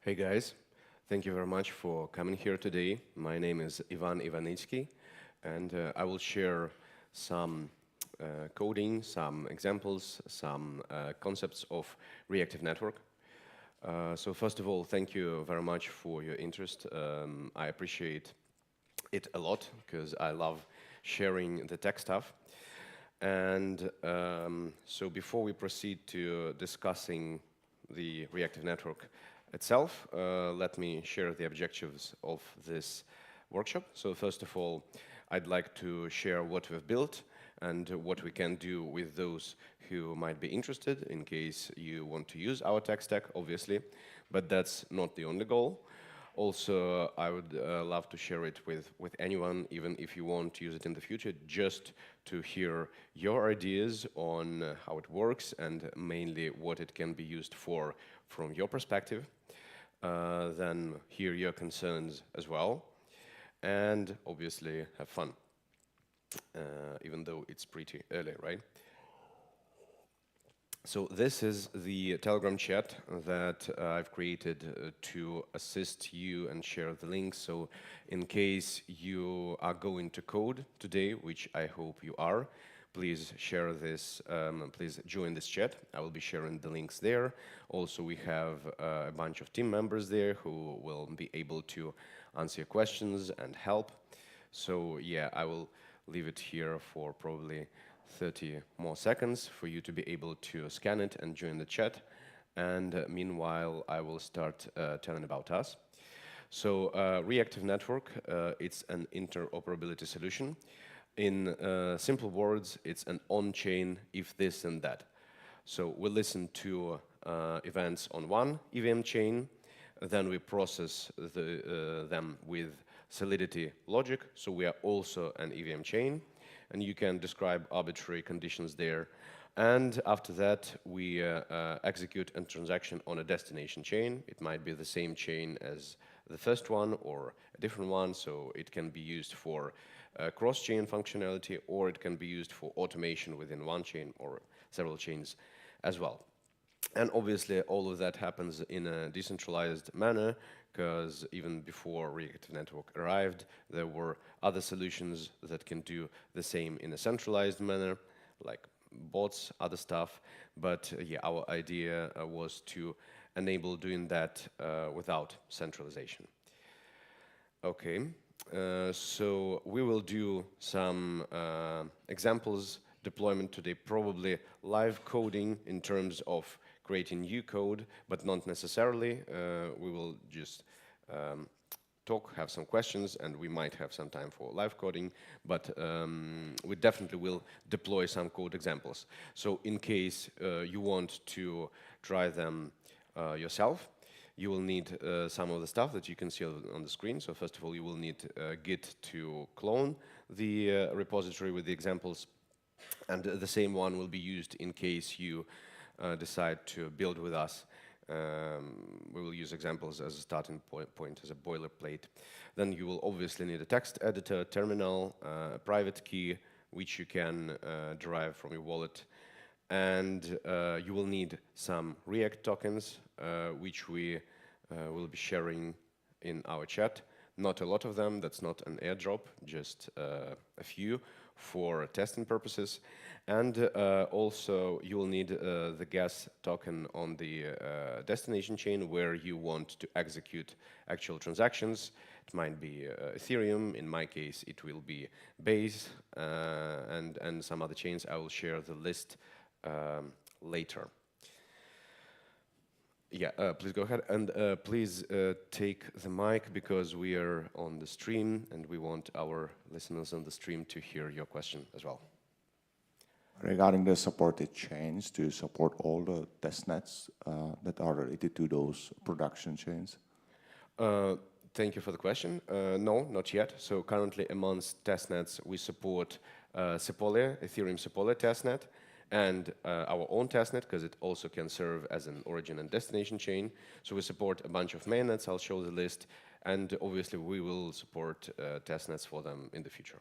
Hey guys, thank you very much for coming here today. My name is Ivan Ivanitsky, and I will share some coding, some examples, some concepts of reactive network. So first of all, thank you very much for your interest. I appreciate it a lot because I love sharing the tech stuff. And so before we proceed to discussing the reactive network itself, let me share the objectives of this workshop. So first of all, I'd like to share what we've built and what we can do with those who might be interested in case you want to use our tech stack, obviously, but that's not the only goal. Also, I would love to share it with anyone, even if you want to use it in the future, just to hear your ideas on how it works and mainly what it can be used for from your perspective. Then hear your concerns as well, and obviously have fun, even though it's pretty early, right? So this is the Telegram chat that I've created to assist you and share the links. So in case you are going to code today, which I hope you are, please share this, please join this chat. I will be sharing the links there. Also, we have a bunch of team members there who will be able to answer your questions and help. So yeah, I will leave it here for probably 30 more seconds for you to be able to scan it and join the chat. And meanwhile, I will start telling about us. So reactive network, it's an interoperability solution. In simple words, it's an on-chain if this and that. So we listen to events on one EVM chain, then we process them with Solidity logic, so we are also an EVM chain, and you can describe arbitrary conditions there. And after that, we execute a transaction on a destination chain. It might be the same chain as the first one or a different one, so it can be used for cross-chain functionality, or it can be used for automation within one chain or several chains as well. And obviously, all of that happens in a decentralized manner, because even before reactive network arrived, there were other solutions that can do the same in a centralized manner, like bots, other stuff. But yeah, our idea was to enable doing that without centralization. Okay, so we will do some examples deployment today, probably live coding in terms of creating new code, but not necessarily. We will just talk, have some questions, and we might have some time for live coding, but we definitely will deploy some code examples. So in case you want to try them yourself, you will need some of the stuff that you can see on the screen. So first of all, you will need Git to clone the repository with the examples, and the same one will be used in case you decide to build with us. We will use examples as a starting point, as a boilerplate. Then you will obviously need a text editor, terminal, a private key, which you can derive from your wallet. And you will need some React tokens, which we will be sharing in our chat. Not a lot of them, that's not an airdrop, just a few for testing purposes. And also you will need the gas token on the destination chain where you want to execute actual transactions. It might be Ethereum, in my case it will be Base, and some other chains. I will share the list later. Yeah, please go ahead, and please take the mic because we are on the stream and we want our listeners on the stream to hear your question as well. Regarding the supported chains, do you support all the testnets that are related to those production chains? Thank you for the question. No, not yet. So currently amongst testnets, we support Sepolia, Ethereum Sepolia testnet, and our own testnet, because it also can serve as an origin and destination chain. So we support a bunch of mainnets. I'll show the list. And obviously, we will support testnets for them in the future.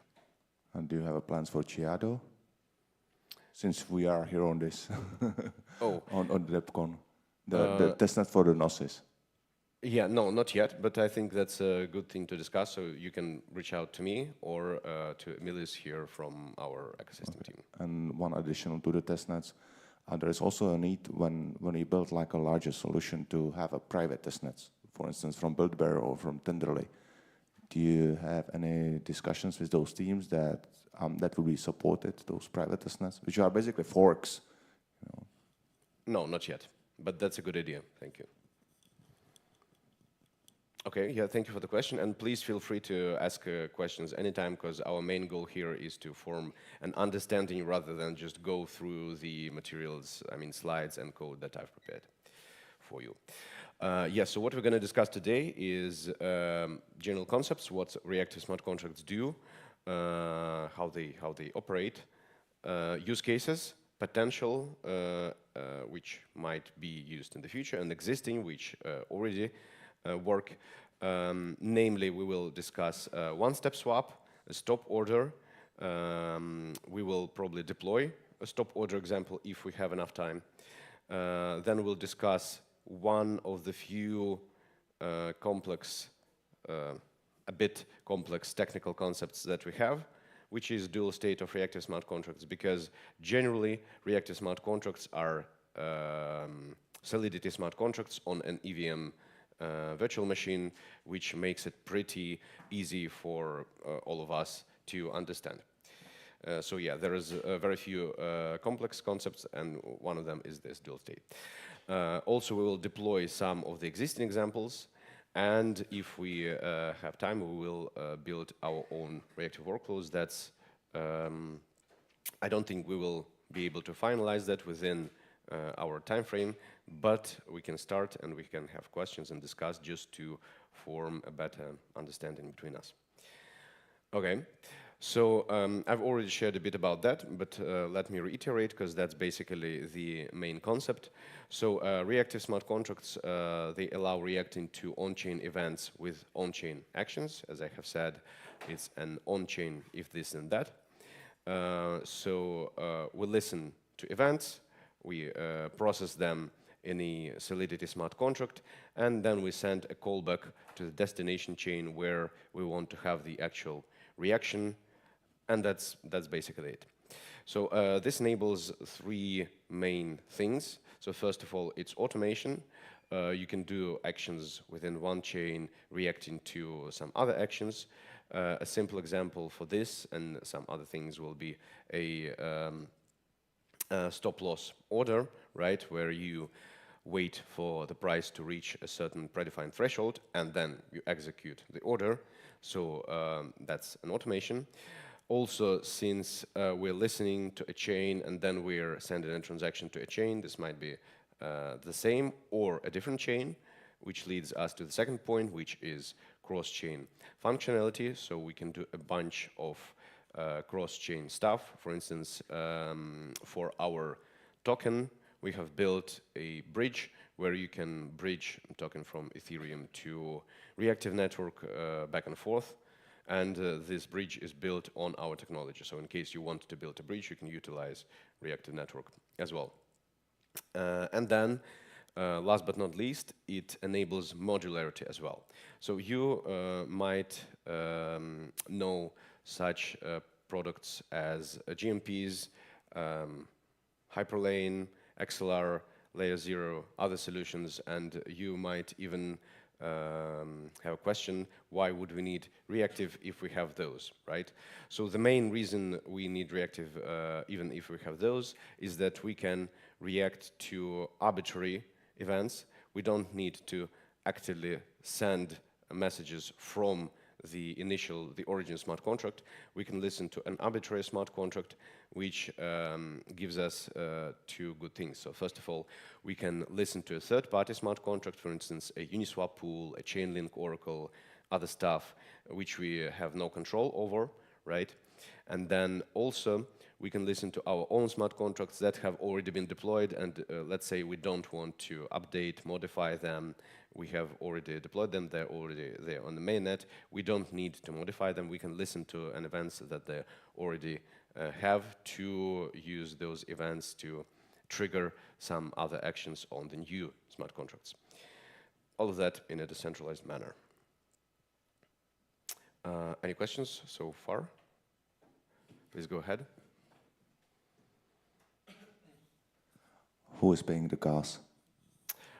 And do you have plans for Chiado? Since we are here on this, on the DappCon, the testnet for the Gnosis. Yeah, no, not yet, but I think that's a good thing to discuss. So you can reach out to me or to Emilis here from our ecosystem team. And one additional to the testnets, there is also a need when you build like a larger solution to have a private testnets, for instance, from BuildBear or from Tenderly. Do you have any discussions with those teams that that will be supported, those private testnets, which are basically forks? You know? No, not yet, but that's a good idea. Thank you. Okay, yeah, thank you for the question, and please feel free to ask questions anytime, because our main goal here is to form an understanding rather than just go through the materials, I mean slides and code that I've prepared for you. Yes, so what we're going to discuss today is general concepts, what reactive smart contracts do, how they operate, use cases, potential, which might be used in the future, and existing, which already work. Namely, we will discuss one-step swap, a stop order. We will probably deploy a stop order example if we have enough time. Then we'll discuss one of the few complex, a bit complex technical concepts that we have, which is dual state of reactive smart contracts, because generally reactive smart contracts are Solidity smart contracts on an EVM virtual machine, which makes it pretty easy for all of us to understand. So yeah, there is very few complex concepts, and one of them is this dual state. Also, we will deploy some of the existing examples, and if we have time, we will build our own reactive workflows. That's I don't think we will be able to finalize that within our time frame, but we can start and we can have questions and discuss just to form a better understanding between us. Okay, so I've already shared a bit about that, but let me reiterate, because that's basically the main concept. So reactive smart contracts, they allow reacting to on-chain events with on-chain actions. As I have said, it's an on-chain if this and that. So we listen to events, we process them in a Solidity smart contract, and then we send a callback to the destination chain where we want to have the actual reaction, and that's basically it. So this enables three main things. So first of all, it's automation. You can do actions within one chain reacting to some other actions. A simple example for this and some other things will be a stop loss order, right, where you wait for the price to reach a certain predefined threshold and then you execute the order. So that's an automation. Also, since we're listening to a chain and then we're sending a transaction to a chain, this might be the same or a different chain, which leads us to the second point, which is cross-chain functionality. So we can do a bunch of cross-chain stuff. For instance, for our token, we have built a bridge where you can bridge a token from Ethereum to reactive network back and forth. And this bridge is built on our technology. So in case you want to build a bridge, you can utilize reactive network as well. And then, last but not least, it enables modularity as well. So you might know such products as GMPs, Hyperlane, XLR, Layer 0, other solutions, and you might even have a question, why would we need reactive if we have those, right? So the main reason we need reactive, even if we have those, is that we can react to arbitrary events. We don't need to actively send messages from the origin smart contract. We can listen to an arbitrary smart contract, which gives us two good things. So first of all, we can listen to a third-party smart contract, for instance, a Uniswap pool, a Chainlink Oracle, other stuff, which we have no control over, right? And then also, we can listen to our own smart contracts that have already been deployed, and let's say we don't want to update, modify them. We have already deployed them, they're already there on the mainnet. We don't need to modify them. We can listen to an events that they already have to use those events to trigger some other actions on the new smart contracts. all of that in a decentralized manner. Any questions so far? Please go ahead. Who is paying the gas?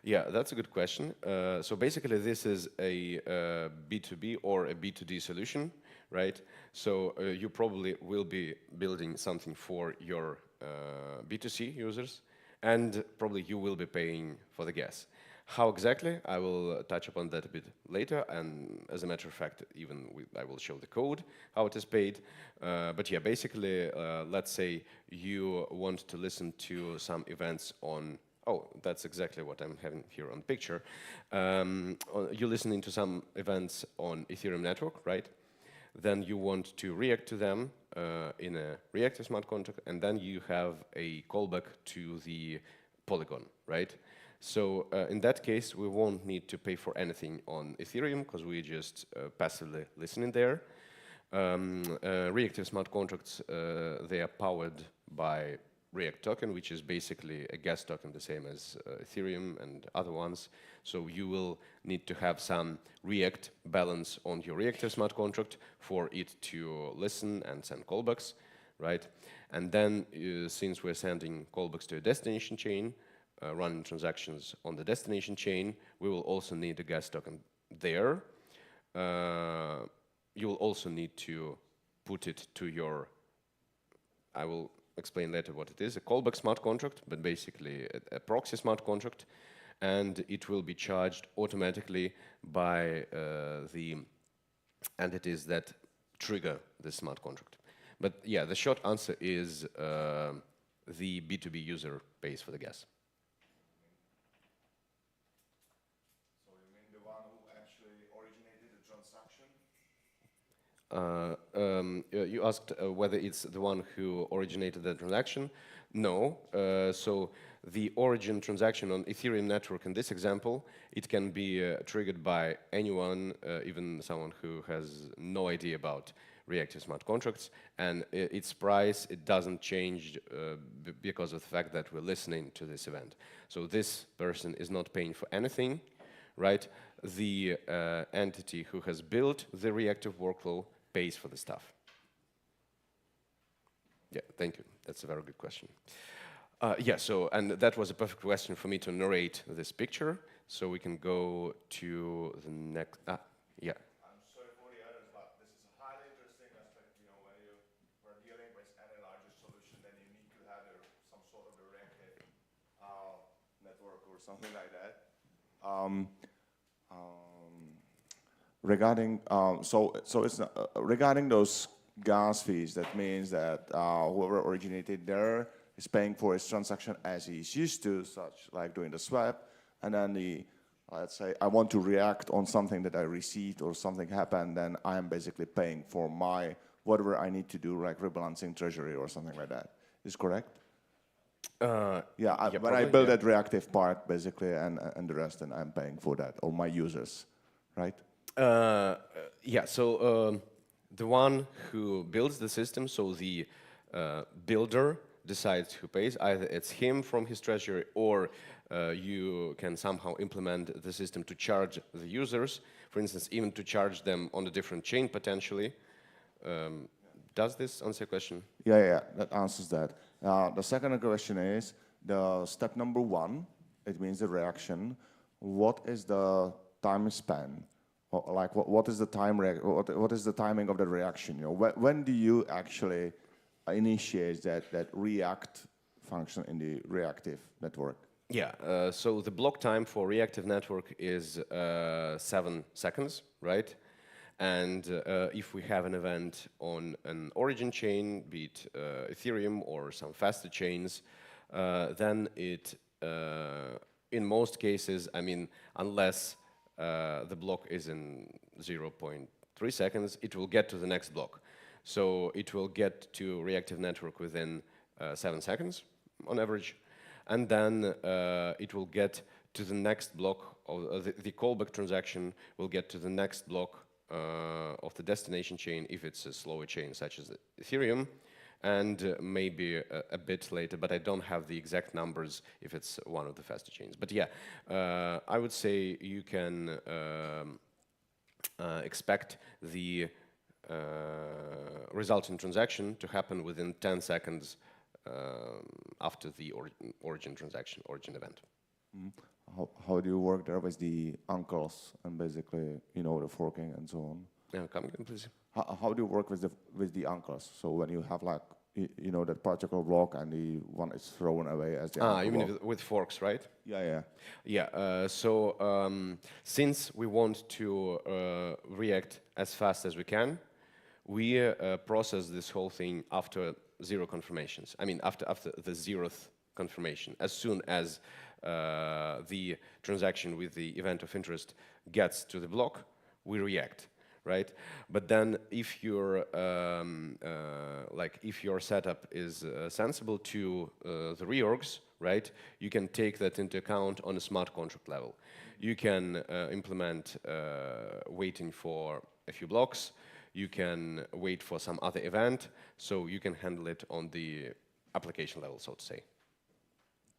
Yeah, that's a good question. So basically, this is a B2B or a B2D solution, right? So you probably will be building something for your B2C users, and probably you will be paying for the gas. How exactly? I will touch upon that a bit later, and as a matter of fact, even I will show the code, how it is paid. But yeah, basically, let's say you want to listen to some events on, oh, that's exactly what I'm having here on the picture. You're listening to some events on Ethereum network, right? Then you want to react to them in a reactive smart contract, and then you have a callback to the Polygon, right? So in that case, we won't need to pay for anything on Ethereum because we just passively listening there. Reactive smart contracts, they are powered by React token, which is basically a gas token, the same as Ethereum and other ones. So you will need to have some React balance on your reactive smart contract for it to listen and send callbacks, right? And then since we're sending callbacks to a destination chain, running transactions on the destination chain, we will also need a gas token there. You will also need to put it to your, I will explain later what it is, a callback smart contract, but basically a proxy smart contract, and it will be charged automatically by the entities that trigger the smart contract. But yeah, the short answer is the B2B user pays for the gas. You asked whether it's the one who originated the transaction. No. So the origin transaction on Ethereum network in this example, it can be triggered by anyone, even someone who has no idea about reactive smart contracts. And its price, it doesn't change because of the fact that we're listening to this event. So this person is not paying for anything, right? The entity who has built the reactive workflow pays for the stuff. Yeah, thank you. That's a very good question. Yeah, so, and that was a perfect question for me to narrate this picture. So we can go to the next, yeah. I'm sorry for the others, but this is a highly interesting aspect. You know, when you are dealing with any larger solution, then you need to have some sort of a reactive network or something like that. Regarding regarding those gas fees, that means that whoever originated there is paying for his transaction as he's used to, such like doing the swap, and then let's say I want to react on something that I received or something happened, then I am basically paying for my whatever I need to do, like rebalancing treasury or something like that. Is correct? When I build that reactive part, basically, and the rest, and I'm paying for that, or my users, right? Yeah, so the one who builds the system, so the builder decides who pays. Either it's him from his treasury, or you can somehow implement the system to charge the users, for instance, even to charge them on a different chain potentially. Does this answer your question? Yeah, that answers that. The second question is, the step number 1, it means the reaction. What is the time span? Like what is the time? What is the timing of the reaction? You know, when do you actually initiate that react function in the reactive network? Yeah. So the block time for reactive network is 7 seconds, right? And if we have an event on an origin chain, be it Ethereum or some faster chains, then it, in most cases, I mean, unless the block is in 0.3 seconds, it will get to the next block. So it will get to reactive network within 7 seconds on average. And then it will get to the next block, or the callback transaction will get to the next block of the destination chain if it's a slower chain such as Ethereum. and maybe a bit later, but I don't have the exact numbers if it's one of the faster chains. But yeah, I would say you can expect the resulting transaction to happen within 10 seconds after the origin transaction, origin event. Mm. How do you work there with the uncles and basically, you know, the forking and so on? Yeah, come again, please. How do you work with the uncles? So when you have like, you know, that particular block and the one is thrown away as the uncle You mean block? with forks, right? Yeah. Yeah, since we want to react as fast as we can, we process this whole thing after zero confirmations. I mean, after the 0th confirmation. As soon as the transaction with the event of interest gets to the block, we react, right? But then, if your if your setup is sensible to the reorgs, right, you can take that into account on a smart contract level. You can implement waiting for a few blocks. You can wait for some other event, so you can handle it on the application level, so to say.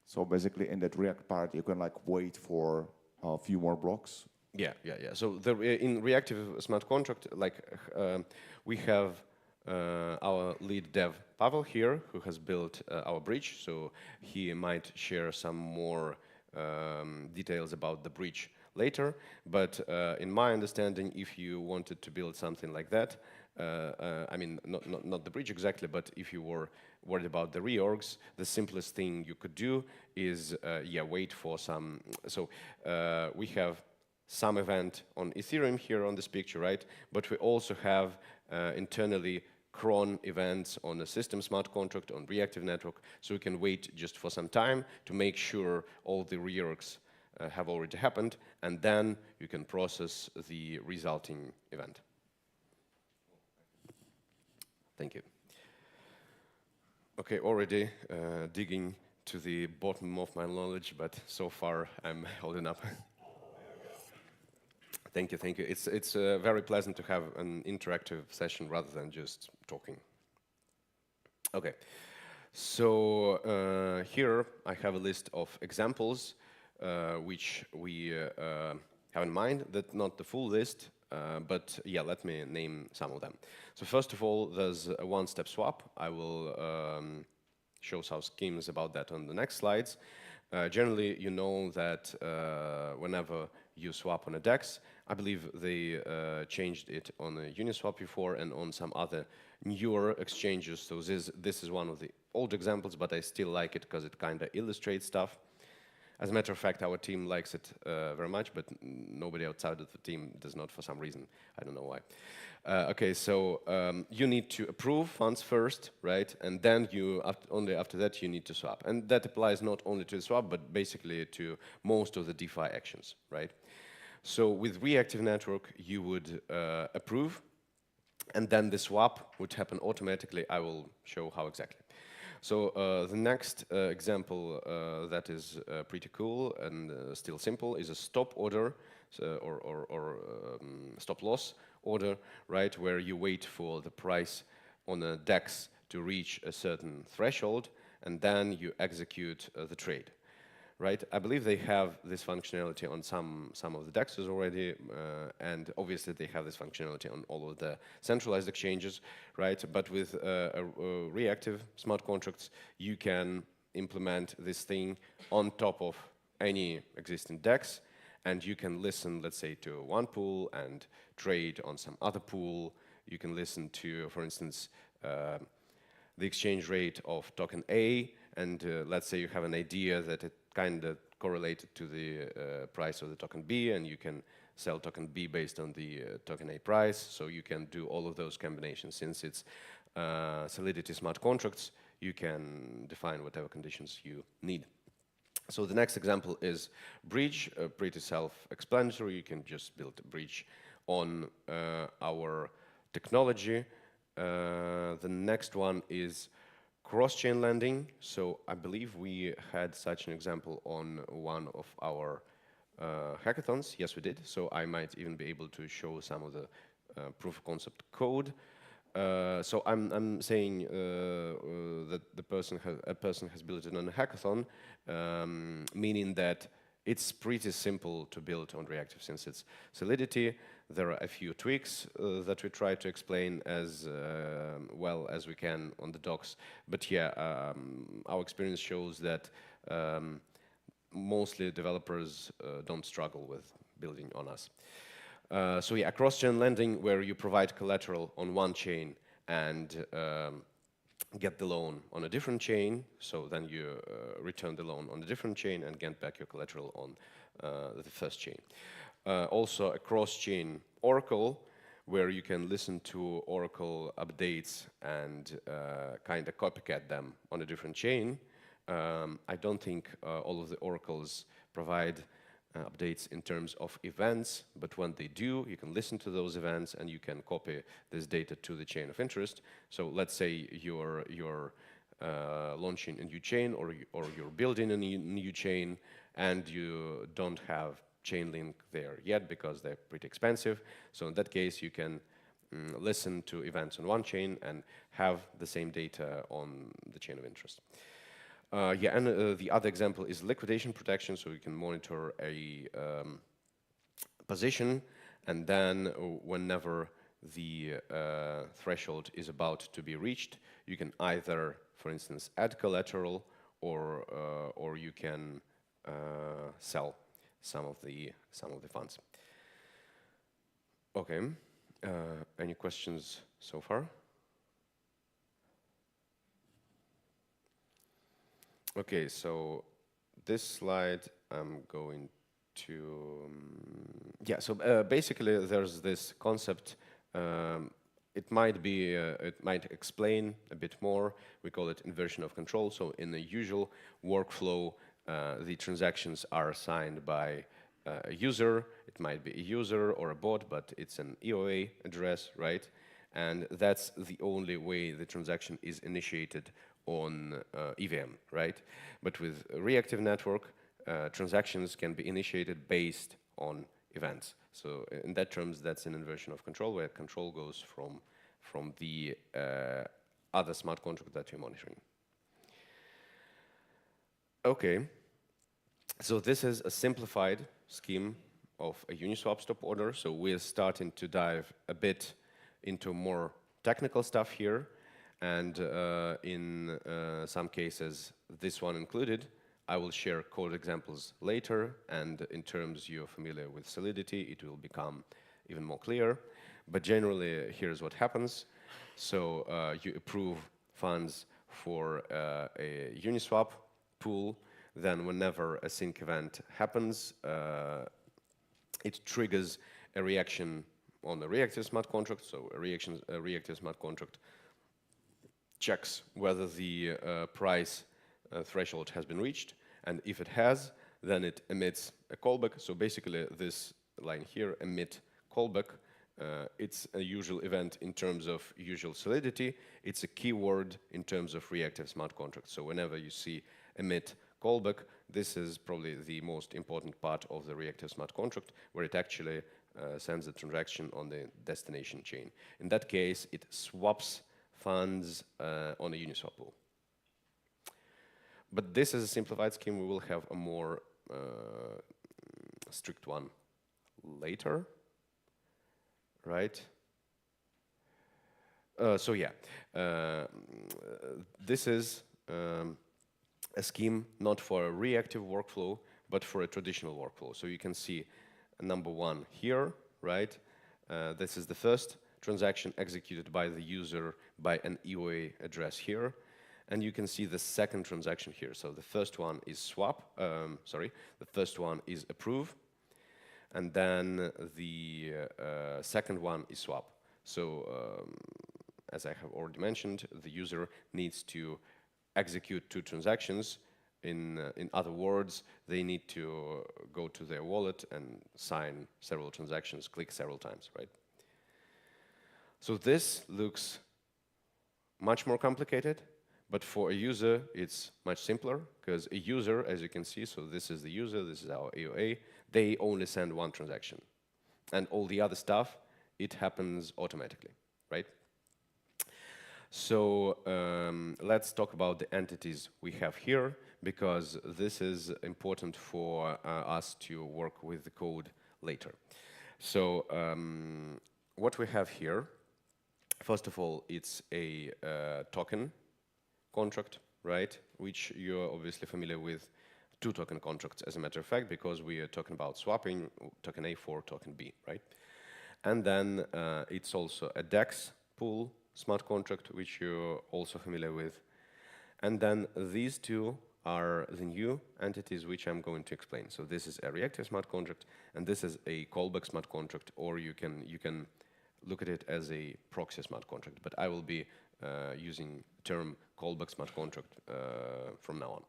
So basically, in that React part, you can like wait for a few more blocks. Yeah. So in reactive smart contract, we have our lead dev Pavel here, who has built our bridge. So he might share some more details about the bridge later. But in my understanding, if you wanted to build something like that, I mean, not the bridge exactly, but if you were worried about the reorgs, the simplest thing you could do is, wait for some. So we have some event on Ethereum here on this picture, right? But we also have internally cron events on a system smart contract on reactive network, so we can wait just for some time to make sure all the reorgs have already happened, and then you can process the resulting event. Thank you. Okay, already digging to the bottom of my knowledge, but so far I'm holding up. Thank you. It's very pleasant to have an interactive session rather than just talking. Okay, so here I have a list of examples which we have in mind. That's not the full list, but yeah, let me name some of them. So first of all, there's a one-step swap. I will show some schemes about that on the next slides. Generally, you know that whenever you swap on a DEX, I believe they changed it on a Uniswap before and on some other newer exchanges. So this is one of the old examples, but I still like it because it kind of illustrates stuff. As a matter of fact, our team likes it very much, but nobody outside of the team does not for some reason. I don't know why. Okay, so you need to approve funds first, right? And then only after that you need to swap. And that applies not only to the swap, but basically to most of the DeFi actions, right? So with reactive network, you would approve, and then the swap would happen automatically. I will show how exactly. So the next example that is pretty cool and still simple is a stop order, or stop loss order, right, where you wait for the price on a DEX to reach a certain threshold, and then you execute the trade, right? I believe they have this functionality on some of the DEXs already, and obviously they have this functionality on all of the centralized exchanges, right? But with reactive smart contracts, you can implement this thing on top of any existing DEX, and you can listen, let's say, to one pool and trade on some other pool. You can listen to, for instance, the exchange rate of token A, and let's say you have an idea that it kind of correlated to the price of the token B, and you can sell token B based on the token A price. So you can do all of those combinations. Since it's Solidity smart contracts, you can define whatever conditions you need. So the next example is bridge, pretty self-explanatory. You can just build a bridge on our technology. The next one is cross-chain lending. So I believe we had such an example on one of our hackathons. Yes, we did. So I might even be able to show some of the proof of concept code. So I'm saying that a person has built it on a hackathon, meaning that it's pretty simple to build on reactive since it's Solidity. There are a few tweaks that we try to explain as well as we can on the docs. But yeah, our experience shows that mostly developers don't struggle with building on us. So yeah, cross-chain lending where you provide collateral on one chain and get the loan on a different chain. So then you return the loan on a different chain and get back your collateral on the first chain. Also a cross-chain Oracle where you can listen to Oracle updates and kind of copycat them on a different chain. I don't think all of the oracles provide updates in terms of events, but when they do, you can listen to those events and you can copy this data to the chain of interest. So let's say you're launching a new chain or you're building a new chain and you don't have Chainlink there yet because they're pretty expensive. So in that case, you can listen to events on one chain and have the same data on the chain of interest. Yeah, and the other example is liquidation protection, so you can monitor a position, and then whenever the threshold is about to be reached, you can either, for instance, add collateral, or you can sell some of the funds. Okay, any questions so far? Okay, so this slide I'm going to, yeah, so basically there's this concept, it might explain a bit more, we call it inversion of control. So in the usual workflow, the transactions are signed by a user, it might be a user or a bot, but it's an EOA address, right? And that's the only way the transaction is initiated on EVM, right? But with a reactive network, transactions can be initiated based on events. So in that terms, that's an inversion of control, where control goes from the other smart contract that you're monitoring. Okay, so this is a simplified scheme of a Uniswap stop order. So we're starting to dive a bit into more technical stuff here. And in some cases, this one included, I will share code examples later. And in terms you're familiar with Solidity, it will become even more clear. But generally, here's what happens. So you approve funds for a Uniswap pool. Then whenever a sync event happens, it triggers a reaction on the reactive smart contract. So a reactive smart contract checks whether the price threshold has been reached, and if it has, then it emits a callback. So basically this line here, emit callback, it's a usual event in terms of usual Solidity. It's a keyword in terms of reactive smart contract. So whenever you see emit callback, this is probably the most important part of the reactive smart contract, where it actually sends a transaction on the destination chain. In that case, it swaps funds on a Uniswap pool. But this is a simplified scheme. We will have a more strict one later, right? So yeah, this is a scheme not for a reactive workflow, but for a traditional workflow. So you can see number one here, right? This is the first transaction executed by the user by an EOA address here. And you can see the second transaction here. So the first one is the first one is approve. And then the second one is swap. So as I have already mentioned, the user needs to execute two transactions. In other words, they need to go to their wallet and sign several transactions, click several times, right? So this looks much more complicated, but for a user, it's much simpler, because a user, as you can see, so this is the user, this is our AOA, they only send one transaction. And all the other stuff, it happens automatically, right? So let's talk about the entities we have here, because this is important for us to work with the code later. So what we have here, first of all, it's a token contract, right? Which you're obviously familiar with. Two token contracts, as a matter of fact, because we are talking about swapping token A for token B, right? And then it's also a DEX pool smart contract, which you're also familiar with. And then these two are the new entities which I'm going to explain. So this is a reactive smart contract, and this is a callback smart contract, or you can look at it as a proxy smart contract. But I will be using term callback smart contract from now on,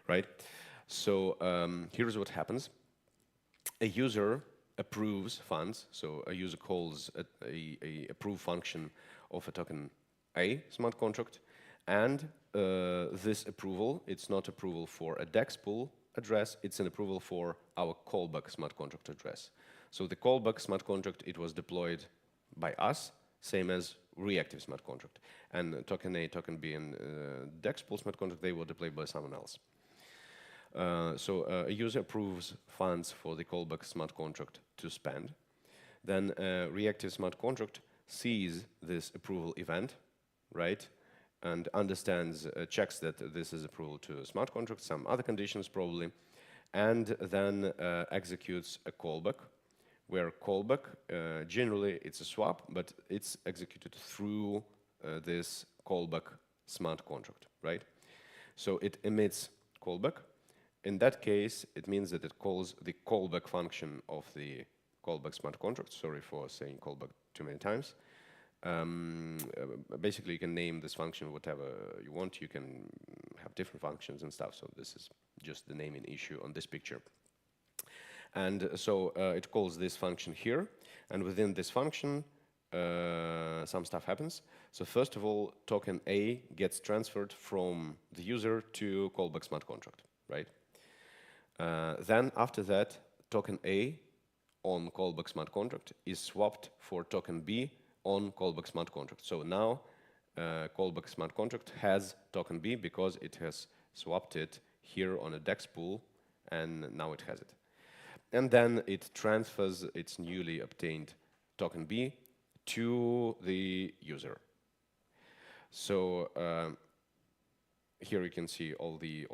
right? So here's what happens. A user approves funds, so a user calls a approve function of a token A smart contract, and this approval, it's not approval for a DEX pool address, it's an approval for our callback smart contract address. So the callback smart contract, it was deployed by us, same as reactive smart contract. And token A, token B, and DEX pool smart contract, they were deployed by someone else. So a user approves funds for the callback smart contract to spend. Then a reactive smart contract sees this approval event, right? And understands, checks that this is approval to a smart contract, some other conditions probably, and then executes a callback, where callback, generally it's a swap, but it's executed through this callback smart contract, right? So it emits callback. In that case, it means that it calls the callback function of the callback smart contract. Sorry for saying callback too many times. Basically, you can name this function whatever you want. You can have different functions and stuff. So this is just the naming issue on this picture. And so it calls this function here. And within this function, some stuff happens. So first of all, token A gets transferred from the user to callback smart contract, right? Then after that, token A on callback smart contract is swapped for token B on callback smart contract. So now callback smart contract has token B because it has swapped it here on a DEX pool, and now it has it. And then it transfers its newly obtained token B to the user. So here you can see all the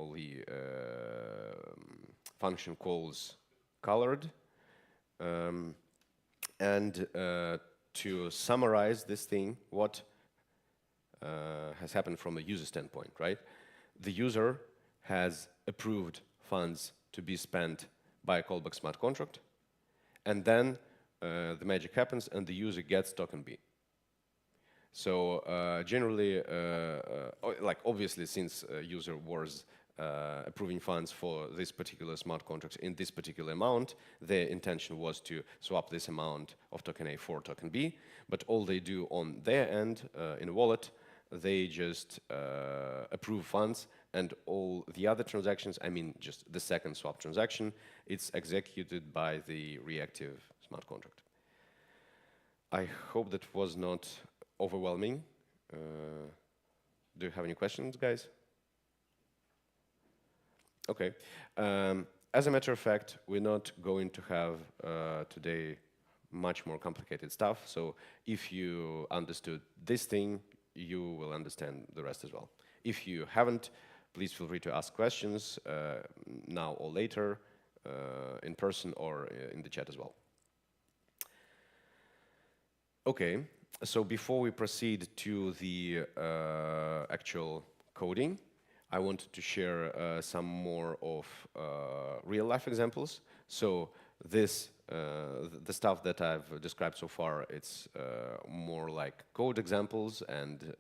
function calls colored. And to summarize this thing, what has happened from a user standpoint, right? The user has approved funds to be spent by a callback smart contract, and then the magic happens and the user gets token B. So generally, like obviously, since user was approving funds for this particular smart contract in this particular amount, their intention was to swap this amount of token A for token B. But all they do on their end in a wallet, they just approve funds, and all the other transactions, I mean just the second swap transaction, it's executed by the reactive smart contract. I hope that was not overwhelming. Do you have any questions, guys? Okay. As a matter of fact, we're not going to have today much more complicated stuff. So if you understood this thing, you will understand the rest as well. If you haven't, please feel free to ask questions now or later, in person or in the chat as well. Okay, so before we proceed to the actual coding, I wanted to share some more of real-life examples. So this, the stuff that I've described so far, it's more like code examples and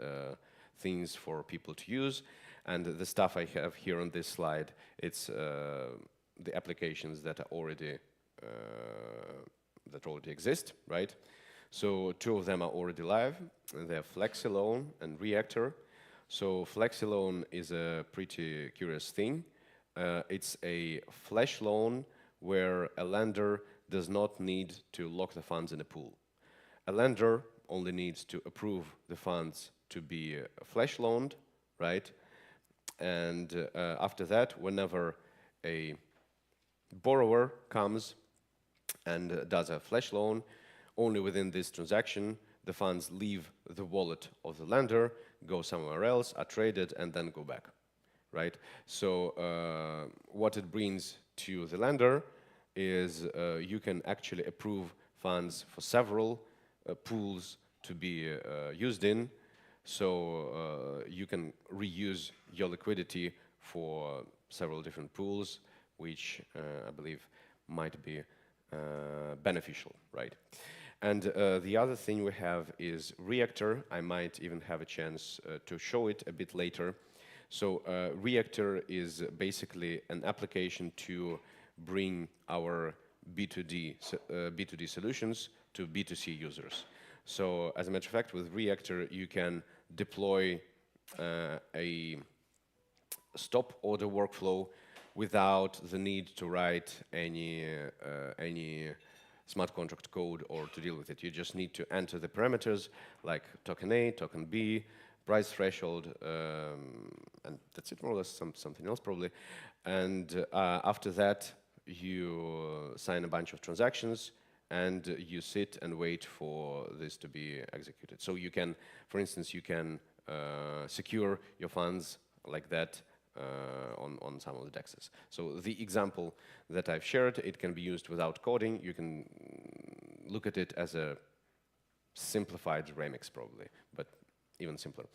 things for people to use. And the stuff I have here on this slide, it's the applications that are already exist, right? So two of them are already live. They're FlexiLoan and Reactor. So FlexiLoan is a pretty curious thing. It's a flash loan where a lender does not need to lock the funds in a pool. A lender only needs to approve the funds to be flash loaned, right? And after that, whenever a borrower comes and does a flash loan, only within this transaction, the funds leave the wallet of the lender, go somewhere else, are traded, and then go back, right? So what it brings to the lender is you can actually approve funds for several pools to be used in. So you can reuse your liquidity for several different pools, which I believe might be beneficial, right? And the other thing we have is Reactor. I might even have a chance to show it a bit later. So Reactor is basically an application to bring our B2D solutions to B2C users. So as a matter of fact, with Reactor, you can deploy a stop order workflow without the need to write any smart contract code or to deal with it. You just need to enter the parameters like token A, token B, price threshold, and that's it, more or less, something else probably. And after that, you sign a bunch of transactions and you sit and wait for this to be executed. So you can, for instance, you can secure your funds like that on some of the DEXs. So the example that I've shared, it can be used without coding. You can look at it as a simplified remix probably, but even simpler.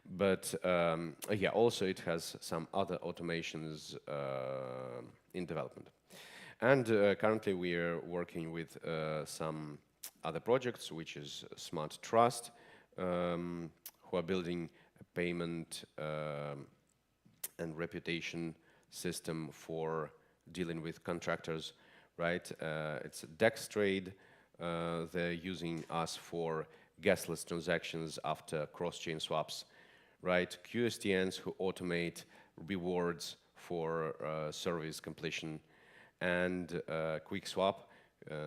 But yeah, also it has some other automations in development. And currently we are working with some other projects, which is Smart Trust, who are building a payment and reputation system for dealing with contractors, right? It's a DEX trade. They're using us for gasless transactions after cross-chain swaps, right? QSTNs who automate rewards for service completion, and QuickSwap,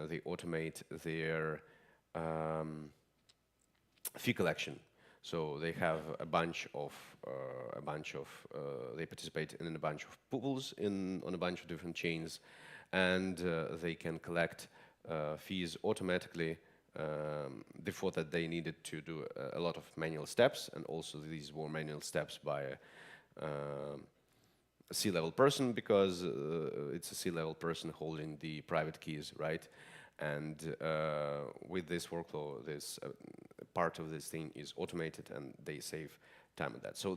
they automate their fee collection. So they have a bunch of they participate in a bunch of pools on a bunch of different chains, and they can collect fees automatically. Before that, they needed to do a lot of manual steps, and also these were manual steps by a C-level person, because it's a C-level person holding the private keys, right? And with this workflow, this part of this thing is automated, and they save time on that. So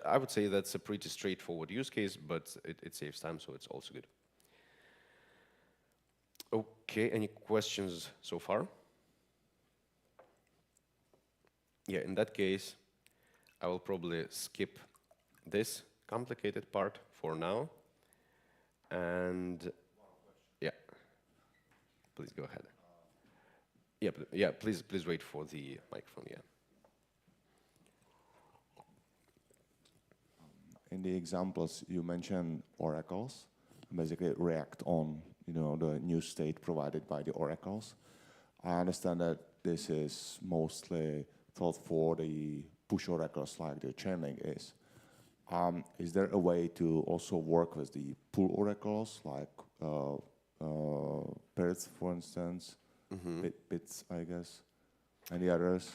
I would say that's a pretty straightforward use case, but it saves time, so it's also good. Okay, any questions so far? Yeah, in that case, I will probably skip this complicated part for now. And yeah, please go ahead. Yeah, please wait for the microphone, yeah. In the examples, you mentioned oracles, basically react on the new state provided by the oracles. I understand that this is mostly thought for the push oracles like the Chainlink is. Is there a way to also work with the pull oracles like Perth, for instance, Bits, I guess, and the others?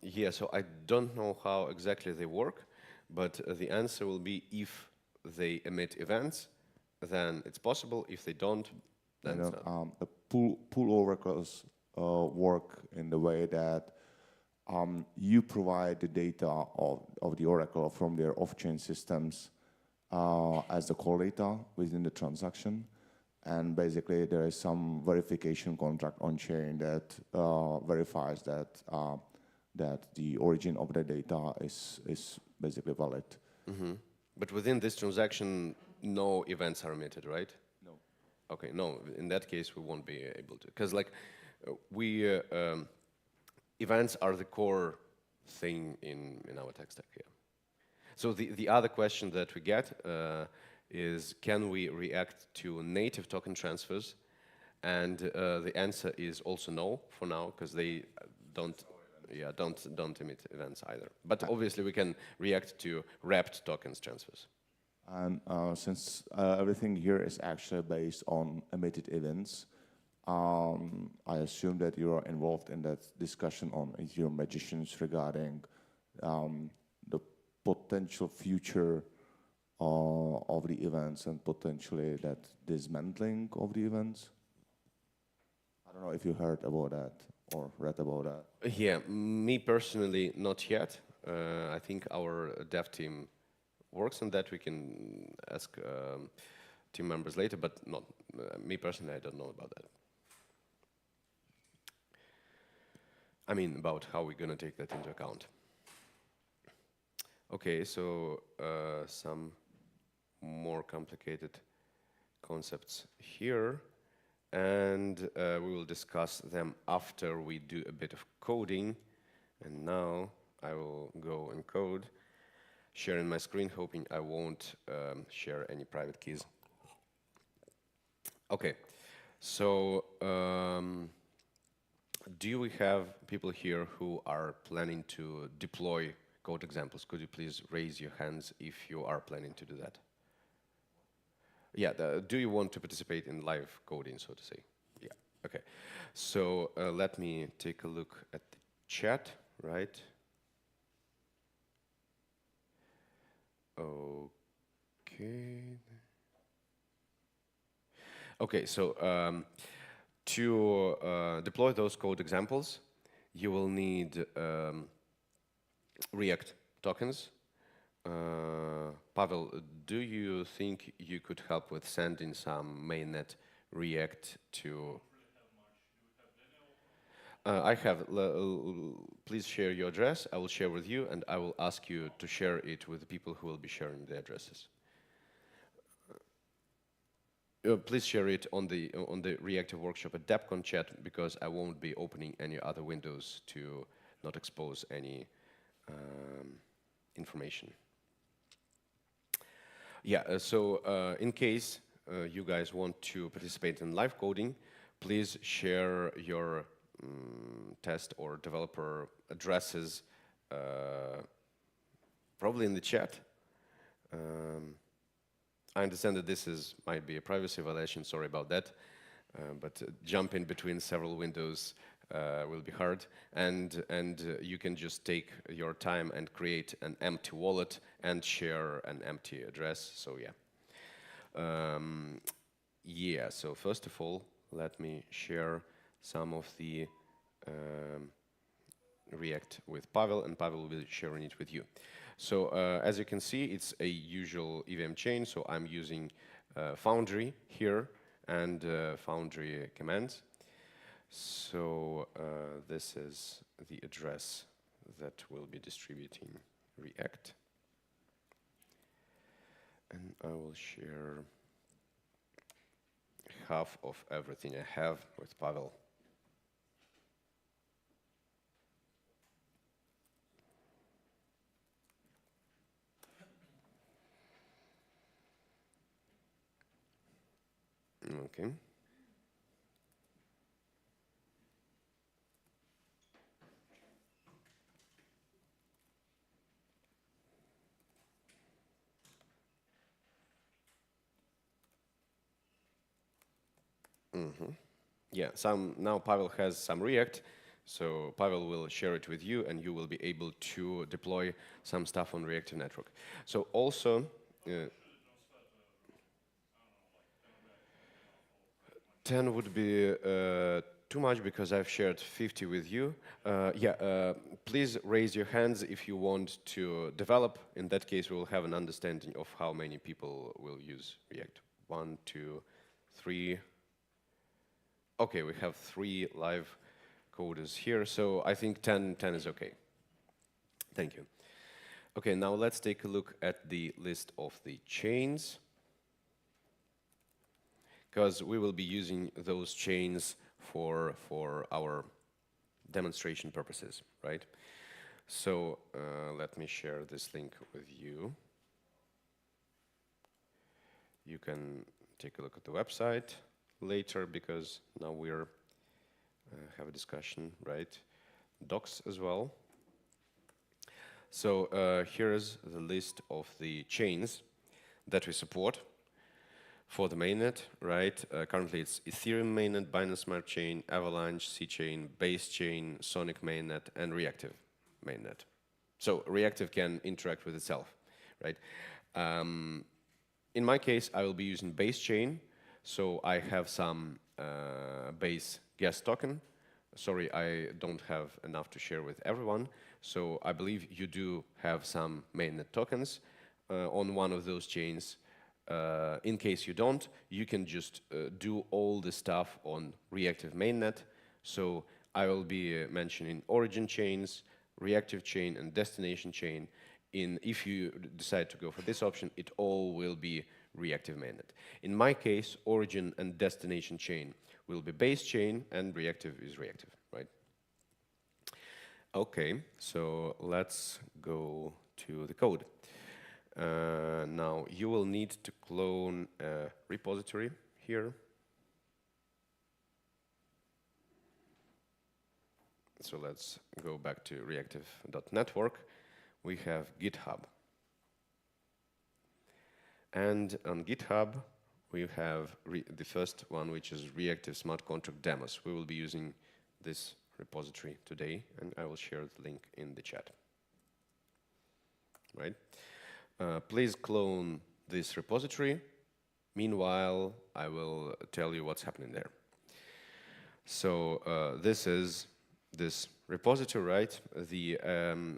Yeah, so I don't know how exactly they work, but the answer will be if they emit events, then it's possible. If they don't, then it's not. The pull oracles work in the way that you provide the data of the oracle from their off-chain systems as the call data within the transaction. And basically, there is some verification contract on-chain that verifies that the origin of the data is basically valid. Mm-hmm. But within this transaction, no events are emitted, right? No. Okay, no. In that case, we won't be able to, because events are the core thing in our tech stack here. So the other question that we get is, can we react to native token transfers? And the answer is also no for now, because they don't. yeah, don't emit events either. But obviously we can react to wrapped tokens transfers. And since everything here is actually based on emitted events, I assume that you are involved in that discussion on Ethereum magicians regarding the potential future of the events and potentially that dismantling of the events. I don't know if you heard about that or read about that. Yeah, me personally, not yet. I think our dev team works on that. We can ask team members later, but not me personally. I don't know about that. I mean, about how we're gonna take that into account. Okay, so some more complicated concepts here, and we will discuss them after we do a bit of coding. And now I will go and code, sharing my screen, hoping I won't share any private keys. Okay, so do we have people here who are planning to deploy code examples? Could you please raise your hands if you are planning to do that? Yeah, do you want to participate in live coding, so to say? Yeah, okay. So let me take a look at the chat, right? Okay. Okay, so to deploy those code examples, you will need React tokens. Pavel, do you think you could help with sending some mainnet React to? I have. Please share your address. I will share with you, and I will ask you to share it with the people who will be sharing the addresses. Please share it on the reactive workshop at DappCon chat, because I won't be opening any other windows to not expose any information. Yeah, so in case you guys want to participate in live coding, please share your test or developer addresses probably in the chat. I understand that this might be a privacy violation, sorry about that, but jumping between several windows will be hard, and you can just take your time and create an empty wallet and share an empty address, so yeah. Yeah, so first of all, let me share some of the React with Pavel, and Pavel will be sharing it with you. So as you can see, it's a usual EVM chain, so I'm using Foundry here and Foundry commands. So this is the address that will be distributing React. And I will share half of everything I have with Pavel. Okay. Yeah, now Pavel has some React, so Pavel will share it with you, and you will be able to deploy some stuff on Reactive Network. So also, 10 would be too much because I've shared 50 with you. Please raise your hands if you want to develop. In that case, we will have an understanding of how many people will use React. 1, 2, 3. Okay, we have 3 live coders here, so I think 10 is okay. Thank you. Okay, now let's take a look at the list of the chains, because we will be using those chains for our demonstration purposes, right? So let me share this link with you. You can take a look at the website later, because now we're have a discussion, right? docs as well. So here's the list of the chains that we support for the mainnet, right? Currently it's Ethereum mainnet, Binance Smart Chain, Avalanche, C-Chain, Base Chain, Sonic mainnet, and Reactive mainnet. So Reactive can interact with itself, right? In my case, I will be using Base Chain, so I have some Base gas token. Sorry, I don't have enough to share with everyone, so I believe you do have some mainnet tokens on one of those chains. In case you don't, you can just do all the stuff on Reactive mainnet. So I will be mentioning origin chains, reactive chain, and destination chain. If you decide to go for this option, it all will be reactive mainnet. In my case, origin and destination chain will be base chain, and reactive is reactive, right? Okay, so let's go to the code. Now you will need to clone a repository here. So let's go back to reactive.network. We have GitHub. And on GitHub, we have the first one, which is reactive smart contract demos. We will be using this repository today, and I will share the link in the chat. Right? Please clone this repository. Meanwhile, I will tell you what's happening there. So this is this repository, right? The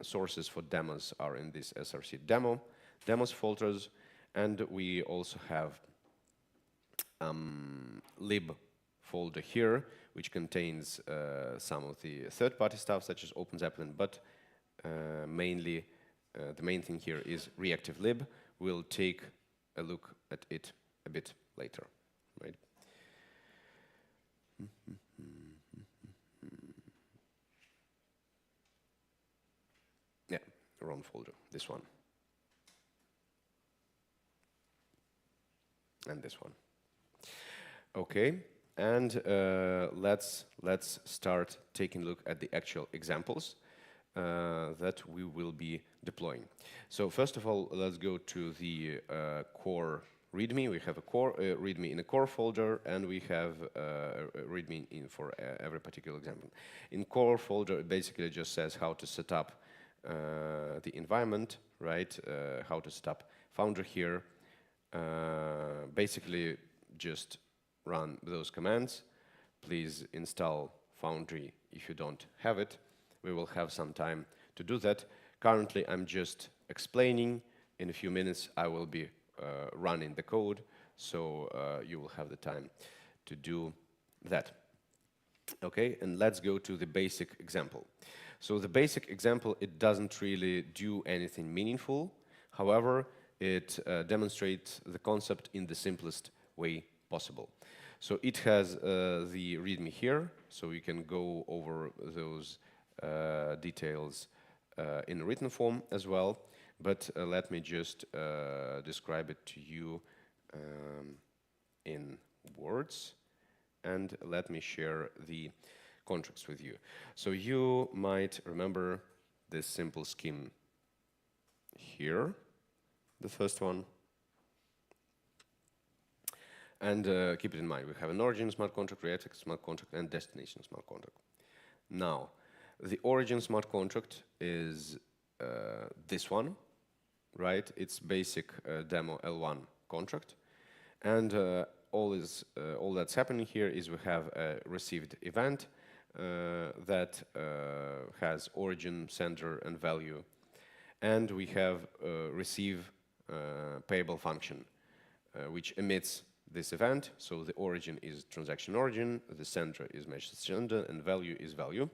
sources for demos are in this src demos folders, and we also have lib folder here, which contains some of the third-party stuff, such as OpenZeppelin, but mainly the main thing here is reactive lib. We'll take a look at it a bit later, right? Yeah, wrong folder, this one. And this one. Okay, and let's start taking a look at the actual examples that we will be deploying. So first of all, let's go to the core README. We have a core README in a core folder, and we have a README in for every particular example. In core folder, it basically just says how to set up the environment, right? How to set up Founder here. Basically, just run those commands. Please install Foundry if you don't have it. We will have some time to do that. Currently, I'm just explaining. In a few minutes, I will be running the code, so you will have the time to do that. Okay, and let's go to the basic example. So the basic example, it doesn't really do anything meaningful. However, it demonstrates the concept in the simplest way possible. So it has the README here, so you can go over those details in written form as well. But let me just describe it to you in words, and let me share the contracts with you. So you might remember this simple scheme here, the first one. And keep it in mind, we have an origin smart contract, reactive smart contract, and destination smart contract. Now, the origin smart contract is this one, right? It's basic demo L1 contract. And all that's happening here is we have a received event that has origin, sender, and value. And we have receive payable function, which emits this event. So the origin is transaction origin, the sender is message sender, and value is value.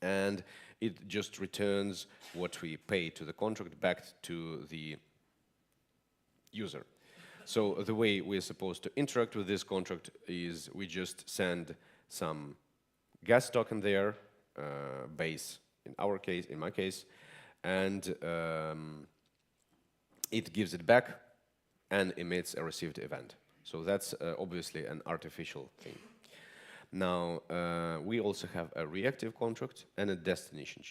And it just returns what we pay to the contract back to the user. So the way we're supposed to interact with this contract is we just send some gas token there, base in my case, and it gives it back and emits a received event. So that's obviously an artificial thing. Now, we also have a reactive contract and a destination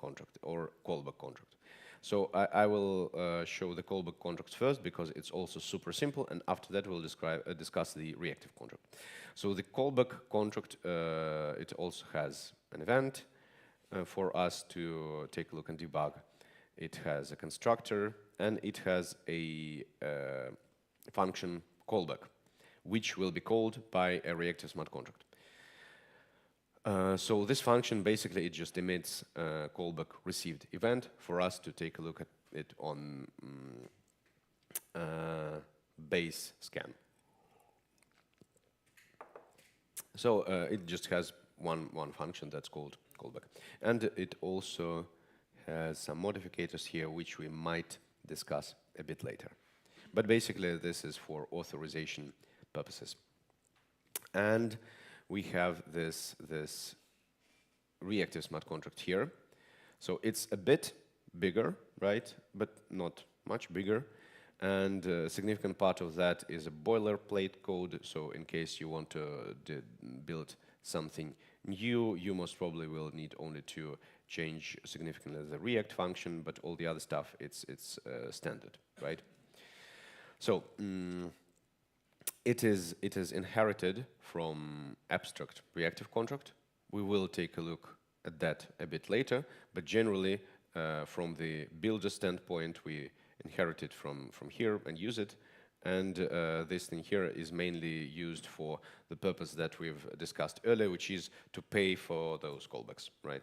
contract or callback contract. So I will show the callback contract first because it's also super simple, and after that we'll discuss the reactive contract. So the callback contract, it also has an event for us to take a look and debug. It has a constructor and it has a function callback, which will be called by a reactive smart contract. So this function, basically, it just emits a callback received event for us to take a look at it on base scan. So it just has one function that's called callback. And it also has some modifiers here, which we might discuss a bit later. But basically, this is for authorization purposes. And we have this reactive smart contract here. So it's a bit bigger, right? But not much bigger. And a significant part of that is a boilerplate code. So in case you want to build something new, you most probably will need only to change significantly the React function, but all the other stuff, it's standard, right? So it is inherited from abstract reactive contract. We will take a look at that a bit later, but generally from the builder standpoint, we inherit it from here and use it. And this thing here is mainly used for the purpose that we've discussed earlier, which is to pay for those callbacks, right?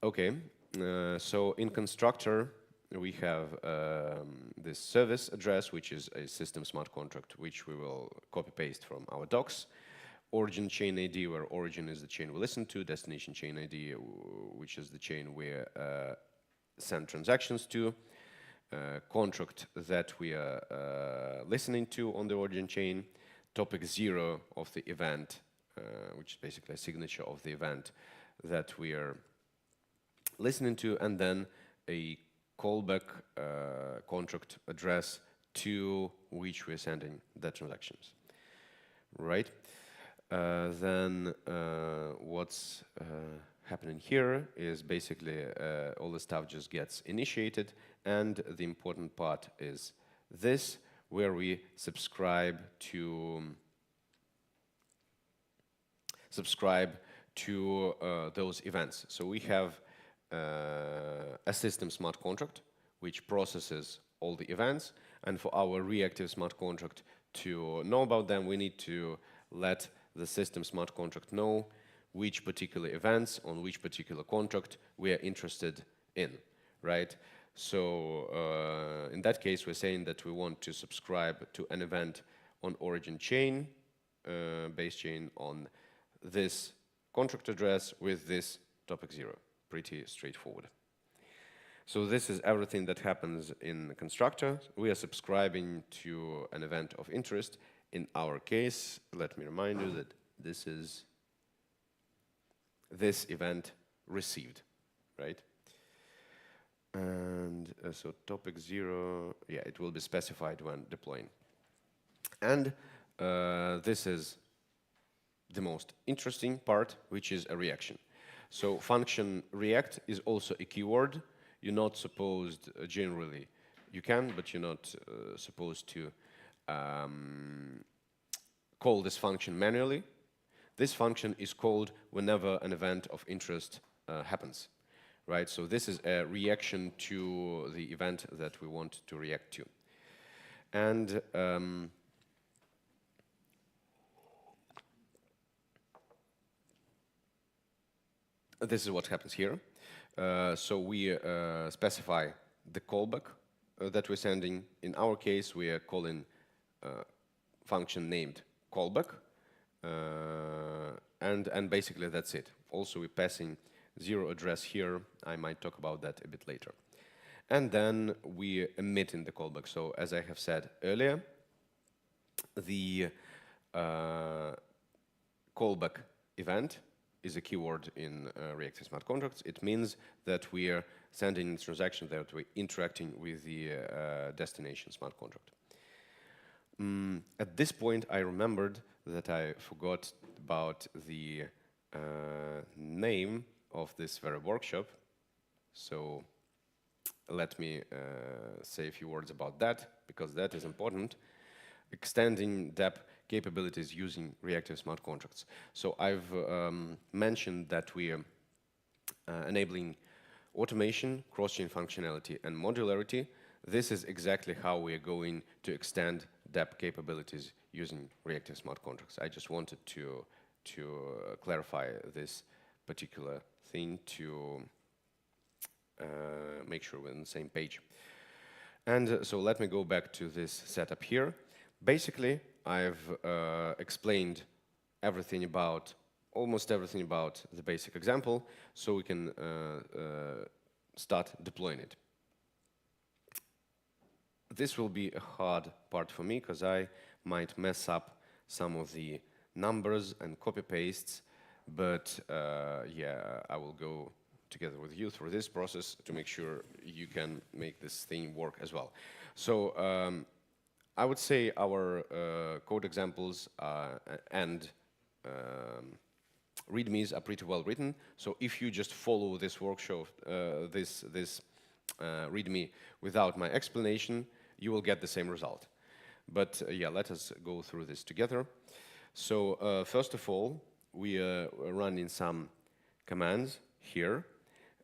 Okay, so in constructor, we have this service address, which is a system smart contract, which we will copy-paste from our docs. Origin chain ID, where origin is the chain we listen to. Destination chain ID, which is the chain we send transactions to. Contract that we are listening to on the origin chain. Topic 0 of the event, which is basically a signature of the event that we are listening to, and then a callback contract address to which we're sending the transactions, right? Then what's happening here is basically all the stuff just gets initiated, and the important part is this, where we subscribe to those events. So we have a system smart contract which processes all the events, and for our reactive smart contract to know about them, we need to let the system smart contract know which particular events on which particular contract we are interested in, right? So in that case, we're saying that we want to subscribe to an event on origin chain, base chain on this contract address with this topic 0. Pretty straightforward. So this is everything that happens in the constructor. We are subscribing to an event of interest. In our case, let me remind you that this is this event received, right? And so topic 0, yeah, it will be specified when deploying. And this is the most interesting part, which is a reaction. So function react is also a keyword. You're not supposed, generally, you can, but you're not supposed to call this function manually. This function is called whenever an event of interest happens, right? So this is a reaction to the event that we want to react to. And this is what happens here. So we specify the callback that we're sending. In our case, we are calling function named callback, and basically that's it. Also, we're passing 0 address here. I might talk about that a bit later. And then we emit in the callback. So as I have said earlier, the callback event is a keyword in reactive smart contracts. It means that we are sending a transaction that we're interacting with the destination smart contract. At this point, I remembered that I forgot about the name of this very workshop. So let me say a few words about that, because that is important. Extending Dapp capabilities using reactive smart contracts. So I've mentioned that we are enabling automation, cross-chain functionality, and modularity. This is exactly how we are going to extend Dapp capabilities using reactive smart contracts. I just wanted to clarify this particular thing to make sure we're on the same page. And so let me go back to this setup here. Basically, I've explained everything about, almost everything about the basic example, so we can start deploying it. This will be a hard part for me, because I might mess up some of the numbers and copy-pastes, but yeah, I will go together with you through this process to make sure you can make this thing work as well. So I would say our code examples and readmes are pretty well written. So if you just follow this workshop, this readme without my explanation, you will get the same result. But yeah, let us go through this together. So first of all, we are running some commands here.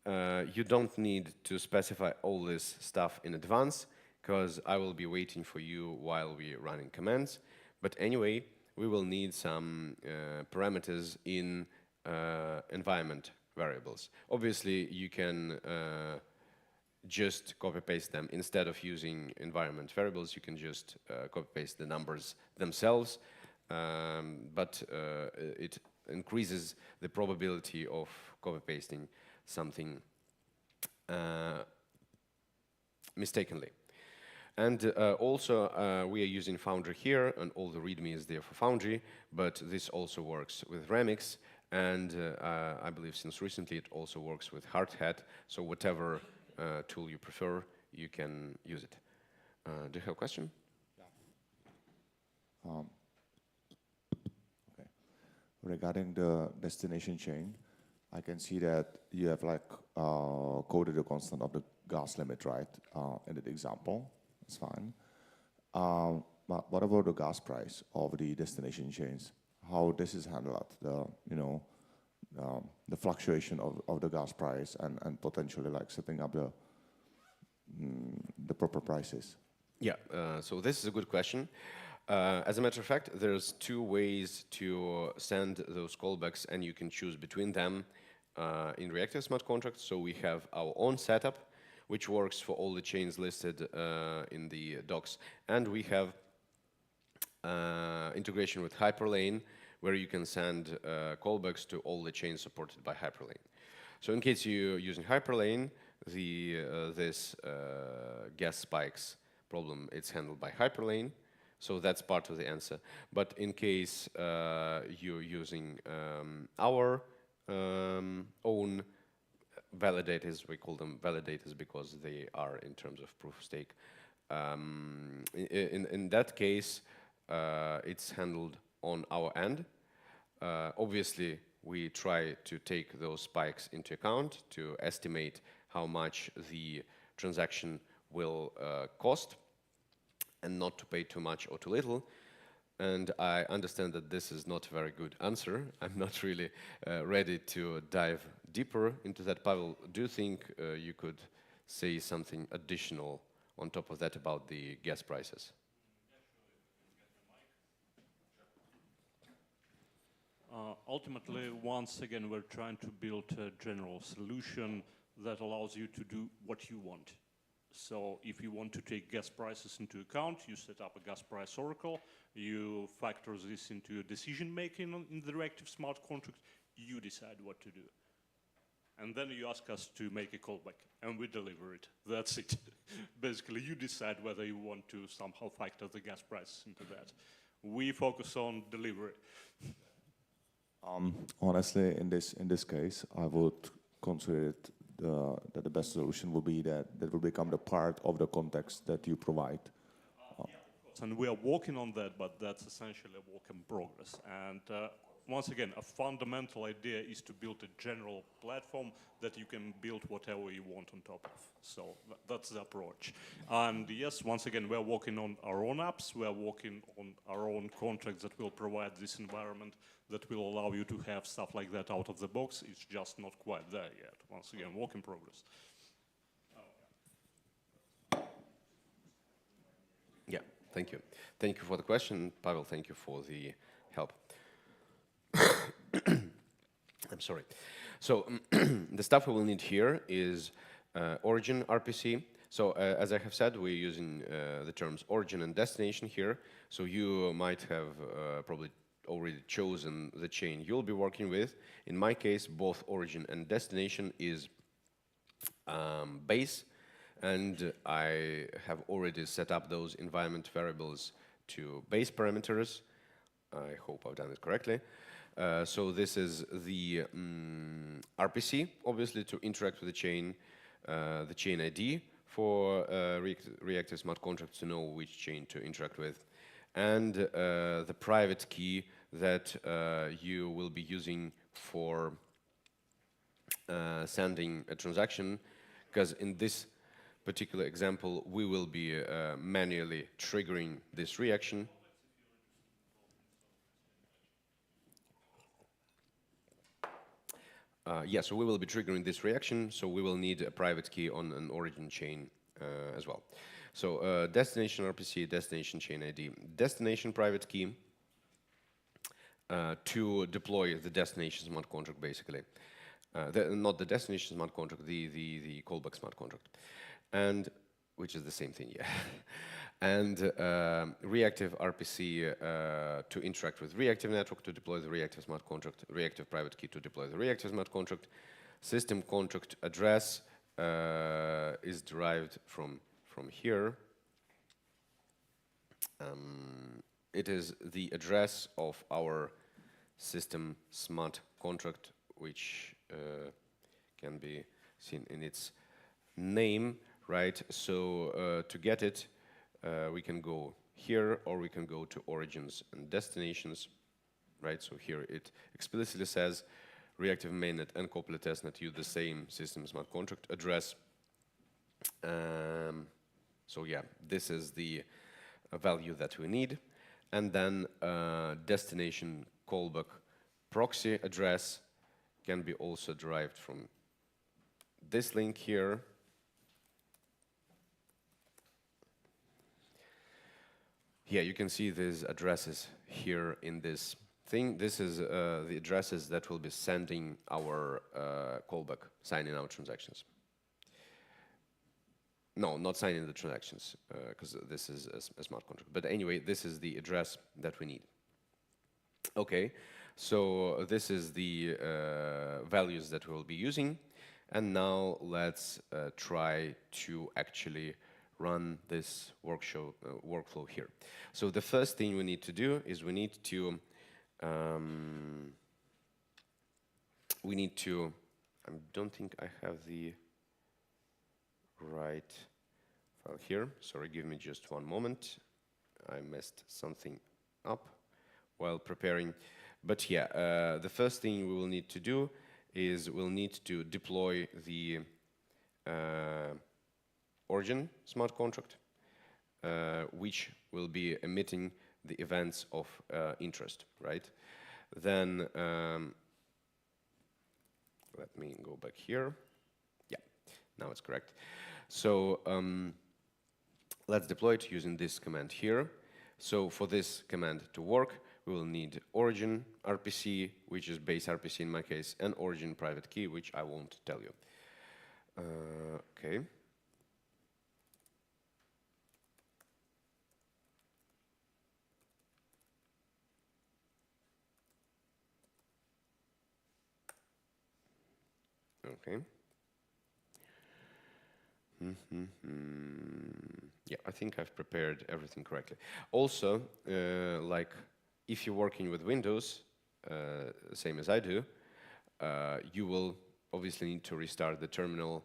You don't need to specify all this stuff in advance, because I will be waiting for you while we're running commands. But anyway, we will need some parameters in environment variables. Obviously, you can just copy-paste them. Instead of using environment variables, you can just copy-paste the numbers themselves, but it increases the probability of copy-pasting something mistakenly. And also, we are using Foundry here, and all the README is there for Foundry, but this also works with Remix, and I believe since recently it also works with Hardhat, so whatever tool you prefer, you can use it. Do you have a question? Yeah. Okay. Regarding the destination chain, I can see that you have like coded a constant of the gas limit, right? In the example, that's fine. But what about the gas price of the destination chains? How this is handled? The fluctuation of the gas price and potentially like setting up the proper prices. Yeah. So this is a good question. As a matter of fact, there's two ways to send those callbacks, and you can choose between them in reactive smart contracts. So we have our own setup, which works for all the chains listed in the docs, and we have integration with Hyperlane, where you can send callbacks to all the chains supported by Hyperlane. So in case you're using Hyperlane, this gas spikes problem, it's handled by Hyperlane. So that's part of the answer. But in case you're using our own validators, we call them validators because they are in terms of proof of stake. In that case, it's handled on our end. Obviously, we try to take those spikes into account to estimate how much the transaction will cost, and not to pay too much or too little. And I understand that this is not a very good answer. I'm not really ready to dive deeper into that. Pavel, do you think you could say something additional on top of that about the gas prices? Ultimately, once again, we're trying to build a general solution that allows you to do what you want. So if you want to take gas prices into account, you set up a gas price oracle, you factor this into your decision making in the reactive smart contract, you decide what to do. And then you ask us to make a callback, and we deliver it. That's it. Basically, you decide whether you want to somehow factor the gas prices into that. We focus on delivery. Honestly, in this case, I would consider it that the best solution will be that will become the part of the context that you provide. Yeah, of And we are working on that, but that's essentially a work in progress. And once again, a fundamental idea is to build a general platform that you can build whatever you want on top of. So that's the approach. And yes, once again, we're working on our own apps. We're working on our own contracts that will provide this environment that will allow you to have stuff like that out of the box. It's just not quite there yet. Once again, work in progress. Yeah, thank you. Thank you for the question, Pavel. Thank you for the help. I'm sorry. So the stuff we will need here is origin RPC. So as I have said, we're using the terms origin and destination here. So you might have probably already chosen the chain you'll be working with. In my case, both origin and destination is base. And I have already set up those environment variables to base parameters. I hope I've done it correctly. So this is the RPC, obviously, to interact with the chain ID for reactive smart contracts to know which chain to interact with, and the private key that you will be using for sending a transaction, because in this particular example, we will be manually triggering this reaction. Yeah, so we will be triggering this reaction, so we will need a private key on an origin chain as well. So destination RPC, destination chain ID, destination private key to deploy the destination smart contract, basically. Not the destination smart contract, the callback smart contract, and which is the same thing, yeah. And reactive RPC to interact with reactive network to deploy the reactive smart contract, reactive private key to deploy the reactive smart contract. System contract address is derived from here. It is the address of our system smart contract, which can be seen in its name, right? So to get it, we can go here, or we can go to origins and destinations, right? So here it explicitly says reactive mainnet and copyleft testnet use the same system smart contract address. So yeah, this is the value that we need. And then destination callback proxy address can be also derived from this link here. Yeah, you can see these addresses here in this thing. This is the addresses that will be sending our callback, signing our transactions. No, not signing the transactions, because this is a smart contract. But anyway, this is the address that we need. Okay, so this is the values that we'll be using. And now let's try to actually run this workflow here. So the first thing we need to do is we need to, I don't think I have the right file here. Sorry, give me just one moment. I messed something up while preparing. But yeah, the first thing we will need to do is we'll need to deploy the origin smart contract, which will be emitting the events of interest, right? Then let me go back here. Yeah, now it's correct. So let's deploy it using this command here. So for this command to work, we will need origin RPC, which is base RPC in my case, and origin private key, which I won't tell you. Okay. Okay. Yeah, I think I've prepared everything correctly. Also, like if you're working with Windows, same as I do, you will obviously need to restart the terminal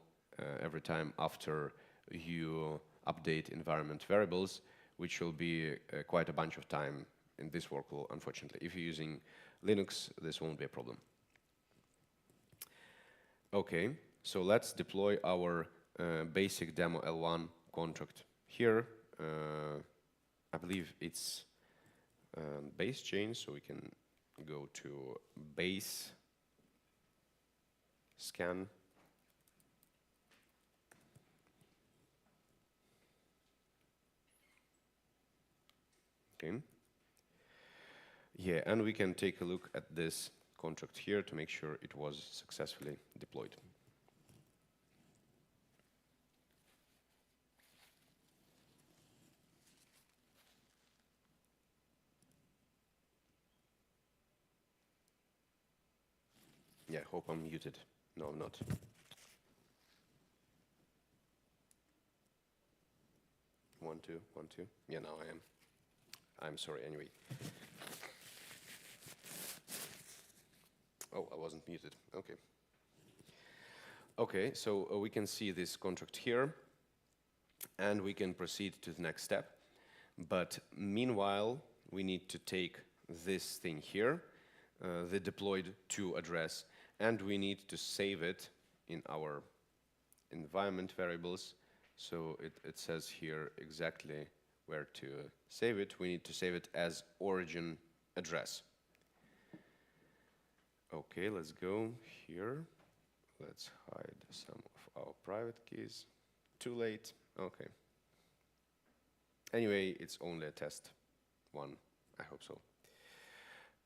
every time after you update environment variables, which will be quite a bunch of time in this workflow, unfortunately. If you're using Linux, this won't be a problem. Okay, so let's deploy our basic demo L1 contract here. I believe it's base chain, so we can go to base scan. Okay. Yeah, and we can take a look at this contract here to make sure it was successfully deployed. Yeah, hope I'm muted. No, I'm not. One, two, 1, 2. Yeah, now I am. I'm sorry, anyway. Oh, I wasn't muted. Okay. Okay, so we can see this contract here, and we can proceed to the next step. But meanwhile, we need to take this thing here, the deployed to address, and we need to save it in our environment variables. So it says here exactly where to save it. We need to save it as origin address. Okay, let's go here. Let's hide some of our private keys. Too late. Okay. Anyway, it's only a test one. I hope so.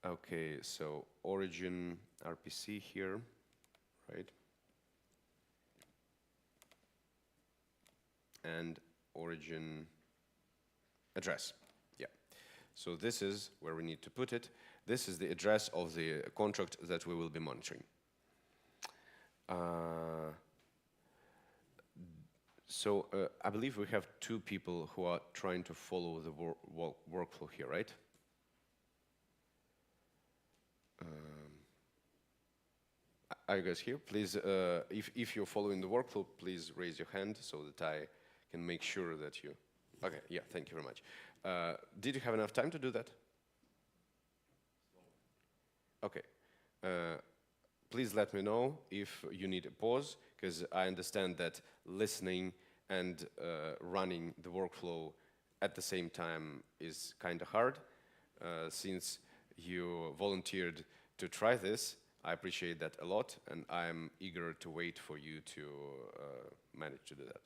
Okay, so origin RPC here, right? And origin address. Yeah. So this is where we need to put it. This is the address of the contract that we will be monitoring. So I believe we have 2 people who are trying to follow the workflow here, right? Are you guys here? Please, if you're following the workflow, please raise your hand so that I can make sure that you... Okay, yeah, thank you very much. Did you have enough time to do that? Okay. Please let me know if you need a pause, because I understand that listening and running the workflow at the same time is kind of hard. Since you volunteered to try this, I appreciate that a lot, and I'm eager to wait for you to manage to do that.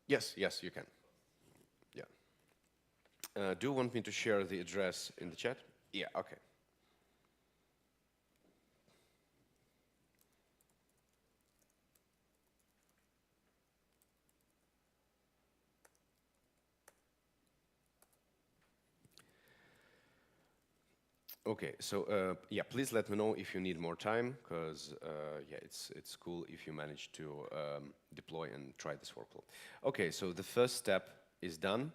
Yes, yes, you can. Yeah. Do you want me to share the address in the chat? Yeah, okay. Okay, so yeah, please let me know if you need more time, because yeah, it's cool if you manage to deploy and try this workflow. Okay, so the first step is done.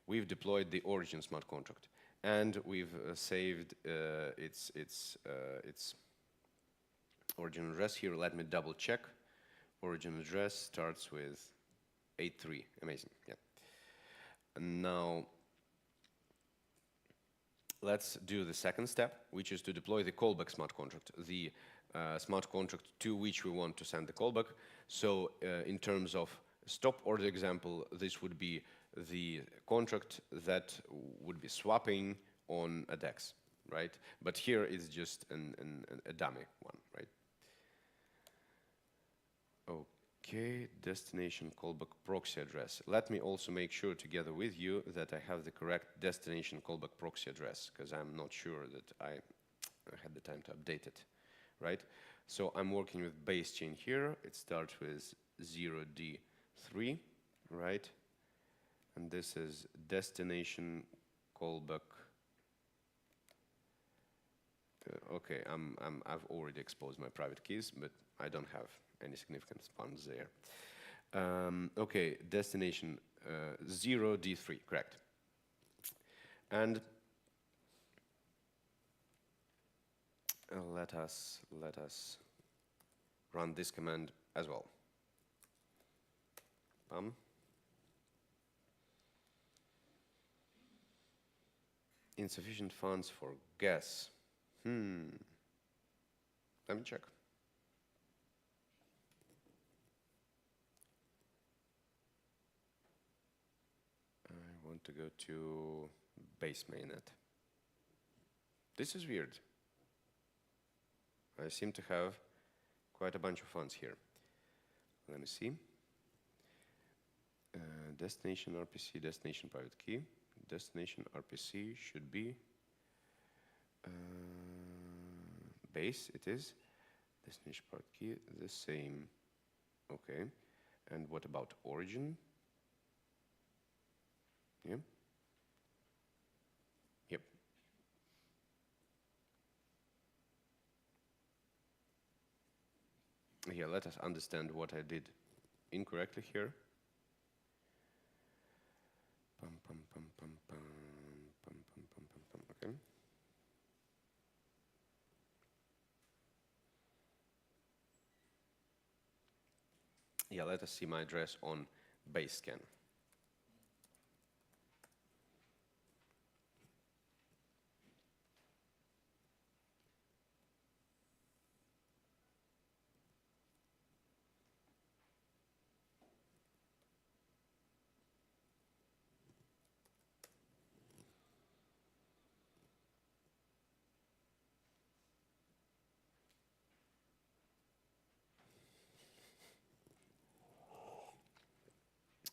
We've deployed the origin smart contract, and we've saved its origin address here. Let me double check. Origin address starts with 83. Amazing. Yeah. And now let's do the second step, which is to deploy the callback smart contract, the smart contract to which we want to send the callback. So in terms of stop order example, this would be the contract that would be swapping on a DEX, right? But here it's just a dummy one, right? Okay, destination callback proxy address. Let me also make sure together with you that I have the correct destination callback proxy address, because I'm not sure that I had the time to update it, right? So I'm working with base chain here. It starts with 0D3, right? And this is destination callback. Okay, I've already exposed my private keys, but I don't have any significant spans there. Okay, destination 0D3, correct. And let us run this command as well. Bum. Insufficient funds for gas. Let me check. I want to go to base mainnet. This is weird. I seem to have quite a bunch of funds here. Let me see. Destination RPC, destination private key. Destination RPC should be base, it is. Destination private key, the same. Okay. And what about origin? Yeah. Yep. Yeah, let us understand what I did incorrectly here. Okay. Yeah, let us see my address on base scan.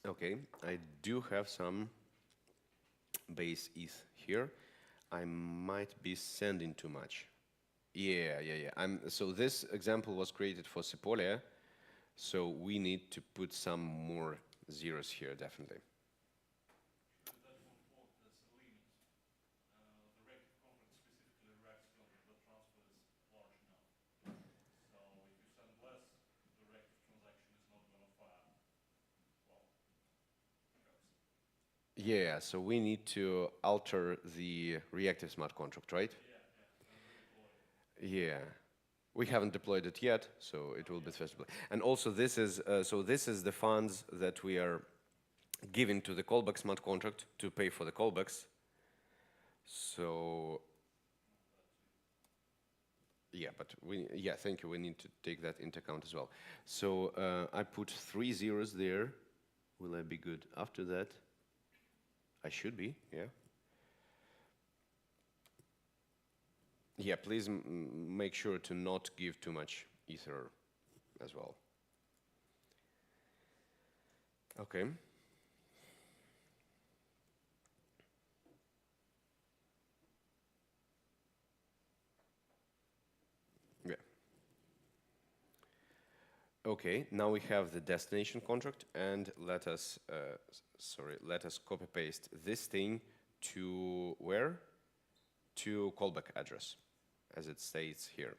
Okay, I do have some base ETH here. I might be sending too much. Yeah. So this example was created for Sepolia, so we need to put some more zeros here, definitely. Yeah, so we need to alter the reactive smart contract, right? Yeah. We haven't deployed it yet, so it will be festival. And also this is the funds that we are giving to the callback smart contract to pay for the callbacks. So yeah, but thank you. We need to take that into account as well. So I put 3 zeros there. Will I be good after that? I should be, yeah. Yeah, please make sure to not give too much ether as well. Okay. Yeah. Okay, now we have the destination contract, and let us copy paste this thing to where? To callback address, as it states here.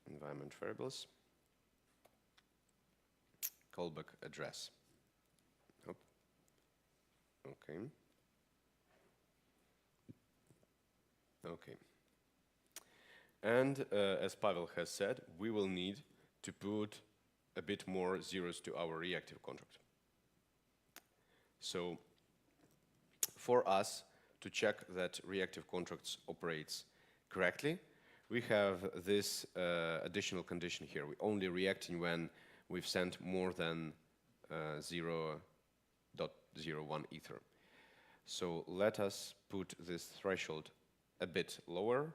Environment variables, callback address. Oh. Okay. Okay. And as Pavel has said, we will need to put a bit more zeros to our reactive contract. So for us to check that reactive contracts operates correctly, we have this additional condition here. We're only reacting when we've sent more than 0.01 ether. So let us put this threshold a bit lower,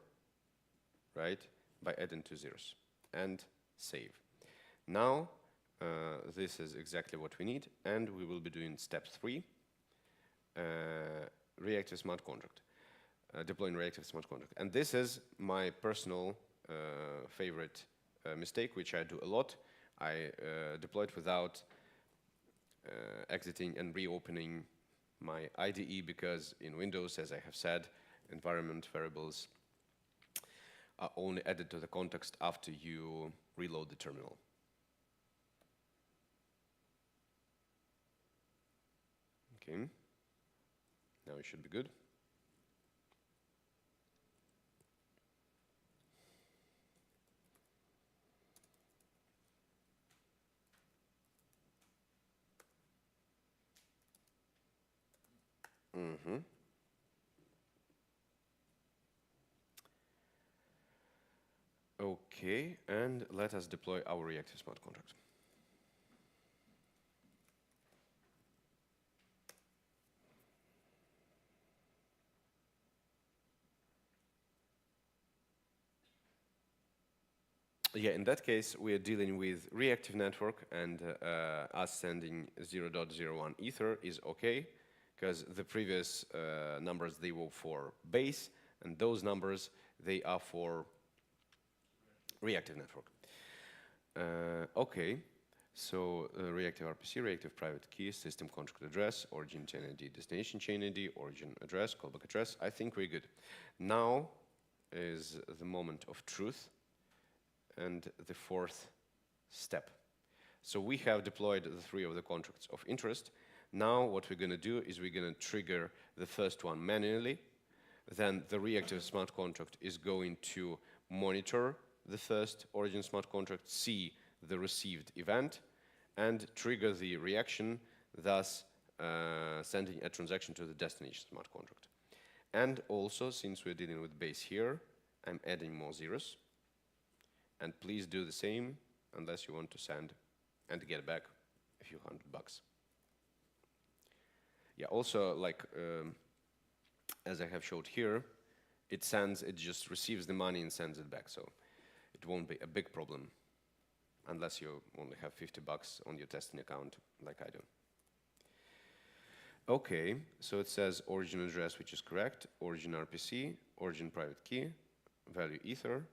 right, by adding 2 zeros, and save. Now, this is exactly what we need, and we will be doing step 3, reactive smart contract, deploying reactive smart contract. And this is my personal favorite mistake, which I do a lot. I deployed without exiting and reopening my IDE, because in Windows, as I have said, environment variables are only added to the context after you reload the terminal. Okay. Now it should be good. Mm-hmm. Okay, and let us deploy our reactive smart contract. Yeah, in that case, we are dealing with reactive network, and us sending 0.01 Ether is okay, because the previous numbers, they were for base, and those numbers, they are for reactive network. Okay, so reactive RPC, reactive private key, system contract address, origin chain ID, destination chain ID, origin address, callback address. I think we're good. Now is the moment of truth and the fourth step. So we have deployed the 3 of the contracts of interest. Now what we're going to do is we're going to trigger the first one manually. Then the reactive smart contract is going to monitor the first origin smart contract, see the received event, and trigger the reaction, thus sending a transaction to the destination smart contract. And also, since we're dealing with base here, I'm adding more zeros. And please do the same unless you want to send and get back a few $100. Yeah, also, like as I have showed here, it just receives the money and sends it back. So it won't be a big problem unless you only have $50 on your testing account like I do. Okay, so it says origin address, which is correct, origin RPC, origin private key, value Ether,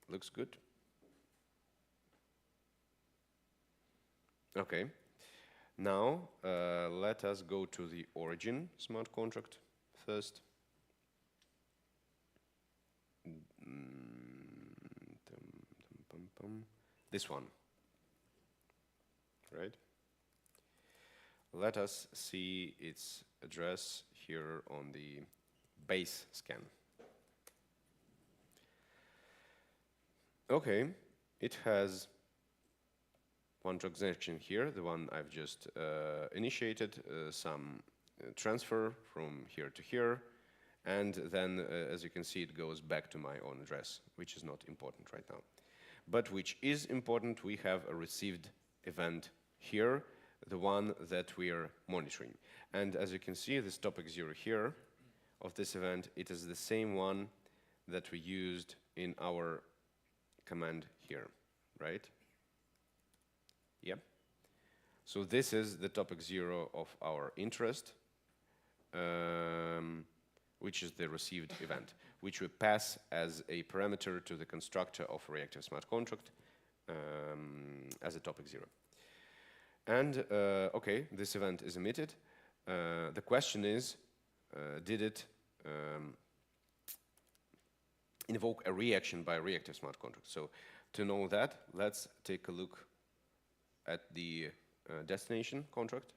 looks good. Okay, now let us go to the origin smart contract first. This one, right? Let us see its address here on the base scan. Okay, it has one transaction here, the one I've just initiated, some transfer from here to here, and then, as you can see, it goes back to my own address, which is not important right now. But which is important, we have a received event here, the one that we are monitoring. And as you can see, this topic 0 here of this event, it is the same one that we used in our command here, right? Yep. So this is the topic 0 of our interest, which is the received event, which we pass as a parameter to the constructor of a reactive smart contract as a topic 0. And okay, this event is emitted. The question is, did it invoke a reaction by a reactive smart contract? So to know that, let's take a look at the destination contract.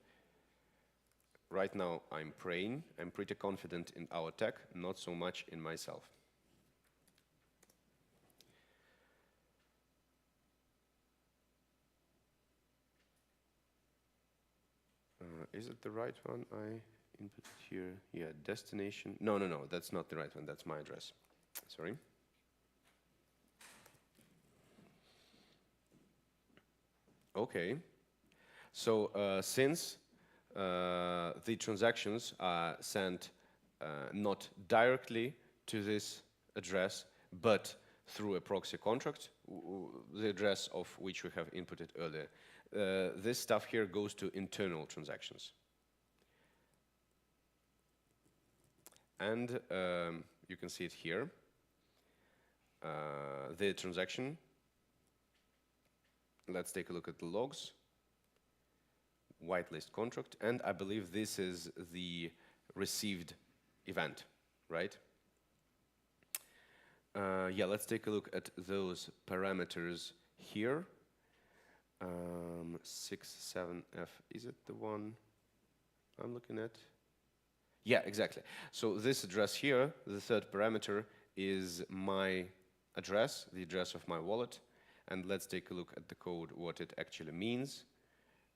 Right now, I'm praying. I'm pretty confident in our tech, not so much in myself. Is it the right one I inputted here? Yeah, destination. No, that's not the right one. That's my address. Sorry. Okay. So since the transactions are sent not directly to this address, but through a proxy contract, the address of which we have inputted earlier, this stuff here goes to internal transactions. And you can see it here. The transaction, let's take a look at the logs. Whitelist contract, and I believe this is the received event, right? Yeah, let's take a look at those parameters here. 67F, is it the one I'm looking at? Yeah, exactly. So this address here, the third parameter, is my address, the address of my wallet. And let's take a look at the code, what it actually means,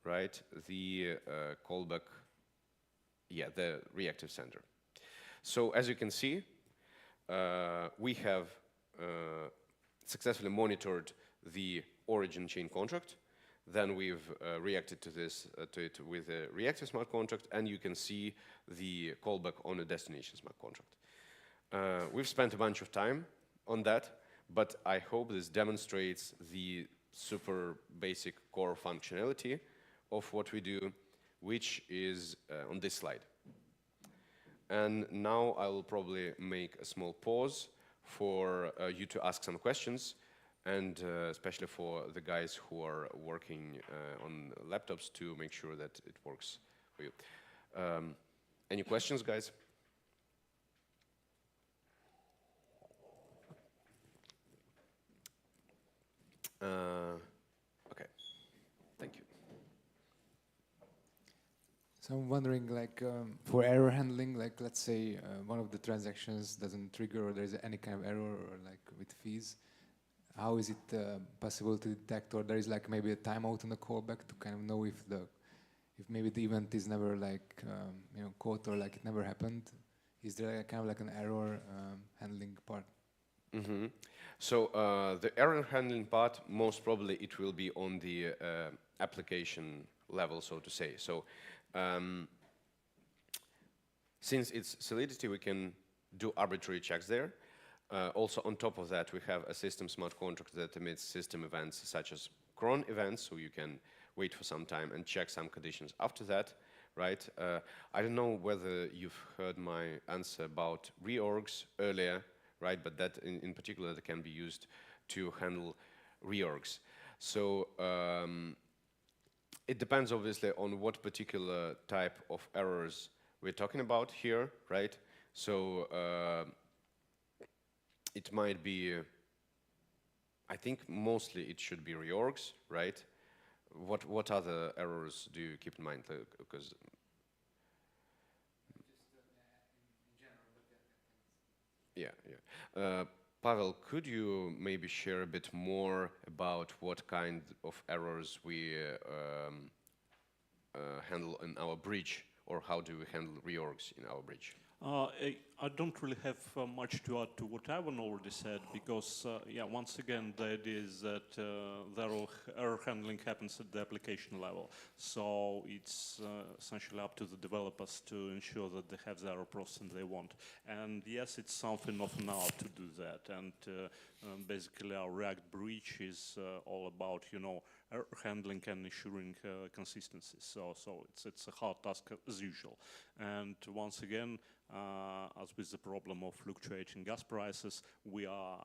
right? The callback, yeah, the reactive sender. So as you can see, we have successfully monitored the origin chain contract. Then we've reacted to this to it with a reactive smart contract, and you can see the callback on a destination smart contract. We've spent a bunch of time on that, but I hope this demonstrates the super basic core functionality of what we do, which is on this slide. And now I will probably make a small pause for you to ask some questions, and especially for the guys who are working on laptops to make sure that it works for you. Any questions, guys? Okay, thank you. So I'm wondering, like, for error handling, like, let's say one of the transactions doesn't trigger, or there's any kind of error, or like with fees, how is it possible to detect, or there is like maybe a timeout on the callback to kind of know if maybe the event is never like caught, or like it never happened? Is there kind of like an error handling part? Mm-hmm. So the error handling part, most probably it will be on the application level, so to say. So since it's Solidity, we can do arbitrary checks there. Also, on top of that, we have a system smart contract that emits system events such as cron events, so you can wait for some time and check some conditions after that, right? I don't know whether you've heard my answer about reorgs earlier, right? But that, in particular, that can be used to handle reorgs. So it depends, obviously, on what particular type of errors we're talking about here, right? So it might be, I think mostly it should be reorgs, right? What other errors do you keep in mind? Because yeah. Pavel, could you maybe share a bit more about what kind of errors we handle in our bridge, or how do we handle reorgs in our bridge? I don't really have much to add to what Ivan already said, because, yeah, once again, the idea is that error handling happens at the application level. So it's essentially up to the developers to ensure that they have the error processing they want. And yes, it's something of an art to do that. And basically, our React bridge is all about, error handling and ensuring consistency. So it's a hard task as usual. And once again, as with the problem of fluctuating gas prices, we are,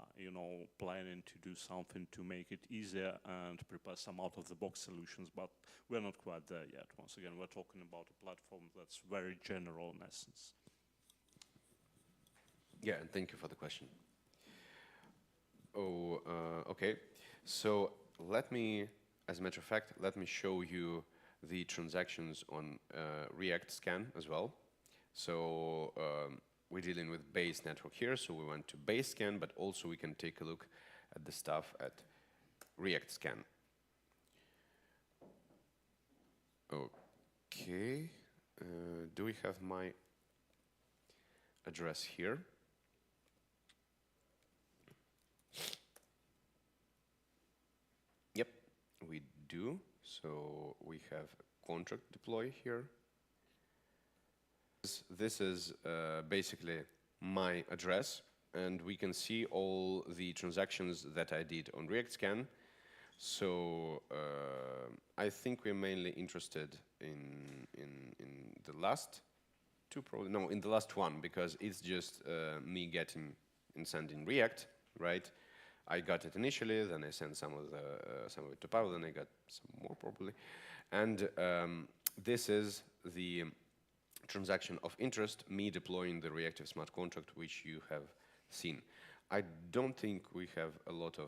planning to do something to make it easier and prepare some out-of-the-box solutions, but we're not quite there yet. Once again, we're talking about a platform that's very general in essence. Yeah, and thank you for the question. Oh, okay. So let me, as a matter of fact, let me show you the transactions on React Scan as well. So we're dealing with base network here, so we went to base scan, but also we can take a look at the stuff at React Scan. Okay, do we have my address here? Yep, we do. So we have a contract deploy here. This is basically my address, and we can see all the transactions that I did on React Scan. So I think we're mainly interested in the last two, probably no, in the last one, because it's just me getting and sending React, right? I got it initially, then I sent some of it to Pavel, then I got some more probably, and this is the transaction of interest, me deploying the reactive smart contract, which you have seen. I don't think we have a lot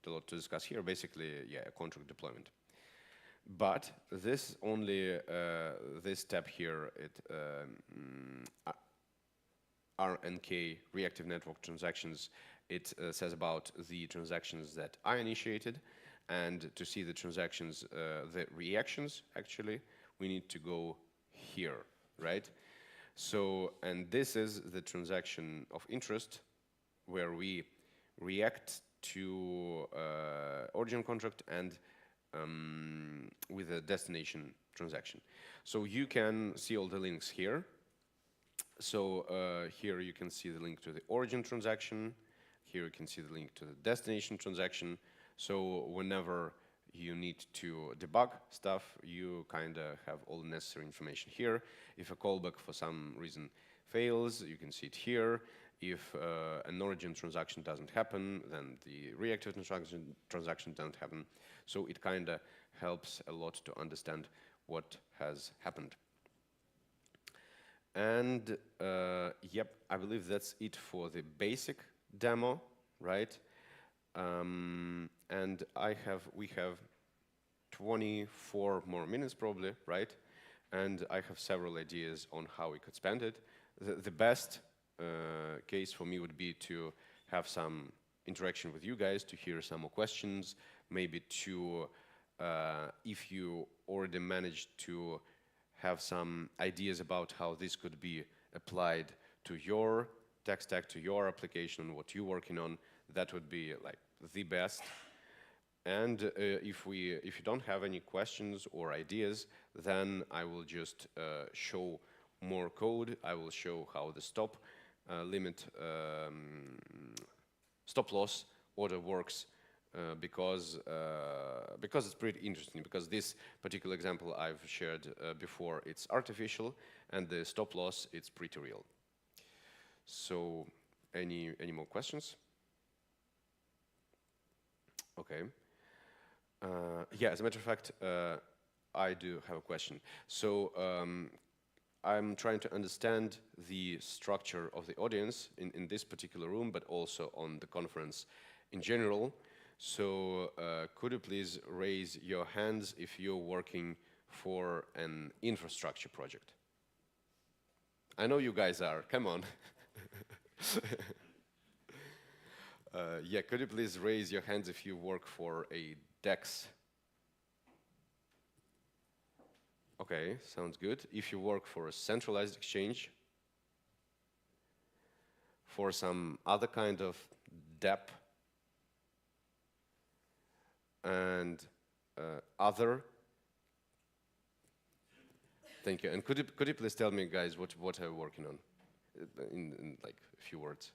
to discuss here. Basically, yeah, a contract deployment. But this only, this tab here, RNK, reactive network transactions, it says about the transactions that I initiated. And to see the transactions, the reactions, actually, we need to go here, right? So, and this is the transaction of interest where we react to origin contract and with a destination transaction. So you can see all the links here. So here you can see the link to the origin transaction. Here you can see the link to the destination transaction. So whenever you need to debug stuff, you kind of have all the necessary information here. If a callback for some reason fails, you can see it here. If an origin transaction doesn't happen, then the reactive transaction doesn't happen. So it kind of helps a lot to understand what has happened. And yep, I believe that's it for the basic demo, right? And we have 24 more minutes probably, right? And I have several ideas on how we could spend it. The best case for me would be to have some interaction with you guys, to hear some more questions, maybe to, if you already managed to have some ideas about how this could be applied to your tech stack, to your application, what you're working on, that would be like the best. And if you don't have any questions or ideas, then I will just show more code. I will show how the stop loss order works, because it's pretty interesting, because this particular example I've shared before, it's artificial, and the stop loss, it's pretty real. So any more questions? Okay. Yeah, as a matter of fact, I do have a question. So I'm trying to understand the structure of the audience in this particular room, but also on the conference in general. So could you please raise your hands if you're working for an infrastructure project? I know you guys are, come on. Yeah, could you please raise your hands if you work for a DEX? Okay, sounds good. If you work for a centralized exchange, for some other kind of DApp, and other. Thank you. And could you please tell me, guys, what are you working on, in like a few words?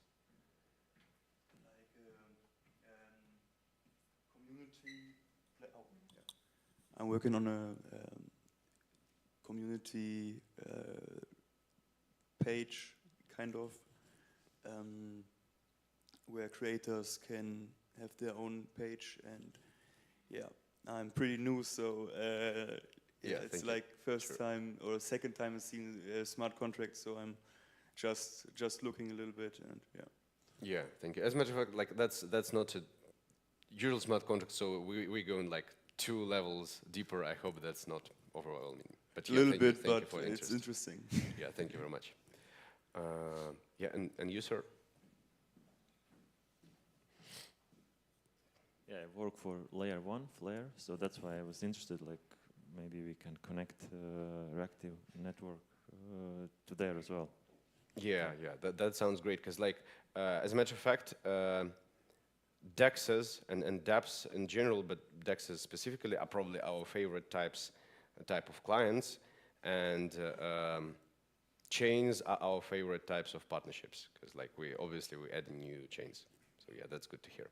Community. Oh, yeah. I'm working on a community page, kind of, where creators can have their own page, and yeah, I'm pretty new, so yeah, it's like first time or second time I've seen smart contracts, so I'm just looking a little bit, and yeah. Yeah, thank you. As a matter of fact, like that's not a usual smart contract, so we go in like 2 levels deeper. I hope that's not overwhelming. But A yeah, little bit, thank you but for it's interesting. Yeah, thank you very much. Yeah, and you, sir? Yeah, I work for layer 1, Flare, so that's why I was interested, like, maybe we can connect reactive network to there as well. Yeah, that sounds great, because like, as a matter of fact, DEXs and dApps in general, but DEXs specifically, are probably our favorite type of clients, and chains are our favorite types of partnerships, because like we add new chains. So yeah, that's good to hear.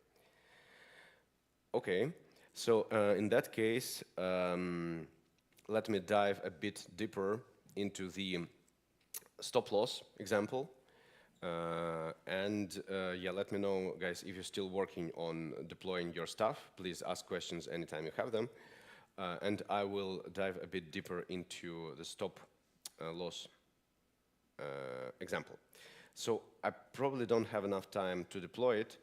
Okay, so in that case, let me dive a bit deeper into the stop loss example. And yeah, let me know, guys, if you're still working on deploying your stuff. Please ask questions anytime you have them. And I will dive a bit deeper into the stop loss example. So I probably don't have enough time to deploy it,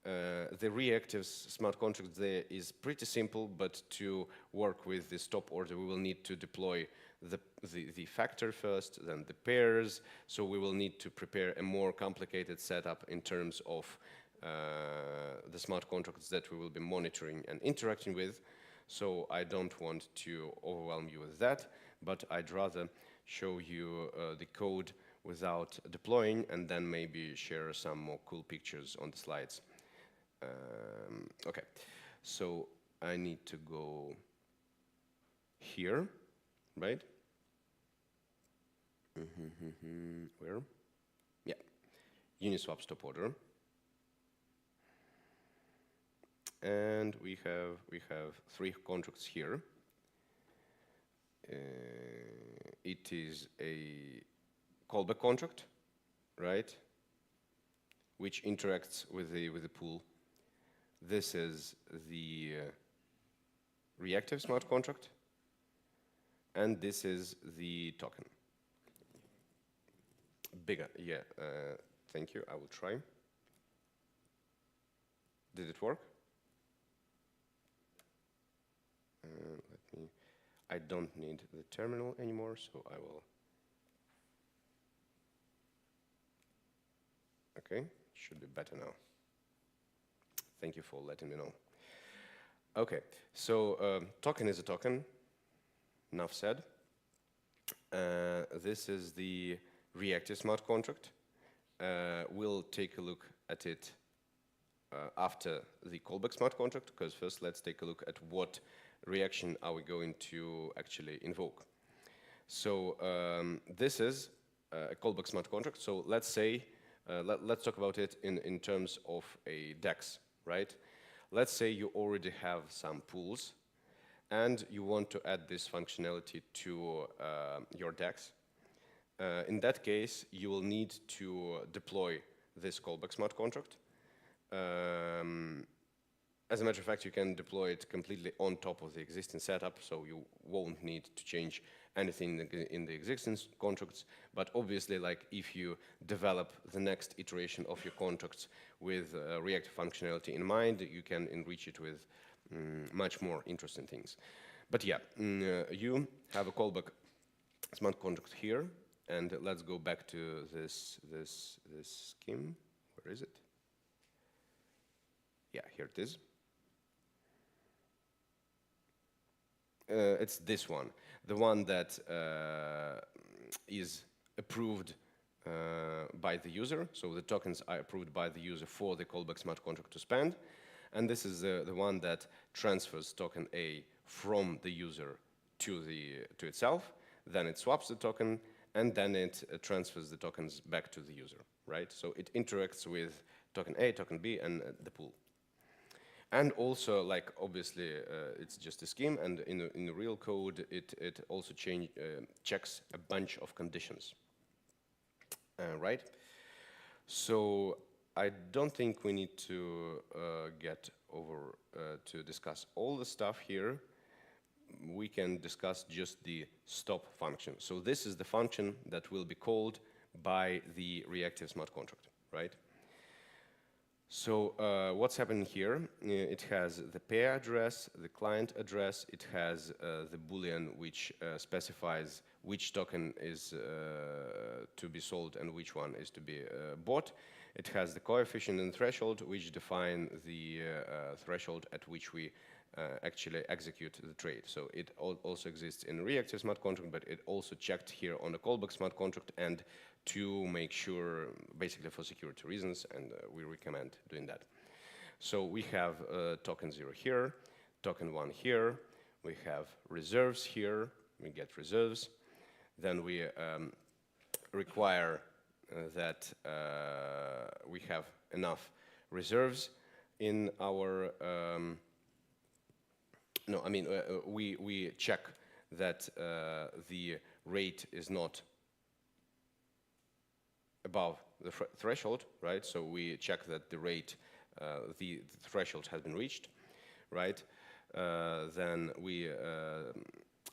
the reactive smart contract there is pretty simple, but to work with the stop order, we will need to deploy the factor first, then the pairs. So we will need to prepare a more complicated setup in terms of the smart contracts that we will be monitoring and interacting with. So I don't want to overwhelm you with that, but I'd rather show you the code without deploying and then maybe share some more cool pictures on the slides. Okay, so I need to go here, right? Where? Yeah, Uniswap stop order. And we have 3 contracts here. It is a callback contract, right? Which interacts with the pool. This is the reactive smart contract, and this is the token. Bigger, yeah. Thank you. I will try. Did it work? I don't need the terminal anymore, so I will. Okay, should be better now. Thank you for letting me know. Okay, so token is a token, enough said. This is the reactive smart contract. We'll take a look at it after the callback smart contract, because first let's take a look at what reaction are we going to actually invoke. So this is a callback smart contract. So let's say, let's talk about it in terms of a DEX, right? Let's say you already have some pools and you want to add this functionality to your DEX. In that case, you will need to deploy this callback smart contract. As a matter of fact, you can deploy it completely on top of the existing setup, so you won't need to change anything in the existing contracts. But obviously, like if you develop the next iteration of your contracts with reactive functionality in mind, you can enrich it with much more interesting things. But yeah, you have a callback smart contract here, and let's go back to this scheme. Where is it? Yeah, here it is. It's this one, the one that is approved by the user. So the tokens are approved by the user for the callback smart contract to spend. And this is the one that transfers token A from the user to itself. Then it swaps the token, and then it transfers the tokens back to the user, right? So it interacts with token A, token B, and the pool. And also, like, obviously, it's just a scheme, and in the real code, it also checks a bunch of conditions, right? So I don't think we need to get over to discuss all the stuff here. We can discuss just the stop function. So this is the function that will be called by the reactive smart contract, right? So what's happening here? It has the pair address, the client address. It has the Boolean, which specifies which token is to be sold and which one is to be bought. It has the coefficient and threshold, which define the threshold at which we actually execute the trade. So it also exists in reactive smart contract, but it also checked here on the callback smart contract, and to make sure, basically for security reasons, and we recommend doing that. So we have token 0 here, token 1 here, we have reserves here, we get reserves, then we require that we have enough reserves in our, we check that the rate is not above the threshold, right? So we check that the rate, the threshold has been reached, right? Then we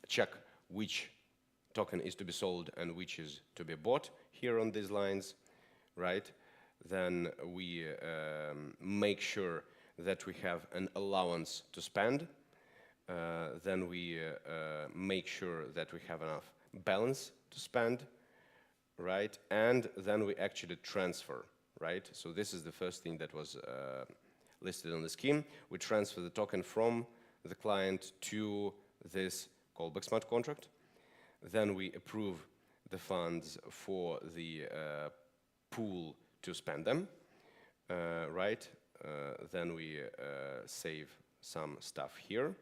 check which token is to be sold and which is to be bought here on these lines, right? Then we make sure that we have an allowance to spend. Then we make sure that we have enough balance to spend, right? And then we actually transfer, right? So this is the first thing that was listed on the scheme. We transfer the token from the client to this callback smart contract. Then we approve the funds for the pool to spend them, right? Then we save some stuff here.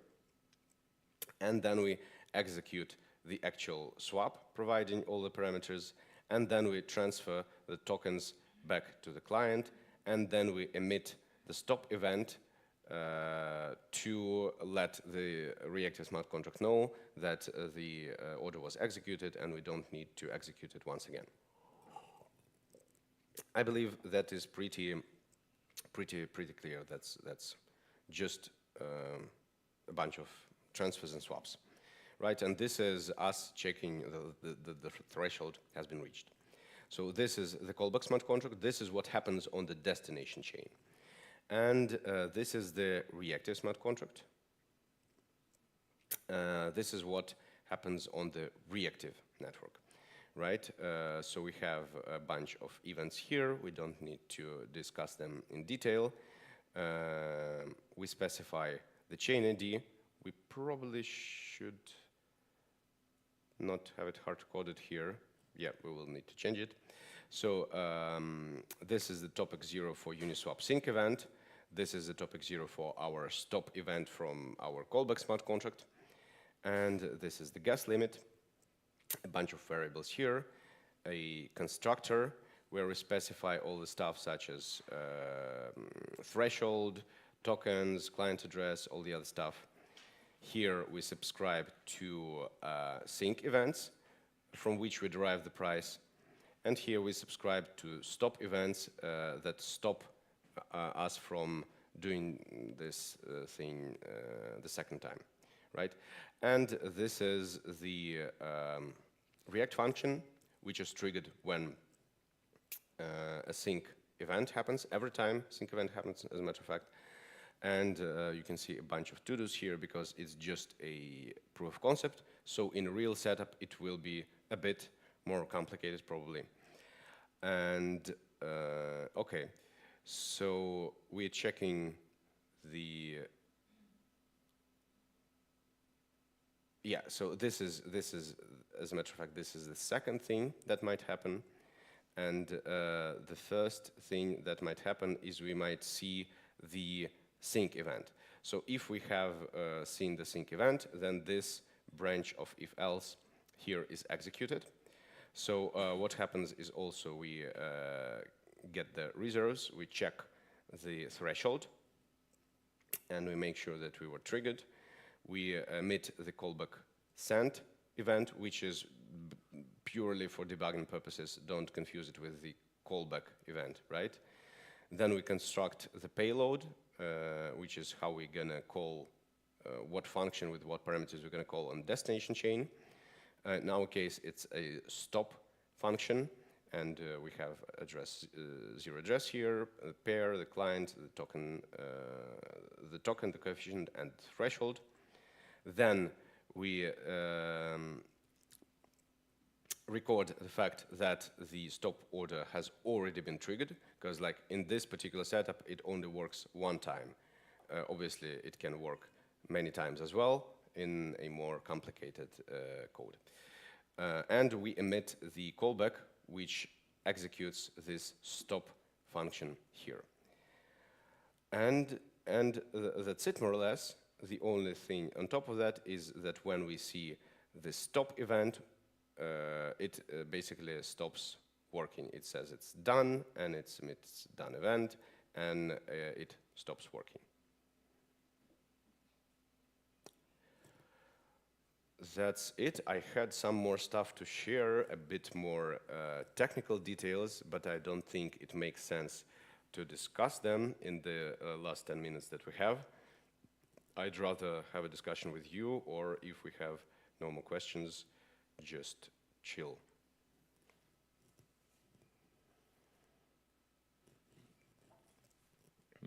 And then we execute the actual swap, providing all the parameters. And then we transfer the tokens back to the client. And then we emit the stop event to let the reactive smart contract know that the order was executed and we don't need to execute it once again. I believe that is pretty clear. That's just a bunch of transfers and swaps, right? And this is us checking the threshold has been reached. So this is the callback smart contract. This is what happens on the destination chain. And this is the reactive smart contract. This is what happens on the reactive network, right? So we have a bunch of events here. We don't need to discuss them in detail. We specify the chain ID. We probably should not have it hard-coded here. Yeah, we will need to change it. So this is the topic 0 for Uniswap sync event. This is the topic 0 for our stop event from our callback smart contract. And this is the gas limit, a bunch of variables here, a constructor where we specify all the stuff such as threshold, tokens, client address, all the other stuff. Here we subscribe to sync events from which we derive the price. And here we subscribe to stop events that stop us from doing this thing the second time, right? And this is the React function, which is triggered when a sync event happens. Every time sync event happens, as a matter of fact. And you can see a bunch of to-dos here because it's just a proof of concept. So in a real setup, it will be a bit more complicated probably. And okay, so we're checking the, yeah, so this is, as a matter of fact, this is the second thing that might happen. And the first thing that might happen is we might see the sync event. So if we have seen the sync event, then this branch of if else here is executed. So what happens is also we get the reserves, we check the threshold, and we make sure that we were triggered. We emit the callback send event, which is purely for debugging purposes. Don't confuse it with the callback event, right? Then we construct the payload, which is how we're gonna call what function with what parameters we're gonna call on destination chain. In our case, it's a stop function, and we have address zero address here, the pair, the client, the token, the coefficient, and threshold. Then we record the fact that the stop order has already been triggered, because like in this particular setup, it only works one time. Obviously, it can work many times as well in a more complicated code. And we emit the callback, which executes this stop function here. And that's it, more or less. The only thing on top of that is that when we see the stop event, it basically stops working. It says it's done, and it emits done event, and it stops working. That's it. I had some more stuff to share, a bit more technical details, but I don't think it makes sense to discuss them in the last 10 minutes that we have. I'd rather have a discussion with you, or if we have no more questions, just chill.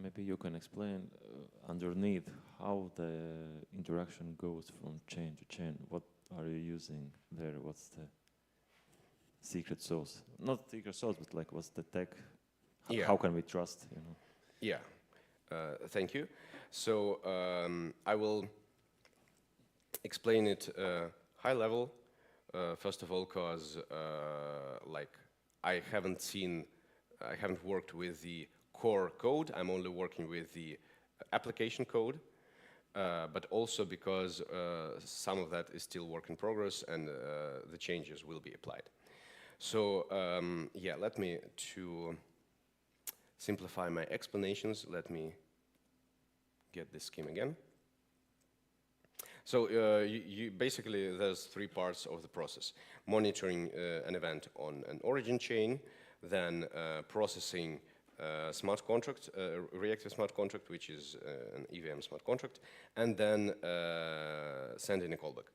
maybe you can explain underneath how the interaction goes from chain to chain. What are you using there? What's the secret sauce? Not secret sauce, but like what's the tech? How can we trust? You know? Yeah. Thank you. So I will explain it high level. First of all, because like I haven't worked with the core code. I'm only working with the application code, but also because some of that is still work in progress and the changes will be applied. So yeah, let me to simplify my explanations. Let me get this scheme again. So basically, there's three parts of the process: monitoring an event on an origin chain, then processing smart contract, reactive smart contract, which is an EVM smart contract, and then sending a callback.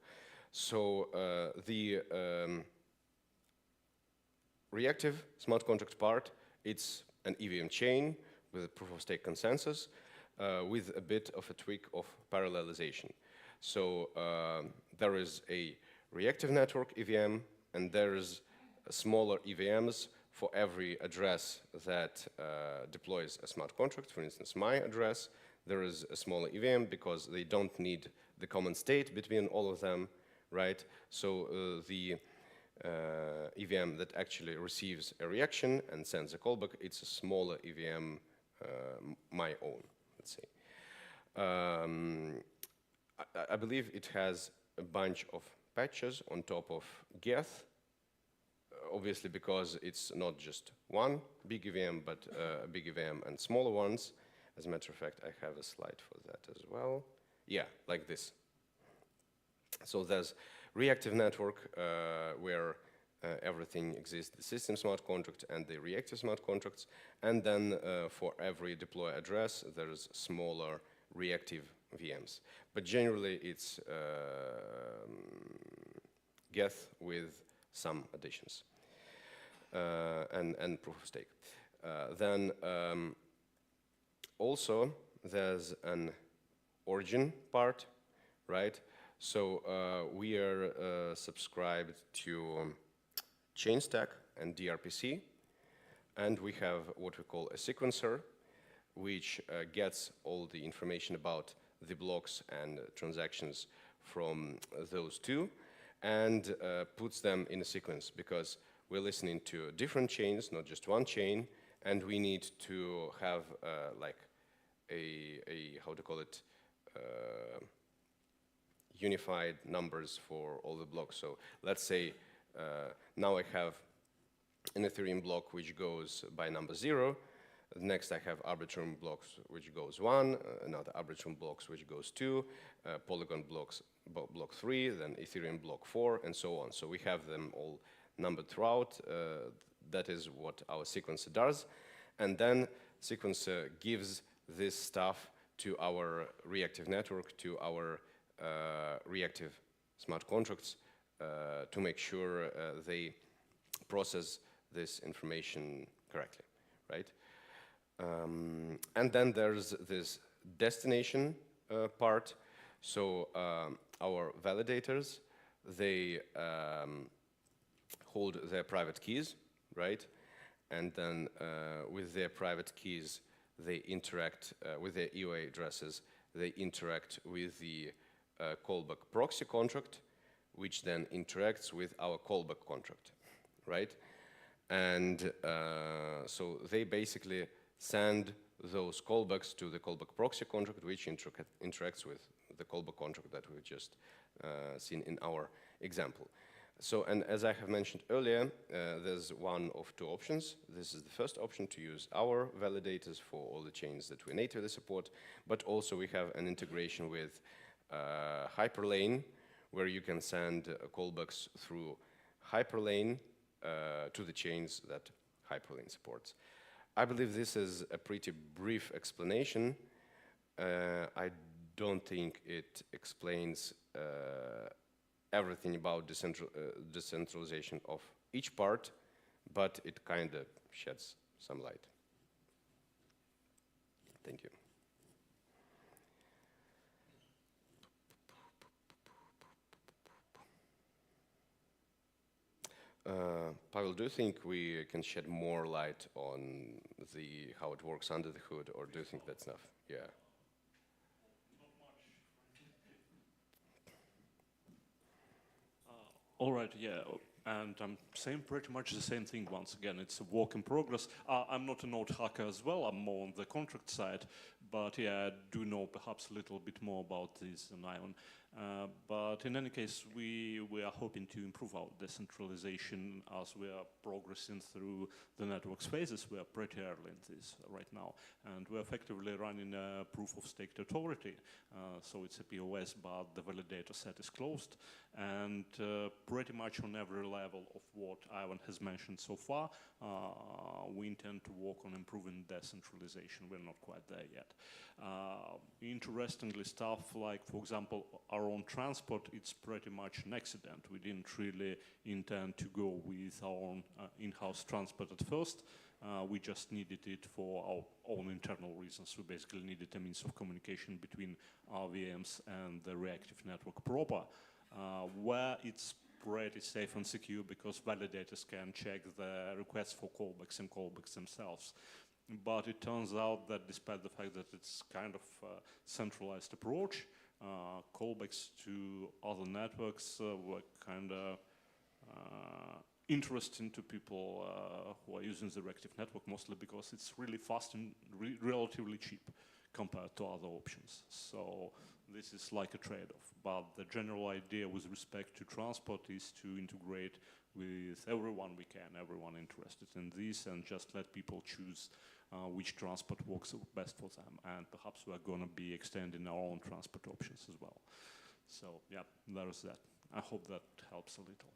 So the reactive smart contract part, it's an EVM chain with a proof of stake consensus with a bit of a tweak of parallelization. So there is a reactive network EVM, and there is smaller EVMs for every address that deploys a smart contract. For instance, my address, there is a smaller EVM because they don't need the common state between all of them, right? So the EVM that actually receives a reaction and sends a callback, it's a smaller EVM, my own, let's say. I believe it has a bunch of patches on top of Geth, obviously because it's not just one big EVM, but a big EVM and smaller ones. As a matter of fact, I have a slide for that as well. Yeah, like this. So there's reactive network where everything exists, the system smart contract and the reactive smart contracts. And then for every deploy address, there's smaller reactive VMs. But generally, it's Geth with some additions and proof of stake. Then also, there's an origin part, right? So we are subscribed to ChainStack and DRPC, and we have what we call a sequencer, which gets all the information about the blocks and transactions from those two and puts them in a sequence, because we're listening to different chains, not just one chain, and we need to have like a how to call it, unified numbers for all the blocks. So let's say now I have an Ethereum block which goes by number 0. Next I have Arbitrum blocks which goes 1, another Arbitrum blocks which goes 2, Polygon blocks block 3, then Ethereum block 4, and so on. So we have them all numbered throughout. That is what our sequencer does. And then sequencer gives this stuff to our reactive network, to our reactive smart contracts to make sure they process this information correctly, right? And then there's this destination part. So our validators, they hold their private keys, right? And then with their private keys, they interact with their EOA addresses. They interact with the callback proxy contract, which then interacts with our callback contract, right? And so they basically send those callbacks to the callback proxy contract, which interacts with the callback contract that we've just seen in our example. So, and as I have mentioned earlier, there's one of two options. This is the first option, to use our validators for all the chains that we natively support, but also we have an integration with Hyperlane, where you can send callbacks through Hyperlane to the chains that Hyperlane supports. I believe this is a pretty brief explanation. I don't think it explains everything about decentralization of each part, but it kind of sheds some light. Thank you. Pavel, do you think we can shed more light on how it works under the hood, or do you think that's enough? Yeah. All right, yeah, and I'm saying pretty much the same thing once again. It's a work in progress. I'm not a node hacker as well. I'm more on the contract side, but yeah, I do know perhaps a little bit more about this than Ivan. But in any case, we are hoping to improve our decentralization as we are progressing through the network's phases. We are pretty early in this right now, and we're effectively running a proof of stake authority. So it's a POS, but the validator set is closed. And pretty much on every level of what Ivan has mentioned so far, we intend to work on improving decentralization. We're not quite there yet. Interestingly, stuff like, for example, our own transport, it's pretty much an accident. We didn't really intend to go with our own in-house transport at first. We just needed it for our own internal reasons. We basically needed a means of communication between our VMs and the reactive network proper, where it's pretty safe and secure because validators can check the requests for callbacks and callbacks themselves. But it turns out that despite the fact that it's kind of a centralized approach, callbacks to other networks were kind of interesting to people who are using the reactive network, mostly because it's really fast and relatively cheap compared to other options. So this is like a trade-off. But the general idea with respect to transport is to integrate with everyone we can, everyone interested in this, and just let people choose which transport works best for them. And perhaps we're going to be extending our own transport options as well. So yeah, there's that. I hope that helps a little.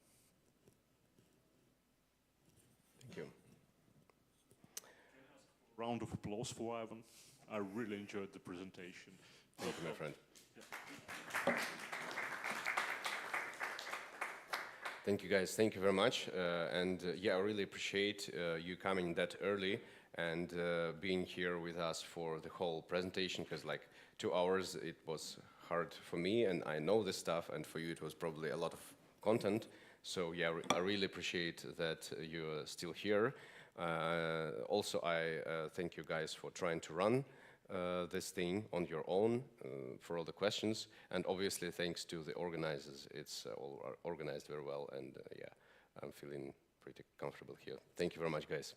Thank you. Round of applause for Ivan. I really enjoyed the presentation. Thank you, my friend. Yeah. Thank you, guys. Thank you very much. Yeah, I really appreciate you coming that early and being here with us for the whole presentation, because like 2 hours, it was hard for me, and I know this stuff, and for you, it was probably a lot of content. So yeah, I really appreciate that you're still here. Also, I thank you guys for trying to run this thing on your own for all the questions, and obviously thanks to the organizers. It's all organized very well, and yeah, I'm feeling pretty comfortable here. Thank you very much, guys.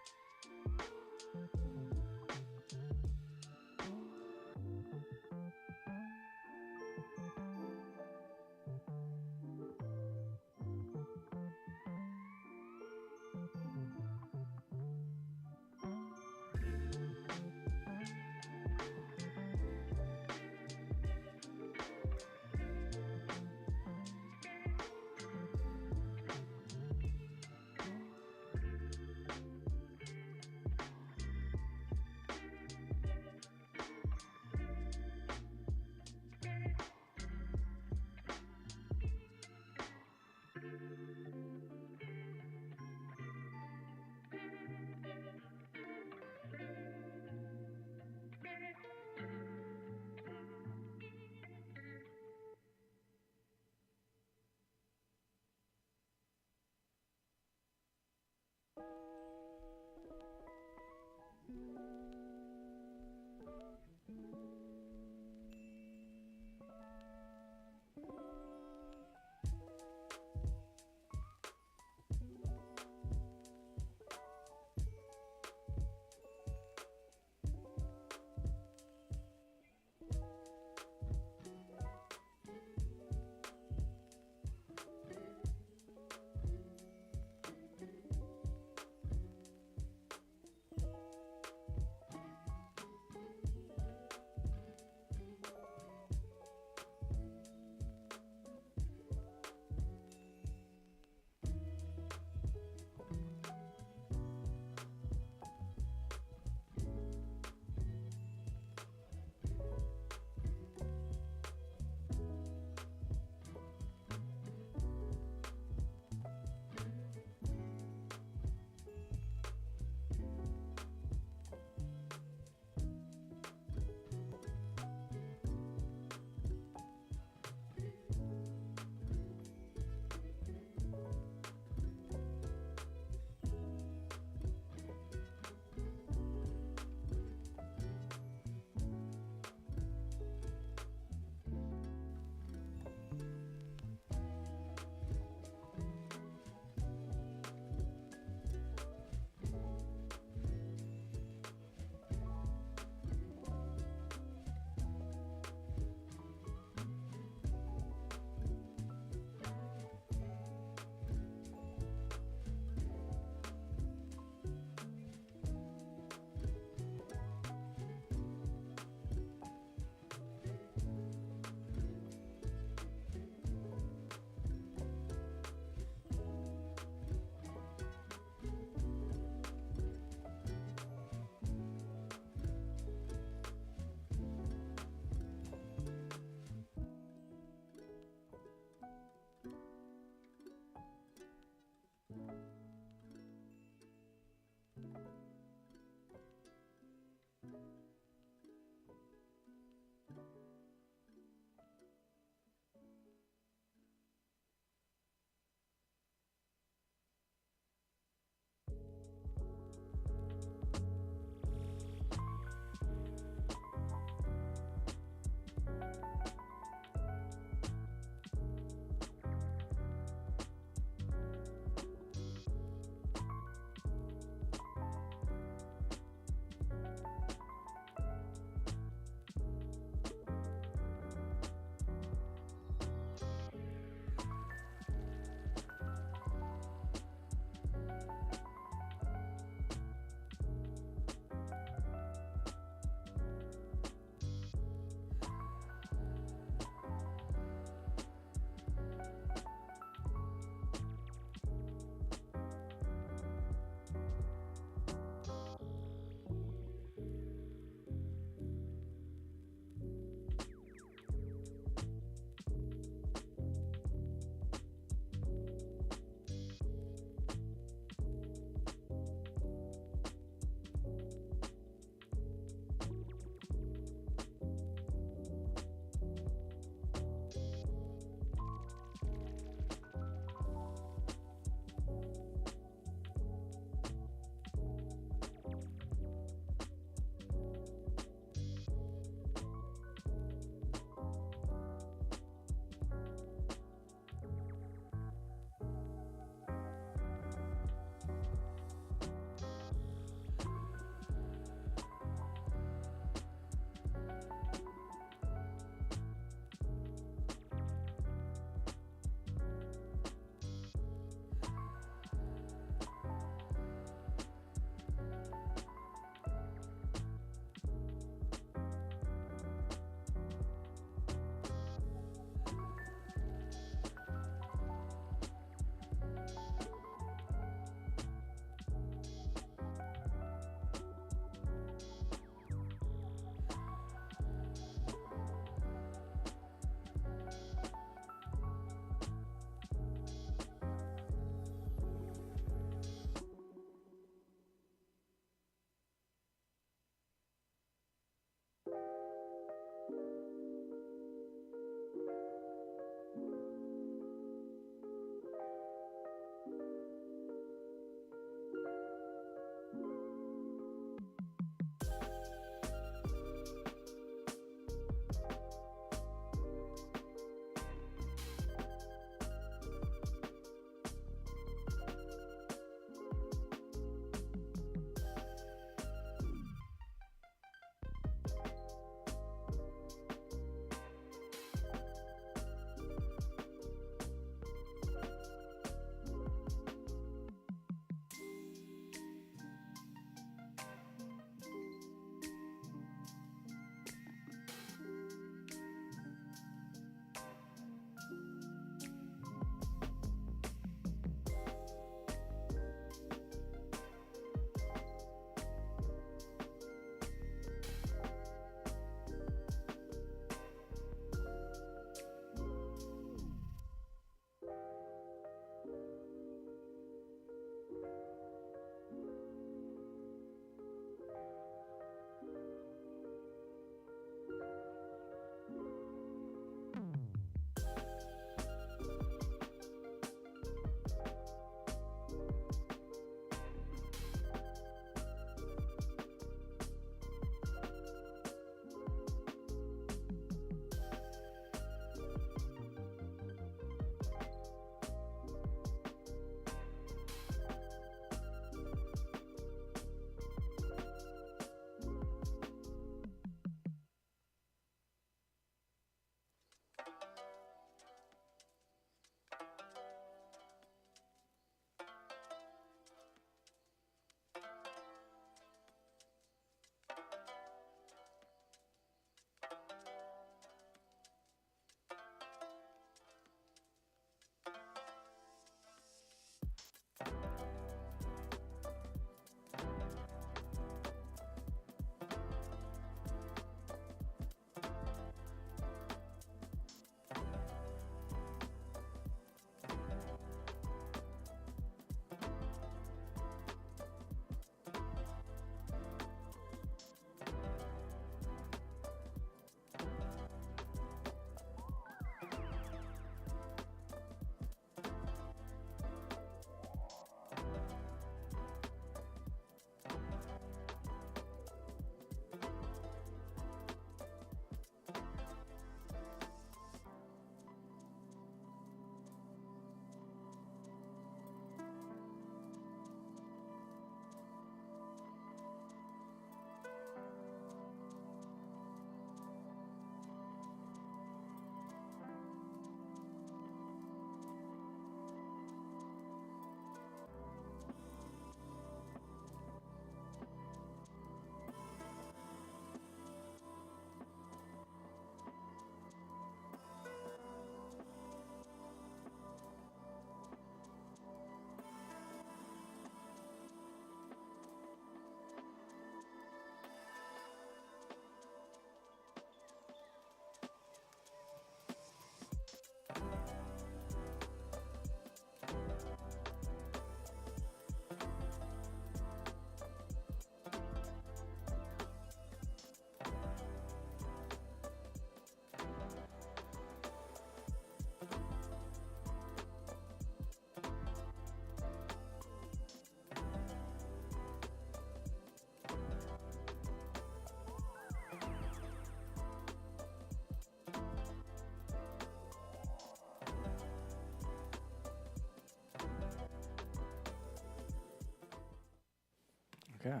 Yeah.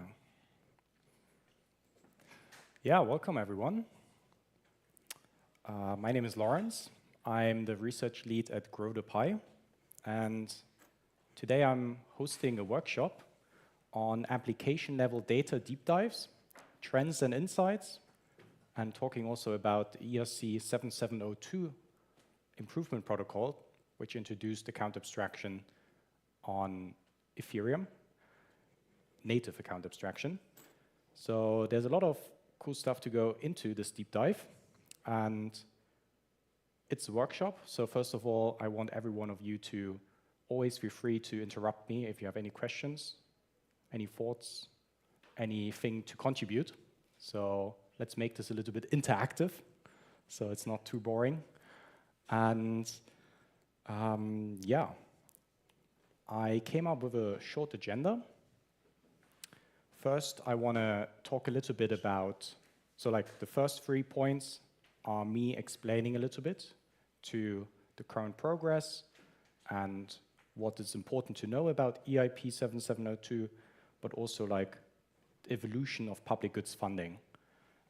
Yeah, welcome everyone. My name is Lawrence. I'm the research lead at Grow2Pi, and today I'm hosting a workshop on application level data deep dives, trends and insights, and talking also about the ERC 7702 improvement protocol, which introduced account abstraction on Ethereum, native account abstraction. So there's a lot of cool stuff to go into this deep dive, and it's a workshop. So first of all, I want every one of you to always feel free to interrupt me if you have any questions, any thoughts, anything to contribute. So let's make this a little bit interactive, so it's not too boring. And yeah, I came up with a short agenda. First, I want to talk a little bit about, so like the first 3 points are me explaining a little bit to the current progress and what is important to know about EIP 7702, but also like the evolution of public goods funding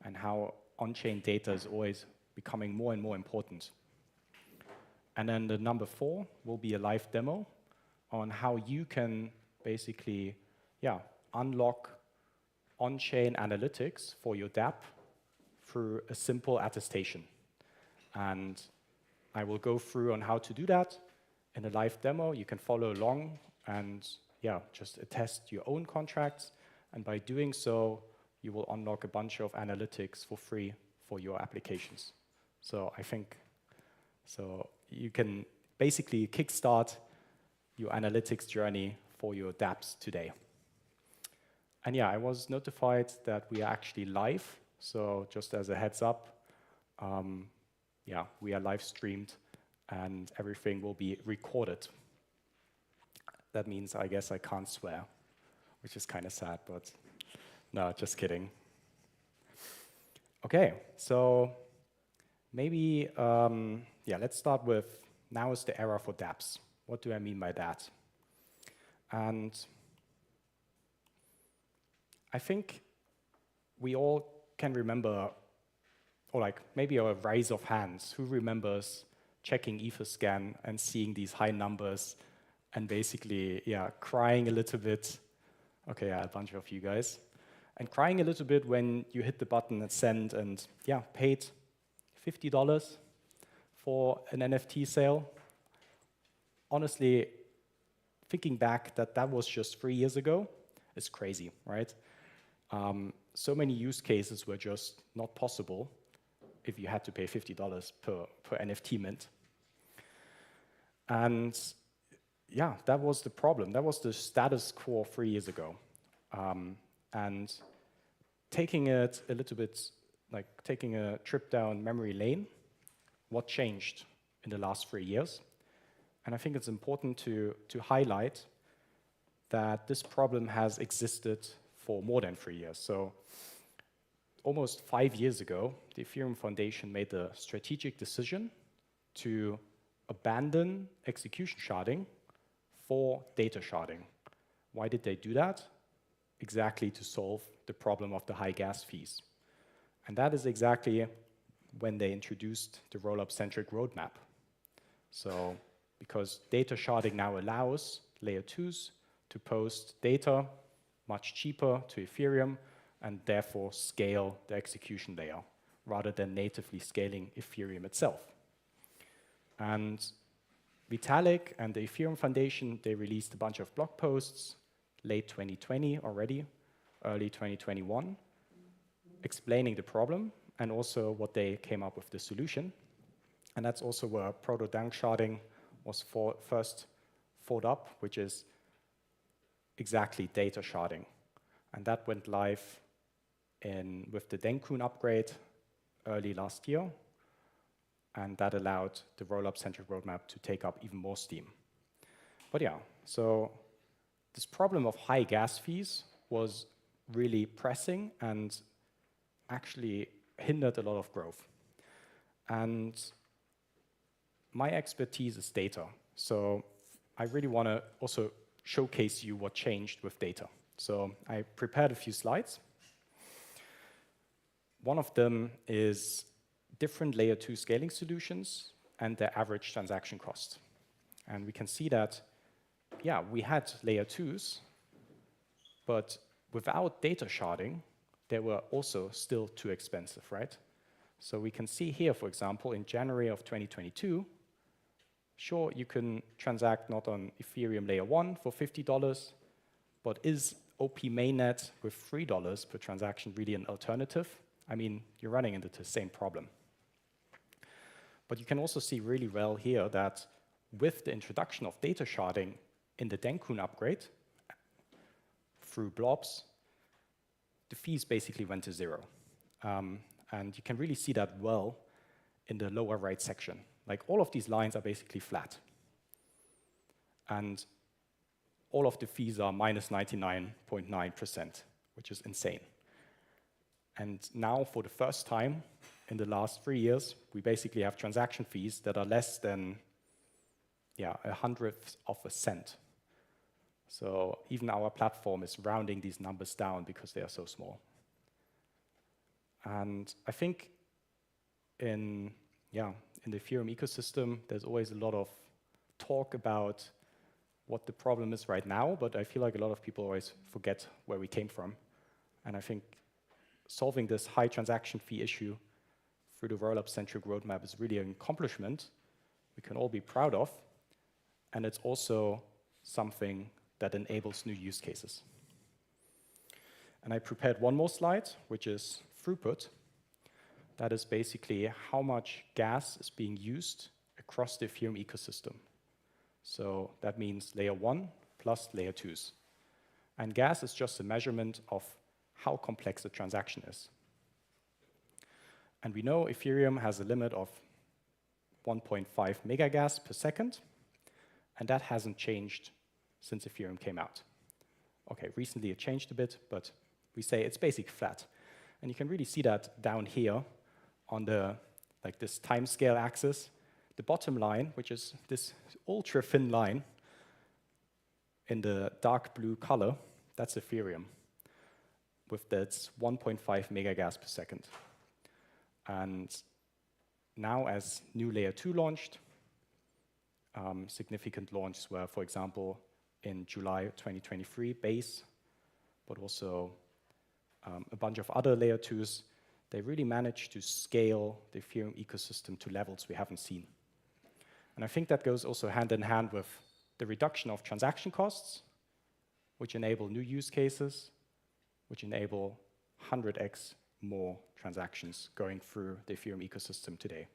and how on-chain data is always becoming more and more important. And then the number 4 will be a live demo on how you can basically, unlock on-chain analytics for your Dapp through a simple attestation. And I will go through on how to do that in a live demo. You can follow along and just attest your own contracts. And by doing so, you will unlock a bunch of analytics for free for your applications. So I think, you can basically kickstart your analytics journey for your dApps today. And I was notified that we are actually live. So just as a heads up, we are live streamed and everything will be recorded. That means I guess I can't swear, which is kind of sad, but no, just kidding. Okay, so maybe, let's start with, now is the era for dApps. What do I mean by that? And I think we all can remember, or like maybe a raise of hands, who remembers checking Etherscan and seeing these high numbers and basically, crying a little bit. Okay, a bunch of you guys. And crying a little bit when you hit the button and send and, paid $50 for an NFT sale. Honestly, thinking back that was just 3 years ago is crazy, right? So many use cases were just not possible if you had to pay $50 per NFT mint. And that was the problem. That was the status quo 3 years ago. And taking it a little bit, like taking a trip down memory lane, what changed in the last 3 years? And I think it's important to highlight that this problem has existed for more than 3 years. So almost 5 years ago, the Ethereum Foundation made the strategic decision to abandon execution sharding for data sharding. Why did they do that? Exactly to solve the problem of the high gas fees. And that is exactly when they introduced the rollup-centric roadmap. So because data sharding now allows layer 2s to post data much cheaper to Ethereum and therefore scale the execution layer rather than natively scaling Ethereum itself. And Vitalik and the Ethereum Foundation, they released a bunch of blog posts late 2020 already, early 2021, explaining the problem and also what they came up with the solution. And that's also where proto-dank sharding was first thought up, which is exactly data sharding. And that went live with the Denkun upgrade early last year. And that allowed the rollup-centric roadmap to take up even more steam. But so this problem of high gas fees was really pressing and actually hindered a lot of growth. And my expertise is data. So I really want to also showcase you what changed with data. So I prepared a few slides. One of them is different layer 2 scaling solutions and their average transaction cost. And we can see that, yeah, we had layer 2s, but without data sharding, they were also still too expensive, right? So we can see here, for example, in January of 2022, sure, you can transact not on Ethereum layer 1 for $50, but is OP mainnet with $3 per transaction really an alternative? I mean, you're running into the same problem. But you can also see really well here that with the introduction of data sharding in the DappCon upgrade through blobs, the fees basically went to 0. And you can really see that well in the lower right section. Like all of these lines are basically flat. And all of the fees are minus 99.9%, which is insane. And now, for the first time in the last 3 years, we basically have transaction fees that are less than, yeah, 1/100th of a cent. So even our platform is rounding these numbers down because they are so small. And I think in the Ethereum ecosystem, there's always a lot of talk about what the problem is right now, but I feel like a lot of people always forget where we came from. And I think solving this high transaction fee issue through the roll-up-centric roadmap is really an accomplishment we can all be proud of, and it's also something that enables new use cases. And I prepared one more slide, which is throughput. That is basically how much gas is being used across the Ethereum ecosystem. So that means layer 1 plus layer 2s. And gas is just a measurement of how complex the transaction is. And we know Ethereum has a limit of 1.5 megagas per second, and that hasn't changed since Ethereum came out. Okay, recently it changed a bit, but we say it's basically flat. And you can really see that down here on the this timescale axis. The bottom line, which is this ultra thin line in the dark blue color, that's Ethereum with its 1.5 megagas per second. And now, as new layer 2 launched, significant launches were, for example, in July 2023, Base, but also a bunch of other layer 2s. They really managed to scale the Ethereum ecosystem to levels we haven't seen. And I think that goes also hand in hand with the reduction of transaction costs, which enable new use cases, which enable 100x more transactions going through the Ethereum ecosystem today.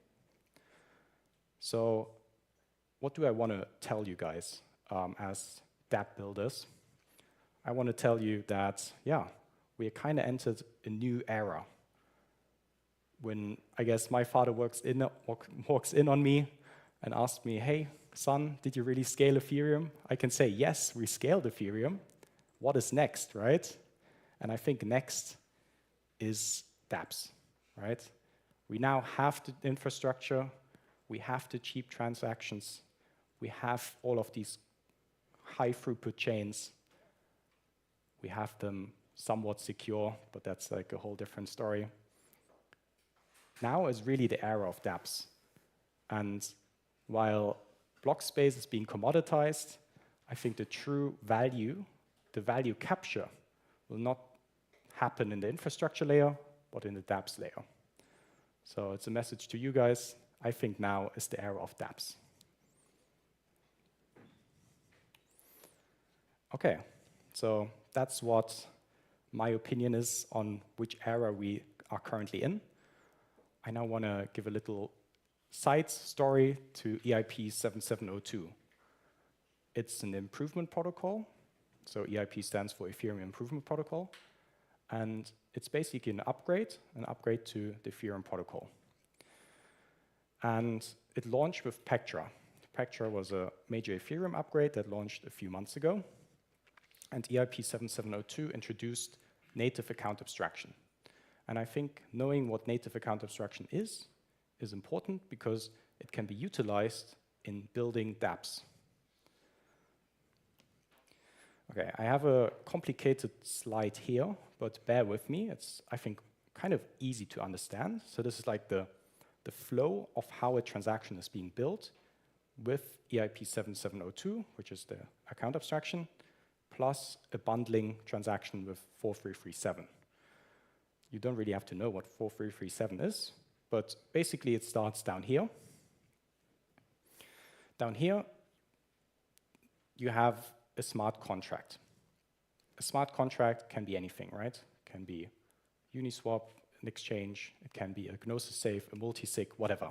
So what do I want to tell you guys as Dapp builders? I want to tell you that, yeah, we kind of entered a new era. When I guess my father walks in on me and asked me, hey, son, did you really scale Ethereum? I can say, yes, we scaled Ethereum. What is next, right? And I think next is dApps, right? We now have the infrastructure, we have the cheap transactions, we have all of these high throughput chains, we have them somewhat secure, but that's like a whole different story. Now is really the era of dApps. And while block space is being commoditized, I think the true value, the value capture, will not happen in the infrastructure layer, but in the dApps layer. So it's a message to you guys. I think now is the era of dApps. Okay, so that's what my opinion is on which era we are currently in. I now want to give a little side story to EIP 7702. It's an improvement protocol. So EIP stands for Ethereum Improvement Protocol. And it's basically an upgrade to the Ethereum protocol. And it launched with Pectra. Pectra was a major Ethereum upgrade that launched a few months ago. And EIP 7702 introduced native account abstraction. And I think knowing what native account abstraction is important because it can be utilized in building dApps. Okay, I have a complicated slide here, but bear with me. It's, I think, kind of easy to understand. So this is like the flow of how a transaction is being built with EIP 7702, which is the account abstraction, plus a bundling transaction with 4337. You don't really have to know what 4337 is, but basically it starts down here. Down here, you have a smart contract. A smart contract can be anything, right? It can be Uniswap, an exchange, it can be a Gnosis safe, a multisig, whatever.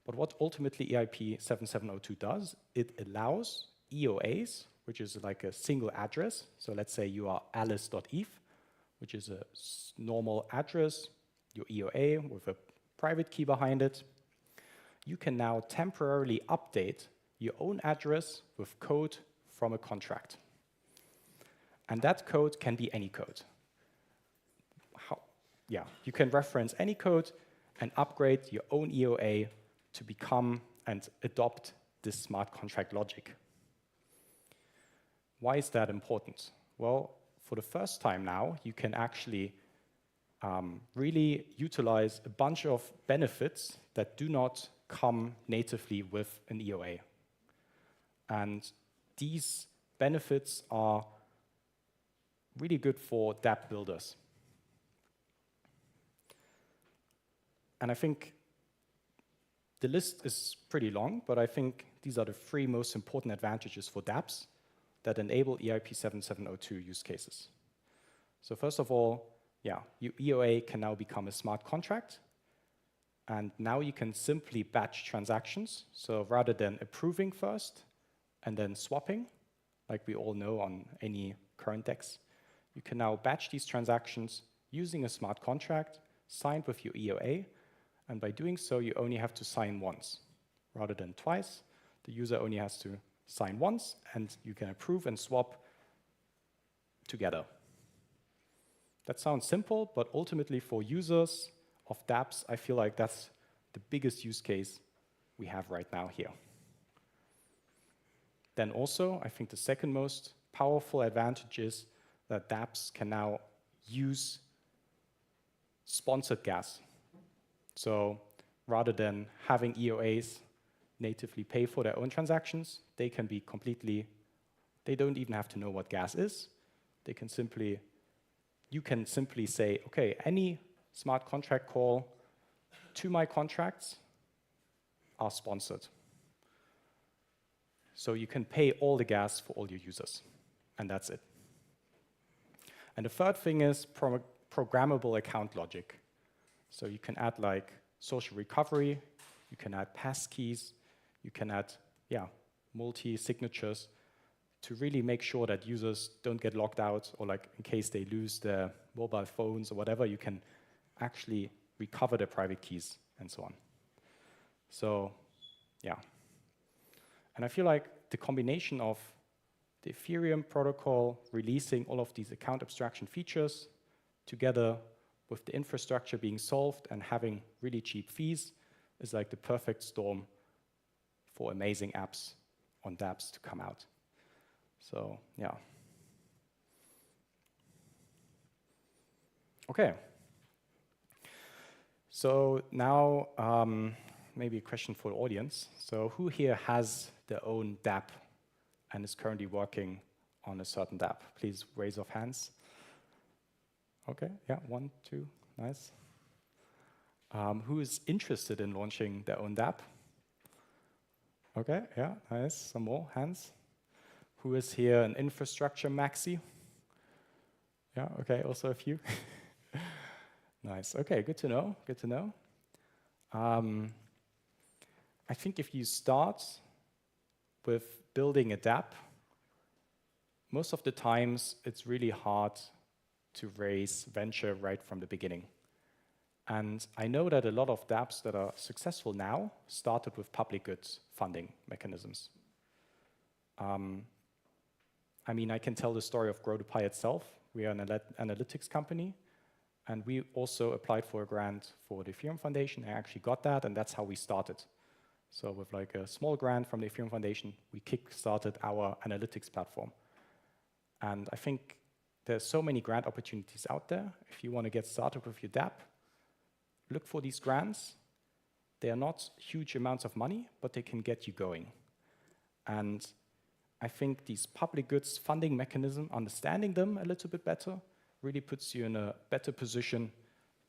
But what ultimately EIP 7702 does, it allows EOAs, which is like a single address. So let's say you are alice.eth, which is a normal address, your EOA with a private key behind it. You can now temporarily update your own address with code from a contract. And that code can be any code. You can reference any code and upgrade your own EOA to become and adopt this smart contract logic. Why is that important? Well, for the first time now, you can actually really utilize a bunch of benefits that do not come natively with an EOA. And these benefits are really good for dApp builders. And I think the list is pretty long, but I think these are the 3 most important advantages for dApps that enable EIP 7702 use cases. So first of all, your EOA can now become a smart contract, and now you can simply batch transactions. So rather than approving first and then swapping, like we all know on any current DEX, you can now batch these transactions using a smart contract signed with your EOA, and by doing so, you only have to sign once rather than twice. The user only has to sign once, and you can approve and swap together. That sounds simple, but ultimately for users of dApps, I feel like that's the biggest use case we have right now here. Then also, I think the second most powerful advantage is that dApps can now use sponsored gas. So rather than having EOAs natively pay for their own transactions, they can be completely, they don't even have to know what gas is. They can simply, you can simply say, okay, any smart contract call to my contracts are sponsored. So you can pay all the gas for all your users, and that's it. And the third thing is programmable account logic. So you can add like social recovery, you can add passkeys, you can add multi-signatures to really make sure that users don't get locked out, or like in case they lose their mobile phones or whatever, you can actually recover their private keys and so on. So and I feel like the combination of the Ethereum protocol releasing all of these account abstraction features together with the infrastructure being solved and having really cheap fees is like the perfect storm for amazing apps on dApps to come out. So, Okay. So now, maybe a question for the audience. So who here has their own dApp and is currently working on a certain dApp? Please raise of hands. Okay, 1, 2, nice. Who is interested in launching their own dApp? Okay, nice, some more hands. Who is here an infrastructure maxi? Yeah, okay, also a few. Nice, okay, good to know, good to know. I think if you start with building a dApp, most of the times it's really hard to raise venture right from the beginning. And I know that a lot of dApps that are successful now started with public goods funding mechanisms. I mean, I can tell the story of GrowToPie itself. We are an analytics company, and we also applied for a grant for the Ethereum Foundation. I actually got that, and that's how we started. So with like a small grant from the Ethereum Foundation, we kick-started our analytics platform. And I think there's so many grant opportunities out there. If you want to get started with your Dapp, look for these grants. They are not huge amounts of money, but they can get you going. And I think these public goods funding mechanism, understanding them a little bit better, really puts you in a better position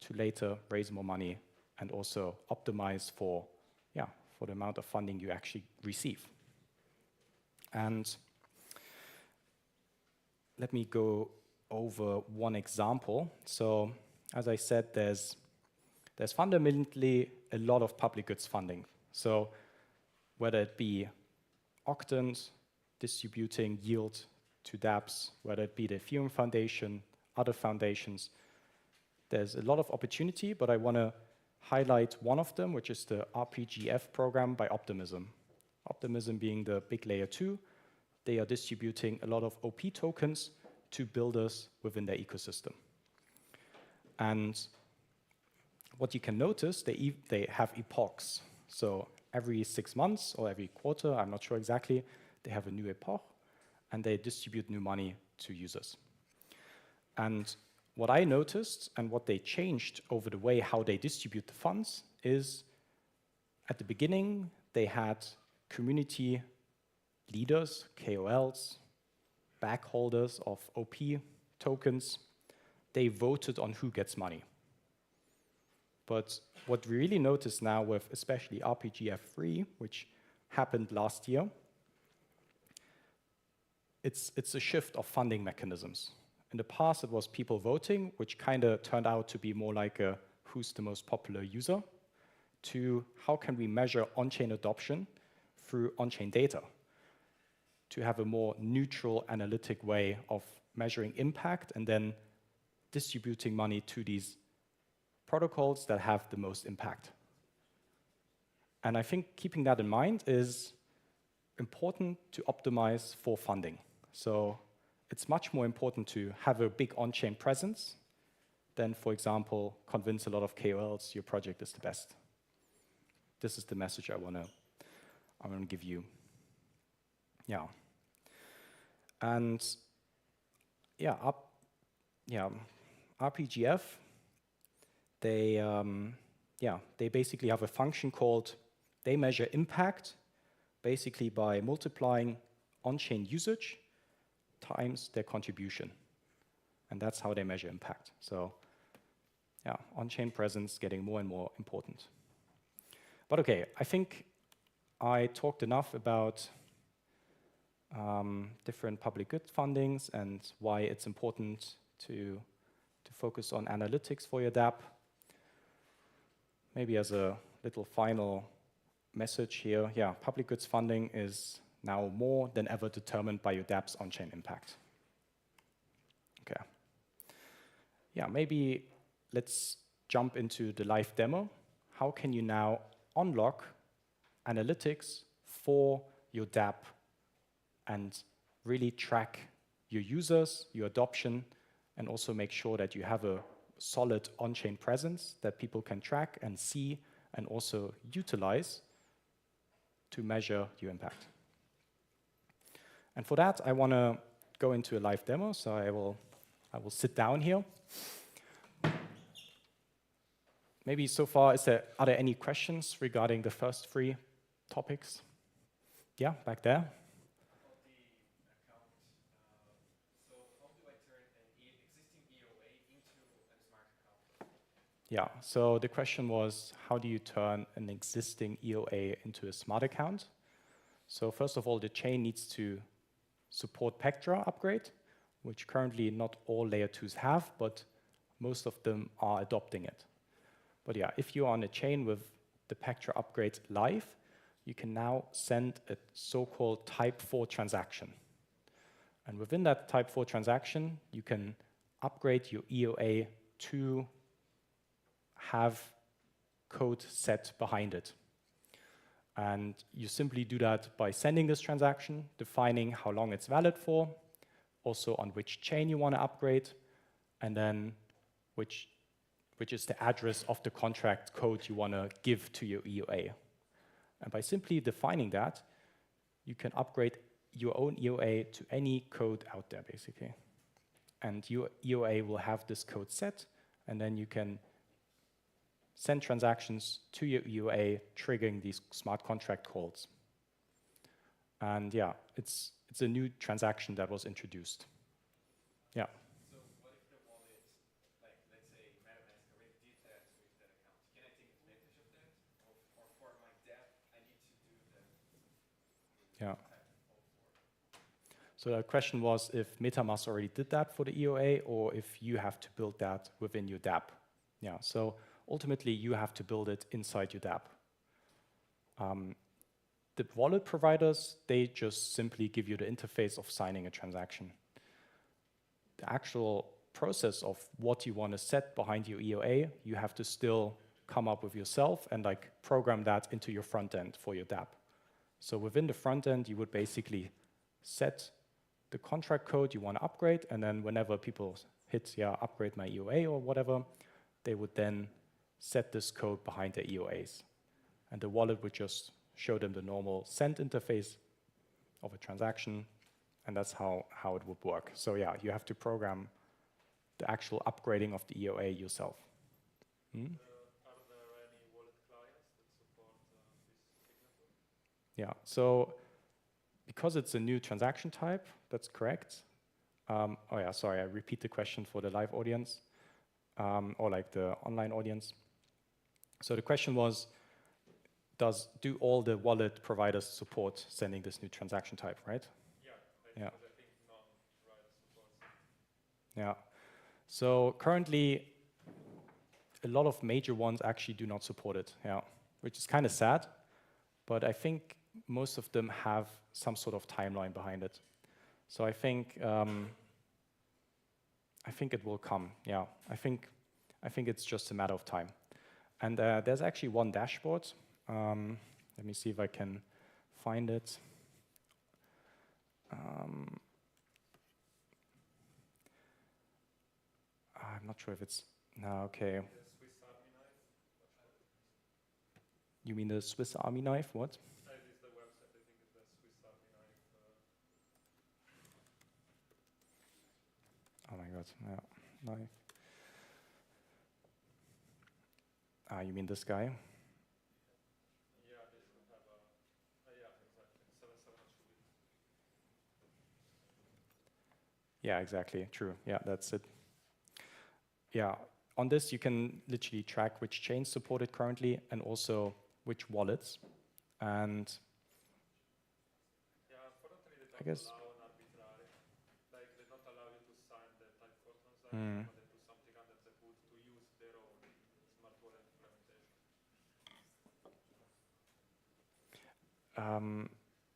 to later raise more money and also optimize for the amount of funding you actually receive. And let me go over one example. So as I said, there's fundamentally a lot of public goods funding. So whether it be Octant distributing yield to dApps, whether it be the Ethereum Foundation, other foundations, there's a lot of opportunity, but I want to highlight one of them, which is the RPGF program by Optimism. Optimism being the big layer 2, they are distributing a lot of OP tokens to builders within their ecosystem. And what you can notice, they have epochs. So every 6 months or every quarter, I'm not sure exactly, they have a new epoch, and they distribute new money to users. And what I noticed and what they changed over the way how they distribute the funds is, at the beginning, they had community leaders, KOLs, backholders of OP tokens. They voted on who gets money. But what we really notice now with especially RPGF3, which happened last year, it's a shift of funding mechanisms. In the past, it was people voting, which kind of turned out to be more like a who's the most popular user, to how can we measure on-chain adoption through on-chain data, to have a more neutral analytic way of measuring impact and then distributing money to these protocols that have the most impact. And I think keeping that in mind is important to optimize for funding. So it's much more important to have a big on-chain presence than, for example, convince a lot of KOLs your project is the best. This is the message I want to give you. Yeah. And RPGF, they basically have a function called, they measure impact basically by multiplying on-chain usage times their contribution. And that's how they measure impact. So yeah, on-chain presence getting more and more important. But okay, I think I talked enough about different public good fundings and why it's important to focus on analytics for your Dapp. Maybe as a little final message here, public goods funding is now more than ever determined by your Dapp's on-chain impact. Okay. Yeah, maybe let's jump into the live demo. How can you now unlock analytics for your Dapp and really track your users, your adoption, and also make sure that you have a solid on-chain presence that people can track and see and also utilize to measure your impact. And for that, I want to go into a live demo, so I will sit down here. Maybe so far, are there any questions regarding the first 3 topics? Yeah, back there. Yeah, so the question was, how do you turn an existing EOA into a smart account? So first of all, the chain needs to support Pectra upgrade, which currently not all layer 2s have, but most of them are adopting it. But yeah, if you're on a chain with the Pectra upgrade live, you can now send a so-called type 4 transaction. And within that type 4 transaction, you can upgrade your EOA to have code set behind it. And you simply do that by sending this transaction, defining how long it's valid for, also on which chain you want to upgrade, and then which is the address of the contract code you want to give to your EOA. And by simply defining that, you can upgrade your own EOA to any code out there, basically. And your EOA will have this code set, and then you can send transactions to your EOA, triggering these smart contract calls. And yeah, it's a new transaction that was introduced. Yeah. So what if the wallet, like let's say MetaMask already did that with that account? Can I take advantage of that? Or for my Dapp, I need to do the Yeah. type of for. So the question was if MetaMask already did that for the EOA, or if you have to build that within your Dapp. Yeah, so ultimately you have to build it inside your Dapp. The wallet providers, they just simply give you the interface of signing a transaction. The actual process of what you want to set behind your EOA, you have to still come up with yourself and like program that into your front end for your Dapp. So within the front end, you would basically set the contract code you want to upgrade, and then whenever people hit, yeah, upgrade my EOA or whatever, they would then set this code behind their EOAs. And the wallet would just show them the normal send interface of a transaction, and that's how it would work. So yeah, you have to program the actual upgrading of the EOA yourself. Are there any wallet clients that support this signature? Yeah, so because it's a new transaction type, that's correct. Oh yeah, sorry, I repeat the question for the live audience, or like the online audience. So the question was, do all the wallet providers support sending this new transaction type, right? Yeah, Yeah. because I think none supports it. Yeah. So currently, a lot of major ones actually do not support it, yeah, which is kind of sad, but I think most of them have some sort of timeline behind it. So I think it will come, yeah. I think it's just a matter of time. And there's actually one dashboard. Let me see if I can find it. I'm not sure if it's, no, okay. The Swiss Army knife. You mean the Swiss Army knife, what? That is the website, I think it's the Swiss Army knife. Oh my God, yeah, knife. You mean this guy? Yeah, they should have a, yeah, exactly, 77 should be. Yeah, exactly, true, yeah, that's it. Yeah, on this you can literally track which chains support it currently and also which wallets. And Yeah, unfortunately they I don't guess, allow an arbitrary. Like they don't allow you to sign the type 4 transaction, but they do something under the hood to use their own smart wallet implementation.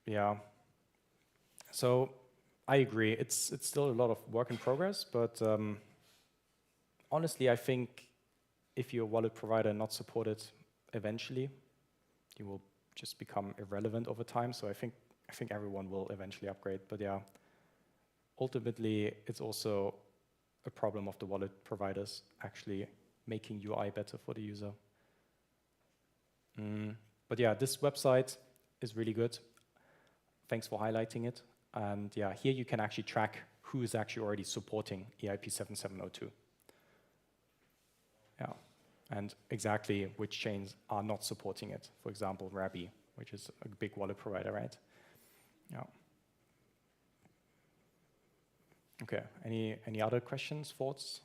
yeah. So I agree, it's still a lot of work in progress, but honestly, I think if you're a wallet provider and not supported, eventually you will just become irrelevant over time. So I think everyone will eventually upgrade. But yeah, ultimately, it's also a problem of the wallet providers actually making UI better for the user. But yeah, this website is really good. Thanks for highlighting it. And yeah, here you can actually track who is actually already supporting EIP 7702. Yeah, and exactly which chains are not supporting it. For example, Rabi, which is a big wallet provider, right? Yeah. Okay, any other questions, thoughts?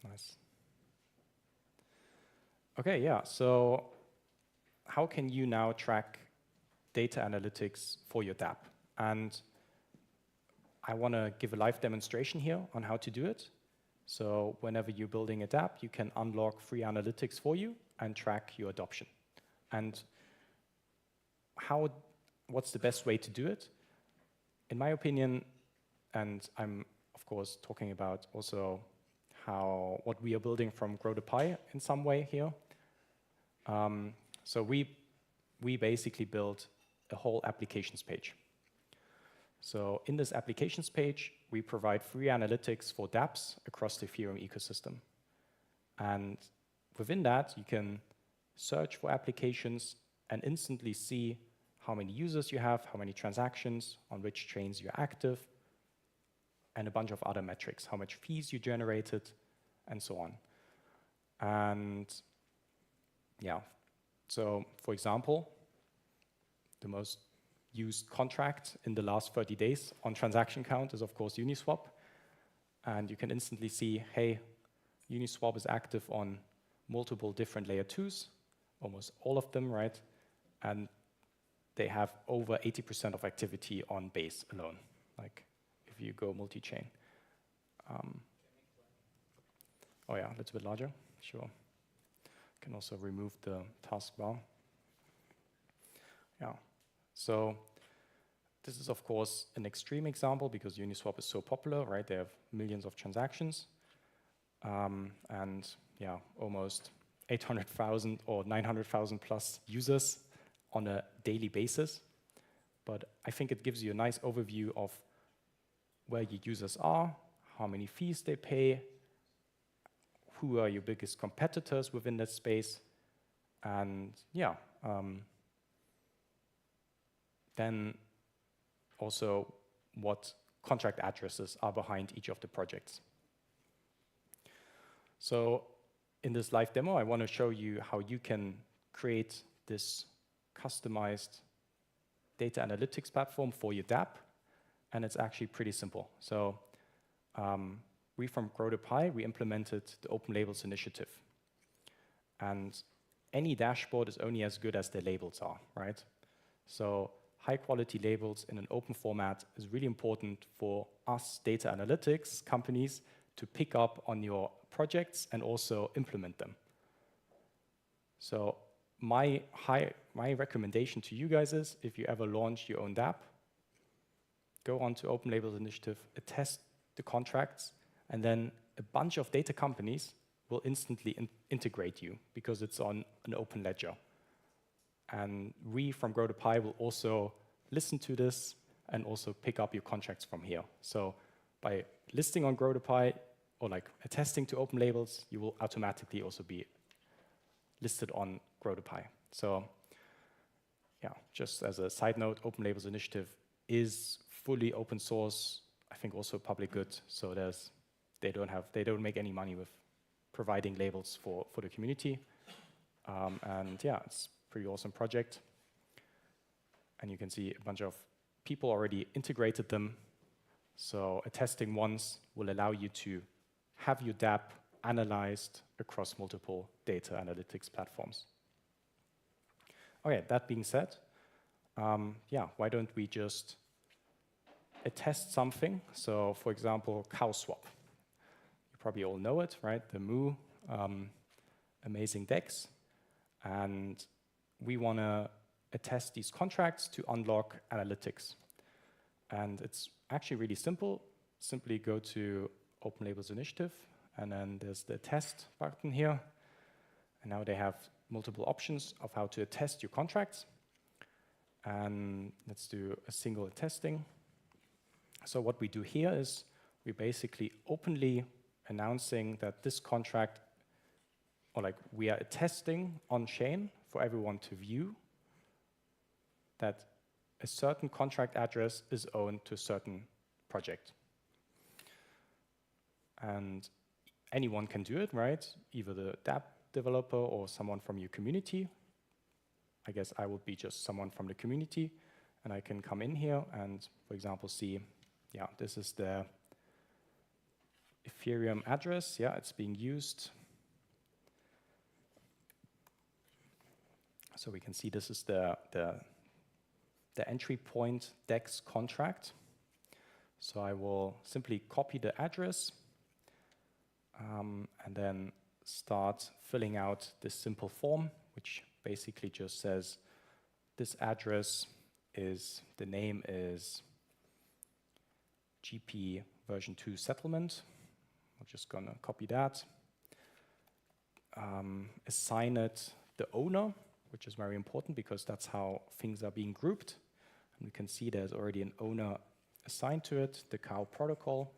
Nice. Okay, yeah, so how can you now track data analytics for your Dapp? And I want to give a live demonstration here on how to do it. So whenever you're building a Dapp, you can unlock free analytics for you and track your adoption. And what's the best way to do it? In my opinion, and I'm of course talking about also what we are building from Grow the Pie in some way here. So we basically built a whole applications page. So in this applications page, we provide free analytics for dApps across the Ethereum ecosystem. And within that, you can search for applications and instantly see how many users you have, how many transactions, on which chains you're active, and a bunch of other metrics, how much fees you generated, and so on. And yeah, so for example, the most used contract in the last 30 days on transaction count is of course Uniswap. And you can instantly see, hey, Uniswap is active on multiple different layer 2s, almost all of them, right? And they have over 80% of activity on Base alone, like if you go multi-chain. Oh yeah, a little bit larger, sure. Can also remove the taskbar. Yeah, so this is of course an extreme example because Uniswap is so popular, right? They have millions of transactions. And yeah, almost 800,000 or 900,000 plus users on a daily basis. But I think it gives you a nice overview of where your users are, how many fees they pay, who are your biggest competitors within that space, and yeah, then also what contract addresses are behind each of the projects. So in this live demo, I want to show you how you can create this customized data analytics platform for your Dapp, and it's actually pretty simple. So we from Grow2Pi, we implemented the Open Labels initiative. And any dashboard is only as good as the labels are, right? So high quality labels in an open format is really important for us data analytics companies to pick up on your projects and also implement them. So my recommendation to you guys is, if you ever launch your own Dapp, go on to Open Labels Initiative, attest the contracts, and then a bunch of data companies will instantly integrate you because it's on an open ledger. And we from Grow2Pi will also listen to this and also pick up your contracts from here. So by listing on Grow2Pi or like attesting to open labels, you will automatically also be listed on Grow2Pi. So yeah, just as a side note, Open Labels Initiative is fully open source, I think also public good. So they don't make any money with providing labels for the community. And yeah, it's a pretty awesome project. And you can see a bunch of people already integrated them. So attesting once will allow you to have your Dapp analyzed across multiple data analytics platforms. Okay, that being said, yeah, why don't we just attest something? So for example, CowSwap. You probably all know it, right? The Moo amazing DEX. And we want to attest these contracts to unlock analytics. And it's actually really simple. Simply go to Open Labels Initiative, and then there's the attest button here. And now they have multiple options of how to attest your contracts. And let's do a single attesting. So what we do here is we basically openly announcing that this contract, or like we are attesting on chain for everyone to view that a certain contract address is owned to a certain project. And anyone can do it, right? Either the Dapp developer or someone from your community. I guess I would be just someone from the community, and I can come in here and, for example, see, yeah, this is the Ethereum address. Yeah, it's being used. So we can see this is the entry point DEX contract. So I will simply copy the address and then start filling out this simple form, which basically just says this address is, the name is GP version 2 settlement. I'm just gonna copy that. Assign it the owner, which is very important because that's how things are being grouped. And we can see there's already an owner assigned to it, the cow protocol.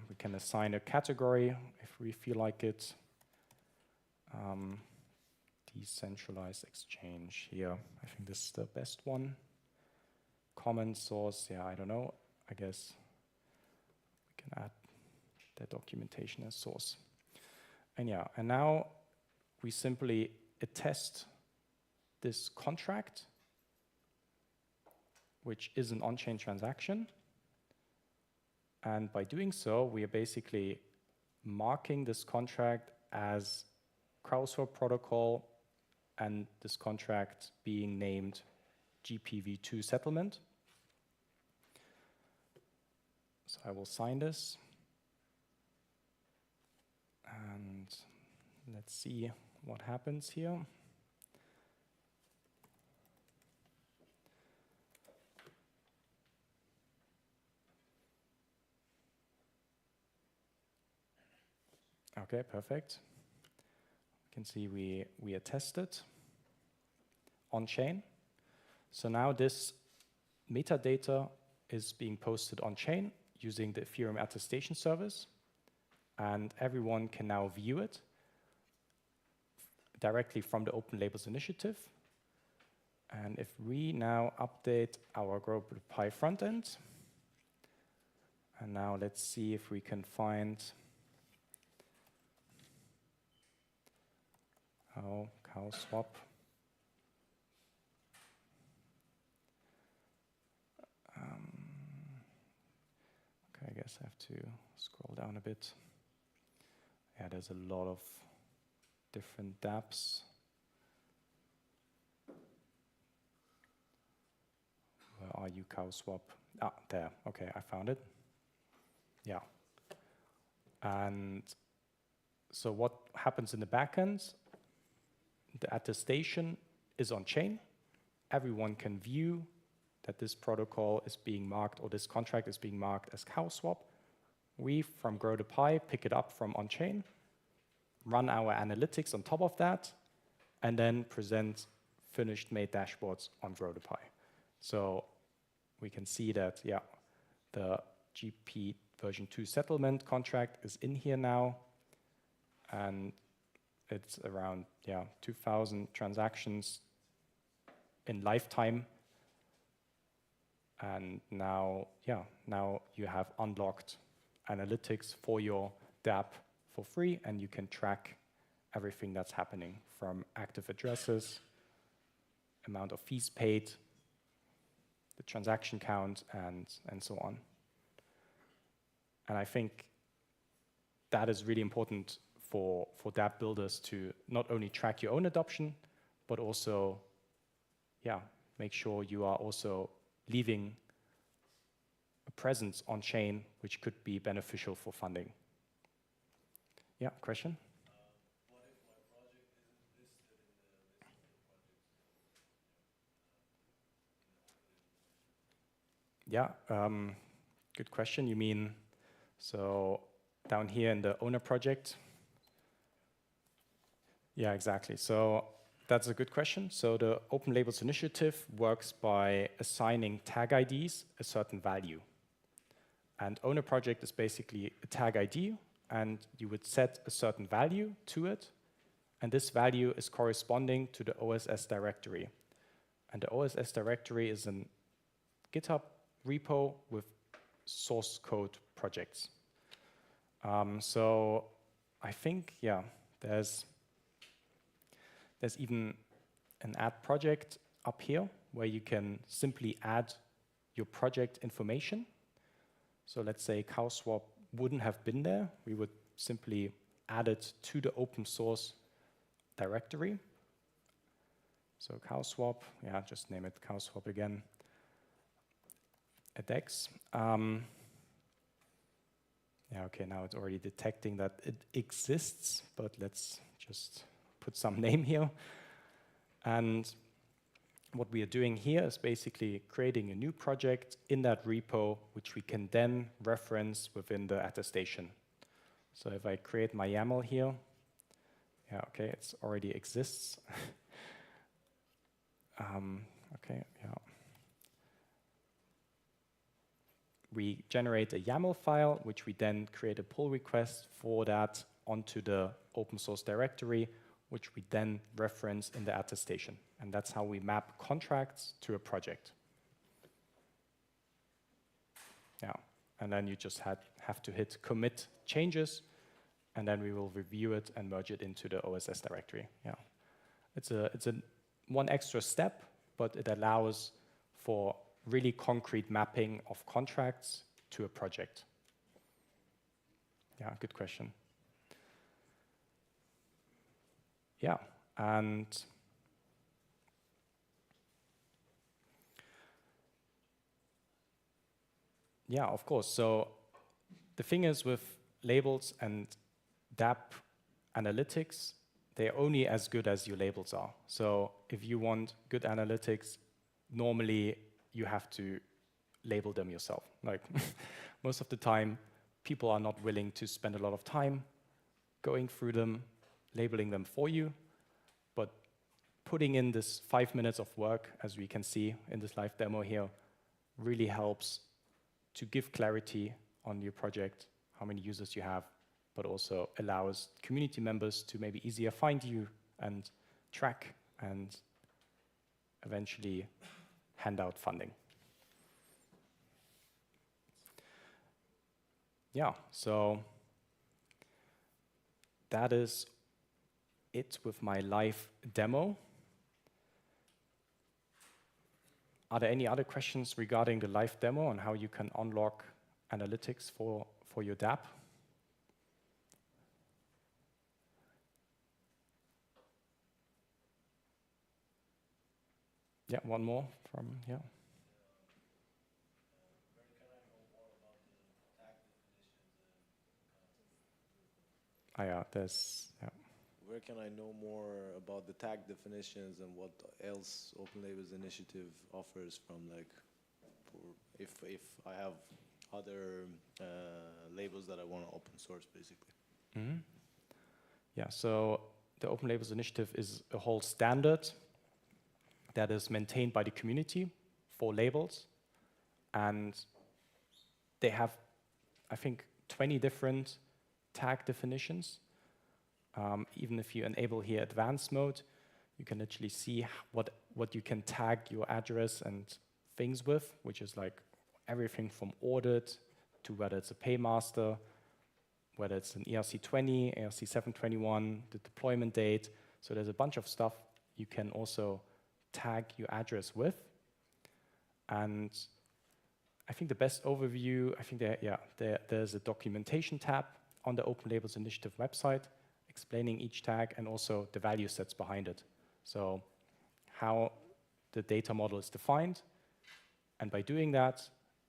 We can assign a category if we feel like it. Decentralized exchange here. I think this is the best one. Common source, yeah, I don't know. I guess we can add the documentation as source. And yeah, and now we simply attest this contract, which is an on-chain transaction. And by doing so, we are basically marking this contract as CrowdSwap protocol and this contract being named GPv2 settlement. So I will sign this. And let's see what happens here. Okay, perfect. You can see we attested on-chain. So now this metadata is being posted on-chain using the Ethereum attestation service, and everyone can now view it directly from the Open Labels initiative. And if we now update our GrowDappPi frontend, and now let's see if we can find CowSwap. Okay, I guess I have to scroll down a bit. Yeah, there's a lot of different dApps. Where are you, CowSwap? Ah, there. Okay, I found it. Yeah. And so what happens in the backend? The attestation is on chain. Everyone can view that this protocol is being marked, or this contract is being marked as CowSwap. We, from GrowDappPi, pick it up from on-chain, run our analytics on top of that, and then present finished made dashboards on GrowDappPi. So we can see that, yeah, the GP version 2 settlement contract is in here now, and it's around, yeah, 2,000 transactions in lifetime. And now, yeah, now you have unlocked analytics for your dApp for free, and you can track everything that's happening, from active addresses, amount of fees paid, the transaction count, and so on. And I think that is really important for dApp builders to not only track your own adoption, but also, yeah, make sure you are also leaving a presence on chain, which could be beneficial for funding. Yeah, question? What if my project isn't listed in the list of the projects? Yeah, good question. You mean, so down here in the owner project? Yeah, exactly. So that's a good question. So the Open Labels initiative works by assigning tag IDs a certain value. And owner project is basically a tag ID, and you would set a certain value to it. And this value is corresponding to the OSS directory. And the OSS directory is a GitHub repo with source code projects. So I think, yeah, there's even an add project up here where you can simply add your project information. So let's say CowSwap wouldn't have been there. We would simply add it to the open source directory. So CowSwap, yeah, just name it CowSwap again. Adex. Yeah, okay, now it's already detecting that it exists, but let's just put some name here. And what we are doing here is basically creating a new project in that repo, which we can then reference within the attestation. So if I create my YAML here, yeah, okay, it already exists. Okay, yeah. We generate a YAML file, which we then create a pull request for that onto the open source directory which we then reference in the attestation. And that's how we map contracts to a project. Yeah, and then you just have to hit commit changes, and then we will review it and merge it into the OSS directory. Yeah, it's a one extra step, but it allows for really concrete mapping of contracts to a project. Yeah, good question. Yeah, and yeah, of course. So the thing is with labels and Dapp analytics, they're only as good as your labels are. So if you want good analytics, normally you have to label them yourself. Like most of the time, people are not willing to spend a lot of time going through them, labeling them for you, but putting in this 5 minutes of work, as we can see in this live demo here, really helps to give clarity on your project, how many users you have, but also allows community members to maybe easier find you and track and eventually hand out funding. Yeah, so that is it with my live demo. Are there any other questions regarding the live demo and how you can unlock analytics for your Dapp? Yeah, one more from here. Yeah, there's, yeah. Where can I know more about the tag definitions and what else Open Labels Initiative offers from, like, if I have other labels that I want to open source, basically? Mm-hmm. Yeah, so the Open Labels Initiative is a whole standard that is maintained by the community for labels. And they have, I think, 20 different tag definitions. Even if you enable here advanced mode, you can actually see what you can tag your address and things with, which is like everything from audit to whether it's a paymaster, whether it's an ERC20, ERC721, the deployment date. So there's a bunch of stuff you can also tag your address with. And I think the best overview, I think there's a documentation tab on the Open Labels Initiative website explaining each tag and also the value sets behind it. So how the data model is defined. And by doing that,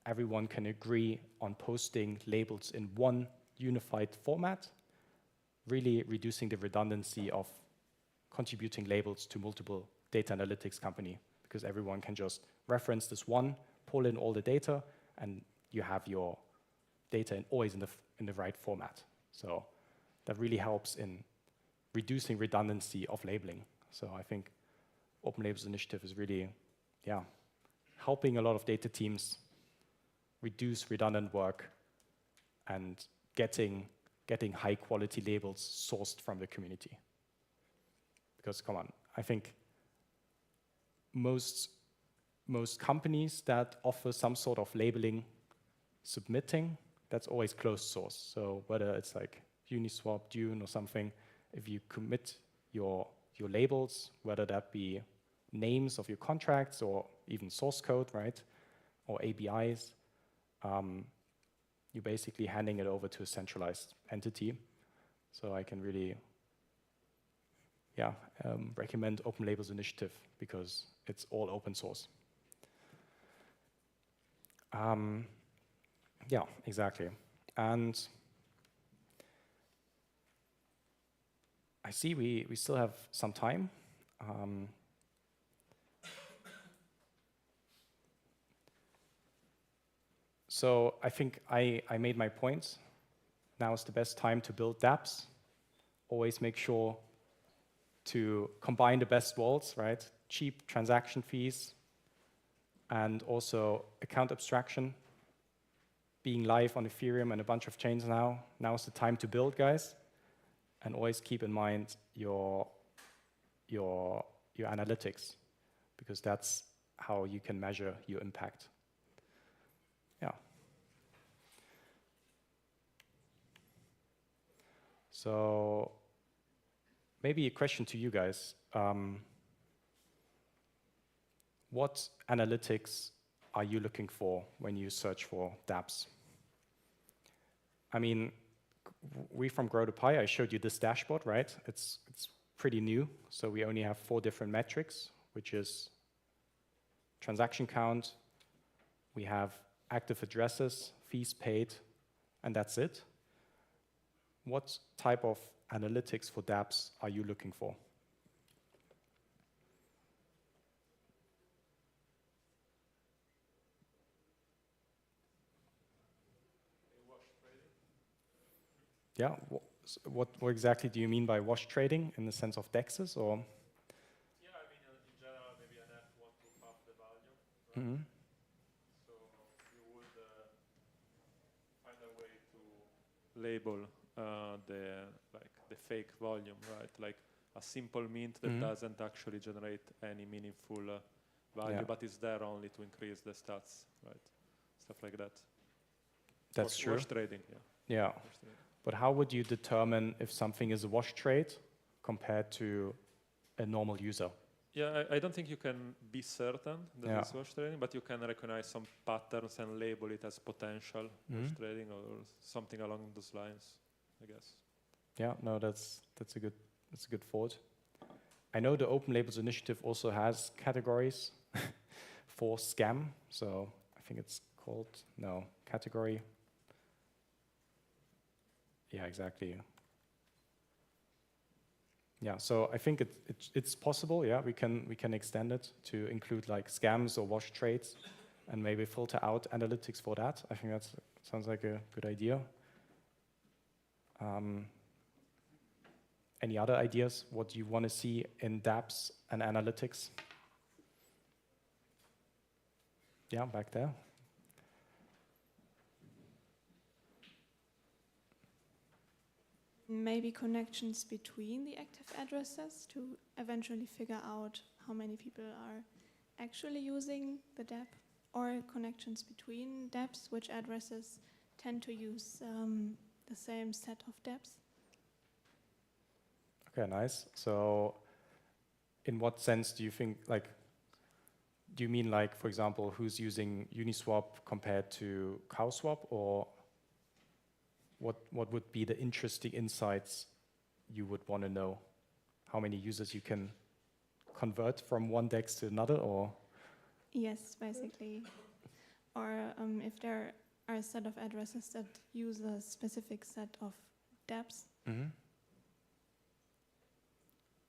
everyone can agree on posting labels in one unified format, really reducing the redundancy of contributing labels to multiple data analytics company, because everyone can just reference this one, pull in all the data, and you have your data always in the right format. So that really helps in reducing redundancy of labeling. So I think Open Labels Initiative is really, helping a lot of data teams reduce redundant work and getting high quality labels sourced from the community. Because come on, I think most companies that offer some sort of labeling submitting, that's always closed source. So whether it's like Uniswap, Dune, or something, if you commit your labels, whether that be names of your contracts or even source code, right, or ABIs, you're basically handing it over to a centralized entity. So I can really, recommend Open Labels Initiative because it's all open source. Yeah, exactly. And I see we still have some time. So I think I made my points. Now is the best time to build dApps. Always make sure to combine the best vaults, right? Cheap transaction fees, and also account abstraction. Being live on Ethereum and a bunch of chains now. Now is the time to build, guys. And always keep in mind your your analytics, because that's how you can measure your impact. Yeah. So maybe a question to you guys. What analytics are you looking for when you search for dApps? I mean, we from Grow to Pi, I showed you this dashboard, right? It's pretty new, so we only have 4 different metrics, which is transaction count, we have active addresses, fees paid, and that's it. What type of analytics for dApps are you looking for? Yeah, what exactly do you mean by wash trading in the sense of DEXs, or? Yeah, I mean, in general, maybe an app want to pump the volume, right? Mm-hmm. So you would find a way to label the fake volume, right? Like a simple mint that doesn't actually generate any meaningful value, but is there only to increase the stats, right? Stuff like that. That's true. Wash trading, yeah. Yeah. Wash trading. But how would you determine if something is a wash trade compared to a normal user? Yeah, I don't think you can be certain that it's wash trading, but you can recognize some patterns and label it as potential wash trading or something along those lines, I guess. Yeah, no, that's a good thought. I know the Open Labels Initiative also has categories for scam, so I think it's called category. Yeah, exactly. Yeah, so I think it's possible. Yeah, we can extend it to include like scams or wash trades, and maybe filter out analytics for that. I think that sounds like a good idea. Any other ideas? What you want to see in dApps and analytics? Yeah, back there. Maybe connections between the active addresses to eventually figure out how many people are actually using the dApp, or connections between dApps, which addresses tend to use the same set of dApps. Okay, nice. So in what sense do you think, like, do you mean like, for example, who's using Uniswap compared to CowSwap, or what would be the interesting insights you would want to know? How many users you can convert from one DEX to another, or? Yes, basically. Or if there are a set of addresses that use a specific set of dApps. Mm-hmm.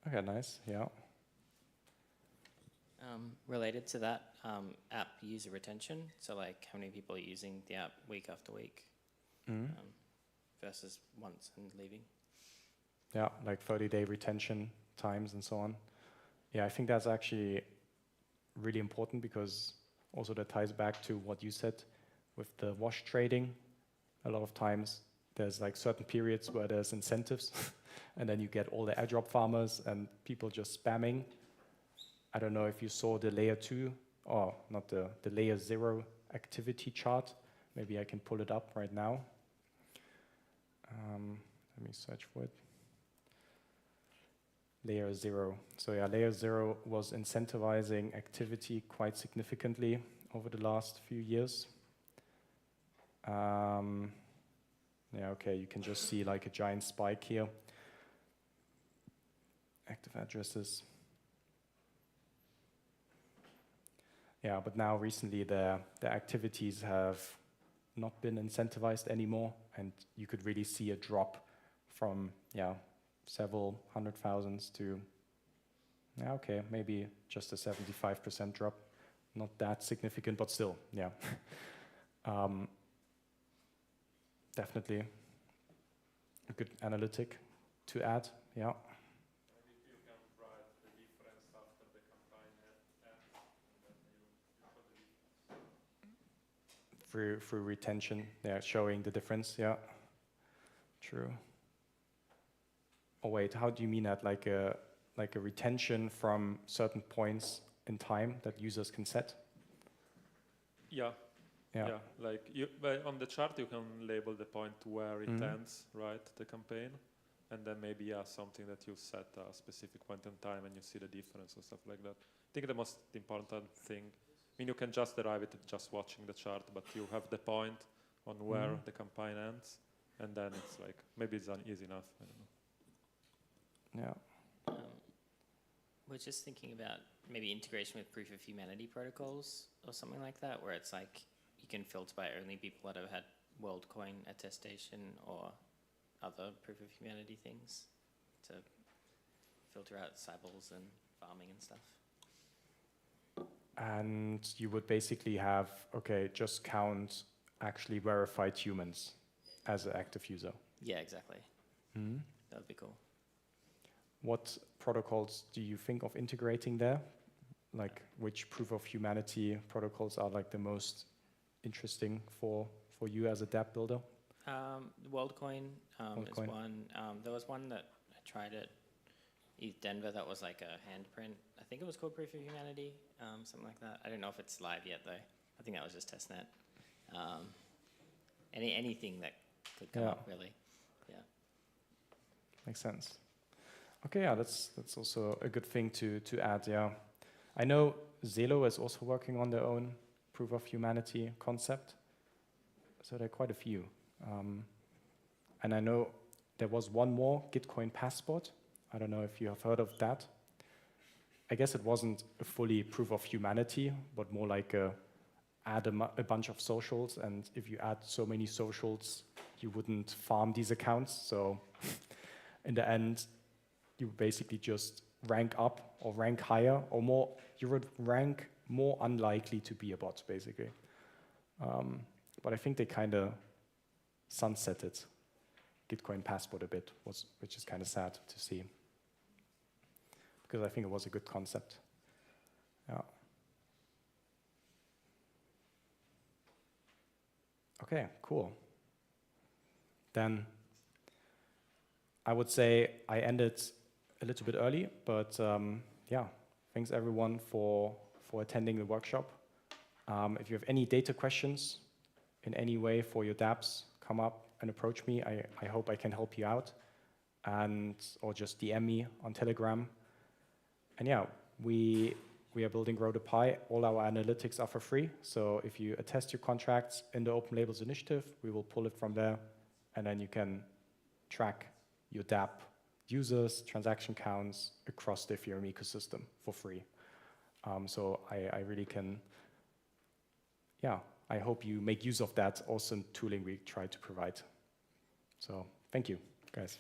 Okay, nice, yeah. Related to that, app user retention, so like how many people are using the app week after week versus once and leaving. Yeah, like 30-day retention times and so on. Yeah, I think that's actually really important, because also that ties back to what you said with the wash trading. A lot of times there's like certain periods where there's incentives and then you get all the airdrop farmers and people just spamming. I don't know if you saw the layer 2, or not the layer 0 activity chart. Maybe I can pull it up right now. Let me search for it. Layer 0. So yeah, layer 0 was incentivizing activity quite significantly over the last few years. Yeah, okay, you can just see like a giant spike here. Active addresses. Yeah, but now recently the activities have not been incentivized anymore, and you could really see a drop from several 100,000s to okay, maybe just a 75% drop. Not that significant, but still, yeah. Definitely a good analytic to add, yeah. Maybe you can write the difference after the campaign ends, and then you show the difference. Through retention, yeah, showing the difference, yeah. True. Oh wait, how do you mean that? Like like a retention from certain points in time that users can set? Yeah. Yeah. Yeah, like but on the chart you can label the point where it ends, right, the campaign, and then maybe something that you set a specific point in time and you see the difference and stuff like that. I think the most important thing, I mean, you can just derive it just watching the chart, but you have the point on where the campaign ends, and then it's like, maybe it's easy enough, I don't know. Yeah. We're just thinking about maybe integration with proof of humanity protocols or something like that, where it's like you can filter by only people that have had WorldCoin attestation or other proof of humanity things to filter out cybles and farming and stuff. And you would basically have, okay, just count actually verified humans as an active user. Yeah, exactly. That would be cool. What protocols do you think of integrating there? Like which proof of humanity protocols are like the most interesting for you as a dApp builder? WorldCoin is WorldCoin. one. There was one that I tried at East Denver that was like a handprint. I think it was called Proof of Humanity, something like that. I don't know if it's live yet though. I think that was just testnet. Anything that could come up really. Yeah. Makes sense. Okay, yeah, that's also a good thing to add, yeah. I know Zelo is also working on their own proof of humanity concept. So there are quite a few. And I know there was one more, Gitcoin Passport. I don't know if you have heard of that. I guess it wasn't a fully proof of humanity, but more like add a bunch of socials. And if you add so many socials, you wouldn't farm these accounts. So in the end, you basically just rank up or rank higher or more. You would rank more unlikely to be a bot, basically. But I think they kind of sunsetted Gitcoin Passport a bit, which is kind of sad to see. Because I think it was a good concept. Yeah. Okay, cool. Then I would say I ended a little bit early, but yeah, thanks everyone for attending the workshop. If you have any data questions in any way for your dApps, come up and approach me. I hope I can help you out, or just DM me on Telegram. And yeah, we are building Grow the Pie. All our analytics are for free. So if you attest your contracts in the Open Labels initiative, we will pull it from there, and then you can track your dApp users, transaction counts across the Ethereum ecosystem for free. So I really can, yeah, I hope you make use of that awesome tooling we try to provide. So thank you, guys.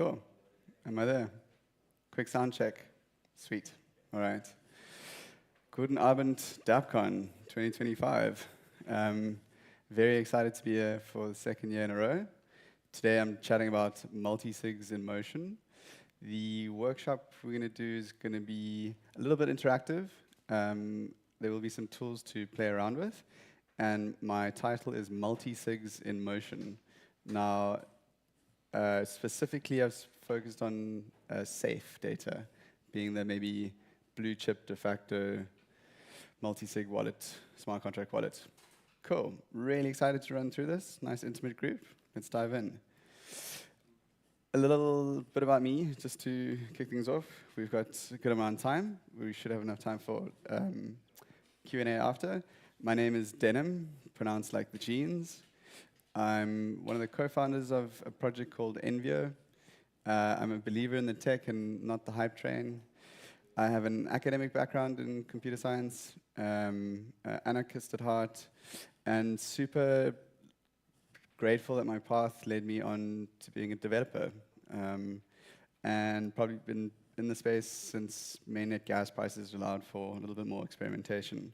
Cool. Am I there? Quick sound check. Sweet. All right. Guten Abend, DappCon 2025. Very excited to be here for the second year in a row. Today I'm chatting about multi-sigs in motion. The workshop we're going to do is going to be a little bit interactive. There will be some tools to play around with. And my title is Multi-Sigs in Motion. Now, specifically I've focused on safe data, being the maybe blue chip de facto multi-sig wallet, smart contract wallet. Cool. Really excited to run through this. Nice intimate group. Let's dive in. A little bit about me, just to kick things off. We've got a good amount of time. We should have enough time for Q&A after. My name is Denim, pronounced like the jeans. I'm one of the co-founders of a project called Envio. I'm a believer in the tech and not the hype train. I have an academic background in computer science, anarchist at heart, and super grateful that my path led me on to being a developer, and probably been in the space since mainnet gas prices allowed for a little bit more experimentation.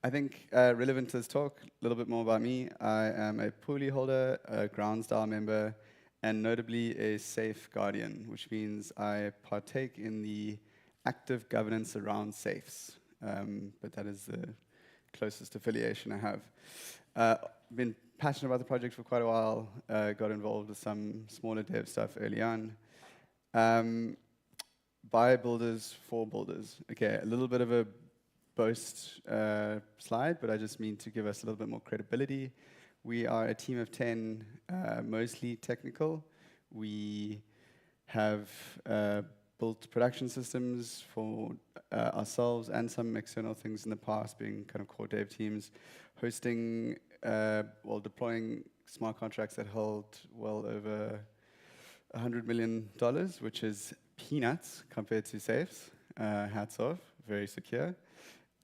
I think relevant to this talk, a little bit more about me. I am a Puli holder, a Groundsdale member, and notably a safe guardian, which means I partake in the active governance around safes, but that is the closest affiliation I have. Been passionate about the project for quite a while, got involved with some smaller dev stuff early on. By builders, for builders. Okay, a little bit of a boast slide, but I just mean to give us a little bit more credibility. We are a team of 10, mostly technical. We have built production systems for ourselves and some external things in the past, being kind of core dev teams, hosting, deploying smart contracts that held well over $100 million, which is peanuts compared to safes. Hats off, very secure.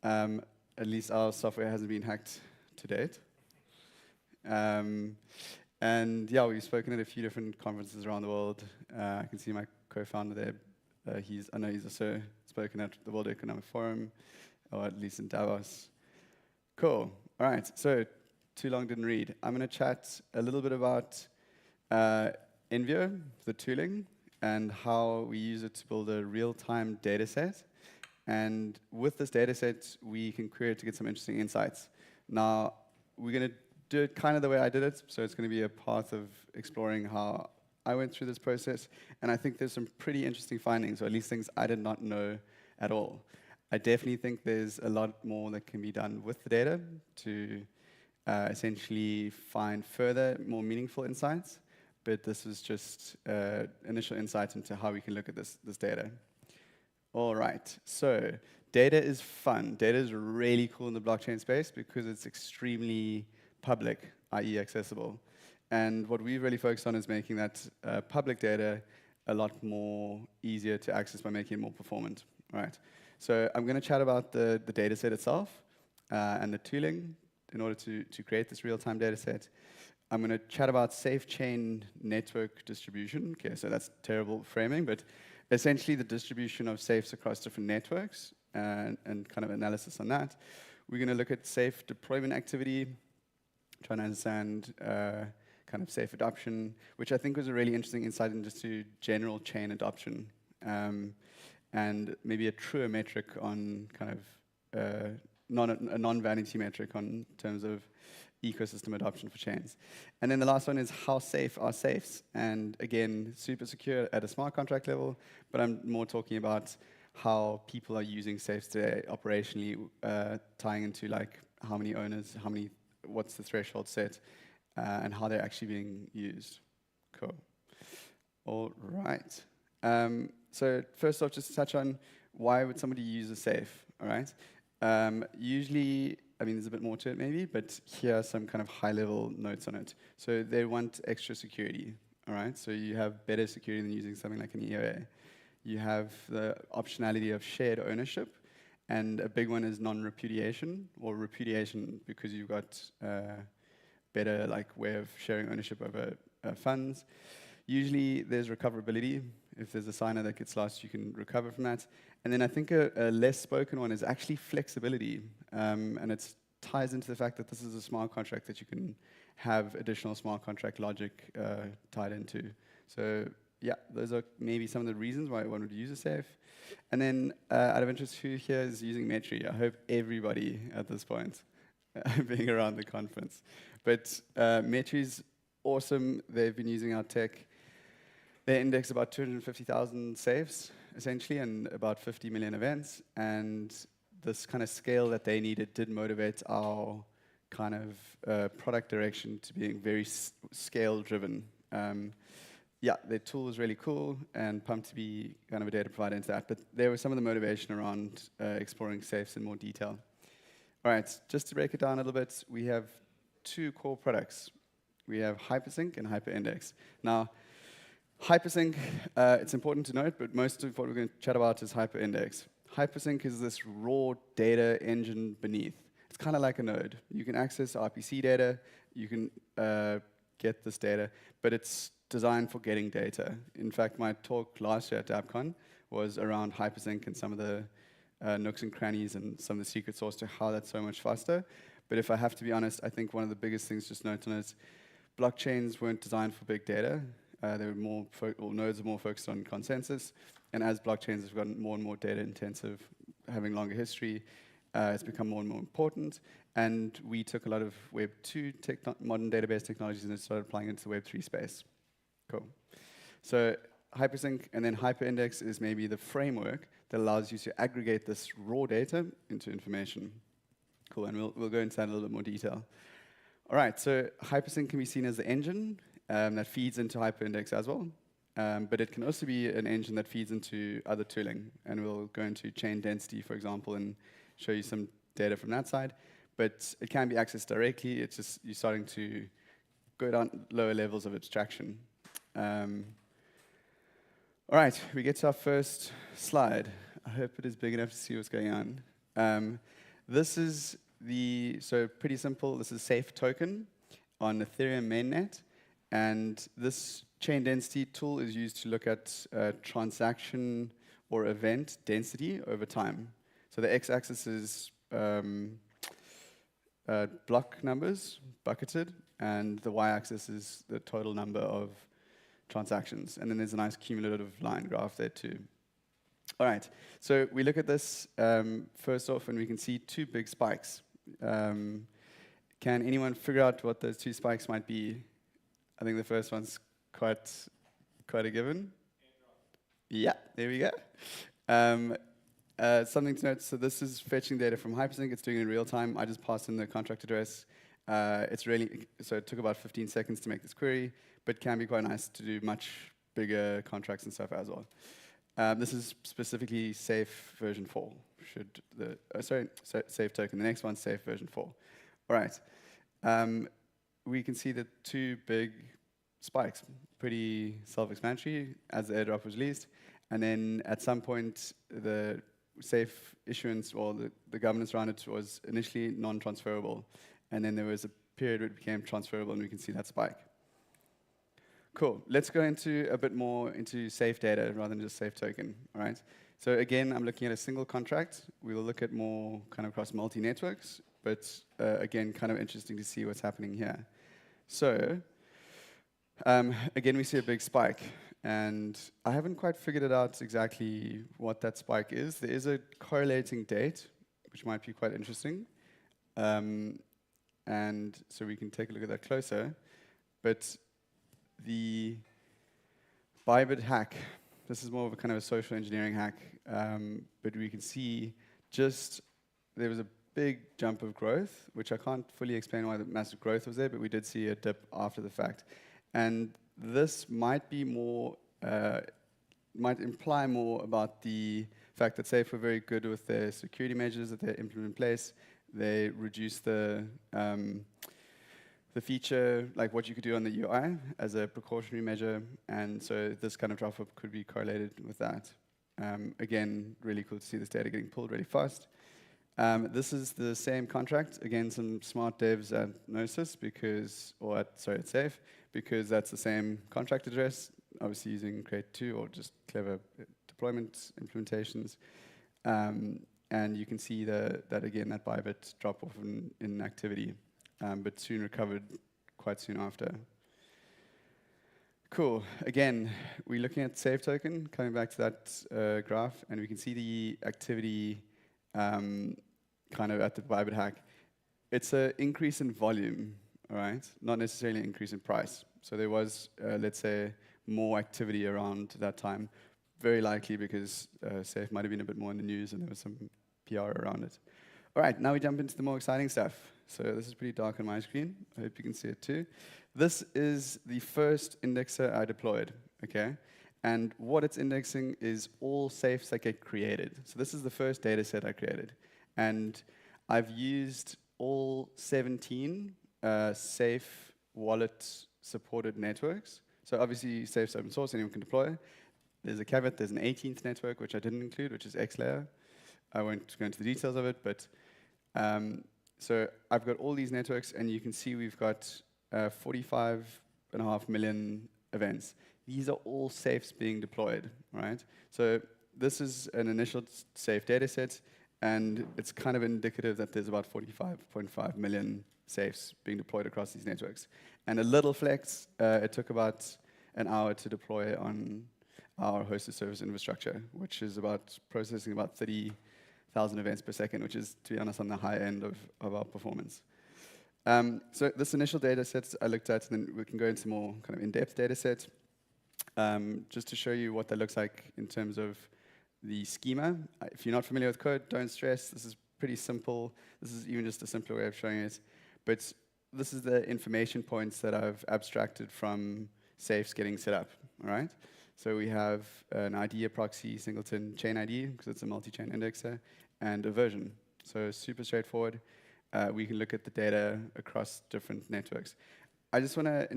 At least our software hasn't been hacked to date. And yeah, we've spoken at a few different conferences around the world. I can see my co-founder there. I know he's also spoken at the World Economic Forum, or at least in Davos. Cool. All right. So, too long didn't read. I'm going to chat a little bit about Envio, the tooling, and how we use it to build a real-time data set. And with this data set, we can query it to get some interesting insights. Now, we're going to do it kind of the way I did it. So it's going to be a path of exploring how I went through this process. And I think there's some pretty interesting findings, or at least things I did not know at all. I definitely think there's a lot more that can be done with the data to essentially find further, more meaningful insights. But this is just initial insights into how we can look at this data. All right, so data is fun. Data is really cool in the blockchain space because it's extremely public, i.e. accessible. And what we've really focused on is making that public data a lot more easier to access by making it more performant. All right, so I'm going to chat about the data set itself and the tooling in order to create this real-time data set. I'm going to chat about safe chain network distribution. Okay, so that's terrible framing, but essentially the distribution of safes across different networks and kind of analysis on that. We're going to look at safe deployment activity, trying to understand kind of safe adoption, which I think was a really interesting insight into general chain adoption, and maybe a truer metric on kind of a non-vanity metric on terms of ecosystem adoption for chains. And then the last one is how safe are safes? And again, super secure at a smart contract level, but I'm more talking about how people are using safes today operationally, tying into like how many owners, what's the threshold set, and how they're actually being used. Cool. All right. So first off, just to touch on why would somebody use a safe, all right? Usually, I mean, there's a bit more to it maybe, but here are some kind of high-level notes on it. So they want extra security, all right? So you have better security than using something like an EOA. You have the optionality of shared ownership, and a big one is non-repudiation, or repudiation because you've got better like way of sharing ownership over funds. Usually there's recoverability. If there's a signer that gets lost, you can recover from that. And then I think a less spoken one is actually flexibility. And it ties into the fact that this is a smart contract that you can have additional smart contract logic tied into. So yeah, those are maybe some of the reasons why one would use a safe. And then out of interest, who here is using Metri? I hope everybody at this point being around the conference. But Metri's awesome. They've been using our tech. They index about 250,000 safes, essentially, and about 50 million events. And this kind of scale that they needed did motivate our kind of product direction to being very scale-driven. Yeah, their tool was really cool, and pumped to be kind of a data provider into that. But there was some of the motivation around exploring safes in more detail. All right, just to break it down a little bit, we have two core products. We have Hypersync and HyperIndex. Now, Hypersync, it's important to note, but most of what we're going to chat about is HyperIndex. Hypersync is this raw data engine beneath. It's kind of like a node. You can access RPC data, you can get this data, but it's designed for getting data. In fact, my talk last year at DappCon was around Hypersync and some of the nooks and crannies and some of the secret sauce to how that's so much faster. But if I have to be honest, I think one of the biggest things just note on is blockchains weren't designed for big data. They were more, nodes are more focused on consensus. And as blockchains have gotten more and more data intensive, having longer history, it's become more and more important. And we took a lot of Web 2 modern database technologies and started applying it into the Web 3 space. Cool. So Hypersync and then HyperIndex is maybe the framework that allows you to aggregate this raw data into information. Cool, and we'll go into that in a little bit more detail. All right, so Hypersync can be seen as the engine that feeds into HyperIndex as well. But it can also be an engine that feeds into other tooling. And we'll go into chain density, for example, and show you some data from that side. But it can be accessed directly. It's just you're starting to go down lower levels of abstraction. All right, we get to our first slide. I hope it is big enough to see what's going on. This is so pretty simple. This is safe token on Ethereum mainnet. And this chain density tool is used to look at transaction or event density over time. So the x-axis is block numbers, bucketed, and the y-axis is the total number of transactions. And then there's a nice cumulative line graph there too. All right, so we look at this first off, and we can see two big spikes. Can anyone figure out what those two spikes might be? I think the first one's quite a given. Yeah, there we go. Something to note, so this is fetching data from Hypersync. It's doing it in real time. I just passed in the contract address. So it took about 15 seconds to make this query, but can be quite nice to do much bigger contracts and stuff as well. This is specifically safe version 4. Safe token. The next one's safe version 4. All right. We can see the two big spikes, pretty self-explanatory as the airdrop was released. And then at some point, the safe issuance or the governance around it was initially non-transferable. And then there was a period where it became transferable, and we can see that spike. Cool. Let's go into a bit more into safe data rather than just safe token. All right. So again, I'm looking at a single contract. We will look at more kind of across multi-networks, but again, kind of interesting to see what's happening here. So again, we see a big spike, and I haven't quite figured it out exactly what that spike is. There is a correlating date, which might be quite interesting. And so we can take a look at that closer. But the Bybit hack, this is more of a kind of a social engineering hack, but we can see just there was a big jump of growth, which I can't fully explain why the massive growth was there, but we did see a dip after the fact. And this might be more, might imply more about the fact that Safe were very good with their security measures that they implemented in place. They reduced the feature, like what you could do on the UI as a precautionary measure, and so this kind of drop-up could be correlated with that. Again, really cool to see this data getting pulled really fast. This is the same contract. Again, some smart devs at Gnosis at Safe, because that's the same contract address, obviously using Crate2 or just clever deployment implementations. And you can see that again, that Bybit drop off in activity, but soon recovered quite soon after. Cool. Again, we're looking at Safe token, coming back to that graph, and we can see the activity kind of at the Bybit hack. It's an increase in volume, all right? Not necessarily an increase in price. So there was, let's say, more activity around that time, very likely because Safe might have been a bit more in the news and there was some PR around it. All right, now we jump into the more exciting stuff. So this is pretty dark on my screen. I hope you can see it too. This is the first indexer I deployed, okay? And what it's indexing is all safes that get created. So this is the first data set I created. And I've used all 17 safe wallet supported networks. So obviously Safe's open source, anyone can deploy. There's a caveat, there's an 18th network, which I didn't include, which is XLayer. I won't go into the details of it, but so I've got all these networks, and you can see we've got 45.5 million events. These are all safes being deployed, right? So this is an initial safe data set, and it's kind of indicative that there's about 45.5 million safes being deployed across these networks. And a little flex, it took about an hour to deploy on our hosted service infrastructure, which is about processing about 30,000 events per second, which is, to be honest, on the high end of our performance. So this initial data set I looked at, and then we can go into more kind of in-depth data set, just to show you what that looks like in terms of the schema. If you're not familiar with code, don't stress. This is pretty simple. This is even just a simpler way of showing it. But this is the information points that I've abstracted from safes getting set up, all right? So we have an ID, a proxy, singleton, chain ID, because it's a multi-chain indexer, and a version. So super straightforward. We can look at the data across different networks. I just want to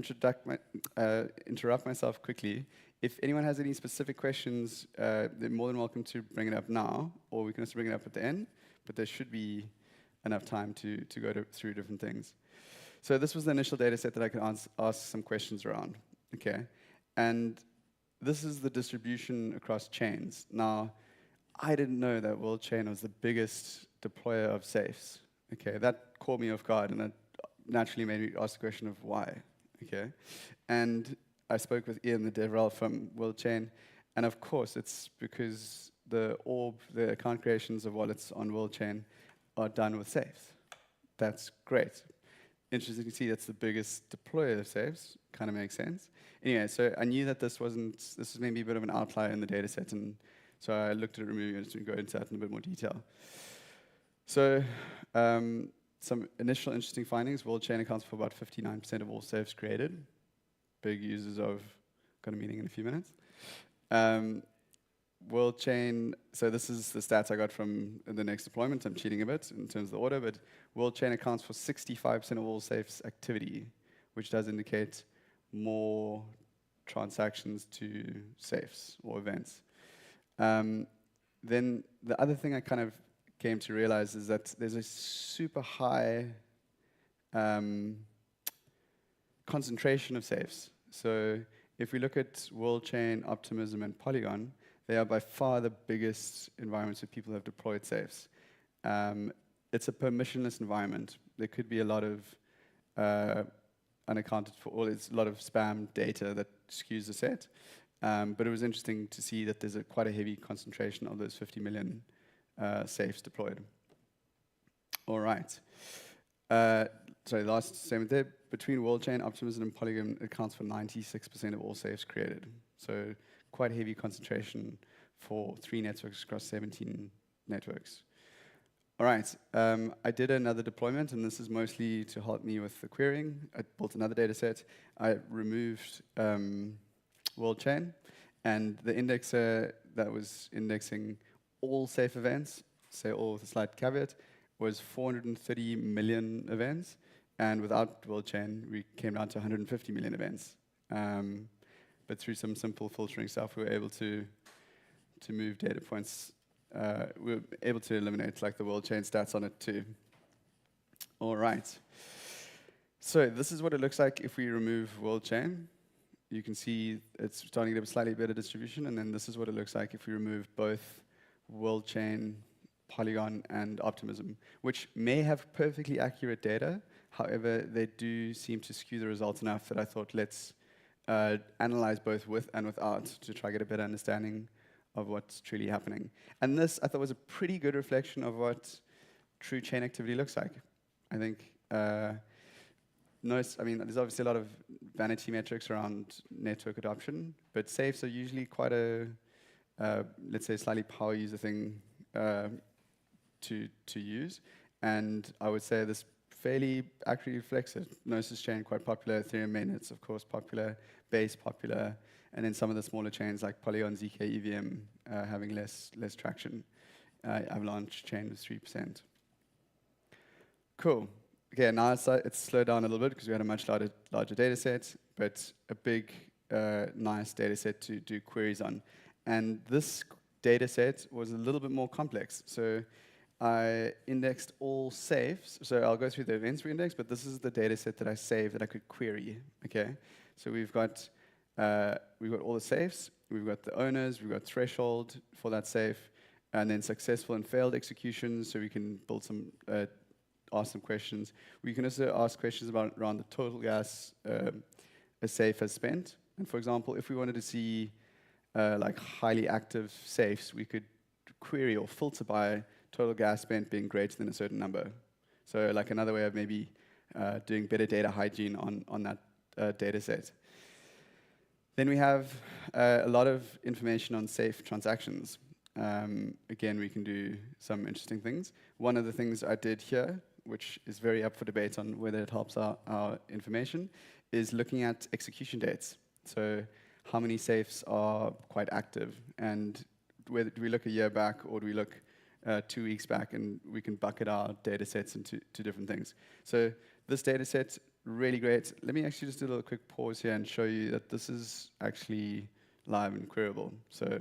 interrupt myself quickly. If anyone has any specific questions, they're more than welcome to bring it up now, or we can also bring it up at the end, but there should be enough time to go through different things. So this was the initial data set that I could ask some questions around, okay? And this is the distribution across chains. Now, I didn't know that World Chain was the biggest deployer of safes, okay? That caught me off guard, and that naturally made me ask the question of why, okay? And I spoke with Ian, the DevRel from World Chain, and of course, it's because the account creations of wallets on World Chain are done with safes. That's great. Interesting to see that's the biggest deployer of safes. Kind of makes sense. Anyway, so I knew that this was maybe a bit of an outlier in the data set, and so I looked at removing it to go into that in a bit more detail. So some initial interesting findings. World Chain accounts for about 59% of all safes created. Big users of, got a meeting in a few minutes. World Chain, so this is the stats I got from the next deployment. I'm cheating a bit in terms of the order, but World Chain accounts for 65% of all safes activity, which does indicate more transactions to safes or events. Then the other thing I kind of came to realize is that there's a super high concentration of safes. So if we look at World Chain, Optimism, and Polygon, they are by far the biggest environments where people have deployed safes. It's a permissionless environment. There could be a lot of unaccounted for, or there's a lot of spam data that skews the set. But it was interesting to see that there's quite a heavy concentration of those 50 million safes deployed. All right. Sorry, the last statement there. Between World Chain, Optimism, and Polygon, it accounts for 96% of all safes created. So quite heavy concentration for 3 networks across 17 networks. All right, I did another deployment, and this is mostly to help me with the querying. I built another data set. I removed World Chain, and the indexer that was indexing all safe events, say all with a slight caveat, was 430 million events, and without World Chain, we came down to 150 million events. But through some simple filtering stuff, we were able to move data points we're able to eliminate like the world chain stats on it too. All right. So this is what it looks like if we remove world chain. You can see it's starting to get a slightly better distribution, and then this is what it looks like if we remove both world chain, Polygon, and Optimism, which may have perfectly accurate data. However, they do seem to skew the results enough that I thought let's analyze both with and without to try to get a better understanding of what's truly happening. And this, I thought, was a pretty good reflection of what true chain activity looks like. I think, there's obviously a lot of vanity metrics around network adoption, but safes are usually quite a, let's say, slightly power user thing to use. And I would say this fairly accurately reflects it. Gnosis chain, quite popular. Ethereum mainnets, of course, popular. Base, popular. And then some of the smaller chains like Polygon, ZK, EVM having less traction. Avalanche chain was 3%. Cool. Okay, now it's slowed down a little bit because we had a much larger data set, but a big, nice data set to do queries on. And this data set was a little bit more complex. So I indexed all safes. So I'll go through the events we indexed, but this is the data set that I saved that I could query. Okay, so we've got all the safes, we've got the owners, we've got threshold for that safe, and then successful and failed executions. So we can build some, ask some questions. We can also ask questions around the total gas a safe has spent. And for example, if we wanted to see like highly active safes, we could query or filter by total gas spent being greater than a certain number. So like another way of maybe doing better data hygiene on that data set. Then we have a lot of information on safe transactions. Again, we can do some interesting things. One of the things I did here, which is very up for debate on whether it helps our information, is looking at execution dates. So how many safes are quite active, and whether do we look a year back or do we look 2 weeks back, and we can bucket our data sets into different things. So this data set's really great. Let me actually just do a little quick pause here and show you that this is actually live and queryable. So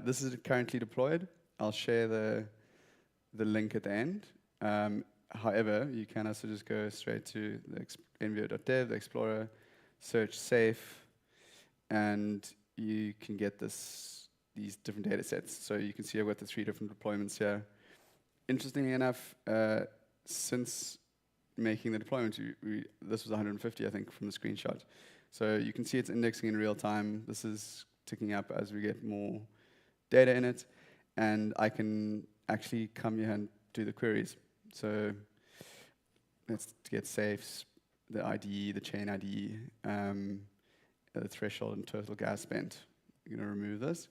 this is currently deployed. I'll share the link at the end. However, you can also just go straight to the nvo.dev, the Explorer, search safe, and you can get these different data sets. So you can see I've got the 3 different deployments here. Interestingly enough, since making the deployment, this was 150, I think, from the screenshot. So you can see it's indexing in real time. This is ticking up as we get more data in it. And I can actually come here and do the queries. So let's get safes, the ID, the chain ID, the threshold and total gas spent. I'm going to remove this.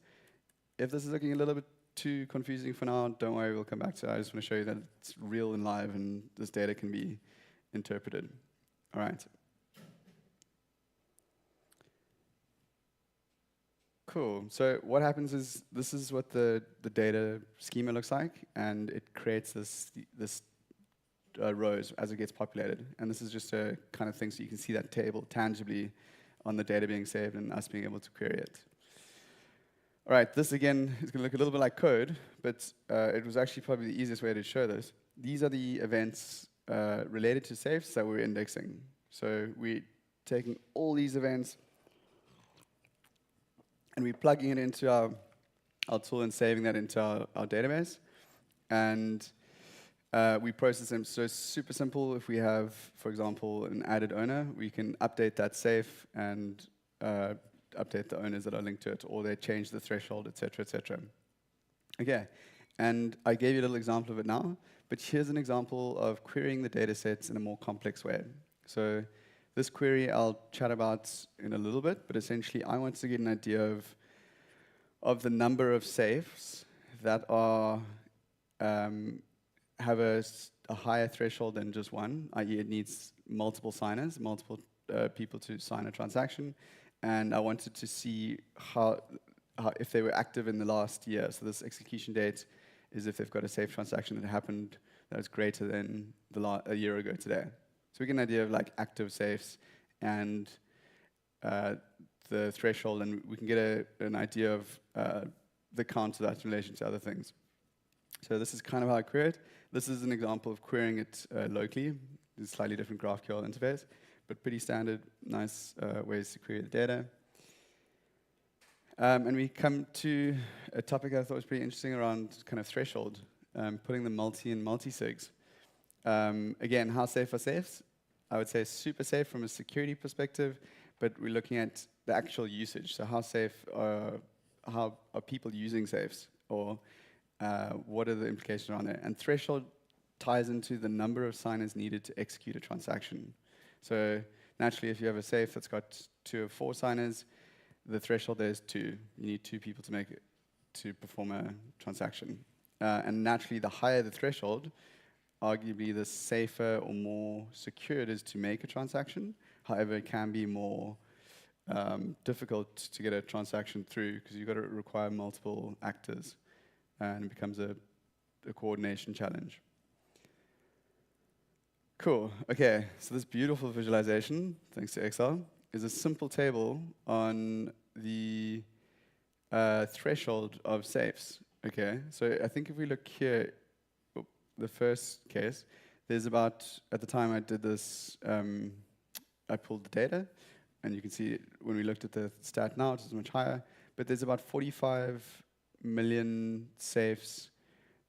If this is looking a little bit too confusing for now, don't worry, we'll come back to it. I just want to show you that it's real and live and this data can be interpreted. All right. Cool. So what happens is this is what the data schema looks like, and it creates this rows as it gets populated. And this is just a kind of thing so you can see that table tangibly on the data being saved and us being able to query it. All right, this again is going to look a little bit like code, but it was actually probably the easiest way to show this. These are the events related to safes that we're indexing. So we're taking all these events and we're plugging it into our tool and saving that into our database. And we process them. So it's super simple. If we have, for example, an added owner, we can update that safe and update the owners that are linked to it, or they change the threshold, et cetera, et cetera. Okay, and I gave you a little example of it now, but here's an example of querying the data sets in a more complex way. So this query I'll chat about in a little bit, but essentially I want to get an idea of the number of safes that are have a higher threshold than just one, i.e. it needs multiple signers, multiple people to sign a transaction, and I wanted to see how if they were active in the last year. So this execution date is if they've got a safe transaction that happened that is greater than a year ago today. So we get an idea of like active safes and the threshold, and we can get an idea of the count of that in relation to other things. So this is kind of how I query it. This is an example of querying it locally. It's a slightly different GraphQL interface, but pretty standard, nice ways to query the data. And we come to a topic I thought was pretty interesting around kind of threshold, putting the multi and multi-sigs. Again, how safe are safes? I would say super safe from a security perspective, but we're looking at the actual usage. So how safe how are people using safes, or what are the implications around it? And threshold ties into the number of signers needed to execute a transaction. So naturally, if you have a safe that's got 2 or 4 signers, the threshold there is 2. You need 2 people to perform a transaction. And naturally, the higher the threshold, arguably the safer or more secure it is to make a transaction. However, it can be more difficult to get a transaction through because you've got to require multiple actors, and it becomes a coordination challenge. Cool. Okay, so this beautiful visualization, thanks to Excel, is a simple table on the threshold of safes. Okay, so I think if we look here, the first case, there's about, at the time I did this, I pulled the data, and you can see when we looked at the stat now, it's much higher, but there's about 45 million safes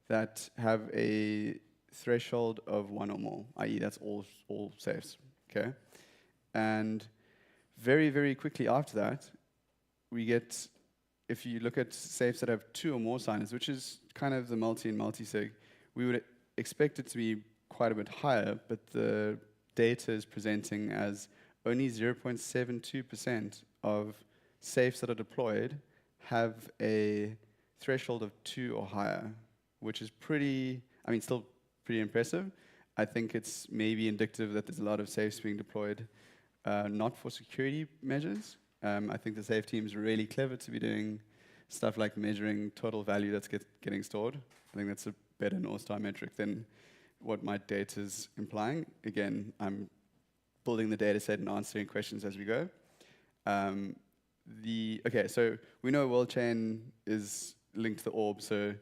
that have a threshold of 1 or more, i.e. that's all safes, okay? And very, very quickly after that, we get, if you look at safes that have 2 or more signers, which is kind of the multi and multi-sig, we would expect it to be quite a bit higher, but the data is presenting as only 0.72% of safes that are deployed have a threshold of 2 or higher, which is pretty, I mean, still pretty impressive. I think it's maybe indicative that there's a lot of safes being deployed not for security measures. I think the safe team is really clever to be doing stuff like measuring total value that's getting stored. I think that's a better North Star metric than what my data is implying. Again, I'm building the data set and answering questions as we go. Okay, so we know world chain is linked to the orb, so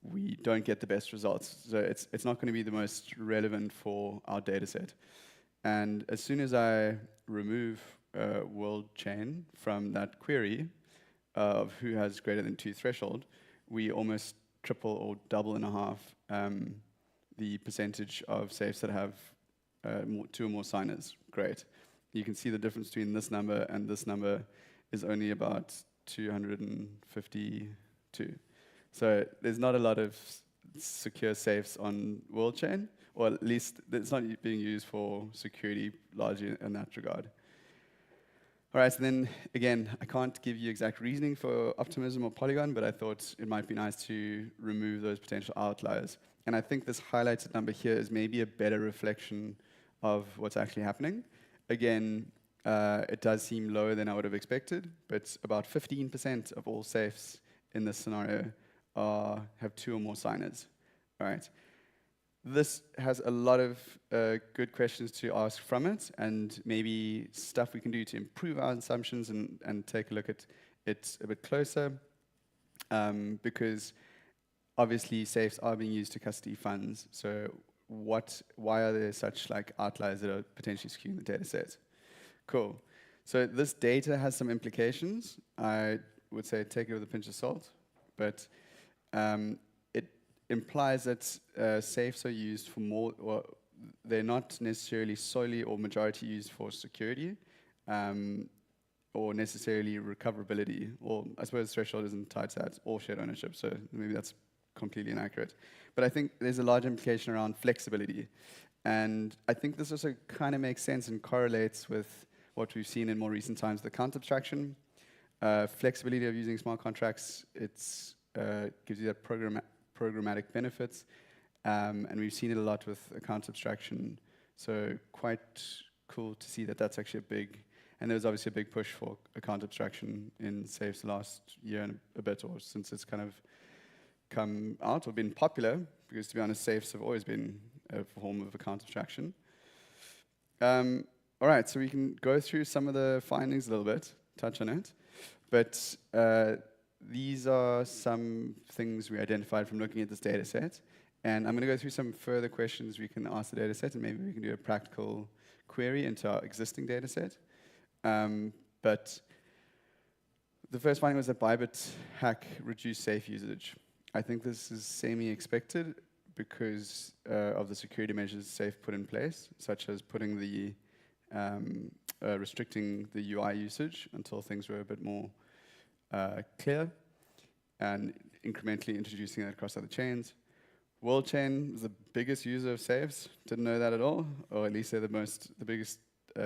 we don't get the best results. So it's not going to be the most relevant for our data set. And as soon as I remove world chain from that query of who has greater than 2 threshold, we almost triple or double and a half the percentage of safes that have 2 or more signers. Great. You can see the difference between this number and this number is only about 252. So there's not a lot of secure safes on world chain, or at least it's not being used for security largely in that regard. All right, so then again, I can't give you exact reasoning for optimism or Polygon, but I thought it might be nice to remove those potential outliers. And I think this highlighted number here is maybe a better reflection of what's actually happening. Again, it does seem lower than I would have expected, but about 15% of all safes in this scenario have 2 or more signers. All right. This has a lot of good questions to ask from it, and maybe stuff we can do to improve our assumptions and take a look at it a bit closer, because obviously safes are being used to custody funds. So why are there such like outliers that are potentially skewing the data set? Cool. So this data has some implications. I would say take it with a pinch of salt, but it implies that safes are used for more, or they're not necessarily solely or majority used for security, or necessarily recoverability, or I suppose threshold isn't tied to that, or shared ownership, so maybe that's completely inaccurate. But I think there's a large implication around flexibility. And I think this also kind of makes sense and correlates with what we've seen in more recent times, the account abstraction. Flexibility of using smart contracts, it's gives you that programmatic benefits. And we've seen it a lot with account abstraction. So quite cool to see that that's actually a big, and there was obviously a big push for account abstraction in safes the last year and a bit, or since it's kind of come out or been popular, because to be honest, safes have always been a form of account abstraction. All right, so we can go through some of the findings a little bit, touch on it. But these are some things we identified from looking at this data set. And I'm going to go through some further questions we can ask the data set, and maybe we can do a practical query into our existing data set. But the first finding was that Bybit hack reduced safe usage. I think this is semi-expected because of the security measures Safe put in place, such as putting the restricting the UI usage until things were a bit more clear, and incrementally introducing that across other chains. World Chain is the biggest user of safes. Didn't know that at all, or at least they're the biggest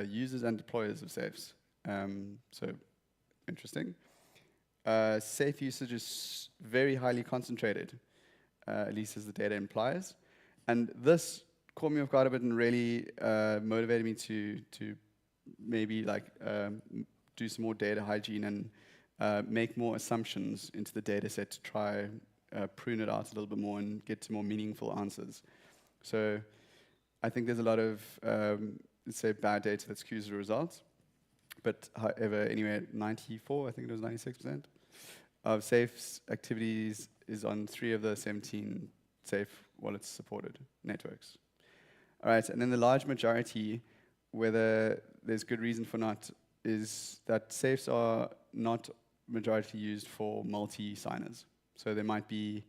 users and deployers of safes. So interesting. Safe usage is very highly concentrated, at least as the data implies. And this caught me off guard a bit and really motivated me to maybe do some more data hygiene and make more assumptions into the data set to try prune it out a little bit more and get to more meaningful answers. So I think there's a lot of, let's say, bad data that skews the results. But however, anyway, 94, I think it was 96% of Safe's activities is on 3 of the 17 Safe wallets supported networks. All right, and then the large majority, whether there's good reason for not, is that Safes are not majority used for multi-signers. So there might be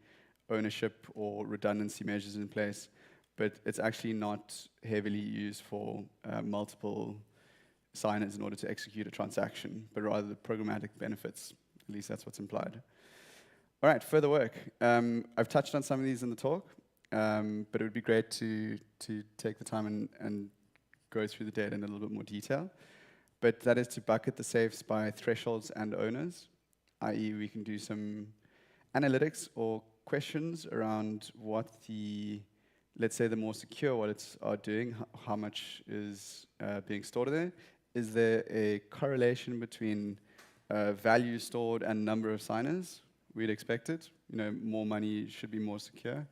ownership or redundancy measures in place, but it's actually not heavily used for multiple signers in order to execute a transaction, but rather the programmatic benefits. At least that's what's implied. All right, further work. I've touched on some of these in the talk, but it would be great to take the time and go through the data in a little bit more detail. But that is to bucket the safes by thresholds and owners, i.e. we can do some analytics or questions around what the, let's say, the more secure wallets are doing, how much is being stored there. Is there a correlation between value stored and number of signers? We'd expect it. More money should be more secure.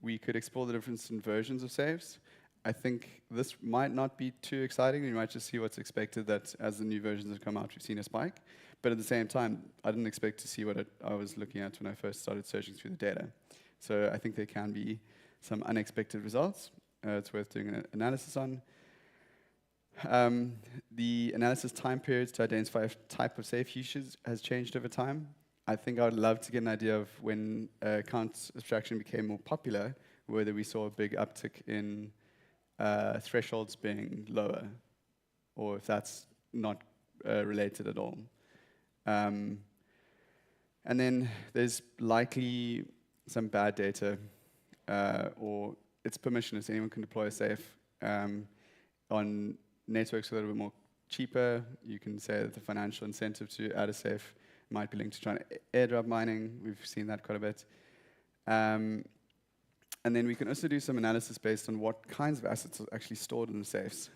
We could explore the difference in versions of safes. I think this might not be too exciting. We might just see what's expected, that as the new versions have come out, we've seen a spike. But at the same time, I didn't expect to see what I was looking at when I first started searching through the data. So I think there can be some unexpected results. It's worth doing an analysis on. The analysis time periods to identify if type of safe usage has changed over time. I think I would love to get an idea of when account abstraction became more popular, whether we saw a big uptick in thresholds being lower, or if that's not related at all. And then there's likely some bad data, or it's permissionless. Anyone can deploy a safe. On networks that are a little bit more cheaper, you can say that the financial incentive to add a safe might be linked to trying to airdrop mining. We've seen that quite a bit. And then we can also do some analysis based on what kinds of assets are actually stored in the safes.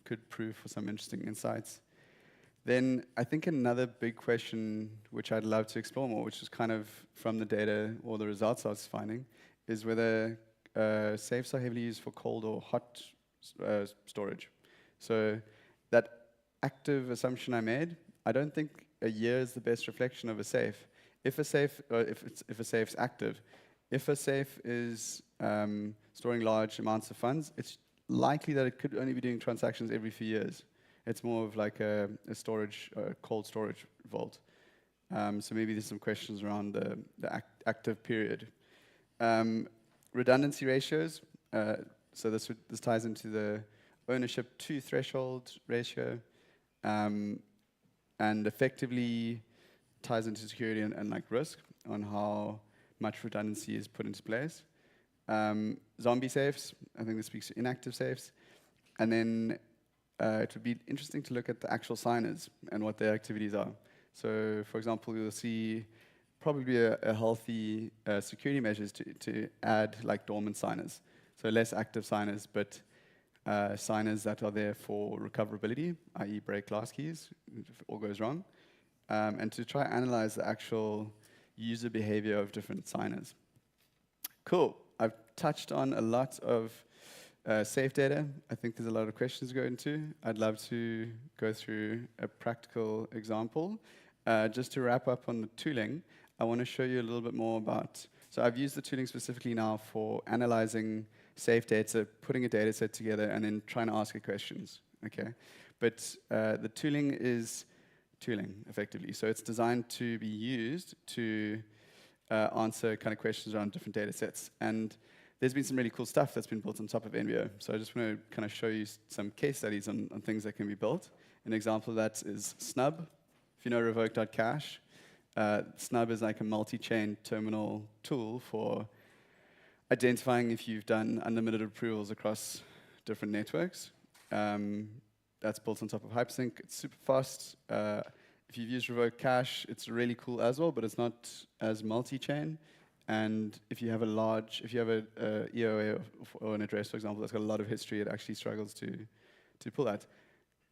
Could prove for some interesting insights. Then I think another big question, which I'd love to explore more, which is kind of from the data or the results I was finding, is whether safes are heavily used for cold or hot storage. So that active assumption I made, I don't think a year is the best reflection of a safe. If a safe, if a safe's active, if a safe is storing large amounts of funds, it's likely that it could only be doing transactions every few years. It's more of like a storage, cold storage vault. So maybe there's some questions around the active period. Redundancy ratios. So this ties into the ownership to threshold ratio, and effectively ties into security and like risk on how much redundancy is put into place. Zombie safes, I think this speaks to inactive safes. And then it would be interesting to look at the actual signers and what their activities are. So for example, you'll see probably a healthy security measures to add like dormant signers. So less active signers, but signers that are there for recoverability, i.e. break glass keys if all goes wrong. And to try and analyze the actual user behavior of different signers. Cool. I've touched on a lot of safe data. I think there's a lot of questions to go into. I'd love to go through a practical example just to wrap up on the tooling, I want to show you a little bit more about, so I've used the tooling specifically now for analyzing safe data, putting a data set together, and then trying to ask it questions, okay? But the tooling is tooling, effectively. So it's designed to be used to answer kind of questions around different data sets. And there's been some really cool stuff that's been built on top of NVO. So I just want to kind of show you some case studies on things that can be built. An example of that is Snub. If you know revoke.cache, Snub is like a multi-chain terminal tool for identifying if you've done unlimited approvals across different networks. That's built on top of Hypersync. It's super fast. If you've used revoke cache, it's really cool as well, but it's not as multi-chain. And if you have a EOA or an address, for example, that's got a lot of history, it actually struggles to pull that.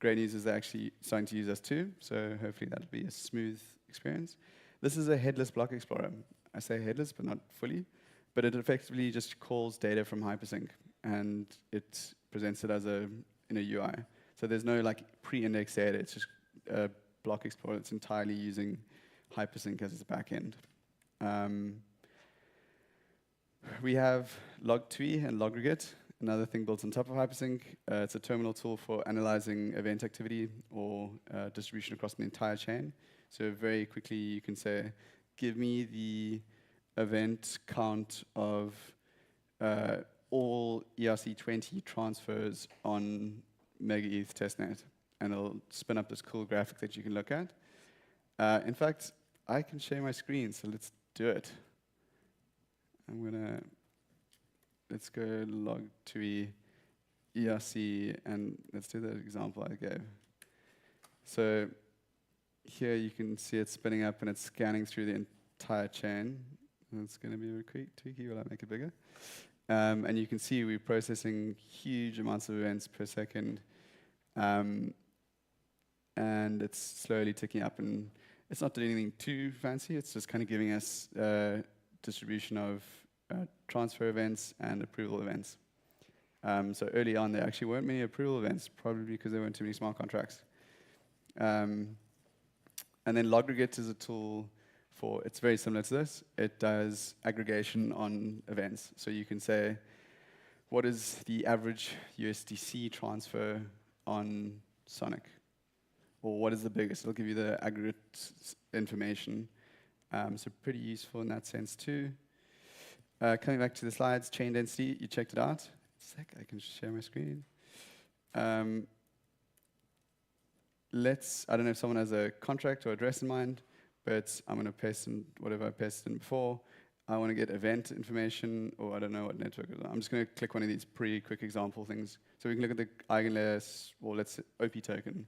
Great news is they're actually starting to use us too, so hopefully that'll be a smooth experience. This is a headless block explorer. I say headless, but not fully. But it effectively just calls data from Hypersync, and it presents it as in a UI. So there's no like pre-indexed data. It's just a block explorer that's entirely using Hypersync as its backend. We have log2e and logregate, another thing built on top of Hypersync. It's a terminal tool for analyzing event activity or distribution across an entire chain. So very quickly you can say, give me the event count of all ERC20 transfers on MegaETH testnet, and it'll spin up this cool graphic that you can look at. In fact, I can share my screen, so let's do it. Let's go log2e ERC, and let's do the example I gave. So here you can see it spinning up, and it's scanning through the entire chain. It's going to be very tweaky, will I make it bigger? And you can see we're processing huge amounts of events per second. And it's slowly ticking up, and it's not doing anything too fancy. It's just kind of giving us distribution of transfer events and approval events. So early on, there actually weren't many approval events, probably because there weren't too many smart contracts. And then logregate is a tool it's very similar to this. It does aggregation on events. So you can say, what is the average USDC transfer on Sonic? Or what is the biggest? It'll give you the aggregate information. So pretty useful in that sense too. Coming back to the slides, chain density, you checked it out. I can share my screen. I don't know if someone has a contract or address in mind, but I'm going to paste in whatever I pasted in before. I want to get event information, or I don't know what network it is. I'm just going to click one of these pretty quick example things. So we can look at the eigenlayer, or let's say OP token.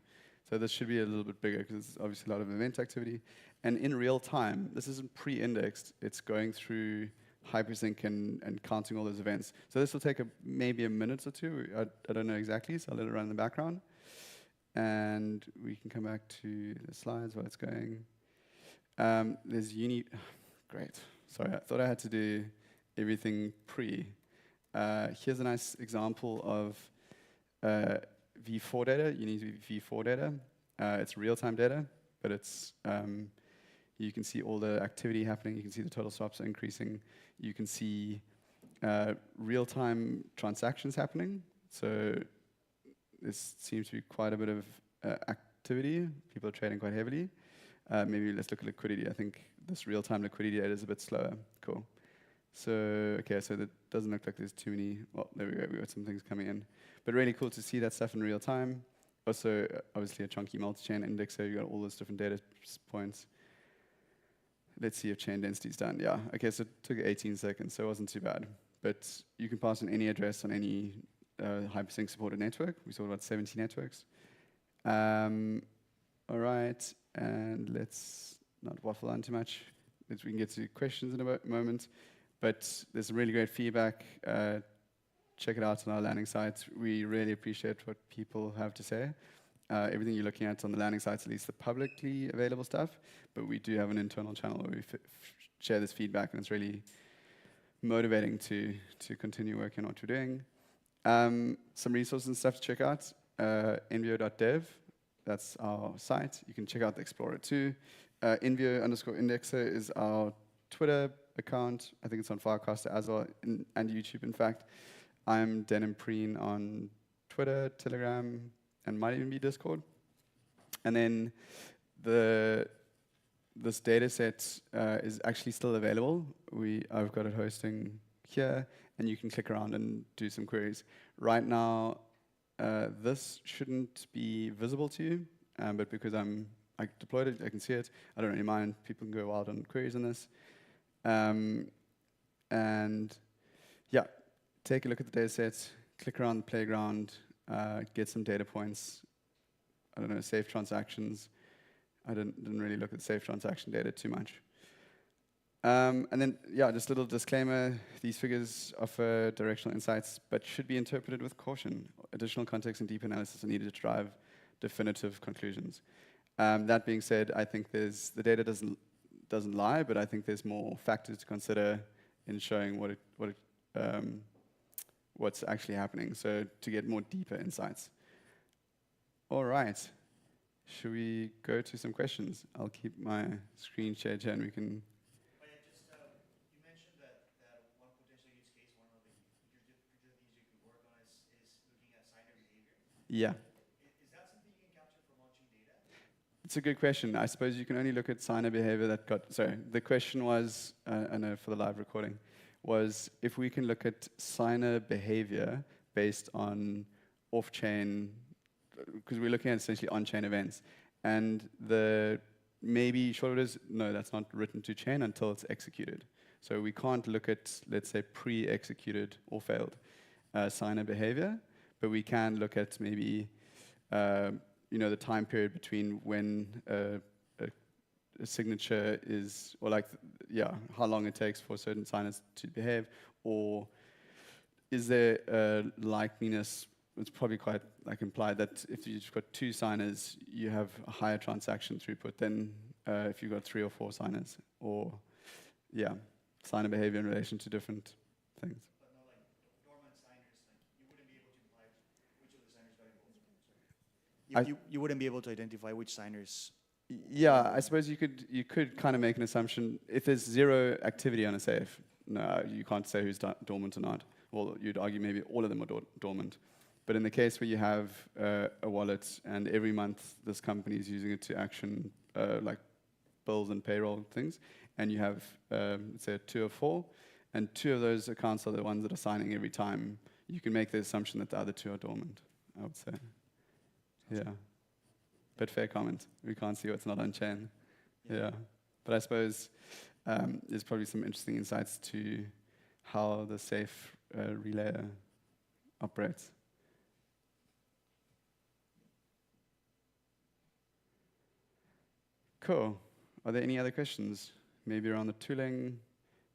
So this should be a little bit bigger because it's obviously a lot of event activity. And in real time, this isn't pre-indexed. It's going through Hypersync and counting all those events. So this will take maybe a minute or two. I don't know exactly, so I'll let it run in the background. And we can come back to the slides while it's going. There's great. Sorry, I thought I had to do everything pre. Here's a nice example of V4 data. You need V4 data. It's real-time data, but it's you can see all the activity happening. You can see the total swaps are increasing. You can see real-time transactions happening. So this seems to be quite a bit of activity. People are trading quite heavily. Maybe let's look at liquidity. I think this real-time liquidity data is a bit slower. Cool. So, okay, so that doesn't look like there's too many. Well, there we go. We got some things coming in. But really cool to see that stuff in real time. Also, obviously, a chunky multi-chain index, so you got all those different data points. Let's see if chain density is done. Yeah, okay, so it took 18 seconds, so it wasn't too bad. But you can pass in any address on any Hypersync supported network. We saw about 70 networks. All right, and let's not waffle on too much. We can get to questions in a moment. But there's some really great feedback. Check it out on our landing site. We really appreciate what people have to say. Everything you're looking at on the landing site, at least the publicly available stuff. But we do have an internal channel where we share this feedback, and it's really motivating to continue working on what we're doing. Some resources and stuff to check out. nvo.dev, that's our site. You can check out the Explorer too. Invio_indexer is our Twitter account. I think it's on Firecaster as well, and YouTube, in fact. I'm Denim Preen on Twitter, Telegram, and might even be Discord. And then this data set is actually still available. I've got it hosting here, and you can click around and do some queries. Right now, this shouldn't be visible to you, but because I deployed it, I can see it. I don't really mind. People can go wild on queries on this. And yeah, take a look at the data set, click around the playground, get some data points. I don't know, safe transactions. I didn't really look at safe transaction data too much. And then, yeah, just a little disclaimer. These figures offer directional insights, but should be interpreted with caution. Additional context and deep analysis are needed to drive definitive conclusions. That being said, I think the data doesn't lie, but I think there's more factors to consider in showing what's actually happening. So to get more deeper insights. All right. Should we go to some questions? I'll keep my screen shared here and we can. Oh, yeah, just you mentioned that one potential use case, one of the things you could work on is looking at signer behavior. Yeah. Is that something you can capture from on-chain data? It's a good question. I suppose you can only look at signer behavior that got. Sorry, the question was, I know for the live recording, was if we can look at signer behavior based on off-chain, because we're looking at essentially on-chain events. And maybe short is, no, that's not written to chain until it's executed. So we can't look at, let's say, pre-executed or failed signer behavior, but we can look at maybe the time period between when a signature is, or how long it takes for certain signers to behave, or is there a likeliness. It's probably quite implied that if you've got 2 signers, you have a higher transaction throughput than if you've got 3 or 4 signers, or signer behavior in relation to different things. But no, dormant signers, you wouldn't be able to imply which of the signers got involved. You wouldn't be able to identify which signers. Yeah, I suppose you could kind of make an assumption. If there's 0 activity on a safe, no, you can't say who's dormant or not. Well, you'd argue maybe all of them are dormant. But in the case where you have a wallet and every month this company is using it to action bills and payroll things, and you have, let's say, 2 or 4, and 2 of those accounts are the ones that are signing every time, you can make the assumption that the other 2 are dormant, I would say. Yeah. But fair comment. We can't see what's not on chain. Yeah. But I suppose there's probably some interesting insights to how the safe relayer operates. Cool. Are there any other questions? Maybe around the tooling,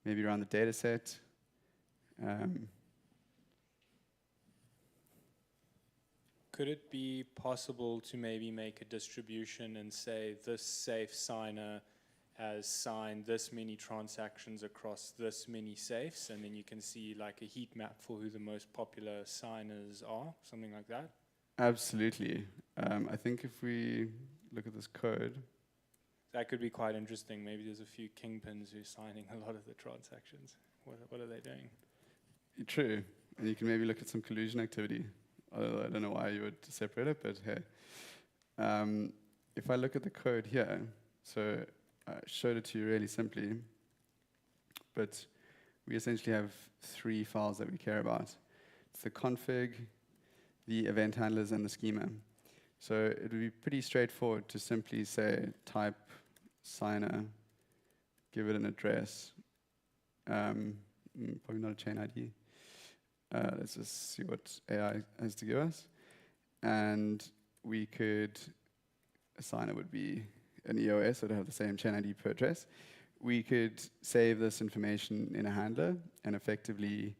maybe around the data set. Could it be possible to maybe make a distribution and say this safe signer has signed this many transactions across this many safes, and then you can see a heat map for who the most popular signers are, something like that? Absolutely. I think if we look at this code, that could be quite interesting. Maybe there's a few kingpins who are signing a lot of the transactions. What are they doing? True. And you can maybe look at some collusion activity. Although I don't know why you would separate it, but hey. If I look at the code here, so I showed it to you really simply, but we essentially have 3 files that we care about. It's the config, the event handlers, and the schema. So it would be pretty straightforward to simply say type signer, give it an address, probably not a chain ID. Let's just see what AI has to give us. And we could, a signer would be an EOS, so to have the same chain ID per address. We could save this information in a handler and effectively,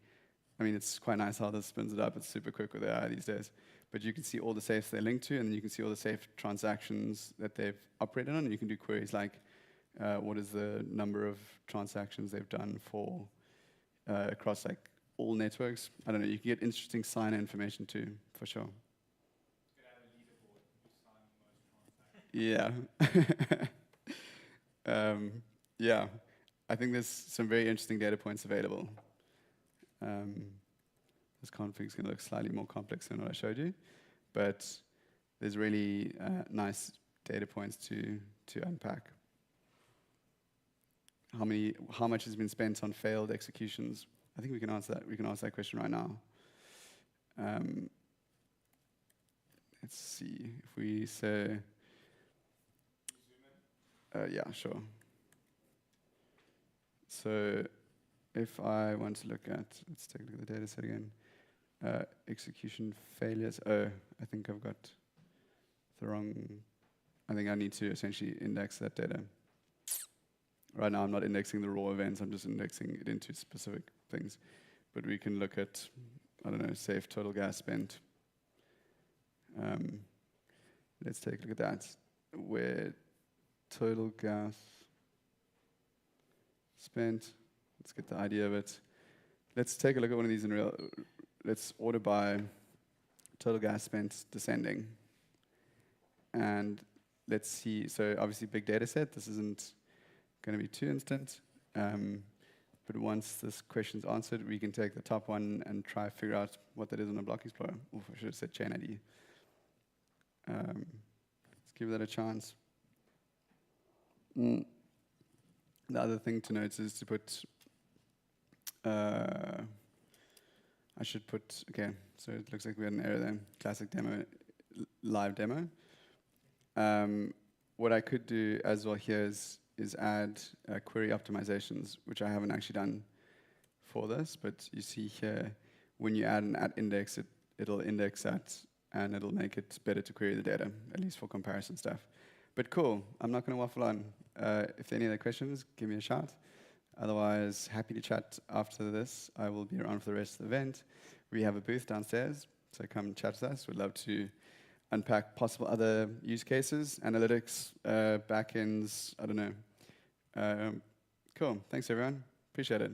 it's quite nice how this spins it up. It's super quick with AI these days. But you can see all the safes they're linked to, and then you can see all the safe transactions that they've operated on. And you can do queries like, what is the number of transactions they've done for across all networks. I don't know. You can get interesting signer information too, for sure. You could have a leaderboard who's signing the most transactions. Yeah. Yeah, I think there's some very interesting data points available. This config is going to look slightly more complex than what I showed you, but there's really nice data points to unpack. How much has been spent on failed executions? I think we can answer that. We can answer that question right now. Let's see if we say. Yeah, sure. So if I want to look at, let's take a look at the data set again. Execution failures. Oh, I think I've got the wrong. I think I need to essentially index that data. Right now I'm not indexing the raw events, I'm just indexing it into specific things. But we can look at, I don't know, safe total gas spent. Let's take a look at that. Where total gas spent, let's get the idea of it. Let's take a look at one of these in real, let's order by total gas spent descending. And let's see, so obviously big data set, this isn't going to be too instant. But once this question's answered, we can take the top one and try to figure out what that is on a block explorer. Oof, I should have said chain ID. Let's give that a chance. The other thing to note is to put, I should put, okay, so it looks like we had an error there. Classic demo, live demo. What I could do as well here is add query optimizations, which I haven't actually done for this, but you see here, when you add an @index, it'll index that, and it'll make it better to query the data, at least for comparison stuff. But cool, I'm not going to waffle on. If there are any other questions, give me a shout. Otherwise, happy to chat after this. I will be around for the rest of the event. We have a booth downstairs, so come chat with us. We'd love to unpack possible other use cases, analytics, backends, I don't know. Cool, thanks everyone, appreciate it.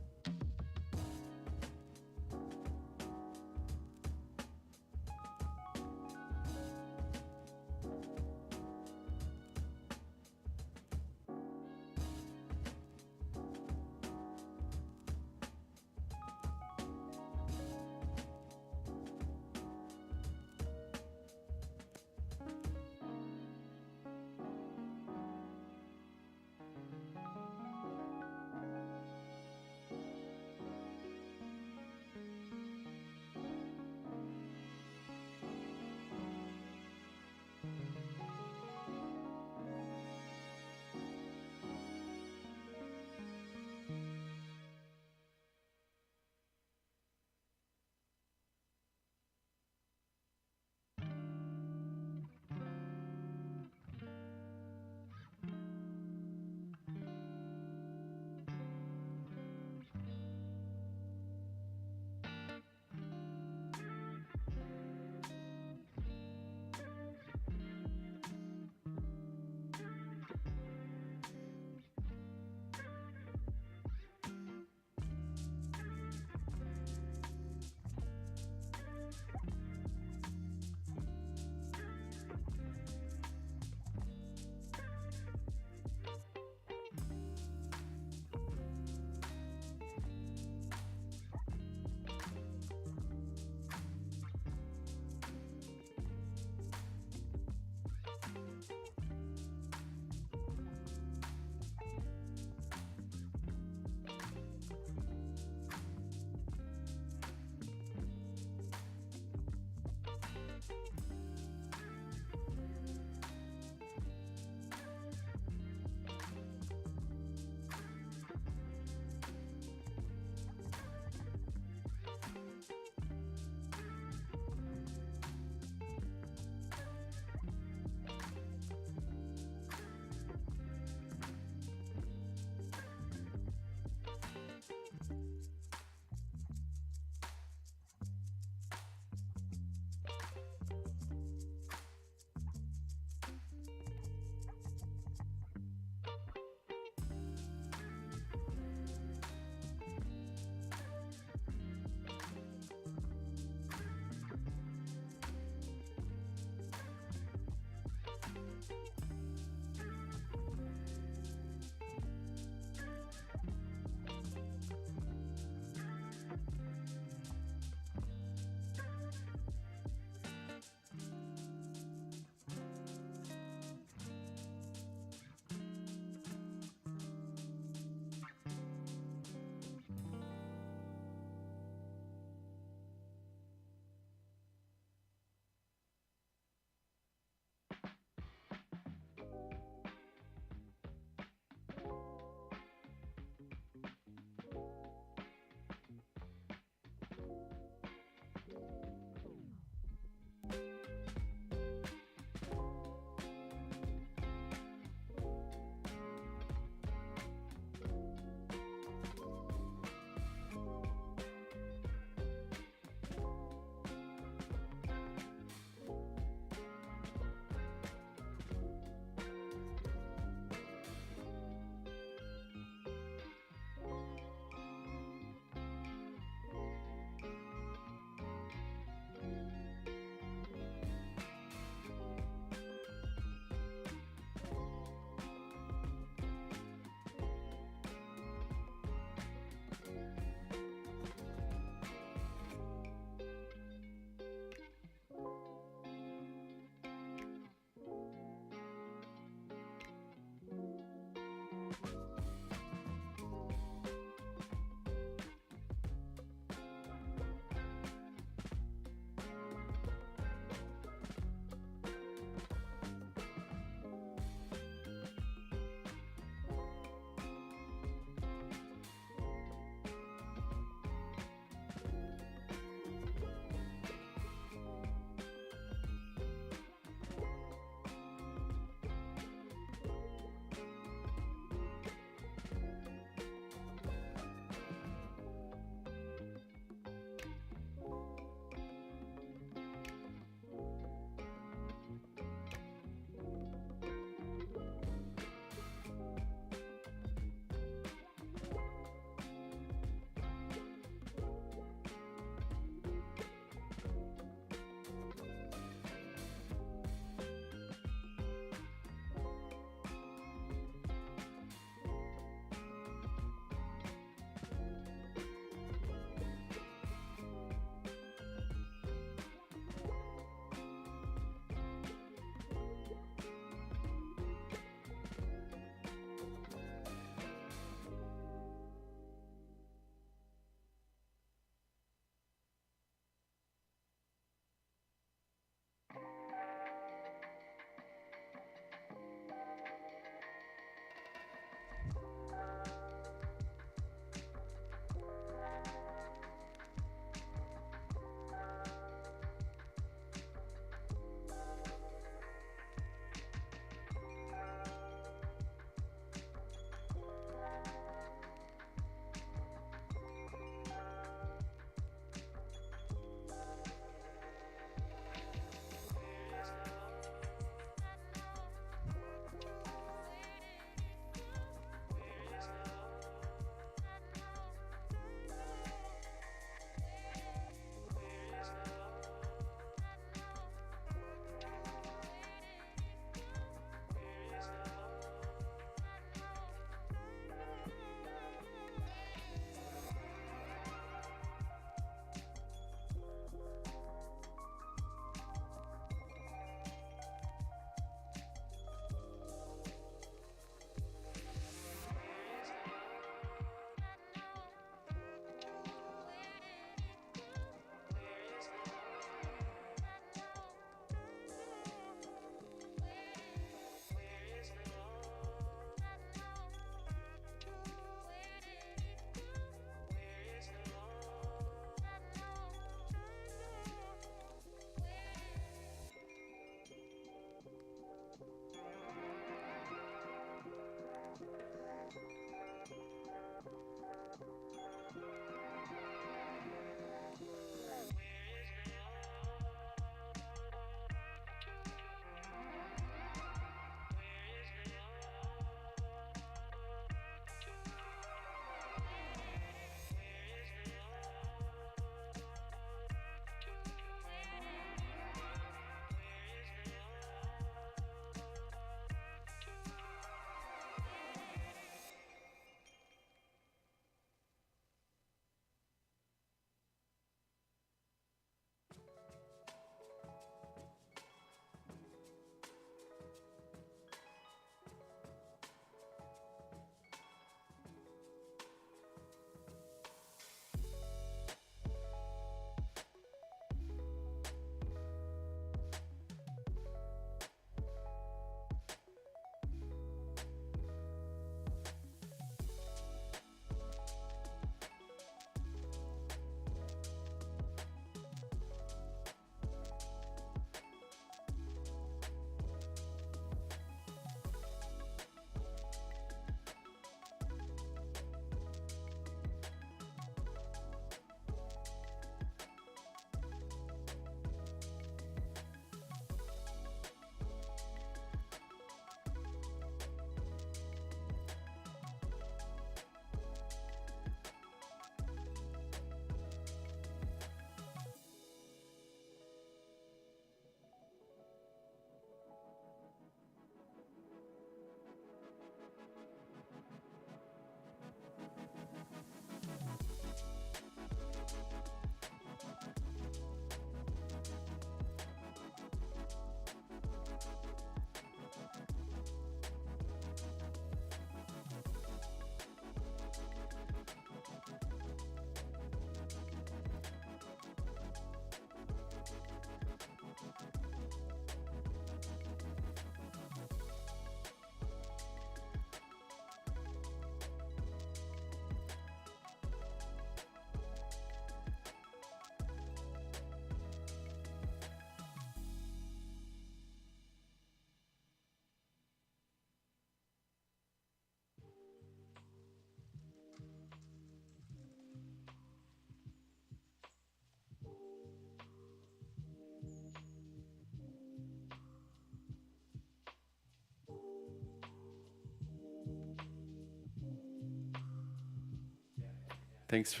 Thanks.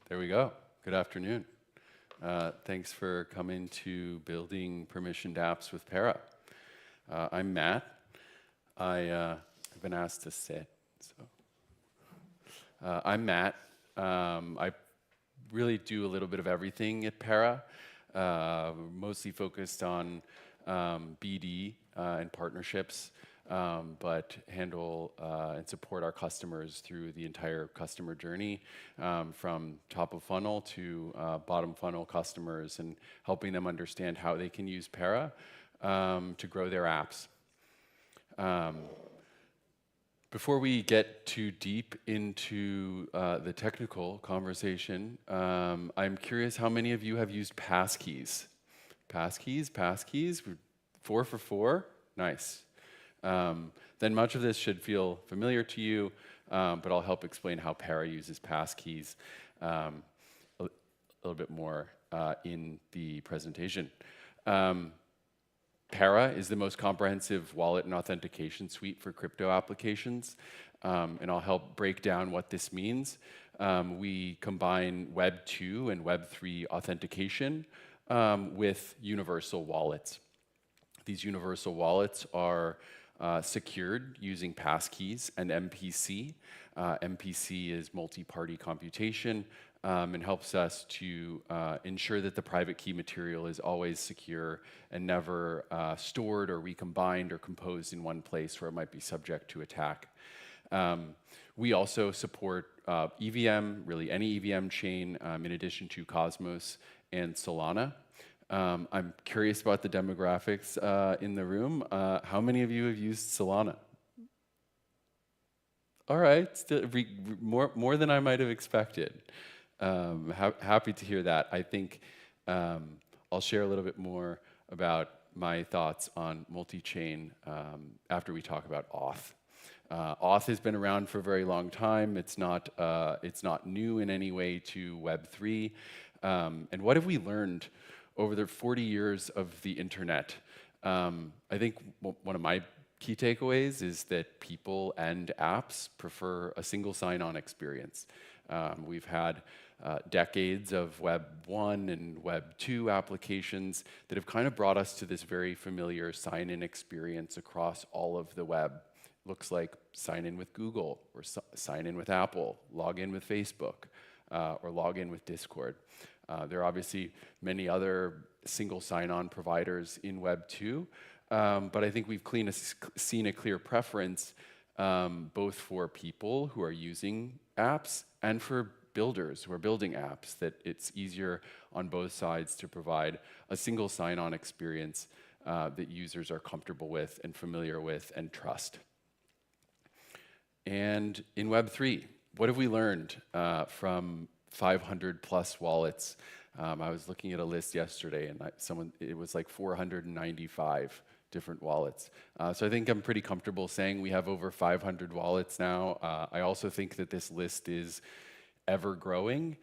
There we go. Good afternoon. Thanks for coming to Building Permissioned Apps with Para. I'm Matt. I've been asked to sit. So, I'm Matt. I really do a little bit of everything at Para, mostly focused on BD and partnerships, but handle and support our customers through the entire customer journey, from top of funnel to bottom funnel customers, and helping them understand how they can use Para to grow their apps. Before we get too deep into the technical conversation, I'm curious how many of you have used passkeys? Passkeys? 4 for 4? Nice. Then much of this should feel familiar to you, but I'll help explain how Para uses passkeys a little bit more in the presentation. Para is the most comprehensive wallet and authentication suite for crypto applications, and I'll help break down what this means. We combine Web 2 and Web 3 authentication with universal wallets. These universal wallets are secured using passkeys and MPC. MPC is multi-party computation, and helps us to ensure that the private key material is always secure and never stored or recombined or composed in one place where it might be subject to attack. We also support EVM, really any EVM chain, in addition to Cosmos and Solana. I'm curious about the demographics in the room. How many of you have used Solana? All right, still more than I might have expected. Happy to hear that. I think I'll share a little bit more about my thoughts on multi-chain after we talk about Auth. Auth has been around for a very long time. It's not new in any way to Web3. And what have we learned over the 40 years of the internet? I think one of my key takeaways is that people and apps prefer a single sign-on experience. We've had decades of Web 1 and Web 2 applications that have kind of brought us to this very familiar sign-in experience across all of the web. Looks like sign in with Google, or sign in with Apple, log in with Facebook, or log in with Discord. There are obviously many other single sign-on providers in Web 2, but I think we've seen a clear preference both for people who are using apps and for builders who are building apps, that it's easier on both sides to provide a single sign-on experience that users are comfortable with and familiar with and trust. And in Web 3, what have we learned from 500 plus wallets? I was looking at a list yesterday, and it was like 495 different wallets. So I think I'm pretty comfortable saying we have over 500 wallets now. I also think that this list is ever growing.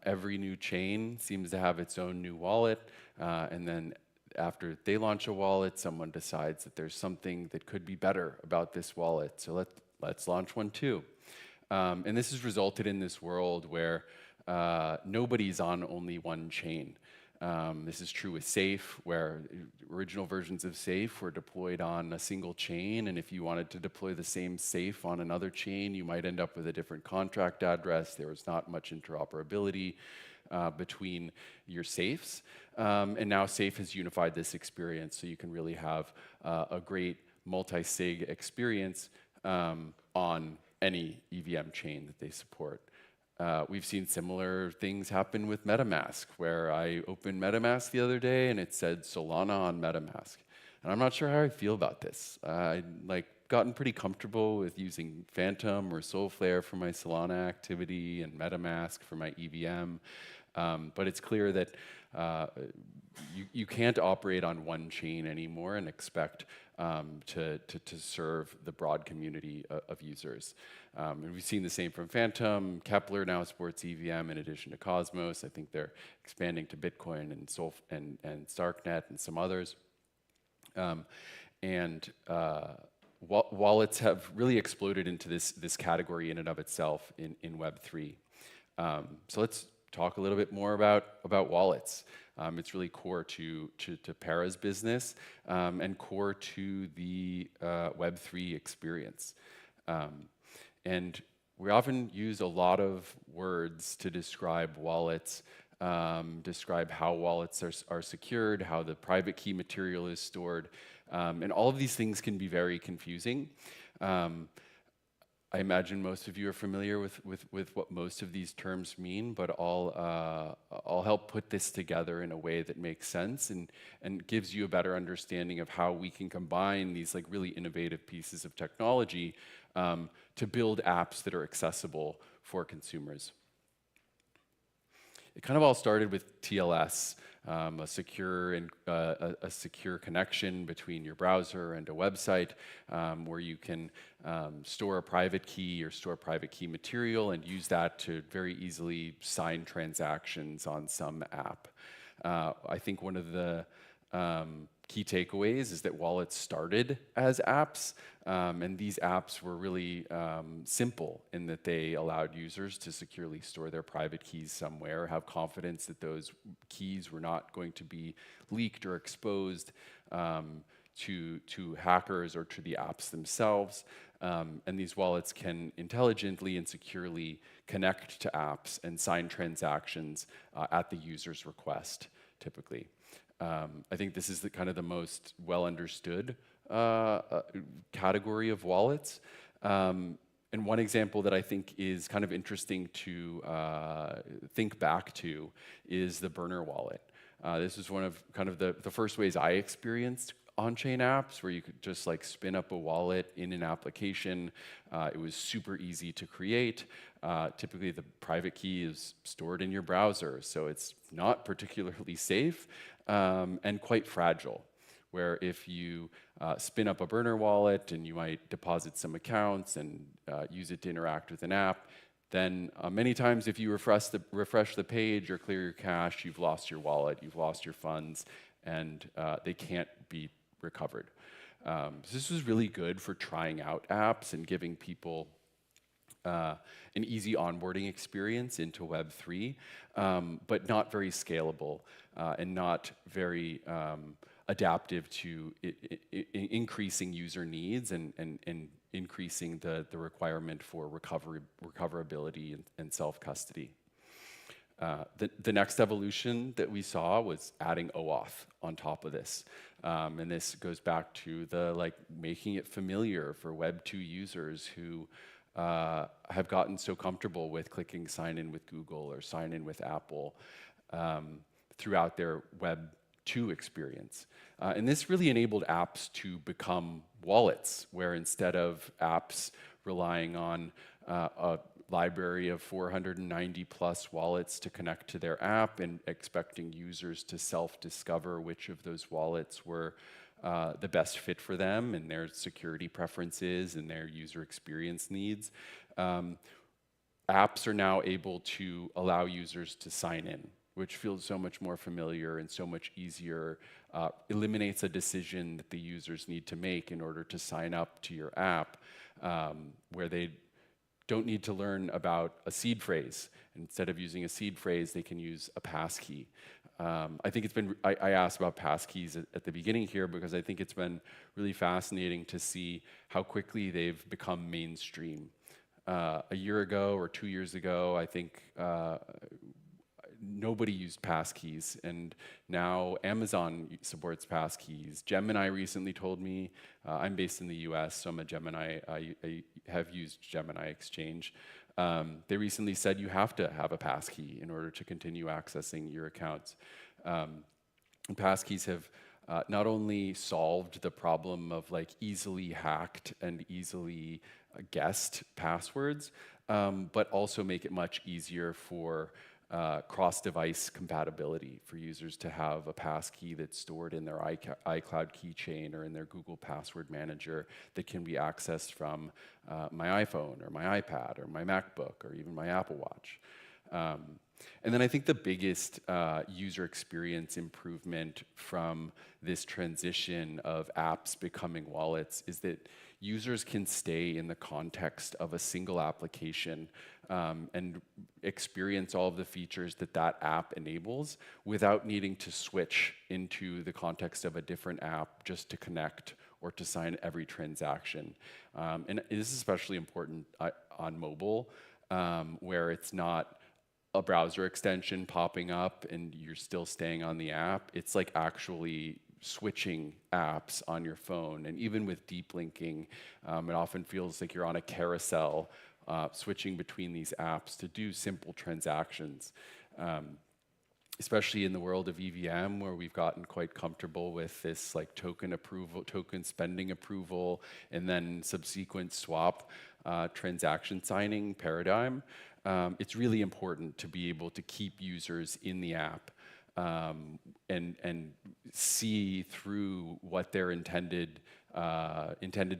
Every new chain seems to have its own new wallet, and then after they launch a wallet, someone decides that there's something that could be better about this wallet. So let's launch one too. And this has resulted in this world where nobody's on only one chain. This is true with Safe, where original versions of Safe were deployed on a single chain, and if you wanted to deploy the same Safe on another chain, you might end up with a different contract address. There was not much interoperability between your safes, and now Safe has unified this experience, so you can really have a great multi-sig experience on any EVM chain that they support. We've seen similar things happen with MetaMask, where I opened MetaMask the other day and it said Solana on MetaMask. And I'm not sure how I feel about this. I've gotten pretty comfortable with using Phantom or Solflare for my Solana activity and MetaMask for my EVM. But it's clear that you can't operate on one chain anymore and expect to serve the broad community of users. And we've seen the same from Phantom. Kepler now supports EVM in addition to Cosmos. I think they're expanding to Bitcoin and Starknet and some others. Wallets have really exploded into this category in and of itself in Web3. So let's talk a little bit more about wallets. It's really core to Para's business and core to the Web3 experience. And we often use a lot of words to describe wallets, describe how wallets are secured, how the private key material is stored, and all of these things can be very confusing. I imagine most of you are familiar with what most of these terms mean, but I'll help put this together in a way that makes sense and gives you a better understanding of how we can combine these like really innovative pieces of technology to build apps that are accessible for consumers. It kind of all started with TLS, a secure connection between your browser and a website where you can store a private key or store private key material and use that to very easily sign transactions on some app. I think one of the key takeaways is that wallets started as apps, and these apps were really simple in that they allowed users to securely store their private keys somewhere, have confidence that those keys were not going to be leaked or exposed to hackers or to the apps themselves. And these wallets can intelligently and securely connect to apps and sign transactions at the user's request, typically. I think this is kind of the most well understood category of wallets. And one example that I think is kind of interesting to think back to is the burner wallet. This is one of kind of the first ways I experienced on-chain apps where you could just like spin up a wallet in an application. It was super easy to create. Typically the private key is stored in your browser, so it's not particularly safe and quite fragile, where if you spin up a burner wallet and you might deposit some accounts and use it to interact with an app, then many times if you refresh the page or clear your cache, you've lost your wallet, you've lost your funds, and they can't be recovered. So this was really good for trying out apps and giving people an easy onboarding experience into Web3, but not very scalable and not very adaptive to increasing user needs and increasing the requirement for recoverability and self-custody. The next evolution that we saw was adding OAuth on top of this. And this goes back to the making it familiar for Web2 users who have gotten so comfortable with clicking sign in with Google or sign in with Apple throughout their Web2 experience. And this really enabled apps to become wallets, where instead of apps relying on a library of 490 plus wallets to connect to their app and expecting users to self-discover which of those wallets were the best fit for them and their security preferences and their user experience needs, apps are now able to allow users to sign in, which feels so much more familiar and so much easier, eliminates a decision that the users need to make in order to sign up to your app, where they don't need to learn about a seed phrase. Instead of using a seed phrase, they can use a passkey. I think it's been, I asked about passkeys at the beginning here because I think it's been really fascinating to see how quickly they've become mainstream. A year ago or 2 years ago, I think nobody used passkeys, and now Amazon supports passkeys. Gemini recently told me, I'm based in the US, so I'm a Gemini, I have used Gemini Exchange. They recently said you have to have a passkey in order to continue accessing your accounts. And passkeys have not only solved the problem of easily hacked and easily guessed passwords, but also make it much easier for cross-device compatibility for users to have a passkey that's stored in their iCloud keychain or in their Google Password Manager that can be accessed from my iPhone or my iPad or my MacBook or even my Apple Watch. And then I think the biggest user experience improvement from this transition of apps becoming wallets is that users can stay in the context of a single application and experience all of the features that that app enables without needing to switch into the context of a different app just to connect or to sign every transaction. And this is especially important on mobile, where it's not a browser extension popping up and you're still staying on the app. It's like actually switching apps on your phone. And even with deep linking, it often feels like you're on a carousel switching between these apps to do simple transactions. Especially in the world of EVM, where we've gotten quite comfortable with this like token approval, token spending approval, and then subsequent swap transaction signing paradigm. It's really important to be able to keep users in the app and see through what their intended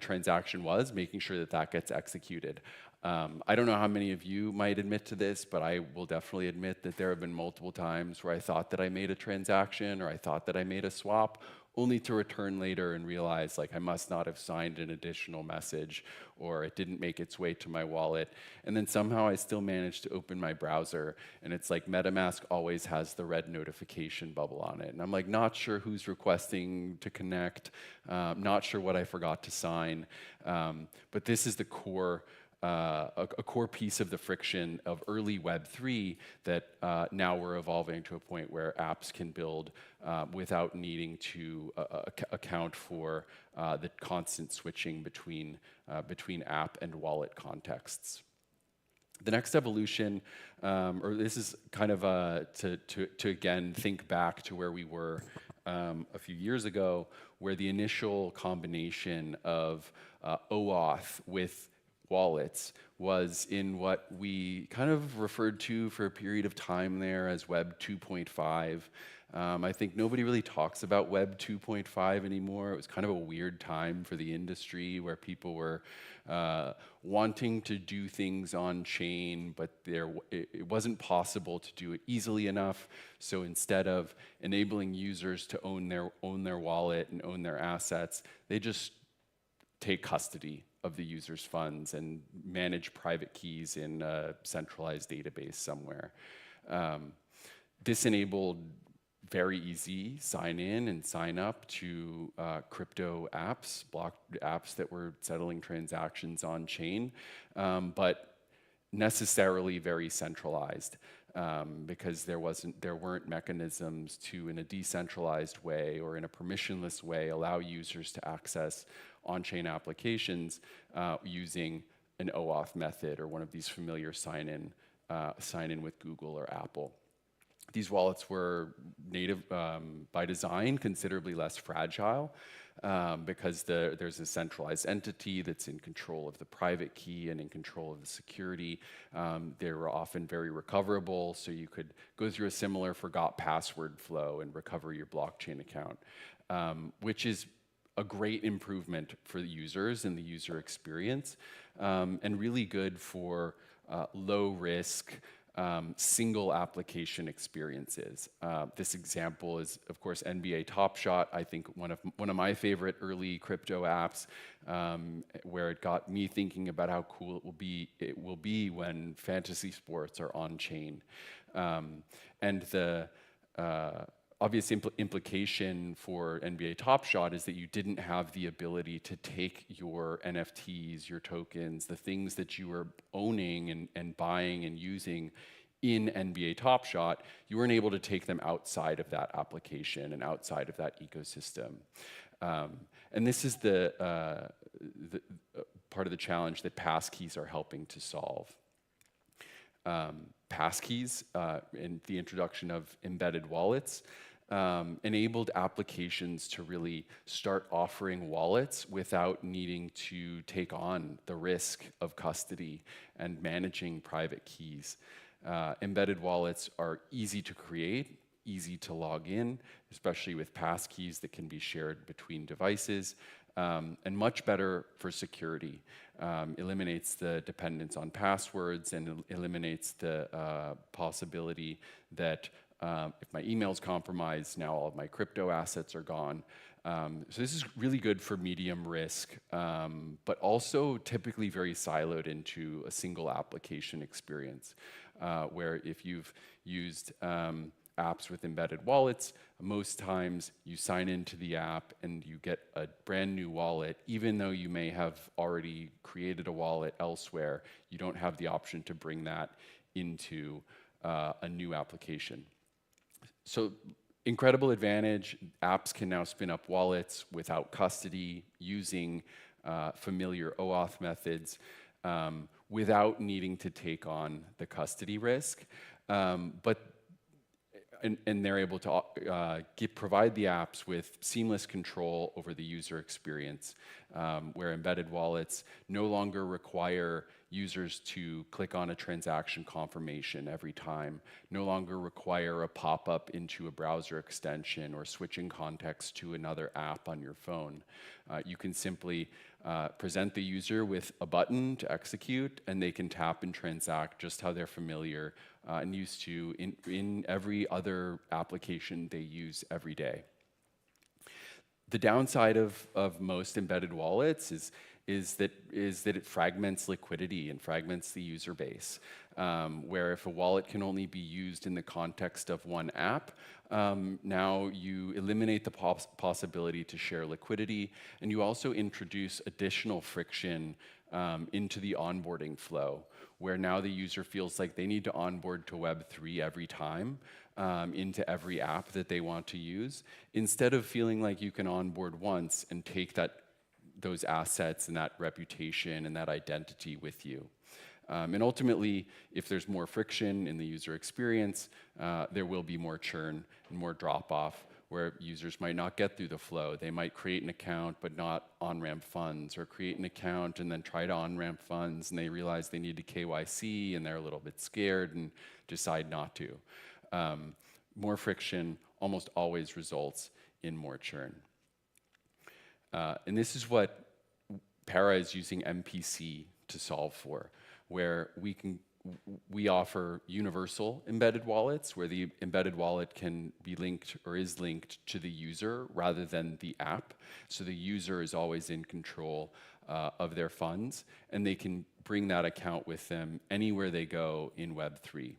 transaction was, making sure that that gets executed. I don't know how many of you might admit to this, but I will definitely admit that there have been multiple times where I thought that I made a transaction or I thought that I made a swap, only to return later and realize like I must not have signed an additional message or it didn't make its way to my wallet. And then somehow I still managed to open my browser and it's like MetaMask always has the red notification bubble on it. And I'm like not sure who's requesting to connect, not sure what I forgot to sign. But this is the core a core piece of the friction of early Web3 that now we're evolving to a point where apps can build without needing to account for the constant switching between app and wallet contexts. The next evolution, or this is kind of to again think back to where we were a few years ago, where the initial combination of OAuth with wallets was in what we kind of referred to for a period of time there as Web 2.5. I think nobody really talks about Web 2.5 anymore. It was kind of a weird time for the industry where people were wanting to do things on chain, but it wasn't possible to do it easily enough. So instead of enabling users to own their wallet and own their assets, they just take custody of the user's funds and manage private keys in a centralized database somewhere. This enabled very easy sign in and sign up to crypto apps, block apps that were settling transactions on chain, but necessarily very centralized because there weren't mechanisms to, in a decentralized way or in a permissionless way, allow users to access on-chain applications using an OAuth method or one of these familiar sign-in with Google or Apple. These wallets were native by design, considerably less fragile because there's a centralized entity that's in control of the private key and in control of the security. They were often very recoverable, so you could go through a similar forgot password flow and recover your blockchain account, which is a great improvement for the users and the user experience, and really good for low risk, single application experiences. This example is, of course, NBA Top Shot. I think one of my favorite early crypto apps, where it got me thinking about how cool it will be when fantasy sports are on chain, and the obvious implication for NBA Top Shot is that you didn't have the ability to take your NFTs, your tokens, the things that you were owning and buying and using in NBA Top Shot, you weren't able to take them outside of that application and outside of that ecosystem. And this is the part of the challenge that passkeys are helping to solve. Passkeys and the introduction of embedded wallets enabled applications to really start offering wallets without needing to take on the risk of custody and managing private keys. Embedded wallets are easy to create, easy to log in, especially with passkeys that can be shared between devices. and much better for security. Eliminates the dependence on passwords and eliminates the possibility that if my email's compromised, now all of my crypto assets are gone. So this is really good for medium risk, but also typically very siloed into a single application experience, where if you've used apps with embedded wallets, most times you sign into the app and you get a brand new wallet. Even though you may have already created a wallet elsewhere, you don't have the option to bring that into a new application. So incredible advantage. Apps can now spin up wallets without custody using familiar OAuth methods without needing to take on the custody risk. And they're able to provide the apps with seamless control over the user experience, where embedded wallets no longer require users to click on a transaction confirmation every time, no longer require a pop-up into a browser extension or switching context to another app on your phone. You can simply present the user with a button to execute, and they can tap and transact just how they're familiar and used to in every other application they use every day. The downside of most embedded wallets is that it fragments liquidity and fragments the user base, where if a wallet can only be used in the context of one app, now you eliminate the possibility to share liquidity, and you also introduce additional friction into the onboarding flow, where now the user feels like they need to onboard to Web3 every time into every app that they want to use, instead of feeling like you can onboard once and take those assets and that reputation and that identity with you. And ultimately, if there's more friction in the user experience, there will be more churn and more drop-off, where users might not get through the flow. They might create an account but not on-ramp funds, or create an account and then try to on-ramp funds, and they realize they need to KYC and they're a little bit scared and decide not to. More friction almost always results in more churn. And this is what Para is using MPC to solve for, where we offer universal embedded wallets, where the embedded wallet can be linked or is linked to the user rather than the app. So the user is always in control of their funds, and they can bring that account with them anywhere they go in Web3.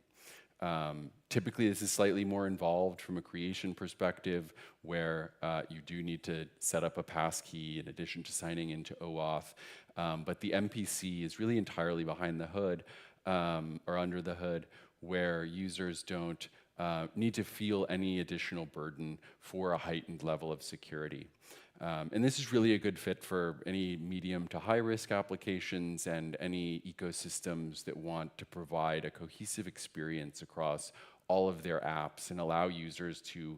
Typically, this is slightly more involved from a creation perspective, where you do need to set up a passkey in addition to signing into OAuth. But the MPC is really entirely behind the hood, or under the hood, where users don't need to feel any additional burden for a heightened level of security. And this is really a good fit for any medium to high risk applications and any ecosystems that want to provide a cohesive experience across all of their apps and allow users to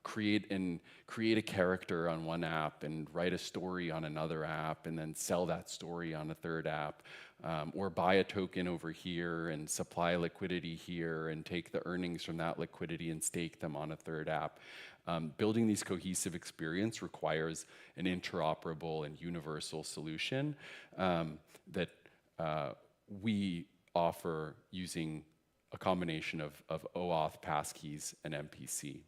create a character on one app and write a story on another app and then sell that story on a third app, or buy a token over here and supply liquidity here and take the earnings from that liquidity and stake them on a third app. Building these cohesive experience requires an interoperable and universal solution that we offer using a combination of OAuth, passkeys, and MPC.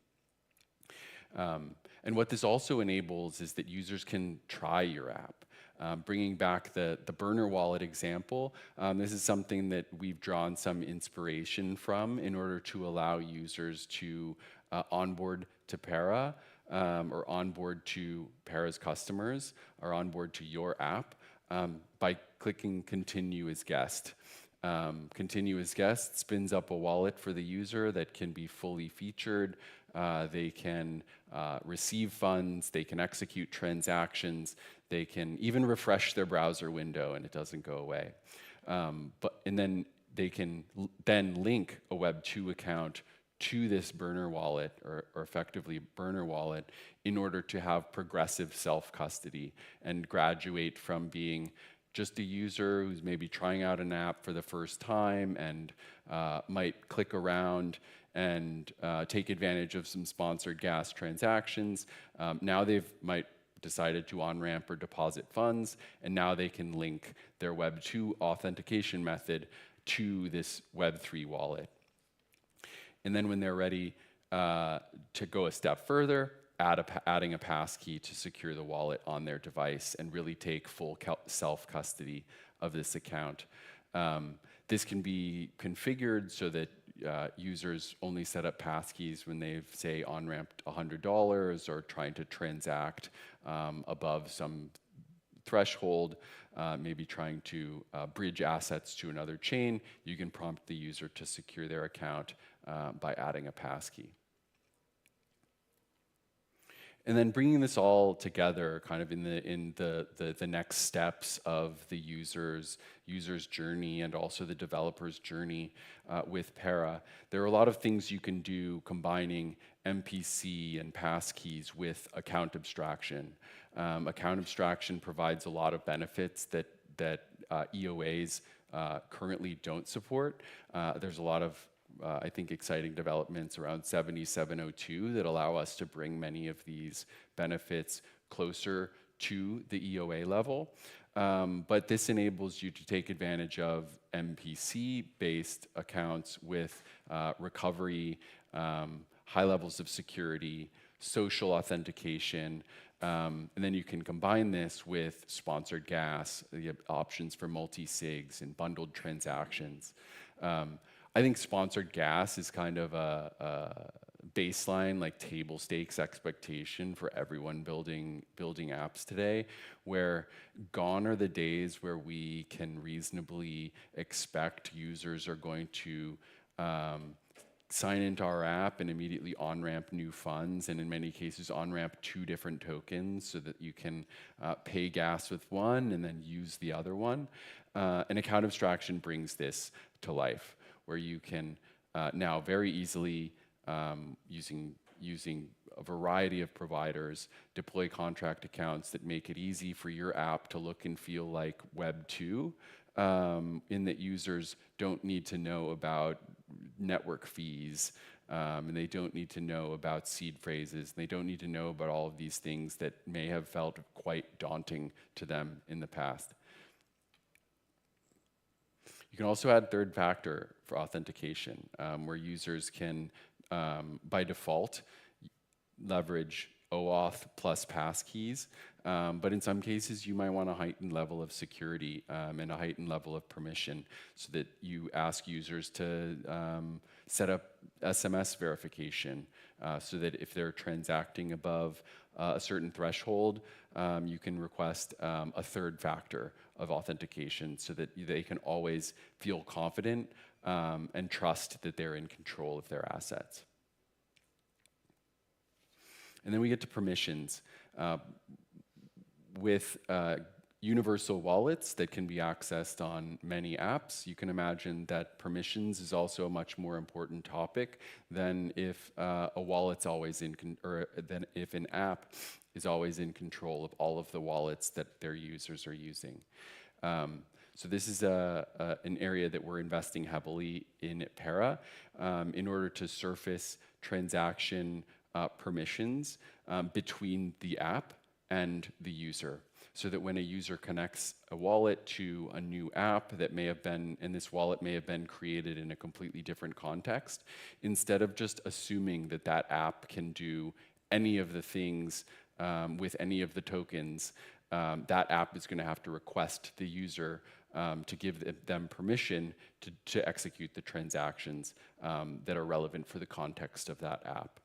And what this also enables is that users can try your app. Bringing back the burner wallet example, this is something that we've drawn some inspiration from in order to allow users to onboard to Para, or onboard to Para's customers, or onboard to your app by clicking Continue as Guest. Continue as Guest spins up a wallet for the user that can be fully featured. They can receive funds, they can execute transactions, they can even refresh their browser window and it doesn't go away. And then they can then link a Web2 account to this burner wallet, or effectively burner wallet, in order to have progressive self-custody and graduate from being just a user who's maybe trying out an app for the first time and might click around and take advantage of some sponsored gas transactions. Now they might decided to on-ramp or deposit funds, and now they can link their Web2 authentication method to this Web3 wallet. And then when they're ready to go a step further, adding a passkey to secure the wallet on their device and really take full self-custody of this account. This can be configured so that users only set up passkeys when they've, say, on-ramped $100 or trying to transact above some threshold, maybe trying to bridge assets to another chain. You can prompt the user to secure their account by adding a passkey. And then bringing this all together kind of in the next steps of the user's journey and also the developer's journey with Para. There are a lot of things you can do combining MPC and passkeys with account abstraction. Account abstraction provides a lot of benefits that EOAs currently don't support. There's a lot of I think exciting developments around 7702 that allow us to bring many of these benefits closer to the EOA level. But this enables you to take advantage of MPC-based accounts with recovery, high levels of security, social authentication, and then you can combine this with sponsored gas, the options for multi-sigs and bundled transactions. I think sponsored gas is kind of a baseline, like table stakes expectation for everyone building apps today, where gone are the days where we can reasonably expect users are going to sign into our app and immediately on-ramp new funds, and in many cases on-ramp 2 different tokens so that you can pay gas with one and then use the other one. And account abstraction brings this to life, where you can now very easily, using a variety of providers, deploy contract accounts that make it easy for your app to look and feel like Web 2, in that users don't need to know about network fees, and they don't need to know about seed phrases, and they don't need to know about all of these things that may have felt quite daunting to them in the past. You can also add third factor for authentication, where users can, by default, leverage OAuth plus passkeys, but in some cases you might want a heightened level of security and a heightened level of permission, so that you ask users to set up SMS verification, so that if they're transacting above a certain threshold, you can request a third factor of authentication so that they can always feel confident and trust that they're in control of their assets. And then we get to permissions. With universal wallets that can be accessed on many apps, you can imagine that permissions is also a much more important topic than if a wallet's always than if an app is always in control of all of the wallets that their users are using. So this is an area that we're investing heavily in at Para in order to surface transaction permissions between the app and the user, so that when a user connects a wallet to a new app that may have been, and this wallet may have been created in a completely different context, instead of just assuming that that app can do any of the things with any of the tokens, that app is going to have to request the user to give them permission to execute the transactions that are relevant for the context of that app.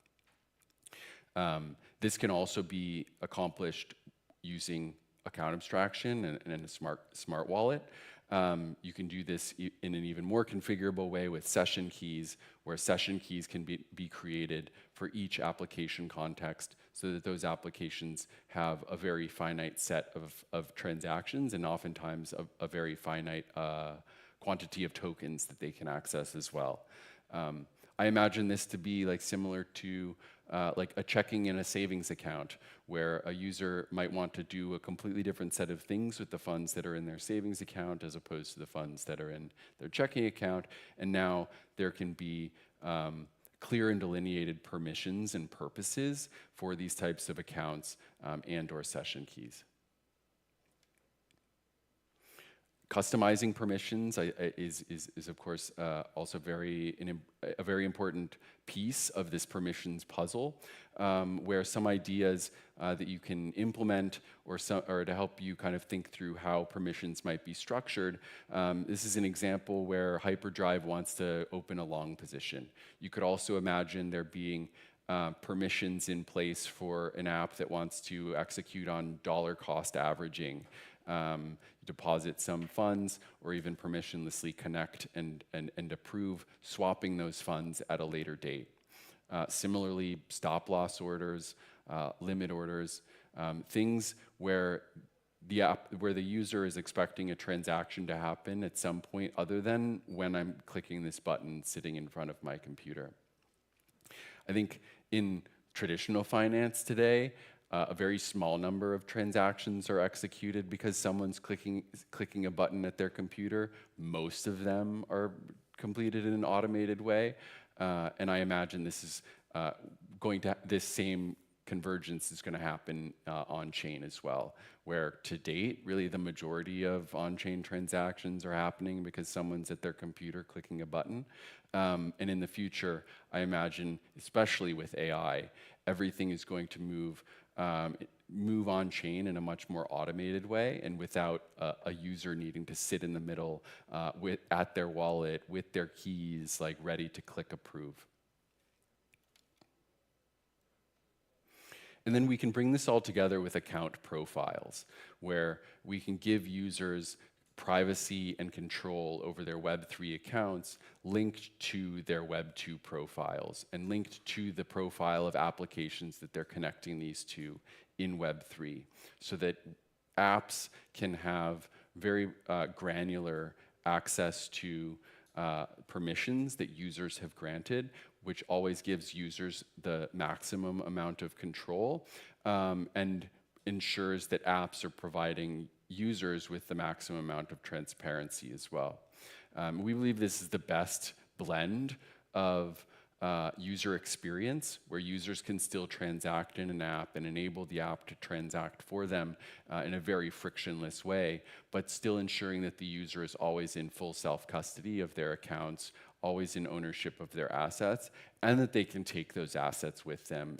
This can also be accomplished using account abstraction and a smart wallet. You can do this in an even more configurable way with session keys, where session keys can be created for each application context, so that those applications have a very finite set of transactions, and oftentimes a very finite quantity of tokens that they can access as well. I imagine this to be like similar to like a checking and a savings account, where a user might want to do a completely different set of things with the funds that are in their savings account as opposed to the funds that are in their checking account. And now there can be clear and delineated permissions and purposes for these types of accounts and/or session keys. Customizing permissions is of course also a very important piece of this permissions puzzle, where some ideas that you can implement or to help you kind of think through how permissions might be structured. This is an example where Hyperdrive wants to open a long position. You could also imagine there being permissions in place for an app that wants to execute on dollar cost averaging, deposit some funds, or even permissionlessly connect and approve swapping those funds at a later date. Similarly, stop loss orders, limit orders, things where the user is expecting a transaction to happen at some point other than when I'm clicking this button sitting in front of my computer. I think in traditional finance today, a very small number of transactions are executed because someone's clicking a button at their computer. Most of them are completed in an automated way, and I imagine this is this same convergence is going to happen on-chain as well, where to date, really the majority of on-chain transactions are happening because someone's at their computer clicking a button. And in the future, I imagine, especially with AI, everything is going to move on-chain in a much more automated way and without a user needing to sit in the middle at their wallet with their keys, like ready to click approve. And then we can bring this all together with account profiles, where we can give users privacy and control over their Web3 accounts linked to their Web2 profiles and linked to the profile of applications that they're connecting these to in Web3, so that apps can have very granular access to permissions that users have granted, which always gives users the maximum amount of control and ensures that apps are providing users with the maximum amount of transparency as well. We believe this is the best blend of user experience, where users can still transact in an app and enable the app to transact for them in a very frictionless way, but still ensuring that the user is always in full self-custody of their accounts, always in ownership of their assets, and that they can take those assets with them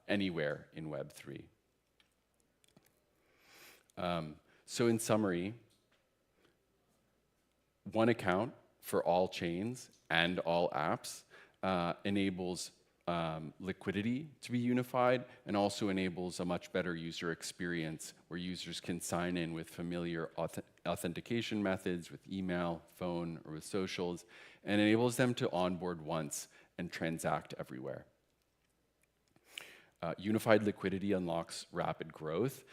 anywhere in Web3. So in summary, one account for all chains and all apps enables liquidity to be unified and also enables a much better user experience where users can sign in with familiar authentication methods with email, phone, or with socials, and enables them to onboard once and transact everywhere. Unified liquidity unlocks rapid growth.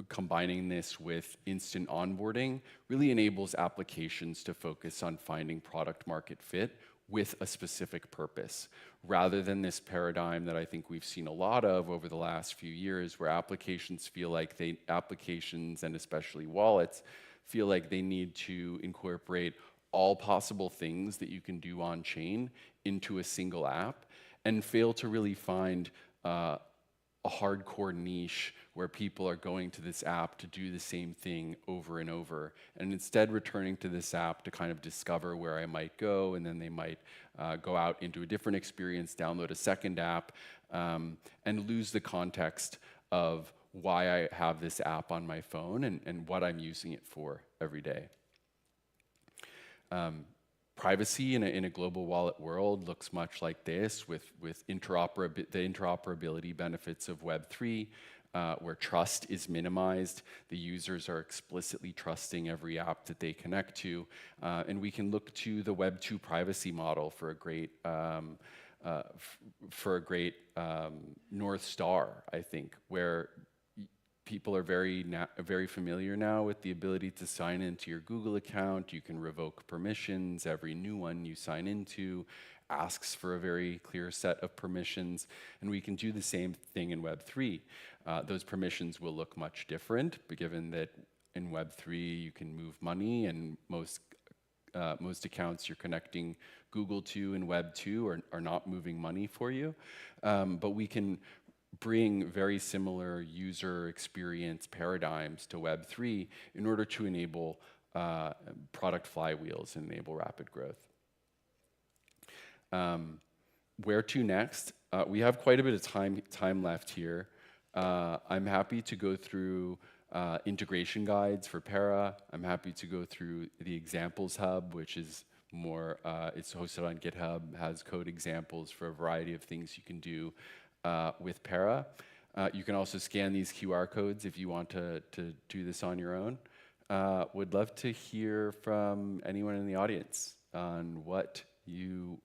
Combining this with instant onboarding really enables applications to focus on finding product market fit with a specific purpose, rather than this paradigm that I think we've seen a lot of over the last few years, where applications and especially wallets feel like they need to incorporate all possible things that you can do on chain into a single app, and fail to really find a hardcore niche where people are going to this app to do the same thing over and over, and instead returning to this app to kind of discover where I might go, and then they might go out into a different experience, download a second app, and lose the context of why I have this app on my phone and what I'm using it for every day. Privacy in a global wallet world looks much like this, with the interoperability benefits of Web3, where trust is minimized. The users are explicitly trusting every app that they connect to, and we can look to the Web2 privacy model for a great North Star, I think, where people are very familiar now with the ability to sign into your Google account. You can revoke permissions. Every new one you sign into asks for a very clear set of permissions, and we can do the same thing in Web3. Those permissions will look much different, but given that in Web3 you can move money, and most most accounts you're connecting Google to and Web 2 are not moving money for you. But we can bring very similar user experience paradigms to Web 3 in order to enable product flywheels and enable rapid growth. Where to next? We have quite a bit of time left here. I'm happy to go through integration guides for Para. I'm happy to go through the examples hub, which is more, it's hosted on GitHub, has code examples for a variety of things you can do with Para. You can also scan these QR codes if you want to do this on your own. Would love to hear from anyone in the audience on what you,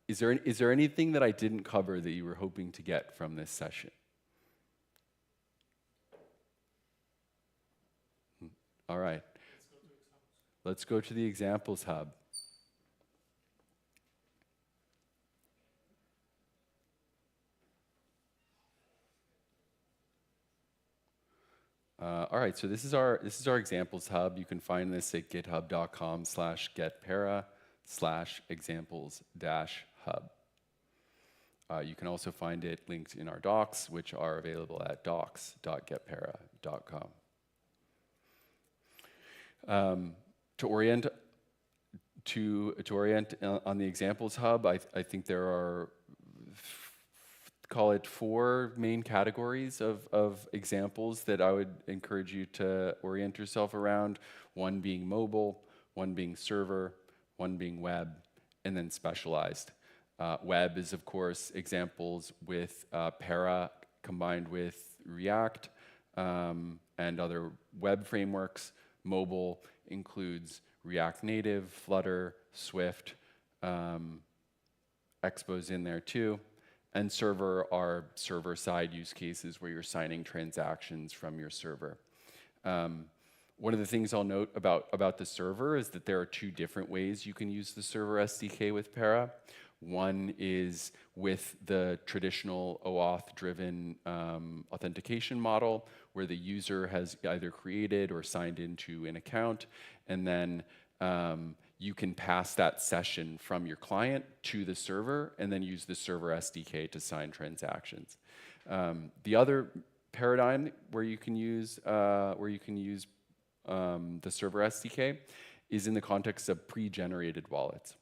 is there anything that I didn't cover that you were hoping to get from this session? All right. Let's go to the examples hub. All right, so this is our examples hub. You can find this at github.com/getpara/examples-hub. You can also find it linked in our docs, which are available at docs.getpara.com. To orient on the examples hub, I think there are, call it 4 main categories of examples that I would encourage you to orient yourself around. One being mobile, one being server, one being web, and then specialized. Web is, of course, examples with Para combined with React and other web frameworks. Mobile includes React Native, Flutter, Swift, Expo's in there too. And server are server-side use cases where you're signing transactions from your server. One of the things I'll note about the server is that there are 2 different ways you can use the server SDK with Para. One is with the traditional OAuth-driven authentication model, where the user has either created or signed into an account, and then you can pass that session from your client to the server, and then use the server SDK to sign transactions. The other paradigm where you can use the server SDK is in the context of pre-generated wallets.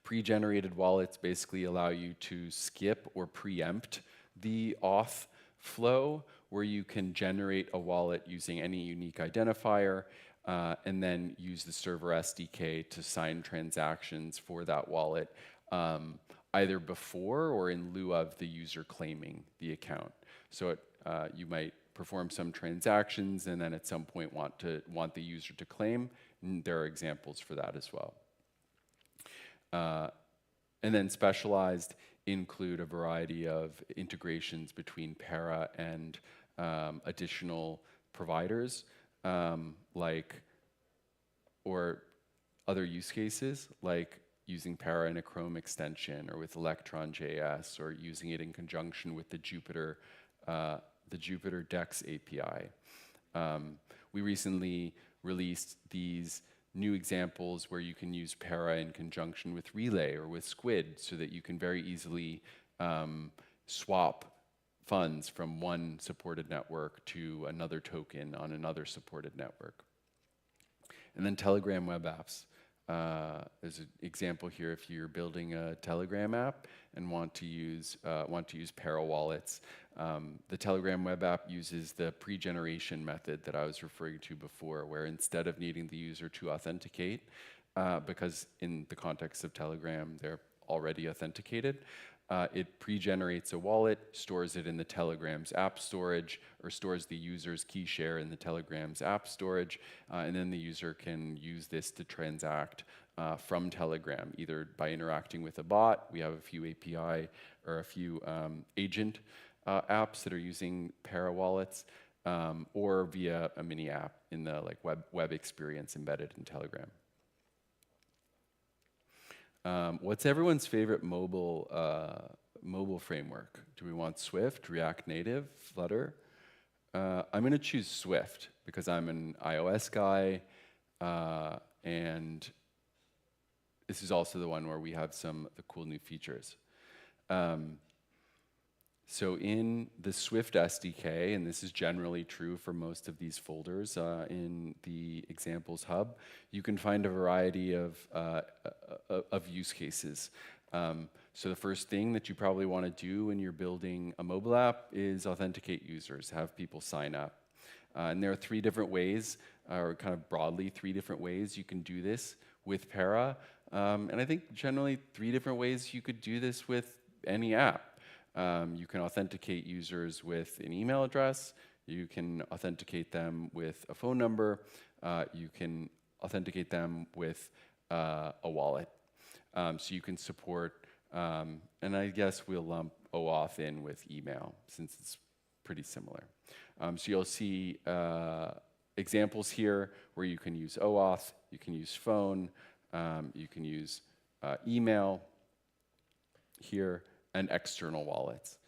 Pre-generated wallets basically allow you to skip or preempt the auth flow, where you can generate a wallet using any unique identifier, and then use the server SDK to sign transactions for that wallet, either before or in lieu of the user claiming the account. So you might perform some transactions and then at some point want the user to claim, and there are examples for that as well. And then specialized include a variety of integrations between Para and additional providers, or other use cases, like using Para in a Chrome extension or with Electron.js, or using it in conjunction with the Jupyter Dex API. We recently released these new examples where you can use Para in conjunction with Relay or with Squid, so that you can very easily swap funds from one supported network to another token on another supported network. And then Telegram web apps. There's an example here if you're building a Telegram app and want to use Para wallets. The Telegram web app uses the pre-generation method that I was referring to before, where instead of needing the user to authenticate, because in the context of Telegram they're already authenticated, it pre-generates a wallet, stores it in the Telegram's app storage, or stores the user's key share in the Telegram's app storage, and then the user can use this to transact from Telegram, either by interacting with a bot. We have a few API or a few agent apps that are using Para wallets, or via a mini app in the web experience embedded in Telegram. What's everyone's favorite mobile framework? Do we want Swift, React Native, Flutter? I'm going to choose Swift because I'm an iOS guy. And this is also the one where we have some of the cool new features. So in the Swift SDK, and this is generally true for most of these folders in the examples hub, you can find a variety of use cases. So the first thing that you probably want to do when you're building a mobile app is authenticate users, have people sign up. And there are 3 different ways, or kind of broadly 3 different ways you can do this with Para. And I think generally 3 different ways you could do this with any app. You can authenticate users with an email address. You can authenticate them with a phone number. You can authenticate them with a wallet. So you can support, and I guess we'll lump OAuth in with email since it's pretty similar. So you'll see examples here where you can use OAuth, you can use phone, you can use email here, and external wallets.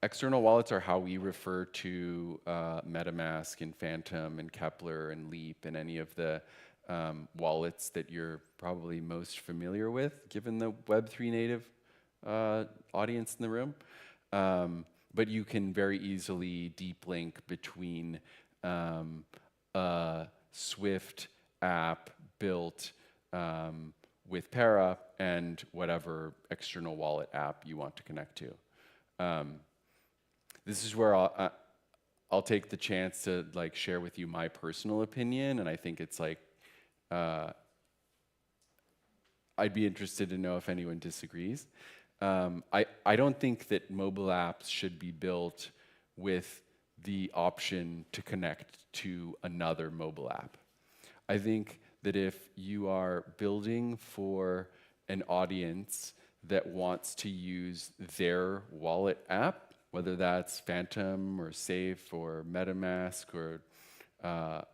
External wallets are how we refer to MetaMask and Phantom and Kepler and Leap and any of the wallets that you're probably most familiar with, given the Web3 native audience in the room. But you can very easily deep link between a Swift app built with Para and whatever external wallet app you want to connect to. This is where I'll take the chance to like share with you my personal opinion, and I think it's like I'd be interested to know if anyone disagrees. I don't think that mobile apps should be built with the option to connect to another mobile app. I think that if you are building for an audience that wants to use their wallet app, whether that's Phantom or Safe or MetaMask or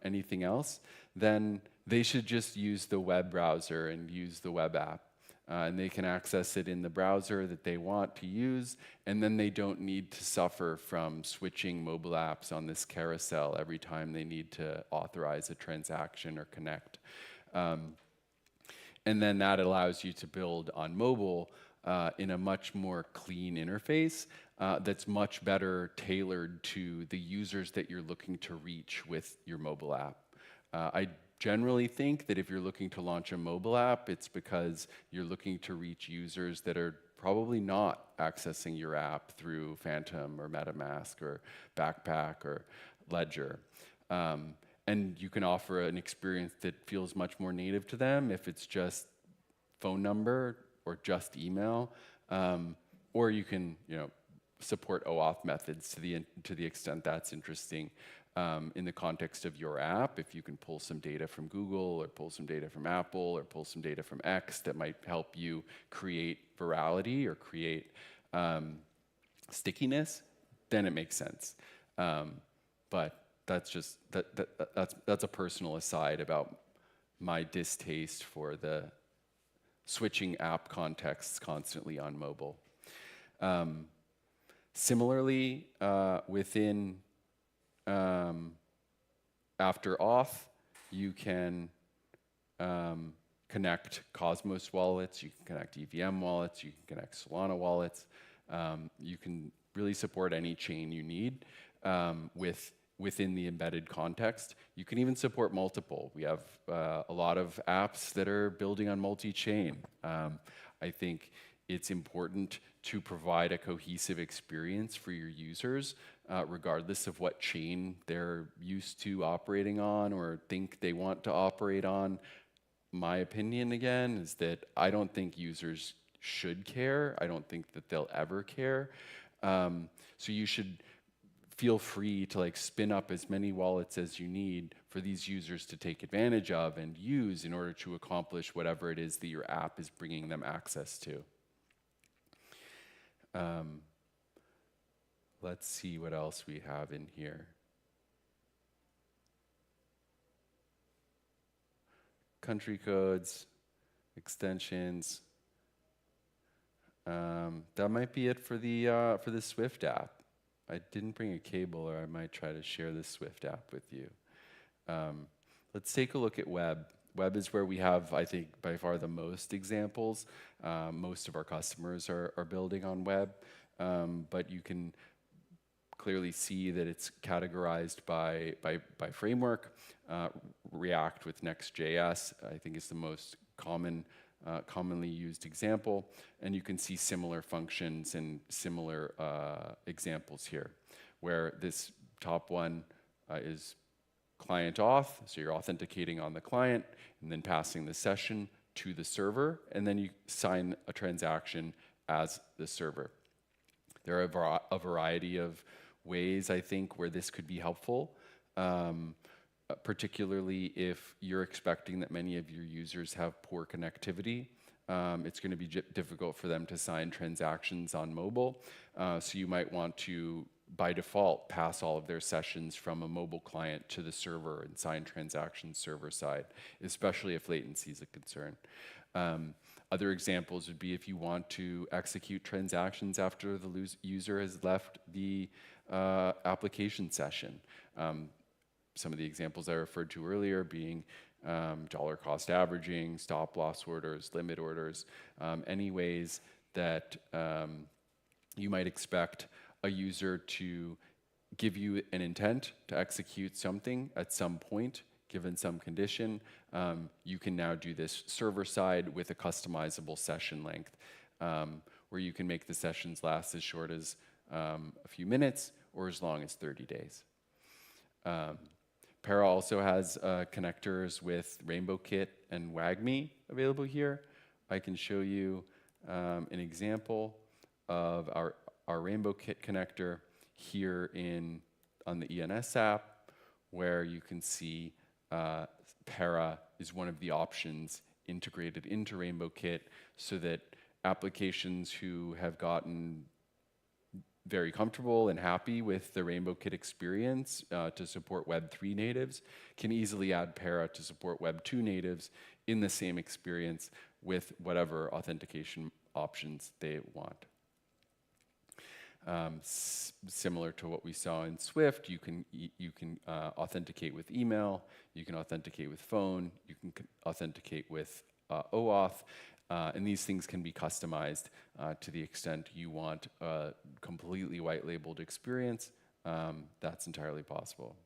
anything else, then they should just use the web browser and use the web app. And they can access it in the browser that they want to use, and then they don't need to suffer from switching mobile apps on this carousel every time they need to authorize a transaction or connect. And then that allows you to build on mobile in a much more clean interface that's much better tailored to the users that you're looking to reach with your mobile app. I generally think that if you're looking to launch a mobile app, it's because you're looking to reach users that are probably not accessing your app through Phantom or MetaMask or Backpack or Ledger. And you can offer an experience that feels much more native to them if it's just phone number or just email, or you can, support OAuth methods to the extent that's interesting in the context of your app. If you can pull some data from Google or pull some data from Apple or pull some data from X that might help you create virality or create stickiness, then it makes sense. But that's just that's a personal aside about my distaste for the switching app contexts constantly on mobile. Similarly, within after auth, you can connect Cosmos wallets, you can connect EVM wallets, you can connect Solana wallets. You can really support any chain you need within the embedded context. You can even support multiple. We have a lot of apps that are building on multi-chain. I think it's important to provide a cohesive experience for your users, regardless of what chain they're used to operating on or think they want to operate on. My opinion, again, is that I don't think users should care. I don't think that they'll ever care. So you should feel free to spin up as many wallets as you need for these users to take advantage of and use in order to accomplish whatever it is that your app is bringing them access to. Let's see what else we have in here. Country codes, extensions. That might be it for the Swift app. I didn't bring a cable, or I might try to share the Swift app with you. Let's take a look at web. Web is where we have, I think, by far the most examples. Most of our customers are building on web, but you can clearly see that it's categorized by framework. React with Next.js, I think, is the most commonly used example, and you can see similar functions and similar examples here, where this top one is client auth, so you're authenticating on the client and then passing the session to the server, and then you sign a transaction as the server. There are a variety of ways, I think, where this could be helpful, particularly if you're expecting that many of your users have poor connectivity. It's going to be difficult for them to sign transactions on mobile, so you might want to, by default, pass all of their sessions from a mobile client to the server and sign transactions server side, especially if latency is a concern. Other examples would be if you want to execute transactions after the user has left the application session. Some of the examples I referred to earlier being dollar cost averaging, stop loss orders, limit orders, any ways that you might expect a user to give you an intent to execute something at some point, given some condition. You can now do this server side with a customizable session length, where you can make the sessions last as short as a few minutes or as long as 30 days. Para also has connectors with RainbowKit and WagMe available here. I can show you an example of our RainbowKit connector here on the ENS app, where you can see Para is one of the options integrated into RainbowKit, so that applications who have gotten very comfortable and happy with the RainbowKit experience to support Web 3 natives can easily add Para to support Web 2 natives in the same experience with whatever authentication options they want. Similar to what we saw in Swift, you can authenticate with email, you can authenticate with phone, you can authenticate with OAuth, and these things can be customized to the extent you want a completely white-labeled experience. That's entirely possible.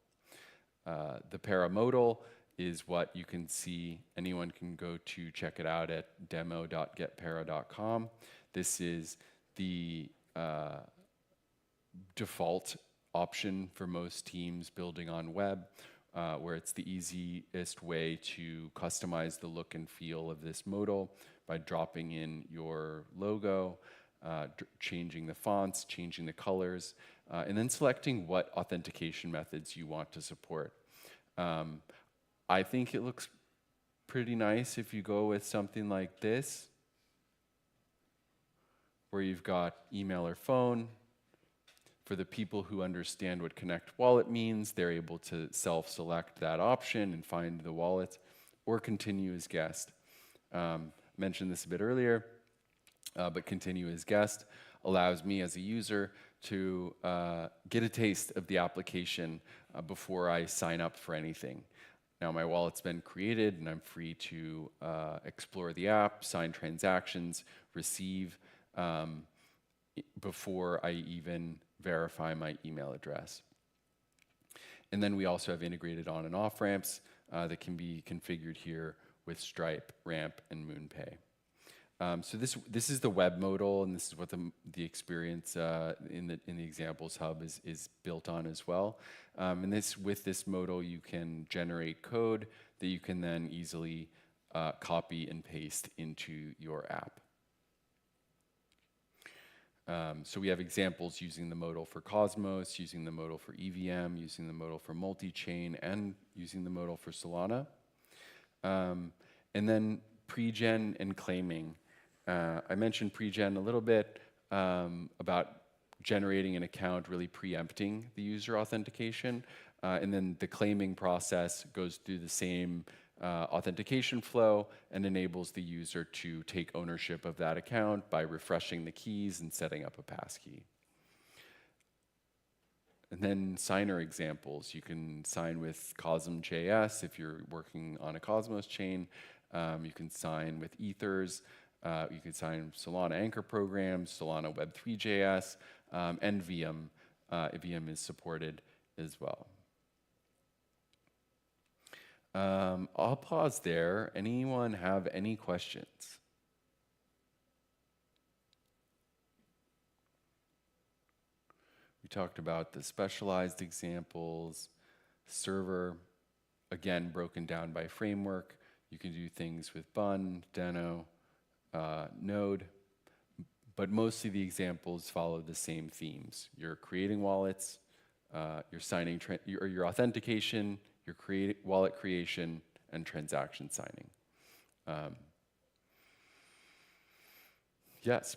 The Para modal is what you can see. Anyone can go to check it out at demo.getpara.com. This is the default option for most teams building on web, where it's the easiest way to customize the look and feel of this modal by dropping in your logo, changing the fonts, changing the colors, and then selecting what authentication methods you want to support. I think it looks pretty nice if you go with something like this, where you've got email or phone. For the people who understand what Connect Wallet means, they're able to self-select that option and find the wallet, or continue as guest. Mentioned this a bit earlier, but continue as guest allows me as a user to get a taste of the application before I sign up for anything. Now my wallet's been created and I'm free to explore the app, sign transactions, receive before I even verify my email address. And then we also have integrated on and off ramps that can be configured here with Stripe, Ramp, and MoonPay. So this is the web modal, and this is what the experience in the examples hub is built on as well. And with this modal, you can generate code that you can then easily copy and paste into your app. So we have examples using the modal for Cosmos, using the modal for EVM, using the modal for multi-chain, and using the modal for Solana. And then pre-gen and claiming. I mentioned pre-gen a little bit about generating an account, really preempting the user authentication. And then the claiming process goes through the same authentication flow and enables the user to take ownership of that account by refreshing the keys and setting up a passkey. And then signer examples. You can sign with Cosm.js if you're working on a Cosmos chain. You can sign with Ethers. You can sign Solana Anchor programs, Solana Web3.js, and VM. VM is supported as well. I'll pause there. Anyone have any questions? We talked about the specialized examples, server, again, broken down by framework. You can do things with Bun, Deno, Node, but mostly the examples follow the same themes. You're creating wallets, you're signing, your authentication, your wallet creation, and transaction signing. Yes?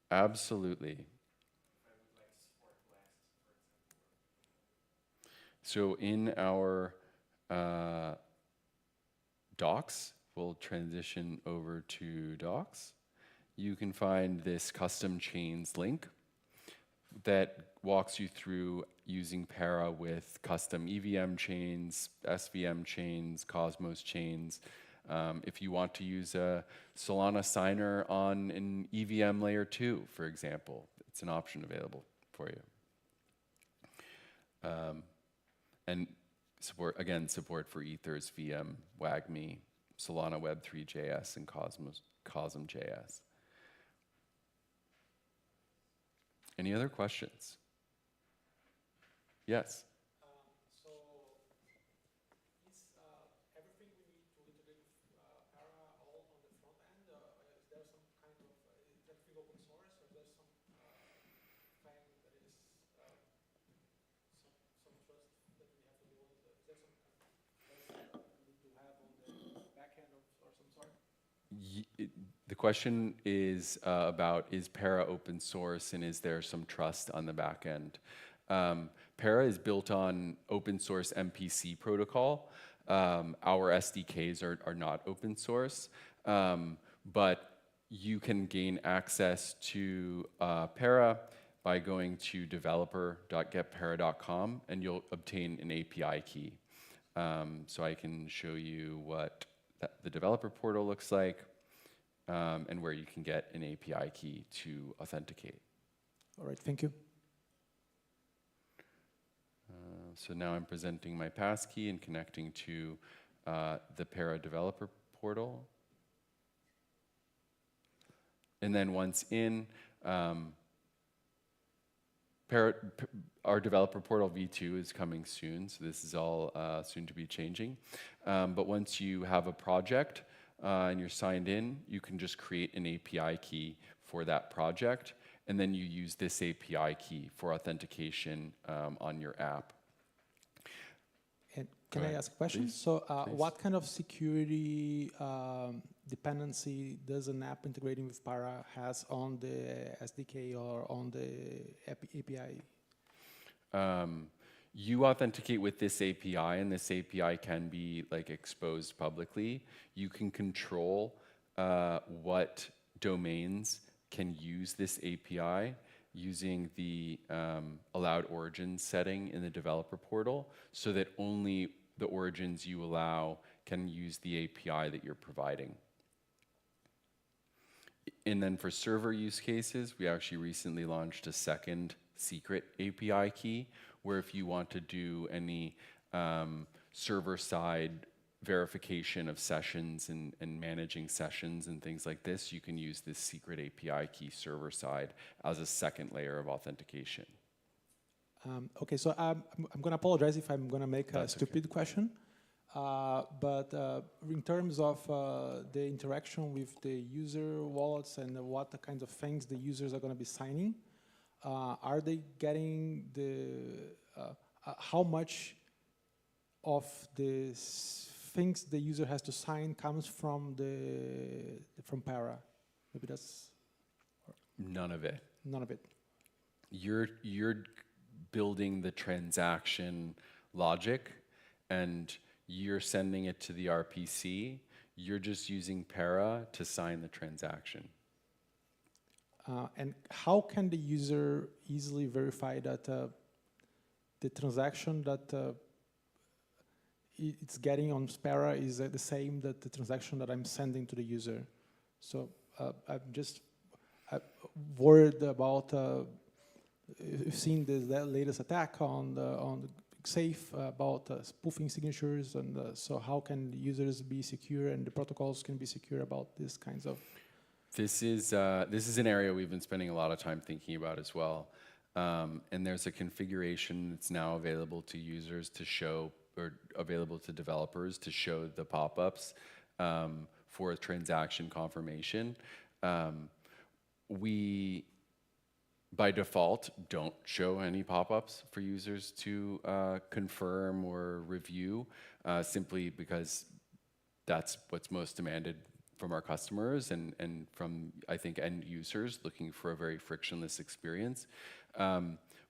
Absolutely. So in our docs, we'll transition over to docs. You can find this custom chains link that walks you through using Para with custom EVM chains, SVM chains, Cosmos chains. If you want to use a Solana signer on an EVM layer 2, for example, it's an option available for you. And support, again, support for Ethers, VM, WAGMI, Solana Web3.js, and Cosm.js. Any other questions? Yes? So is everything we need to integrate with Para all on the front end? Is there some kind of, is everything open source, or is there some thing that is some trust that we have to do? Is there some kind of trust that we need to have on the back end or some sort? The question is about, is Para open source and is there some trust on the back end? Para is built on open source MPC protocol. Our SDKs are not open source, but you can gain access to Para by going to developer.getpara.com and you'll obtain an API key. So I can show you what the developer portal looks like and where you can get an API key to authenticate. All right, thank you. So now I'm presenting my passkey and connecting to the Para developer portal. And then once in, our developer portal V2 is coming soon, so this is all soon to be changing. But once you have a project and you're signed in, you can just create an API key for that project, and then you use this API key for authentication on your app. And can I ask a question? Please. So what kind of security dependency does an app integrating with Para has on the SDK or on the API? You authenticate with this API, and this API can be like exposed publicly. You can control what domains can use this API using the allowed origins setting in the developer portal, so that only the origins you allow can use the API that you're providing. And then for server use cases, we actually recently launched a second secret API key, where if you want to do any server-side verification of sessions and managing sessions and things like this, you can use this secret API key server-side as a second layer of authentication. Okay, so I'm going to apologize if I'm going to make a stupid question. But in terms of the interaction with the user wallets and what the kinds of things the users are going to be signing, are they getting the, how much of the things the user has to sign comes from Para? Maybe that's... None of it. None of it. You're building the transaction logic, and you're sending it to the RPC. You're just using Para to sign the transaction. And how can the user easily verify that the transaction that it's getting on Spera is the same that the transaction that I'm sending to the user? So I'm just worried about you've seen the latest attack on the Safe about spoofing signatures, and so how can users be secure and the protocols can be secure about these kinds of? This is an area we've been spending a lot of time thinking about as well. And there's a configuration that's now available to users to show, or available to developers to show the pop-ups for transaction confirmation. We, by default, don't show any pop-ups for users to confirm or review, simply because that's what's most demanded from our customers and from, I think, end users looking for a very frictionless experience.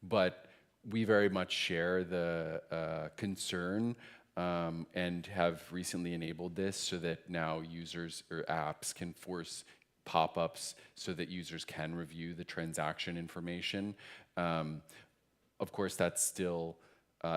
But we very much share the concern and have recently enabled this so that now users or apps can force pop-ups so that users can review the transaction information. Of course, that's still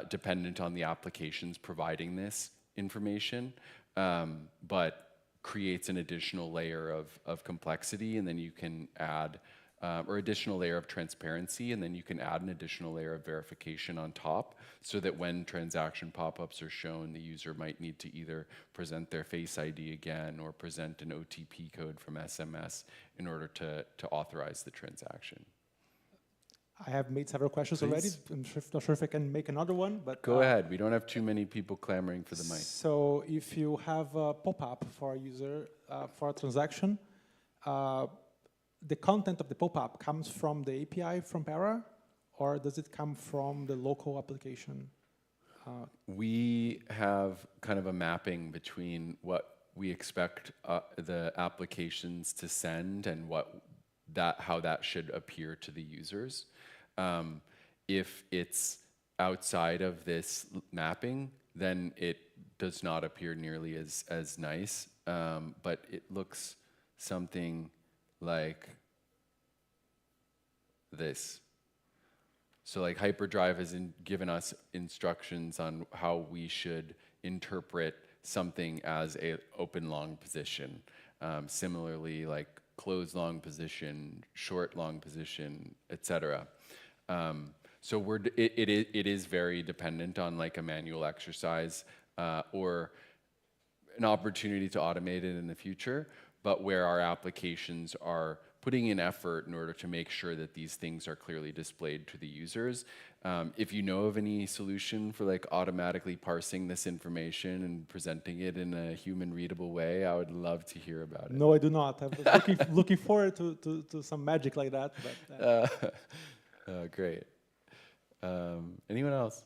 dependent on the applications providing this information, but creates an additional layer of complexity, and then you can add, or additional layer of transparency, and then you can add an additional layer of verification on top, so that when transaction pop-ups are shown, the user might need to either present their Face ID again or present an OTP code from SMS in order to authorize the transaction. I have made several questions already. I'm not sure if I can make another one, but go ahead. We don't have too many people clamoring for the mic. So if you have a pop-up for a user for a transaction, the content of the pop-up comes from the API from Para, or does it come from the local application? We have kind of a mapping between what we expect the applications to send and how that should appear to the users. If it's outside of this mapping, then it does not appear nearly as nice, but it looks something like this. So like Hyperdrive has given us instructions on how we should interpret something as a open long position. Similarly, like closed long position, short long position, etc. So it is very dependent on like a manual exercise or an opportunity to automate it in the future, but where our applications are putting in effort in order to make sure that these things are clearly displayed to the users. If you know of any solution for like automatically parsing this information and presenting it in a human readable way, I would love to hear about it. No, I do not. I'm looking forward to some magic like that. But, great. Anyone else?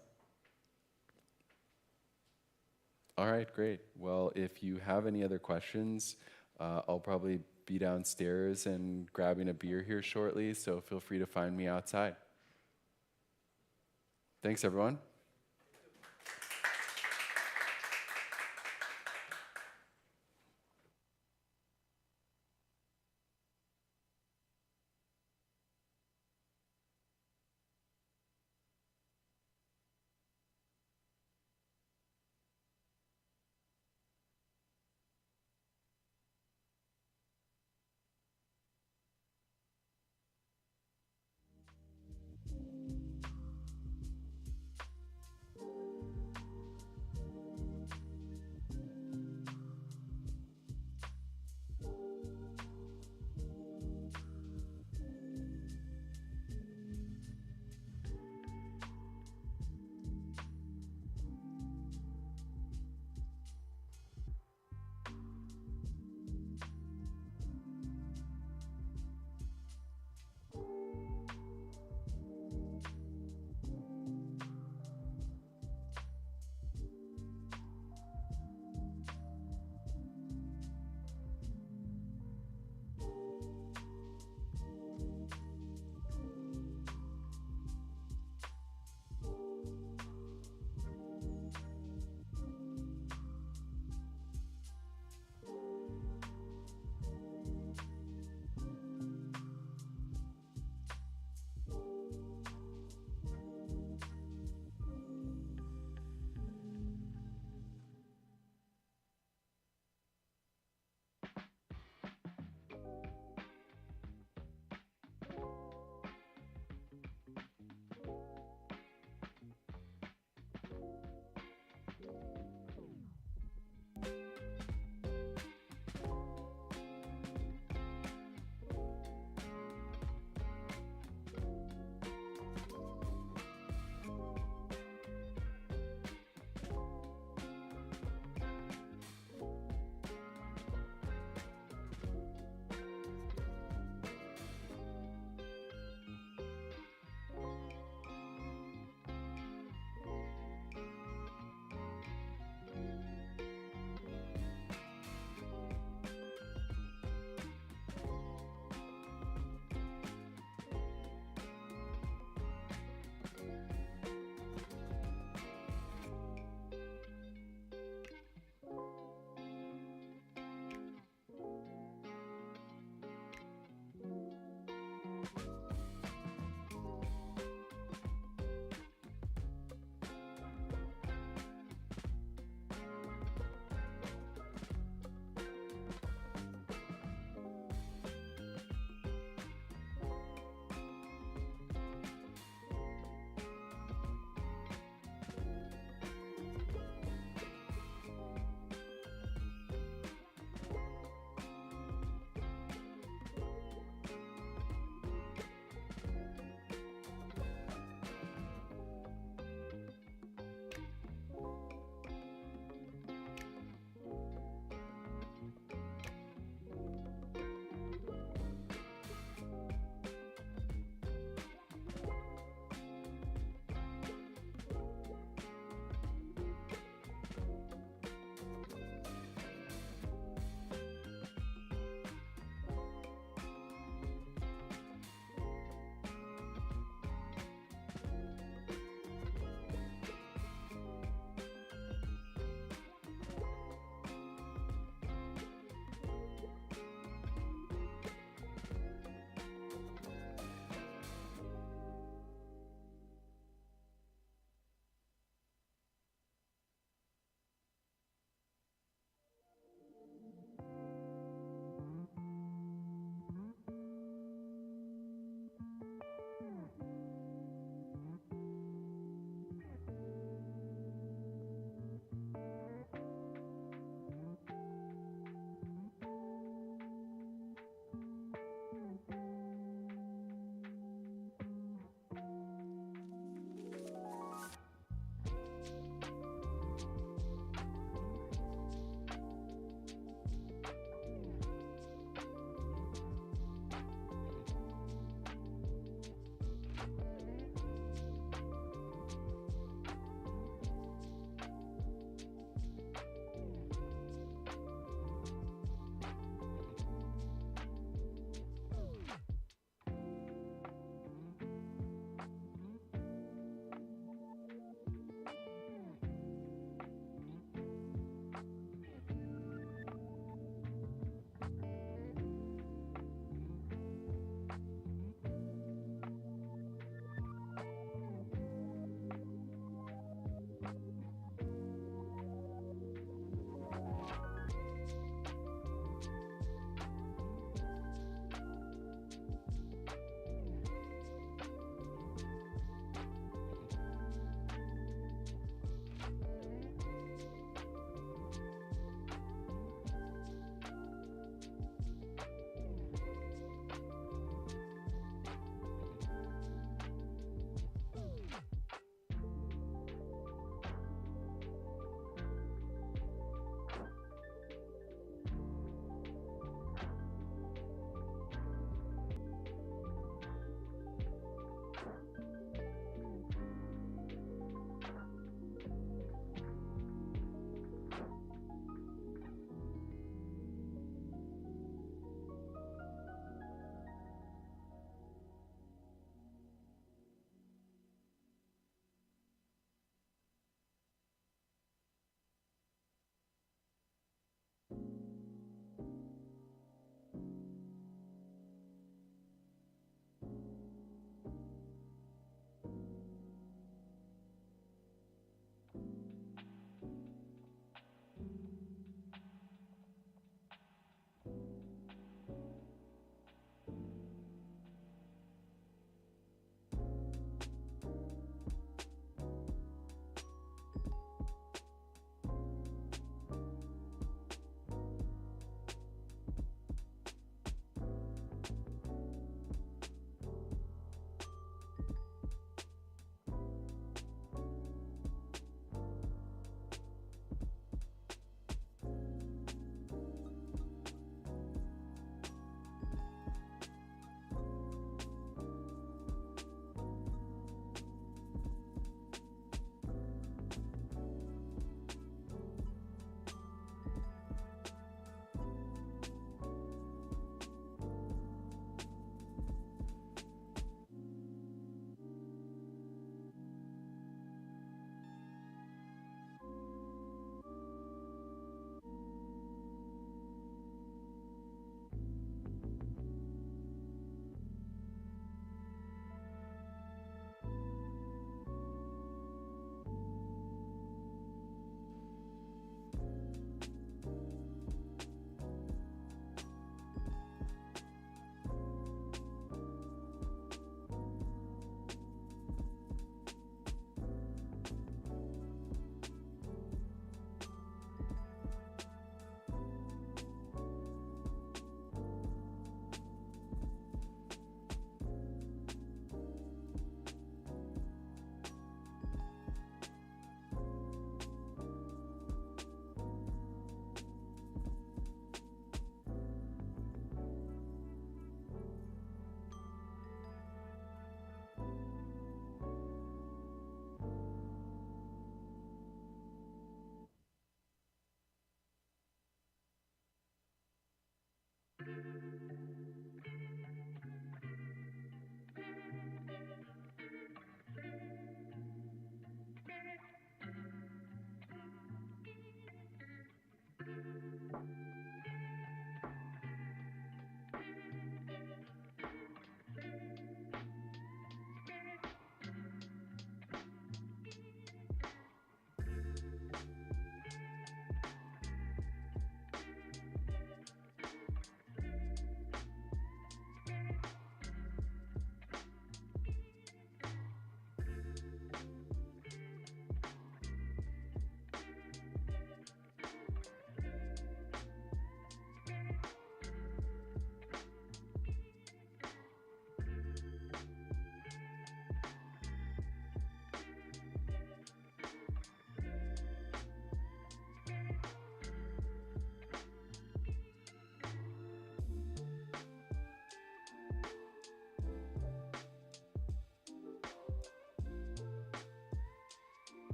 All right, great. Well, if you have any other questions, I'll probably be downstairs and grabbing a beer here shortly, so feel free to find me outside. Thanks, everyone.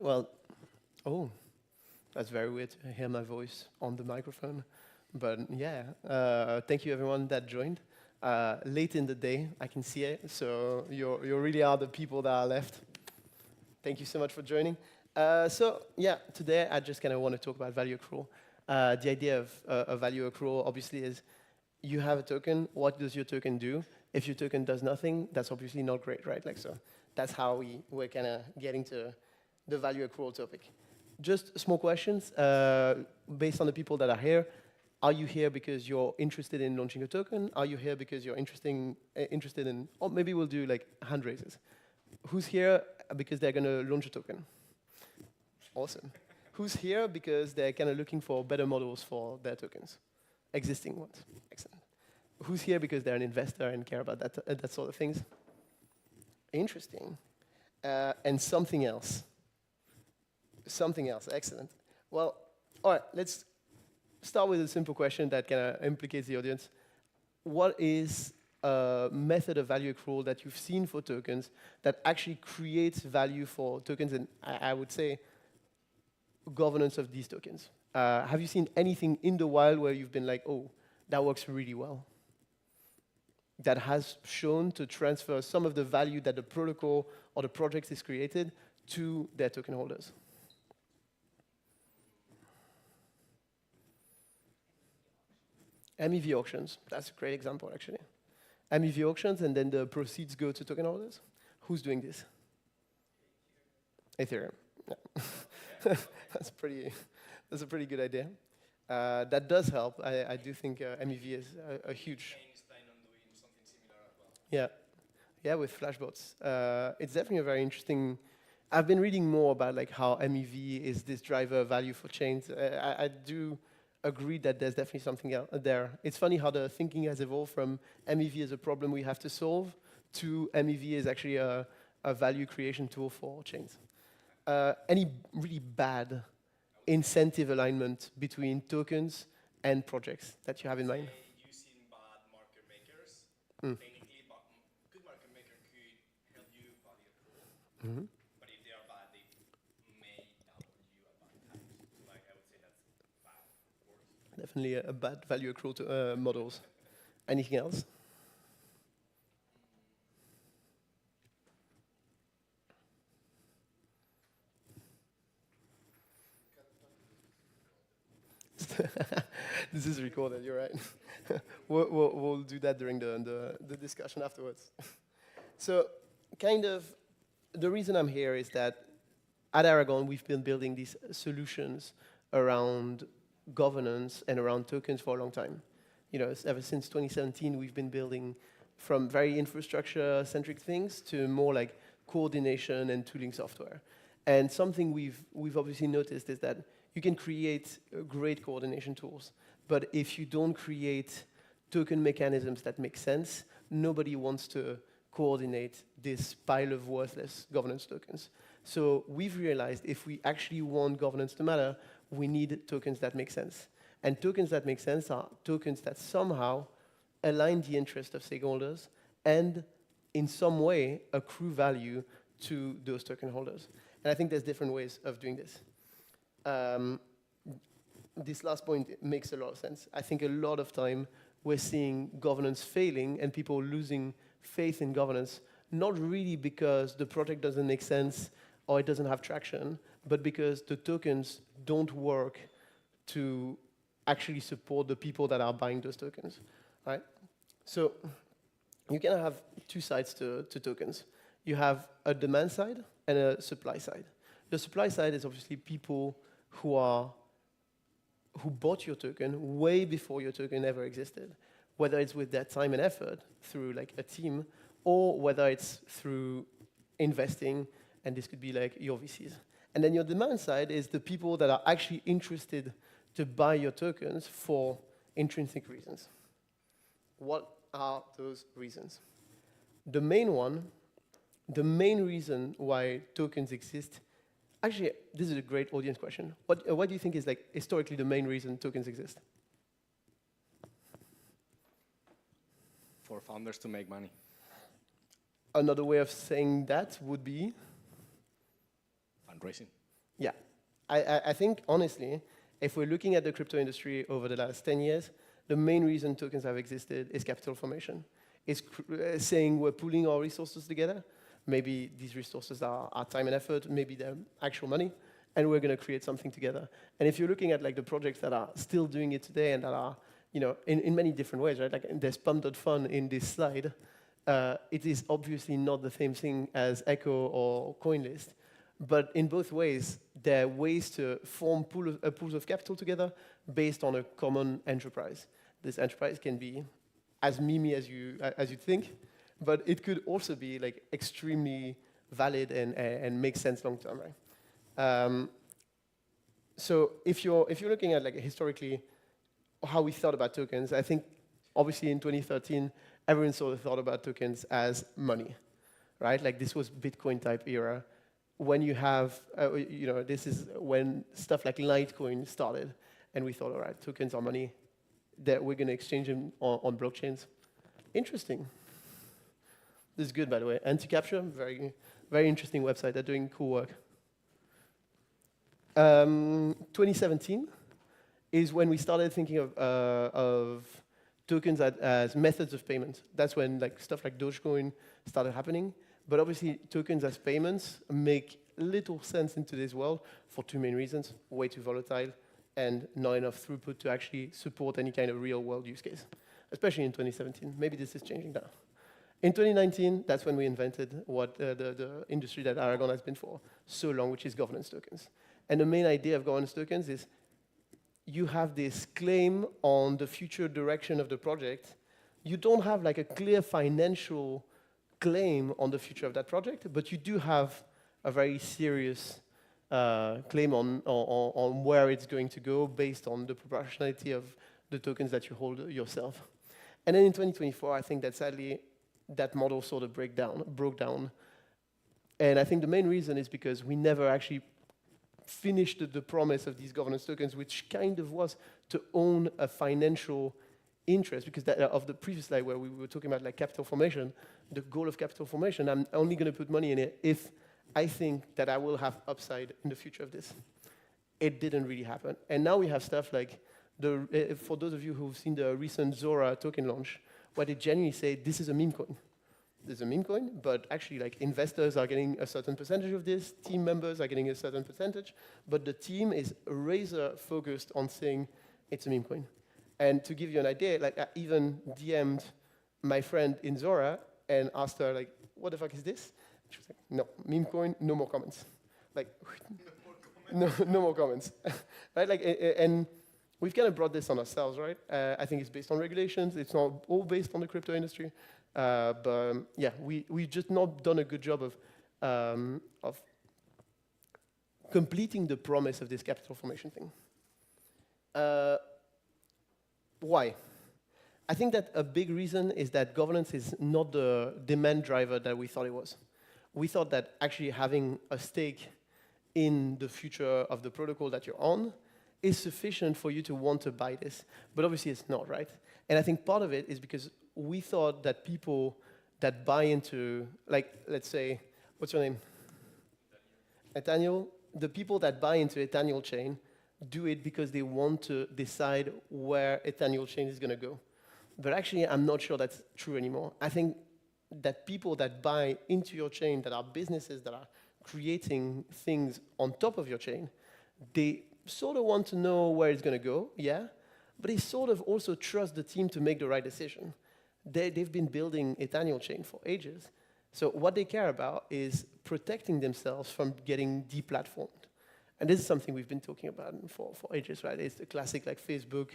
Well, oh, that's very weird to hear my voice on the microphone. But yeah, thank you everyone that joined. Late in the day, I can see it, so you really are the people that are left. Thank you so much for joining. So yeah, today I just kind of want to talk about value accrual. The idea of a value accrual obviously is you have a token, what does your token do? If your token does nothing, that's obviously not great, right? Like, so that's how we're kind of getting to the value accrual topic. Just small questions based on the people that are here. Are you here because you're interested in launching a token? Are you here because you're interested in, or maybe we'll do like hand raises. Who's here because they're going to launch a token? Awesome. Who's here because they're kind of looking for better models for their tokens? Existing ones. Excellent. Who's here because they're an investor and care about that sort of things? Interesting. And something else. Something else. Excellent. Well, all right, let's start with a simple question that kind of implicates the audience. What is a method of value accrual that you've seen for tokens that actually creates value for tokens, and I would say governance of these tokens? Have you seen anything in the wild where you've been like, oh, that works really well? That has shown to transfer some of the value that the protocol or the project is created to their token holders? MEV auctions, that's a great example, actually. MEV auctions, and then the proceeds go to token holders. Who's doing this? Ethereum. Yeah. That's a pretty good idea. That does help. I do think MEV is a huge. Yeah, yeah, with flashbots. It's definitely a very interesting. I've been reading more about like how MEV is this driver value for chains. I do agree that there's definitely something out there. It's funny how the thinking has evolved from MEV as a problem we have to solve to MEV is actually a value creation tool for chains. Any really bad incentive alignment between tokens and projects that you have in mind? Using bad market makers, technically, but good market maker could help you value accrual. Mm-hmm. But if they are bad, they may double you at bad times. Like I would say that's bad. Worse. Definitely a bad value accrual to, models. Anything else? This is recorded, you're right. we'll do that during the discussion afterwards. So, kind of, the reason I'm here is that at Aragon, we've been building these solutions around governance and around tokens for a long time. You know, ever since 2017, we've been building from very infrastructure-centric things to more like coordination and tooling software. And something we've obviously noticed is that you can create great coordination tools, but if you don't create token mechanisms that make sense, nobody wants to coordinate this pile of worthless governance tokens. So we've realized if we actually want governance to matter, we need tokens that make sense. And tokens that make sense are tokens that somehow align the interest of stakeholders and in some way accrue value to those token holders. And I think there's different ways of doing this. This last point makes a lot of sense. I think a lot of time we're seeing governance failing and people losing faith in governance, not really because the project doesn't make sense or it doesn't have traction, but because the tokens don't work to actually support the people that are buying those tokens, right? So you can have two sides to tokens. You have a demand side and a supply side. The supply side is obviously people who bought your token way before your token ever existed, whether it's with their time and effort through like a team, or whether it's through investing, and this could be like your VCs. And then your demand side is the people that are actually interested to buy your tokens for intrinsic reasons. What are those reasons? The main reason why tokens exist. Actually, this is a great audience question. What do you think is like historically the main reason tokens exist? For founders to make money. Another way of saying that would be? Fundraising. Yeah, I think honestly, if we're looking at the crypto industry over the last 10 years, the main reason tokens have existed is capital formation. It's saying we're pooling our resources together. Maybe these resources are time and effort, maybe they're actual money, and we're going to create something together. And if you're looking at like the projects that are still doing it today and that are, you know, in many different ways, right? Like there's Pump.fun in this slide. It is obviously not the same thing as Echo or CoinList, but in both ways, there are ways to form pools of capital together based on a common enterprise. This enterprise can be as memey as you think, but it could also be like extremely valid and make sense long term, right? So if you're looking at like historically how we thought about tokens, I think obviously in 2013 everyone sort of thought about tokens as money, right? Like this was Bitcoin type era. When you have, you know, this is when stuff like Litecoin started, and we thought, all right, tokens are money that we're going to exchange them on blockchains. Interesting. This is good, by the way. Anti-Capture, very, very interesting website. They're doing cool work. 2017 is when we started thinking of tokens as methods of payment. That's when like stuff like Dogecoin started happening. But obviously, tokens as payments make little sense in today's world for two main reasons: way too volatile and not enough throughput to actually support any kind of real-world use case, especially in 2017. Maybe this is changing now. In 2019, that's when we invented what the industry that Aragon has been for so long, which is governance tokens. And the main idea of governance tokens is you have this claim on the future direction of the project. You don't have like a clear financial claim on the future of that project, but you do have a very serious claim on where it's going to go based on the proportionality of the tokens that you hold yourself. And then in 2024, I think that sadly, that model sort of broke down. And I think the main reason is because we never actually finished the promise of these governance tokens, which kind of was to own a financial interest, because that, of the previous slide where we were talking about like capital formation, the goal of capital formation, I'm only going to put money in it if I think that I will have upside in the future of this. It didn't really happen. And now we have stuff like, for those of you who've seen the recent Zora token launch, where they genuinely say, this is a meme coin. This is a meme coin, but actually like investors are getting a certain percentage of this, team members are getting a certain percentage, but the team is razor focused on saying it's a meme coin. And to give you an idea, like I even DM'd my friend in Zora and asked her like, what the fuck is this? She was like, no, meme coin, no more comments. Like, no more comments. Right? Like, and we've kind of brought this on ourselves, right? I think it's based on regulations. It's not all based on the crypto industry. But yeah, we've just not done a good job of completing the promise of this capital formation thing. Why? I think that a big reason is that governance is not the demand driver that we thought it was. We thought that actually having a stake in the future of the protocol that you're on is sufficient for you to want to buy this. But obviously it's not, right? And I think part of it is because we thought that people that buy into, like, let's say, what's your name? Nathaniel. The people that buy into Nathaniel chain do it because they want to decide where Nathaniel chain is going to go. But actually, I'm not sure that's true anymore. I think that people that buy into your chain, that are businesses that are creating things on top of your chain, they sort of want to know where it's going to go, yeah, but they sort of also trust the team to make the right decision. They've been building Nathaniel chain for ages. So what they care about is protecting themselves from getting deplatformed. And this is something we've been talking about for ages, right? It's the classic like Facebook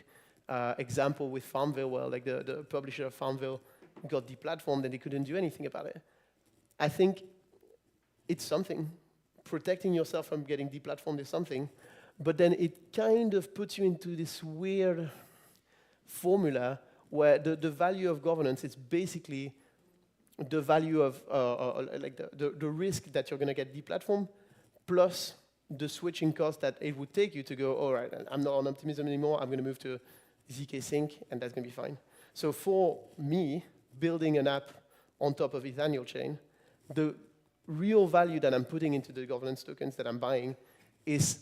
example with Farmville, where like the publisher of Farmville got deplatformed and they couldn't do anything about it. I think it's something. Protecting yourself from getting deplatformed is something, but then it kind of puts you into this weird formula where the value of governance is basically the value of like the risk that you're going to get deplatformed plus the switching cost that it would take you to go, all right, I'm not on Optimism anymore, I'm going to move to ZK Sync, and that's going to be fine. So for me, building an app on top of Nathaniel chain, the real value that I'm putting into the governance tokens that I'm buying is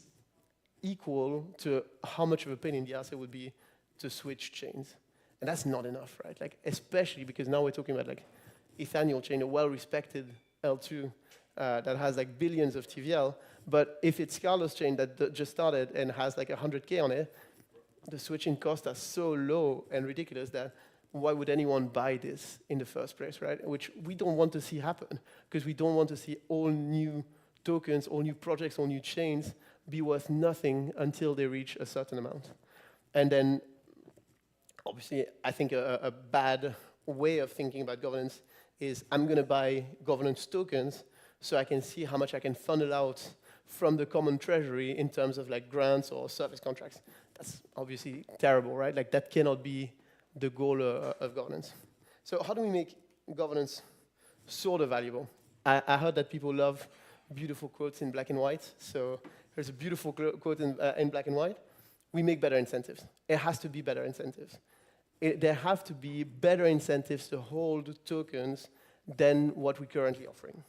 equal to how much of a pain in the ass it would be to switch chains. And that's not enough, right? Like, especially because now we're talking about like Ethereum chain, a well-respected L2 that has like billions of TVL. But if it's Carlos chain that just started and has like 100K on it, the switching costs are so low and ridiculous that why would anyone buy this in the first place, right? Which we don't want to see happen, because we don't want to see all new tokens, all new projects, all new chains be worth nothing until they reach a certain amount. And then, obviously, I think a bad way of thinking about governance is I'm going to buy governance tokens so I can see how much I can funnel out from the common treasury in terms of like grants or service contracts. That's obviously terrible, right? Like that cannot be the goal of governance. So how do we make governance sort of valuable? I heard that people love beautiful quotes in black and white. So here's a beautiful quote in black and white. We make better incentives. It has to be better incentives. There have to be better incentives to hold tokens than what we're currently offering.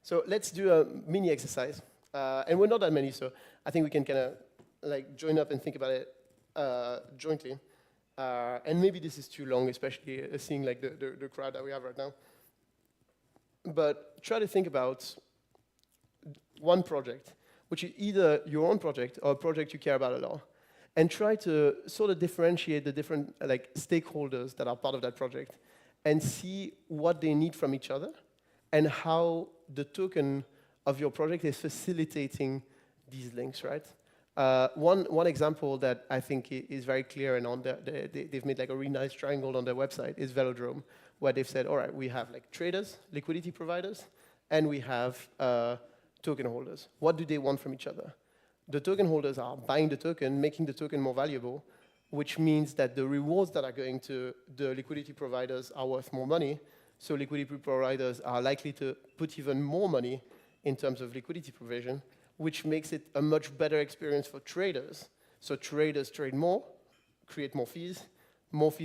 So let's do a mini exercise. And we're not that many, so I think we can kind of like join up and think about it jointly. And maybe this is too long, especially seeing like the crowd that we have right now. But try to think about one project, which is either your own project or a project you care about a lot, and try to sort of differentiate the different like stakeholders that are part of that project and see what they need from each other and how the token of your project is facilitating these links, right? One example that I think is very clear, and on they've made like a really nice triangle on their website, is Velodrome, where they've said, all right, we have like traders, liquidity providers, and we have token holders. What do they want from each other? The token holders are buying the token, making the token more valuable, which means that the rewards that are going to the liquidity providers are worth more money. So liquidity providers are likely to put even more money in terms of liquidity provision, which makes it a much better experience for traders. So traders trade more, create more fees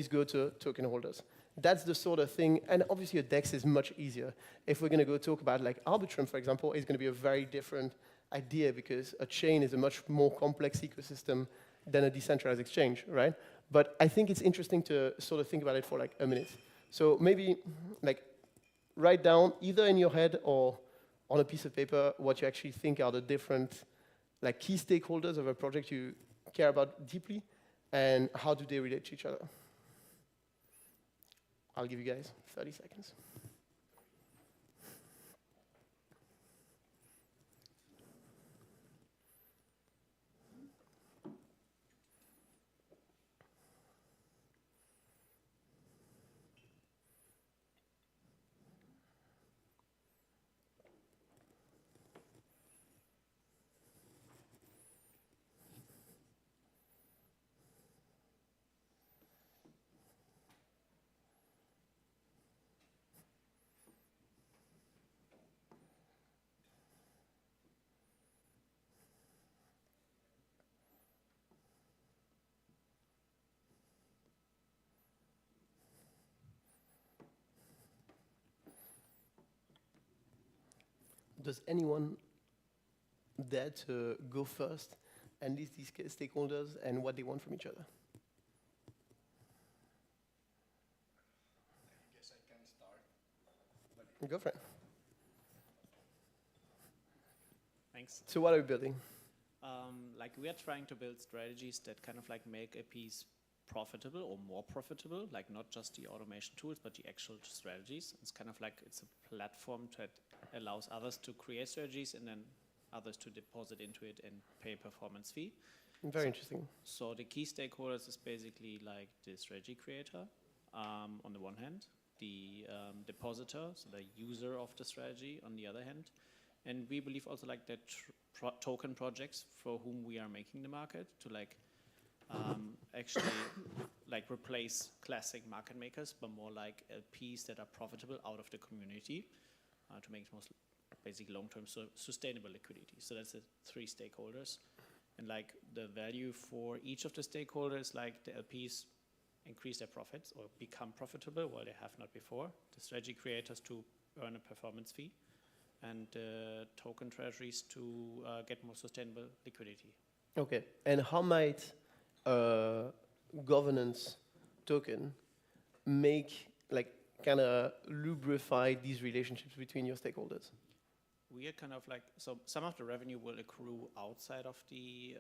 go to token holders. That's the sort of thing, and obviously a DEX is much easier. If we're going to go talk about like Arbitrum, for example, it's going to be a very different idea because a chain is a much more complex ecosystem than a decentralized exchange, right? But I think it's interesting to sort of think about it for like a minute. So maybe like write down either in your head or on a piece of paper what you actually think are the different like key stakeholders of a project you care about deeply and how do they relate to each other. I'll give you guys 30 seconds. Does anyone dare to go first and list these stakeholders and what they want from each other? I guess I can start. Go for it. Thanks. So what are we building? Like we are trying to build strategies that kind of like make a piece profitable or more profitable, like not just the automation tools, but the actual strategies. It's kind of like it's a platform that allows others to create strategies and then others to deposit into it and pay a performance fee. Very interesting. So the key stakeholders is basically like the strategy creator on the one hand, the depositor, so the user of the strategy on the other hand. And we believe also like that token projects for whom we are making the market to like actually like replace classic market makers, but more like LPs that are profitable out of the community to make it most basic long-term sustainable liquidity. So that's the three stakeholders. And like the value for each of the stakeholders, like the LPs increase their profits or become profitable while they have not before. The strategy creators to earn a performance fee. and token treasuries to get more sustainable liquidity. Okay, and how might governance token make, like, kind of lubrify these relationships between your stakeholders? We are kind of like, so some of the revenue will accrue outside of the,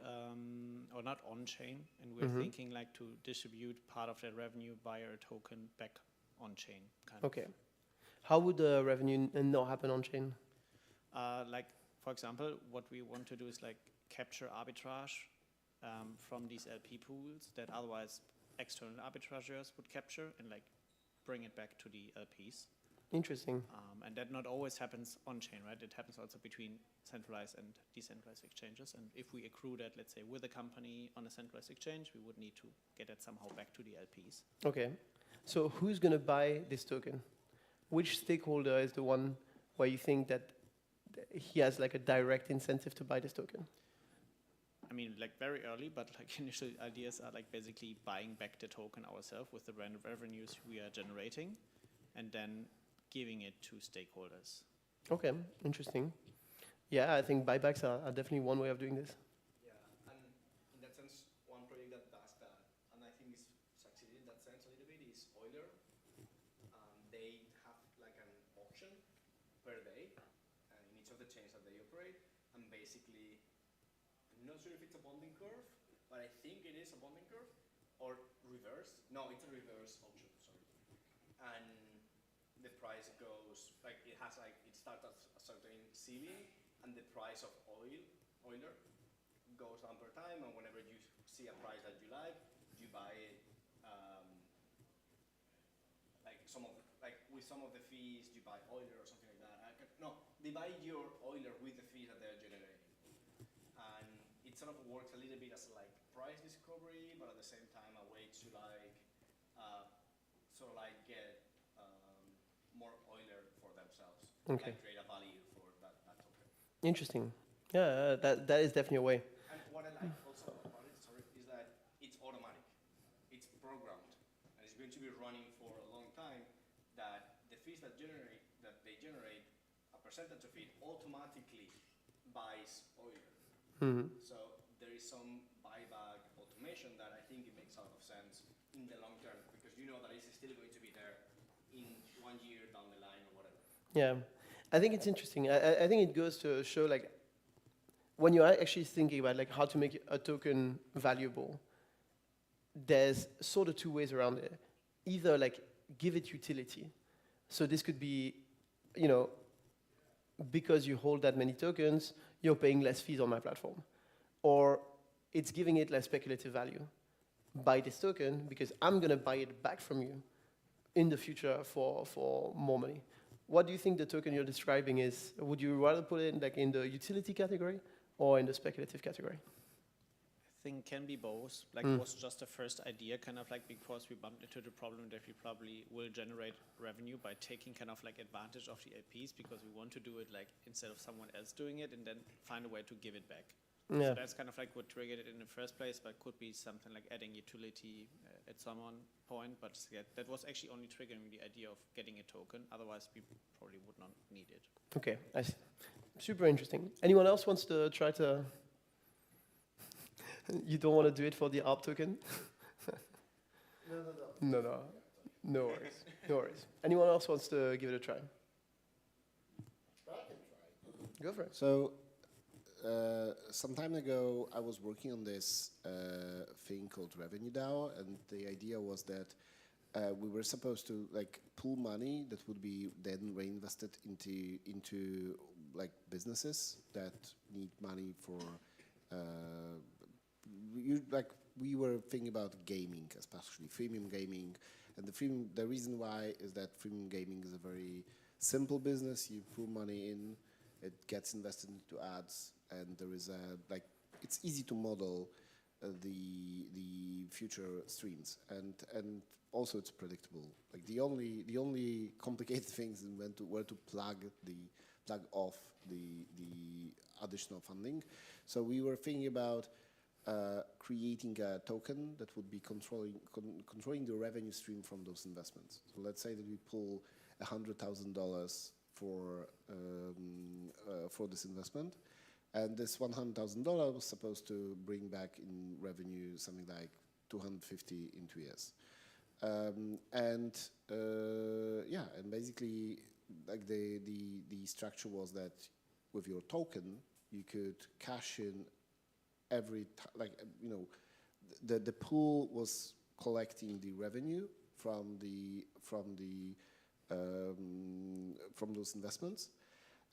or not on-chain, and we're thinking like to distribute part of that revenue via a token back on-chain. Okay. How would the revenue not happen on-chain? Like, for example, what we want to do is like capture arbitrage from these LP pools that otherwise external arbitrageurs would capture and like bring it back to the LPs. Interesting. And that not always happens on-chain, right? It happens also between centralized and decentralized exchanges. And if we accrue that, let's say, with a company on a centralized exchange, we would need to get that somehow back to the LPs. Okay. So who's going to buy this token? Which stakeholder is the one where you think that he has like a direct incentive to buy this token? I mean, like very early, but like initial ideas are like basically buying back the token ourselves with the revenues we are generating, and then giving it to stakeholders. Okay, interesting. Yeah, I think buybacks are definitely one way of doing this. Yeah, and in that sense, one project that does that, and I think is succeeded in that sense a little bit, is Euler. They have like an auction per day in each of the chains that they operate, and basically, I'm not sure if it's a bonding curve, but I think it is a bonding curve, or reverse. No, it's a reverse auction, sorry. And the price goes, like it has like, it starts at a certain ceiling, and the price of Euler goes down per time, and whenever you see a price that you like, you buy it, like with some of the fees, you buy Euler or something like that. No, they buy your Euler with the fees that they're generating. And it sort of works a little bit as like price discovery, but at the same time a way to like, sort of like get more Euler for themselves. Okay. Like create a value for that token. Interesting. Yeah, that is definitely a way. And what I like also about it, sorry, is that it's automatic. It's programmed. And it's going to be running for a long time, that the fees that they generate, a percentage of it automatically buys Euler. So there is some buyback automation that I think it makes a lot of sense in the long term, because you know that it's still going to be there in 1 year down the line or whatever. Yeah, I think it's interesting. I think it goes to show, like, when you're actually thinking about like how to make a token valuable, there's sort of two ways around it. Either like give it utility. So this could be, you know, because you hold that many tokens, you're paying less fees on my platform. Or it's giving it less speculative value. Buy this token because I'm going to buy it back from you in the future for more money. What do you think the token you're describing is? Would you rather put it like in the utility category or in the speculative category? I think can be both. Like it was just a first idea, kind of like because we bumped into the problem that we probably will generate revenue by taking kind of like advantage of the LPs, because we want to do it like instead of someone else doing it, and then find a way to give it back. Yeah. So that's kind of like what triggered it in the first place, but could be something like adding utility at some point. But yeah, that was actually only triggering the idea of getting a token. Otherwise, we probably would not need it. Okay, I see. Super interesting. Anyone else wants to try to? You don't want to do it for the ARP token? No worries. No worries. Anyone else wants to give it a try? I can try. Go for it. So, some time ago, I was working on this thing called Revenue DAO, and the idea was that we were supposed to like pool money that would be then reinvested into like businesses that need money for. We were thinking about gaming, especially freemium gaming, and the reason why is that freemium gaming is a very simple business. You put money in, it gets invested into ads, and there is it's easy to model the future streams, and also it's predictable. Like the only complicated things is where to plug off the additional funding. So we were thinking about creating a token that would be controlling the revenue stream from those investments. So let's say that we pull $100,000 for this investment. And this $100,000 was supposed to bring back in revenue something like 250 in 2 years. And basically, like the structure was that with your token, you could cash in every the pool was collecting the revenue from those investments,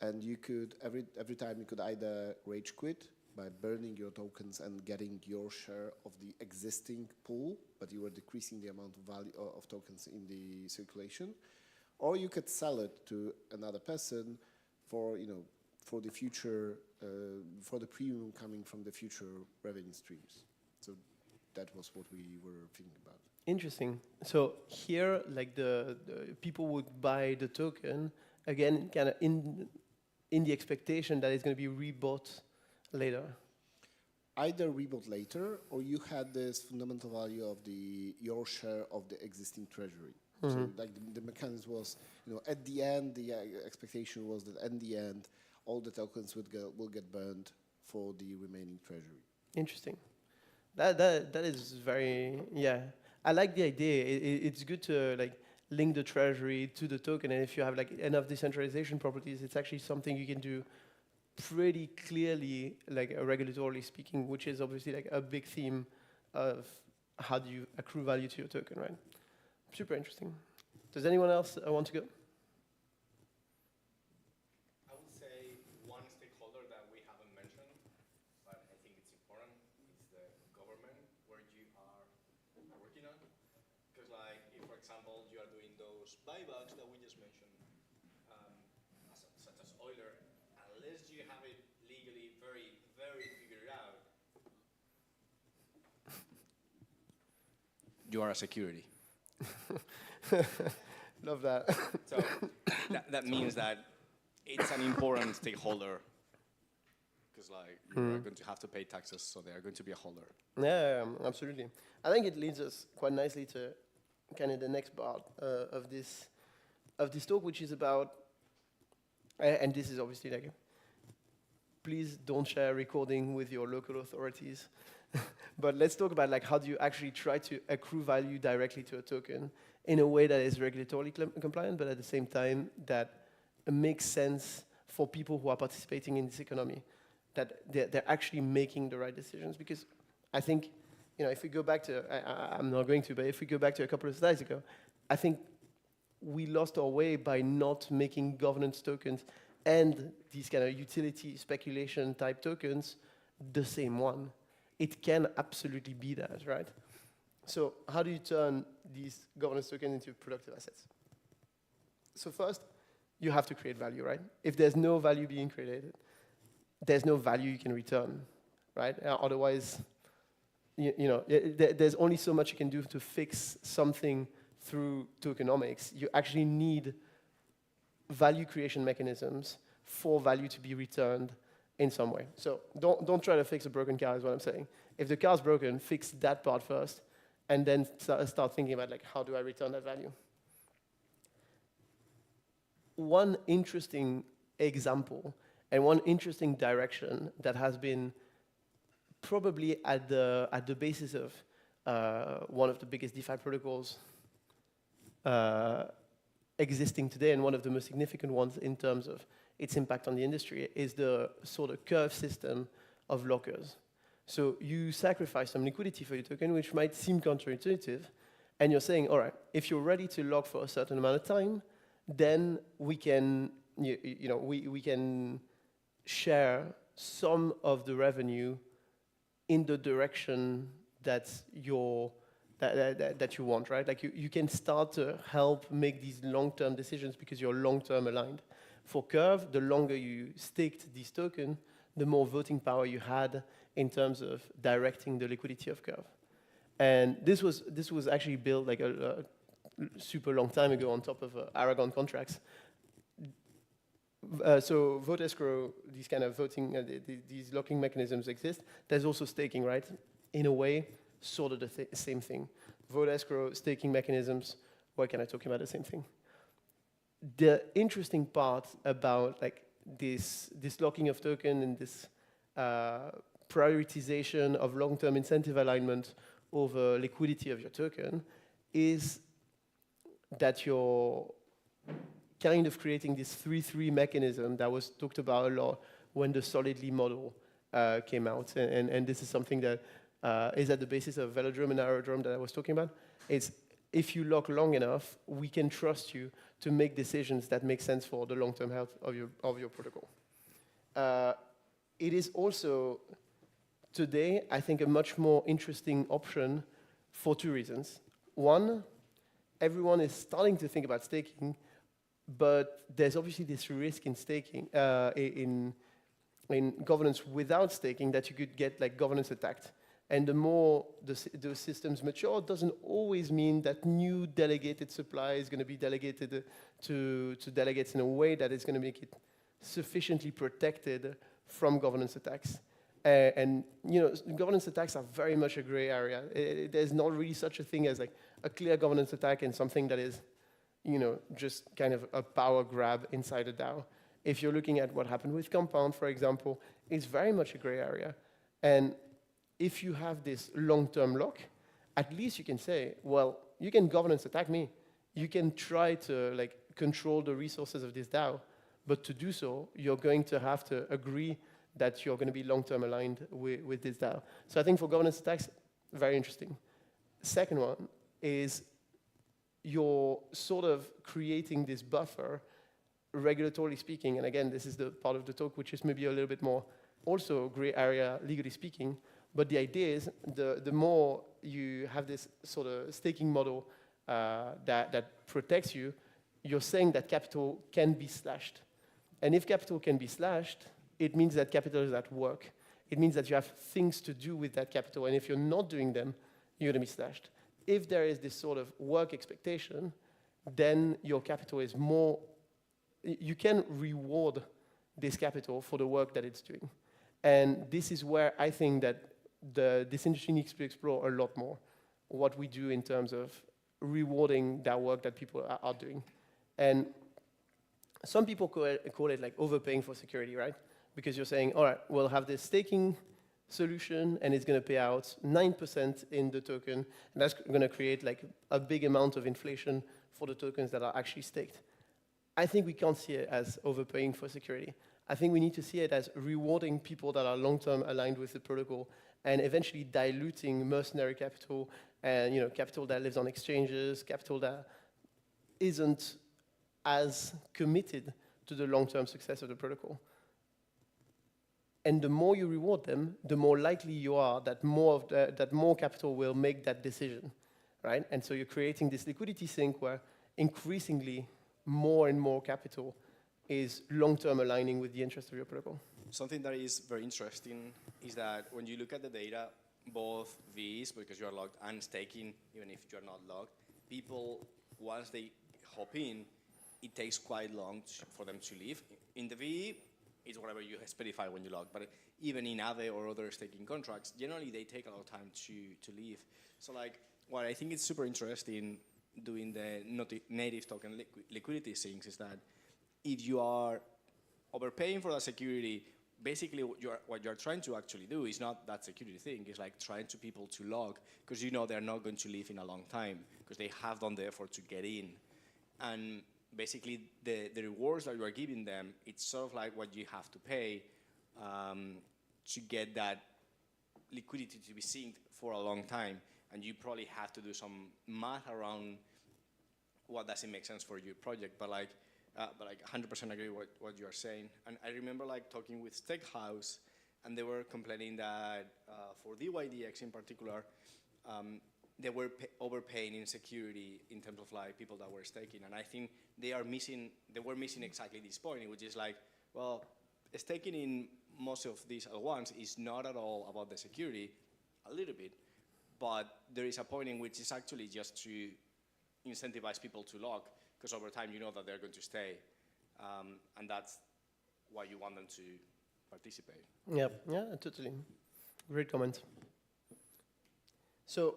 and you could every time you could either rage quit by burning your tokens and getting your share of the existing pool, but you were decreasing the amount of value of tokens in the circulation, or you could sell it to another person for the future, for the premium coming from the future revenue streams. So that was what we were thinking about. Interesting. So here, like the people would buy the token again, kind of in the expectation that it's going to be rebought later. Either rebought later, or you had this fundamental value of your share of the existing treasury. Mm-hmm. So like the mechanism was, at the end, the expectation was that at the end, all the tokens will get burned for the remaining treasury. Interesting. That is very, yeah. I like the idea. It's good to like link the treasury to the token, and if you have like enough decentralization properties, it's actually something you can do pretty clearly, like regulatorily speaking, which is obviously like a big theme of how do you accrue value to your token, right? Super interesting. Does anyone else want to go? I would say one stakeholder that we haven't mentioned, but I think it's important, is the government where you are working on. Because like, if for example, you are doing those buybacks that we just mentioned, such as Euler, unless you have it legally very, very figured out, you are a security. Love that. So that means that it's an important stakeholder, because like you're going to have to pay taxes, so they are going to be a holder. Yeah, absolutely. I think it leads us quite nicely to kind of the next part of this talk, which is about, and this is obviously like, please don't share recording with your local authorities. But let's talk about like how do you actually try to accrue value directly to a token in a way that is regulatorily compliant, but at the same time that makes sense for people who are participating in this economy, that they're actually making the right decisions. Because I think, if we go back to, I'm not going to, but if we go back to a couple of slides ago, I think we lost our way by not making governance tokens and these kind of utility speculation type tokens the same one. It can absolutely be that, right? So how do you turn these governance tokens into productive assets? So first, you have to create value, right? If there's no value being created, there's no value you can return, right? Otherwise, there's only so much you can do to fix something through tokenomics. You actually need value creation mechanisms for value to be returned in some way. So don't try to fix a broken car is what I'm saying. If the car's broken, fix that part first, and then start thinking about like, how do I return that value? One interesting example and one interesting direction that has been probably at the basis of one of the biggest DeFi protocols existing today, and one of the most significant ones in terms of its impact on the industry, is the sort of curve system of lockers. So you sacrifice some liquidity for your token, which might seem counterintuitive, and you're saying, all right, if you're ready to lock for a certain amount of time, then we can, we can share some of the revenue in the direction that you want, right? Like you can start to help make these long-term decisions because you're long-term aligned. For Curve, the longer you staked this token, the more voting power you had in terms of directing the liquidity of Curve. And this was actually built like a super long time ago on top of Aragon contracts. So vote escrow, these kind of voting, these locking mechanisms exist. There's also staking, right? In a way, sort of the same thing. Vote escrow, staking mechanisms, why can I talk about the same thing? the interesting part about like this locking of token and this prioritization of long-term incentive alignment over liquidity of your token is that you're kind of creating this 3-3 mechanism that was talked about a lot when the Solidly model came out. And this is something that is at the basis of velodrome and aerodrome that I was talking about. It's if you lock long enough, we can trust you to make decisions that make sense for the long-term health of your protocol. It is also, today, I think, a much more interesting option for 2 reasons. One, everyone is starting to think about staking, but there's obviously this risk in staking, in governance without staking, that you could get like governance attacked. And the more the systems mature, it doesn't always mean that new delegated supply is going to be delegated to delegates in a way that is going to make it sufficiently protected from governance attacks. And you know, governance attacks are very much a gray area. There's not really such a thing as like a clear governance attack and something that is, you know, just kind of a power grab inside a DAO. If you're looking at what happened with Compound, for example, it's very much a gray area. And if you have this long-term lock, at least you can say, well, you can governance attack me. You can try to like control the resources of this DAO, but to do so, you're going to have to agree that you're going to be long-term aligned with this DAO. So I think for governance attacks, very interesting. Second one is you're sort of creating this buffer, regulatorily speaking, and again, this is the part of the talk which is maybe a little bit more also gray area, legally speaking, but the idea is the more you have this sort of staking model that protects you, you're saying that capital can be slashed. And if capital can be slashed, it means that capital is at work. It means that you have things to do with that capital, and if you're not doing them, you're going to be slashed. If there is this sort of work expectation, then your capital is more, you can reward this capital for the work that it's doing. And this is where I think that this industry needs to explore a lot more what we do in terms of rewarding that work that people are doing. And some people call it like overpaying for security, right? Because you're saying, all right, we'll have this staking solution and it's going to pay out 9% in the token, and that's going to create like a big amount of inflation for the tokens that are actually staked. I think we can't see it as overpaying for security. I think we need to see it as rewarding people that are long-term aligned with the protocol and eventually diluting mercenary capital and, you know, capital that lives on exchanges, capital that isn't as committed to the long-term success of the protocol. And the more you reward them, the more likely you are that more capital will make that decision, right? And so you're creating this liquidity sink where increasingly more and more capital is long-term aligning with the interest of your protocol. Something that is very interesting is that when you look at the data, both VEs, because you are logged, and staking, even if you're not logged, people, once they hop in, it takes quite long for them to leave. In the VE, it's whatever you specify when you log, but even in Aave or other staking contracts, generally they take a lot of time to leave. So like, what I think is super interesting doing the native token liquidity sinks is that if you are overpaying for that security, basically what you're trying to actually do is not that security thing, it's like trying to people to log, because you know they're not going to leave in a long time, because they have done the effort to get in. And basically the rewards that you are giving them, it's sort of like what you have to pay to get that liquidity to be synced for a long time. And you probably have to do some math around what doesn't make sense for your project, but like 100% agree with what you're saying. And I remember like talking with Stakehouse, and they were complaining that for DYDX in particular, they were overpaying in security in terms of like people that were staking. And I think they were missing exactly this point, which is like, well, staking in most of these at once is not at all about the security, a little bit, but there is a point in which it's actually just to incentivize people to lock, because over time you know that they're going to stay, and that's why you want them to participate. Yeah, totally. Great comment. So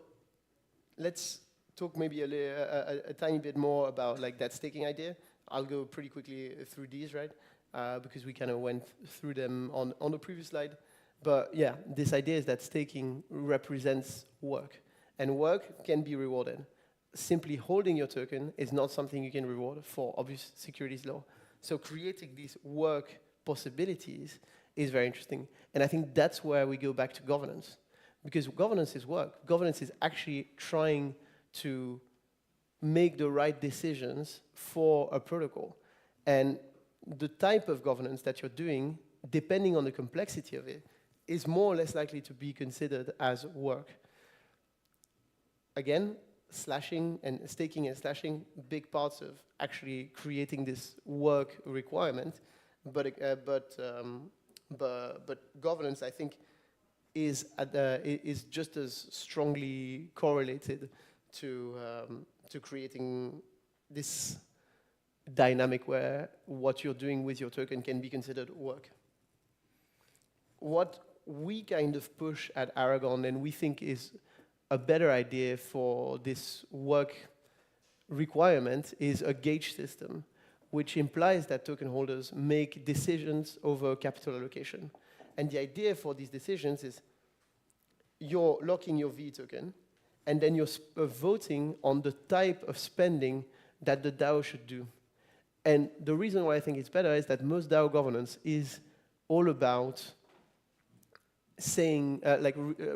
let's talk maybe a tiny bit more about like that staking idea. I'll go pretty quickly through these, right? Because we kind of went through them on the previous slide. But yeah, this idea is that staking represents work, and work can be rewarded. Simply holding your token is not something you can reward for obvious securities law. So creating these work possibilities is very interesting. And I think that's where we go back to governance. Because governance is work. Governance is actually trying to make the right decisions for a protocol. And the type of governance that you're doing, depending on the complexity of it, is more or less likely to be considered as work. Again, slashing and staking and slashing, big parts of actually creating this work requirement, but governance, I think, is just as strongly correlated to creating this dynamic where what you're doing with your token can be considered work. What we kind of push at Aragon and we think is a better idea for this work requirement is a gauge system, which implies that token holders make decisions over capital allocation. And the idea for these decisions is you're locking your V token, and then you're voting on the type of spending that the DAO should do. And the reason why I think it's better is that most DAO governance is all about saying,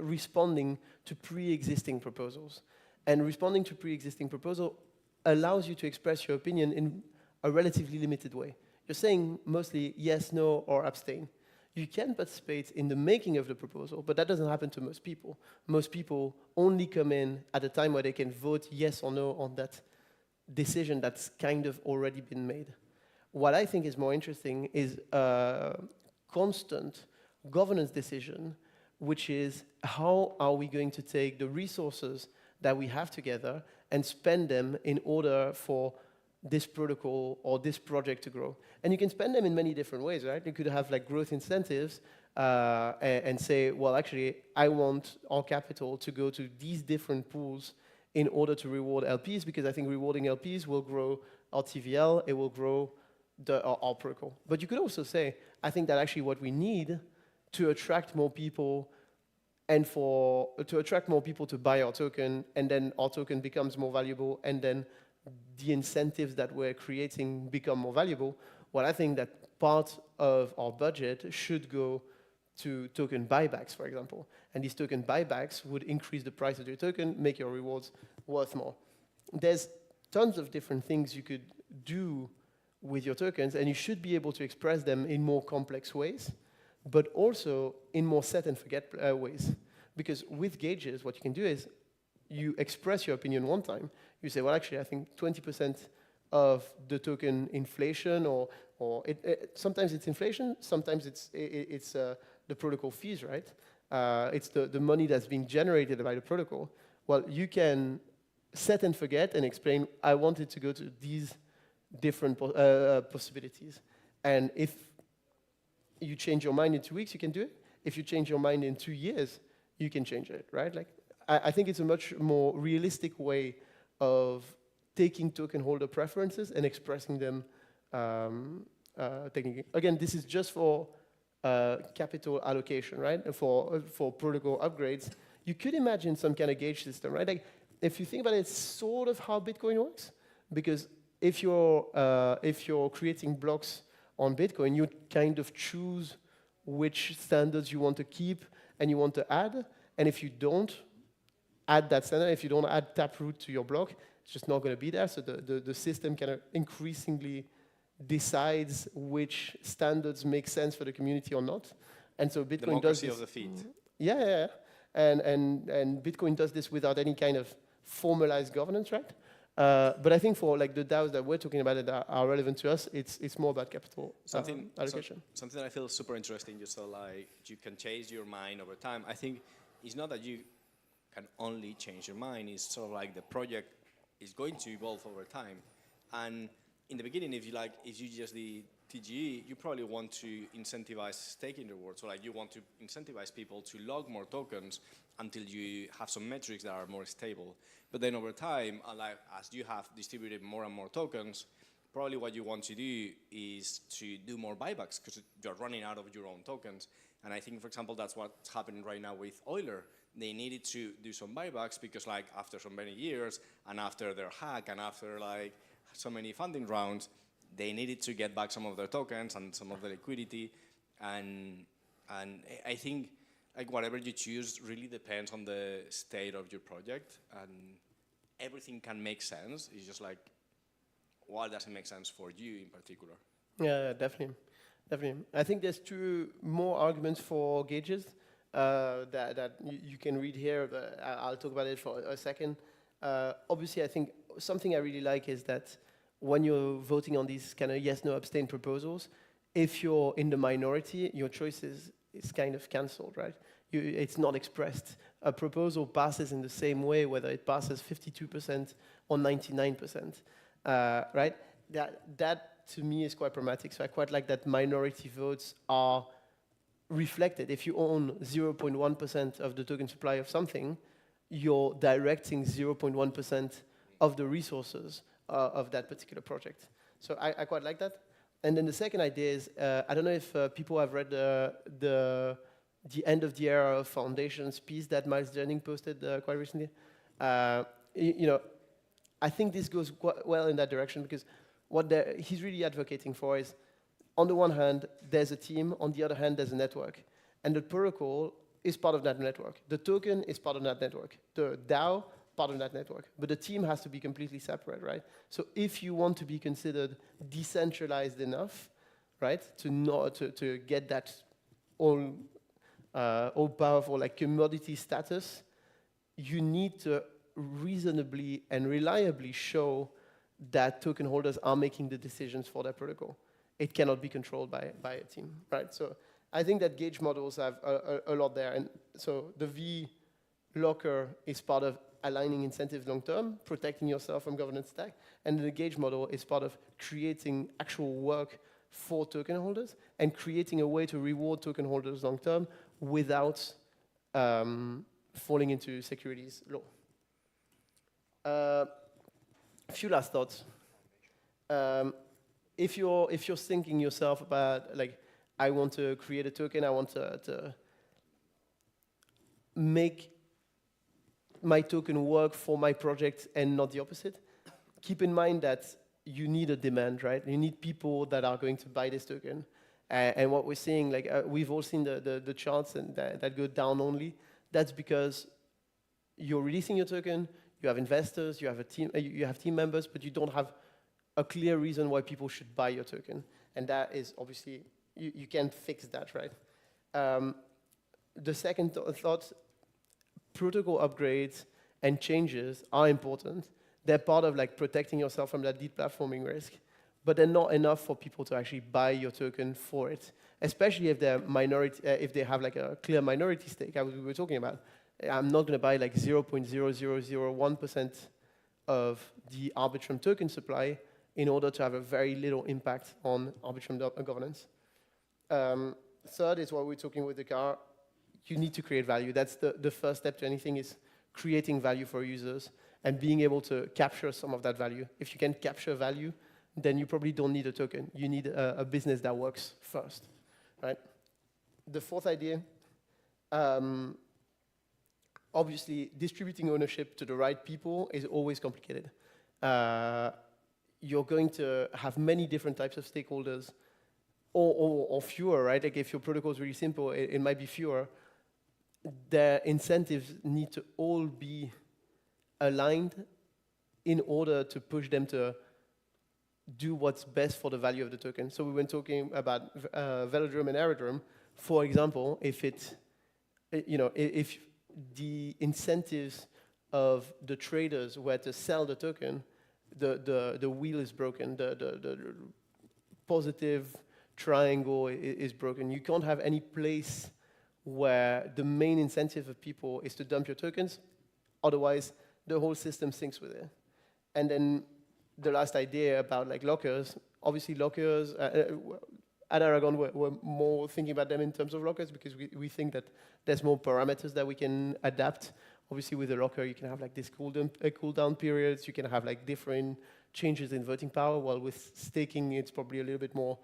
responding to pre-existing proposals. And responding to pre-existing proposal allows you to express your opinion in a relatively limited way. You're saying mostly yes, no, or abstain. You can participate in the making of the proposal, but that doesn't happen to most people. Most people only come in at a time where they can vote yes or no on that decision that's kind of already been made. What I think is more interesting is a constant governance decision, which is how are we going to take the resources that we have together and spend them in order for this protocol or this project to grow. And you can spend them in many different ways, right? You could have like growth incentives and say, well, actually, I want our capital to go to these different pools in order to reward LPs, because I think rewarding LPs will grow our TVL, it will grow our protocol. But you could also say, I think that actually what we need to attract more people and to attract more people to buy our token, and then our token becomes more valuable, and then the incentives that we're creating become more valuable. Well, I think that part of our budget should go to token buybacks, for example. And these token buybacks would increase the price of your token, make your rewards worth more. There's tons of different things you could do with your tokens, and you should be able to express them in more complex ways, but also in more set and forget ways. Because with gauges, what you can do is you express your opinion one time. You say, well, actually, I think 20% of the token inflation, or sometimes it's inflation, sometimes it's the protocol fees, right? It's the money that's being generated by the protocol. Well, you can set and forget and explain, I want it to go to these different possibilities. And if you change your mind in 2 weeks, you can do it. If you change your mind in 2 years, you can change it, right? Like, I think it's a much more realistic way of taking token holder preferences and expressing them technically. Again, this is just for capital allocation, right? For protocol upgrades. You could imagine some kind of gauge system, right? Like, if you think about it, it's sort of how Bitcoin works. Because if you're creating blocks on Bitcoin, you kind of choose which standards you want to keep and you want to add. And if you don't add that standard, if you don't add Taproot to your block, it's just not going to be there. So the system kind of increasingly decides which standards make sense for the community or not. And so Bitcoin does this. Democracy of the feet. Yeah. And Bitcoin does this without any kind of formalized governance, right? But I think for like the DAOs that we're talking about that are relevant to us, it's more about capital allocation. Something that I feel super interesting, just so like you can change your mind over time. I think it's not that you can only change your mind. It's sort of like the project is going to evolve over time. And in the beginning, if you just the TGE, you probably want to incentivize staking rewards. So like you want to incentivize people to log more tokens until you have some metrics that are more stable. But then over time, like as you have distributed more and more tokens, probably what you want to do is to do more buybacks because you're running out of your own tokens. And I think, for example, that's what's happening right now with Euler. They needed to do some buybacks because like after so many years and after their hack and after like so many funding rounds, they needed to get back some of their tokens and some of the liquidity. And I think like whatever you choose really depends on the state of your project, and everything can make sense. It's just like, what doesn't make sense for you in particular? Yeah, definitely. Definitely. I think there's two more arguments for gauges that you can read here, but I'll talk about it for a second. Obviously, I think something I really like is that when you're voting on these kind of yes, no, abstain proposals, if you're in the minority, your choice is kind of cancelled, right? It's not expressed. A proposal passes in the same way, whether it passes 52% or 99%, right? That to me is quite pragmatic. So I quite like that minority votes are reflected. If you own 0.1% of the token supply of something, you're directing 0.1% of the resources of that particular project. So I quite like that. And then the second idea is, I don't know if people have read the end of the era of foundations piece that Miles Jennings posted quite recently. You know, I think this goes quite well in that direction because what he's really advocating for is, on the one hand, there's a team, on the other hand, there's a network. And the protocol is part of that network. The token is part of that network. The DAO, part of that network. But the team has to be completely separate, right? So if you want to be considered decentralized enough, right, to get that all powerful like commodity status, you need to reasonably and reliably show that token holders are making the decisions for their protocol. It cannot be controlled by a team, right? So I think that gauge models have a lot there. And so the V locker is part of aligning incentives long-term, protecting yourself from governance attack. And the gauge model is part of creating actual work for token holders and creating a way to reward token holders long-term without falling into securities law. A few last thoughts. If you're thinking yourself about like, I want to create a token, I want to make my token work for my project and not the opposite, keep in mind that you need a demand, right? You need people that are going to buy this token. And what we're seeing, like we've all seen the charts and that go down only. That's because you're releasing your token, you have investors, you have a team, you have team members, but you don't have a clear reason why people should buy your token. And that is obviously, you can't fix that, right? The second thought, protocol upgrades and changes are important. They're part of like protecting yourself from that deplatforming risk, but they're not enough for people to actually buy your token for it, especially if they're minority, if they have like a clear minority stake, as we were talking about. I'm not going to buy like 0.0001% of the Arbitrum token supply in order to have a very little impact on Arbitrum governance. Third is what we're talking with the car. You need to create value. That's the first step to anything, is creating value for users and being able to capture some of that value. If you can capture value, then you probably don't need a token. You need a business that works first, right? The fourth idea, obviously, distributing ownership to the right people is always complicated. You're going to have many different types of stakeholders, or fewer, right? Like if your protocol is really simple, it might be fewer. Their incentives need to all be aligned in order to push them to do what's best for the value of the token. So we were talking about Velodrome and Aerodrome. For example, if if the incentives of the traders were to sell the token, the wheel is broken, the positive triangle is broken. You can't have any place where the main incentive of people is to dump your tokens, otherwise the whole system syncs with it. And then the last idea about like lockers, obviously lockers, at Aragon we're more thinking about them in terms of lockers because we think that there's more parameters that we can adapt obviously with a locker, you can have like this cooldown periods. You can have like different changes in voting power. While with staking, it's probably a little bit more,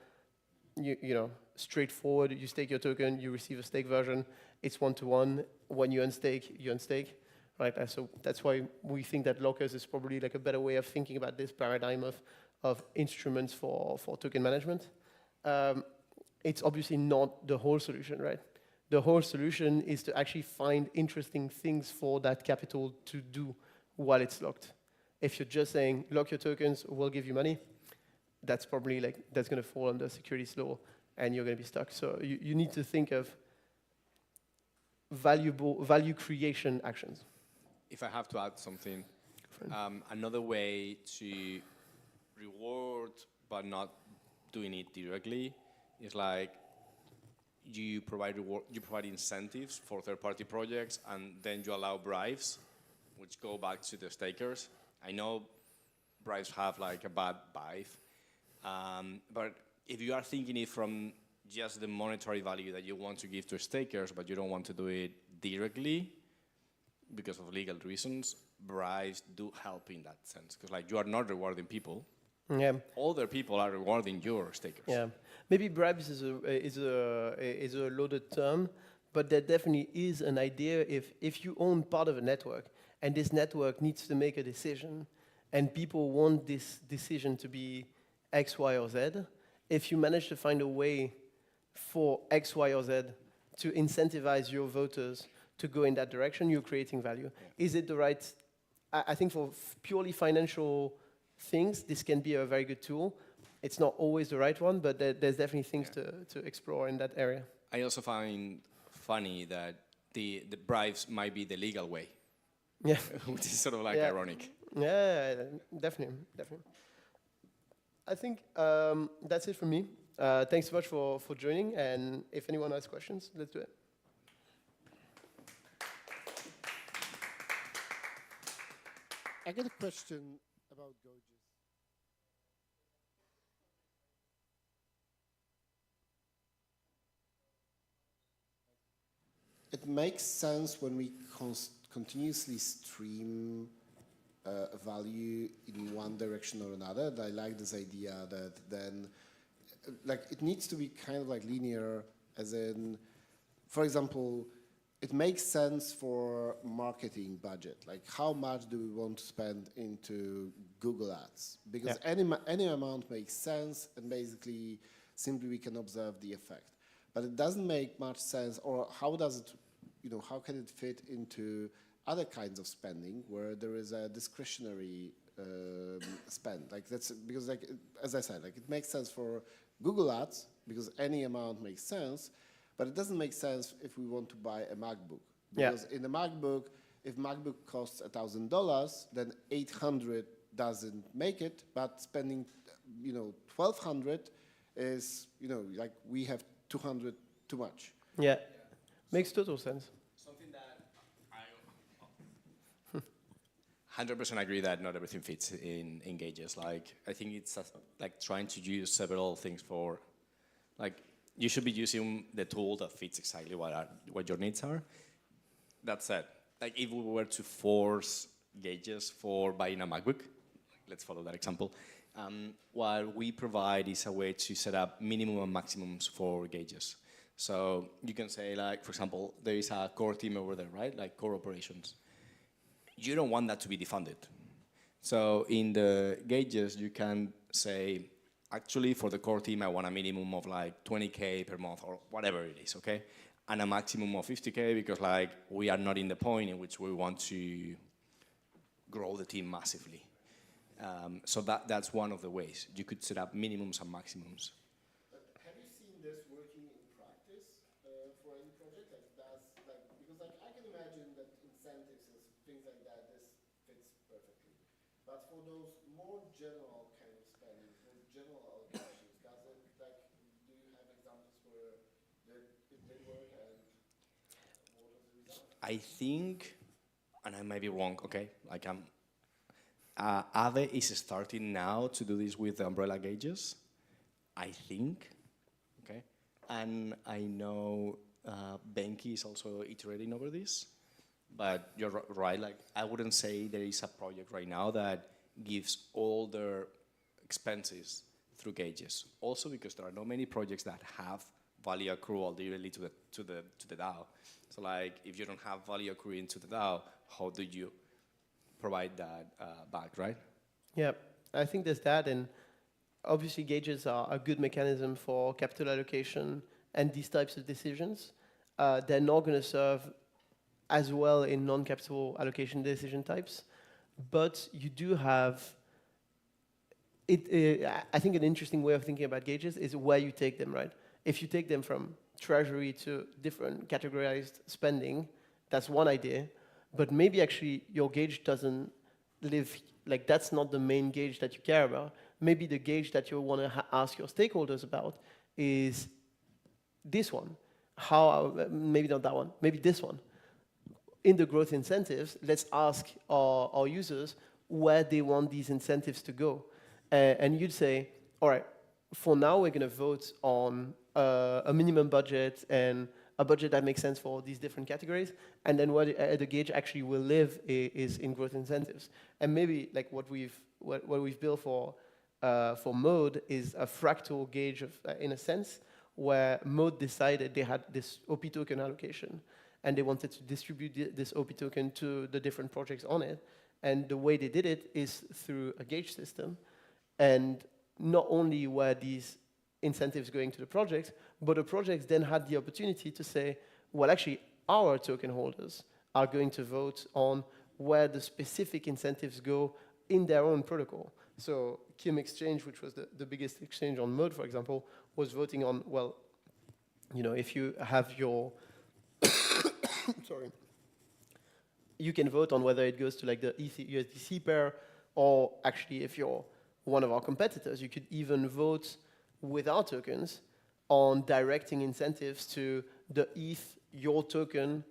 you know, straightforward. You stake your token, you receive a stake version. It's one-to-one. When you unstake, you unstake. Right? So that's why we think that lockers is probably like a better way of thinking about this paradigm of instruments for token management. It's obviously not the whole solution, right? The whole solution is to actually find interesting things for that capital to do while it's locked. If you're just saying, lock your tokens, we'll give you money, that's probably like, that's going to fall under securities law and you're going to be stuck. So you need to think of value creation actions. If I have to add something, another way to reward but not doing it directly is like you provide incentives for third-party projects, and then you allow bribes, which go back to the stakers. I know bribes have like a bad vibe, but if you are thinking it from just the monetary value that you want to give to stakers, but you don't want to do it directly, because of legal reasons, bribes do help in that sense. Because like you are not rewarding people. Yeah. Other people are rewarding your stakers. Yeah. Maybe bribes is a loaded term, but there definitely is an idea if you own part of a network and this network needs to make a decision and people want this decision to be X, Y, or Z, if you manage to find a way for X, Y, or Z to incentivize your voters to go in that direction, you're creating value. Yeah. Is it the right, I think for purely financial things, this can be a very good tool. It's not always the right one, but there's definitely things to explore in that area. I also find funny that the bribes might be the legal way. Yeah. Which is sort of like ironic. Yeah, definitely. I think that's it for me. Thanks so much for joining, and if anyone has questions, let's do it. I got a question about Gojis. It makes sense when we continuously stream a value in one direction or another. And I like this idea that then, like, it needs to be kind of like linear, as in, for example, it makes sense for marketing budget. Like, how much do we want to spend into Google Ads? Because any amount makes sense, and basically, simply we can observe the effect. But it doesn't make much sense, or how does it, how can it fit into other kinds of spending where there is a discretionary spend? Like, that's because, like, as I said, like, it makes sense for Google Ads because any amount makes sense. But it doesn't make sense if we want to buy a MacBook. Because in a MacBook, if MacBook costs $1,000, then 800 doesn't make it, but spending, 1,200 is, like we have 200 too much. Yeah, makes total sense. Something that I 100% agree that not everything fits in Gauges. Like, I think it's like trying to use several things for, like, you should be using the tool that fits exactly what your needs are. That said, like if we were to force Gauges for buying a MacBook, let's follow that example, what we provide is a way to set up minimum and maximums for Gauges. So you can say, like, for example, there is a core team over there, right? Like core operations. You don't want that to be defunded. So in the Gauges, you can say, actually, for the core team, I want a minimum of like 20K per month or whatever it is, okay? And a maximum of 50K because like we are not in the point in which we want to grow the team massively. So that's one of the ways. You could set up minimums and maximums. But have you seen this working in practice for any project? Because I can imagine that incentives and things like that, this fits perfectly. But for those more general kind of spending, general allocations, does it, like, do you have examples where it did work and what was the result? I think, and I might be wrong, okay, like Aave is starting now to do this with the umbrella Gauges, I think, okay, and I know Benki is also iterating over this. But you're right, like I wouldn't say there is a project right now that gives all their expenses through gauges. Also because there are not many projects that have value accrual directly to the DAO. So like if you don't have value accruing to the DAO, how do you provide that back, right? Yeah, I think there's that, and obviously gauges are a good mechanism for capital allocation and these types of decisions. They're not going to serve as well in non-capital allocation decision types, but you do have I think an interesting way of thinking about gauges is where you take them, right? If you take them from treasury to different categorized spending, that's one idea, but maybe actually your gauge doesn't live, like that's not the main gauge that you care about. Maybe the gauge that you want to ask your stakeholders about is this one. Maybe not that one, maybe this one. In the growth incentives, let's ask our users where they want these incentives to go. And you'd say, all right, for now we're going to vote on a minimum budget and a budget that makes sense for these different categories. And then where the gauge actually will live is in growth incentives. And maybe like what we've built for Mode is a fractal gauge of, in a sense, where Mode decided they had this OP token allocation, and they wanted to distribute this OP token to the different projects on it. And the way they did it is through a gauge system. And not only were these incentives going to the projects, but the projects then had the opportunity to say, well, actually, our token holders are going to vote on where the specific incentives go in their own protocol. So Kim Exchange, which was the biggest exchange on Mode, for example, was voting on, well, you know, if you have your, sorry, you can vote on whether it goes to like the USDC pair, or actually if you're one of our competitors, you could even vote with our tokens on directing incentives to the ETH, your token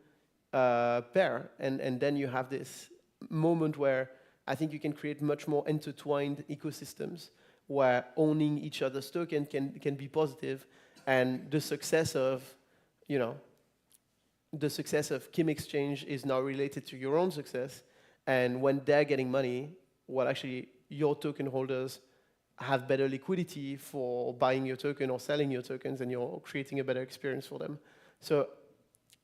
pair. And then you have this moment where I think you can create much more intertwined ecosystems where owning each other's token can be positive, and the success of, you know, the success of Kim Exchange is now related to your own success. And when they're getting money, well, actually, your token holders have better liquidity for buying your token or selling your tokens, and you're creating a better experience for them. So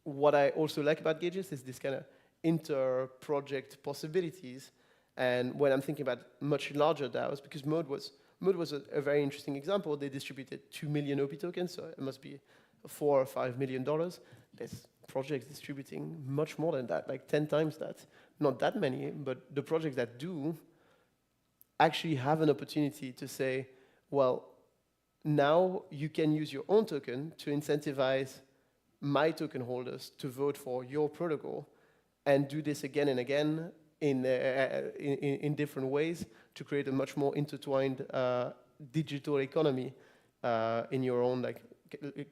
what I also like about gauges is this kind of inter-project possibilities. And when I'm thinking about much larger DAOs, because Mode was a very interesting example. They distributed 2 million OP tokens, so it must be $4 or $5 million. There's projects distributing much more than that, like 10 times that. Not that many, but the projects that do actually have an opportunity to say, well, now you can use your own token to incentivize my token holders to vote for your protocol, and do this again and again in different ways to create a much more intertwined digital economy in your own like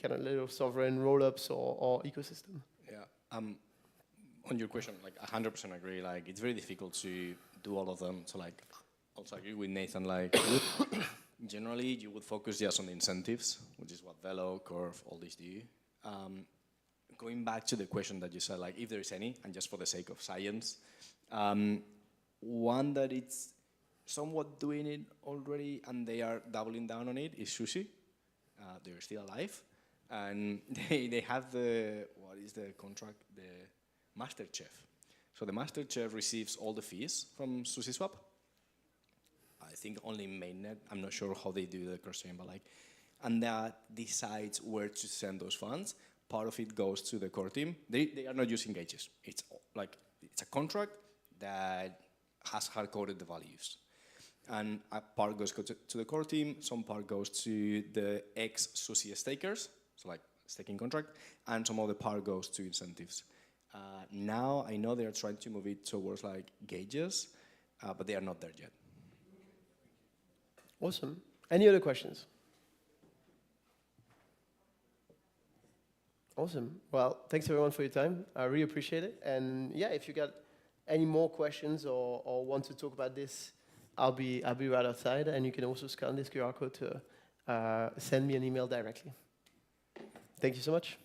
kind of little sovereign roll-ups or ecosystem. Yeah. On your question, like 100% agree. Like it's very difficult to do all of them. So like, also agree with Nathan. Like generally, you would focus just on the incentives, which is what Velo, Curve, all these do. Going back to the question that you said, like if there is any, and just for the sake of science, one that it's somewhat doing it already, and they are doubling down on it, is Sushi. They're still alive, and they have the, what is the contract? The Master Chef. So the Master Chef receives all the fees from SushiSwap. I think only mainnet. I'm not sure how they do the cross-chain, but like, and that decides where to send those funds. Part of it goes to the core team. They are not using gauges. It's like, it's a contract that has hard-coded the values. And a part goes to the core team, some part goes to the ex-Sushi stakers, so like staking contract, and some other part goes to incentives. Now I know they are trying to move it towards like gauges, but they are not there yet. Awesome. Any other questions? Awesome. Well, thanks everyone for your time. I really appreciate it. And yeah, if you got any more questions or want to talk about this, I'll be right outside, and you can also scan this QR code to send me an email directly. Thank you so much.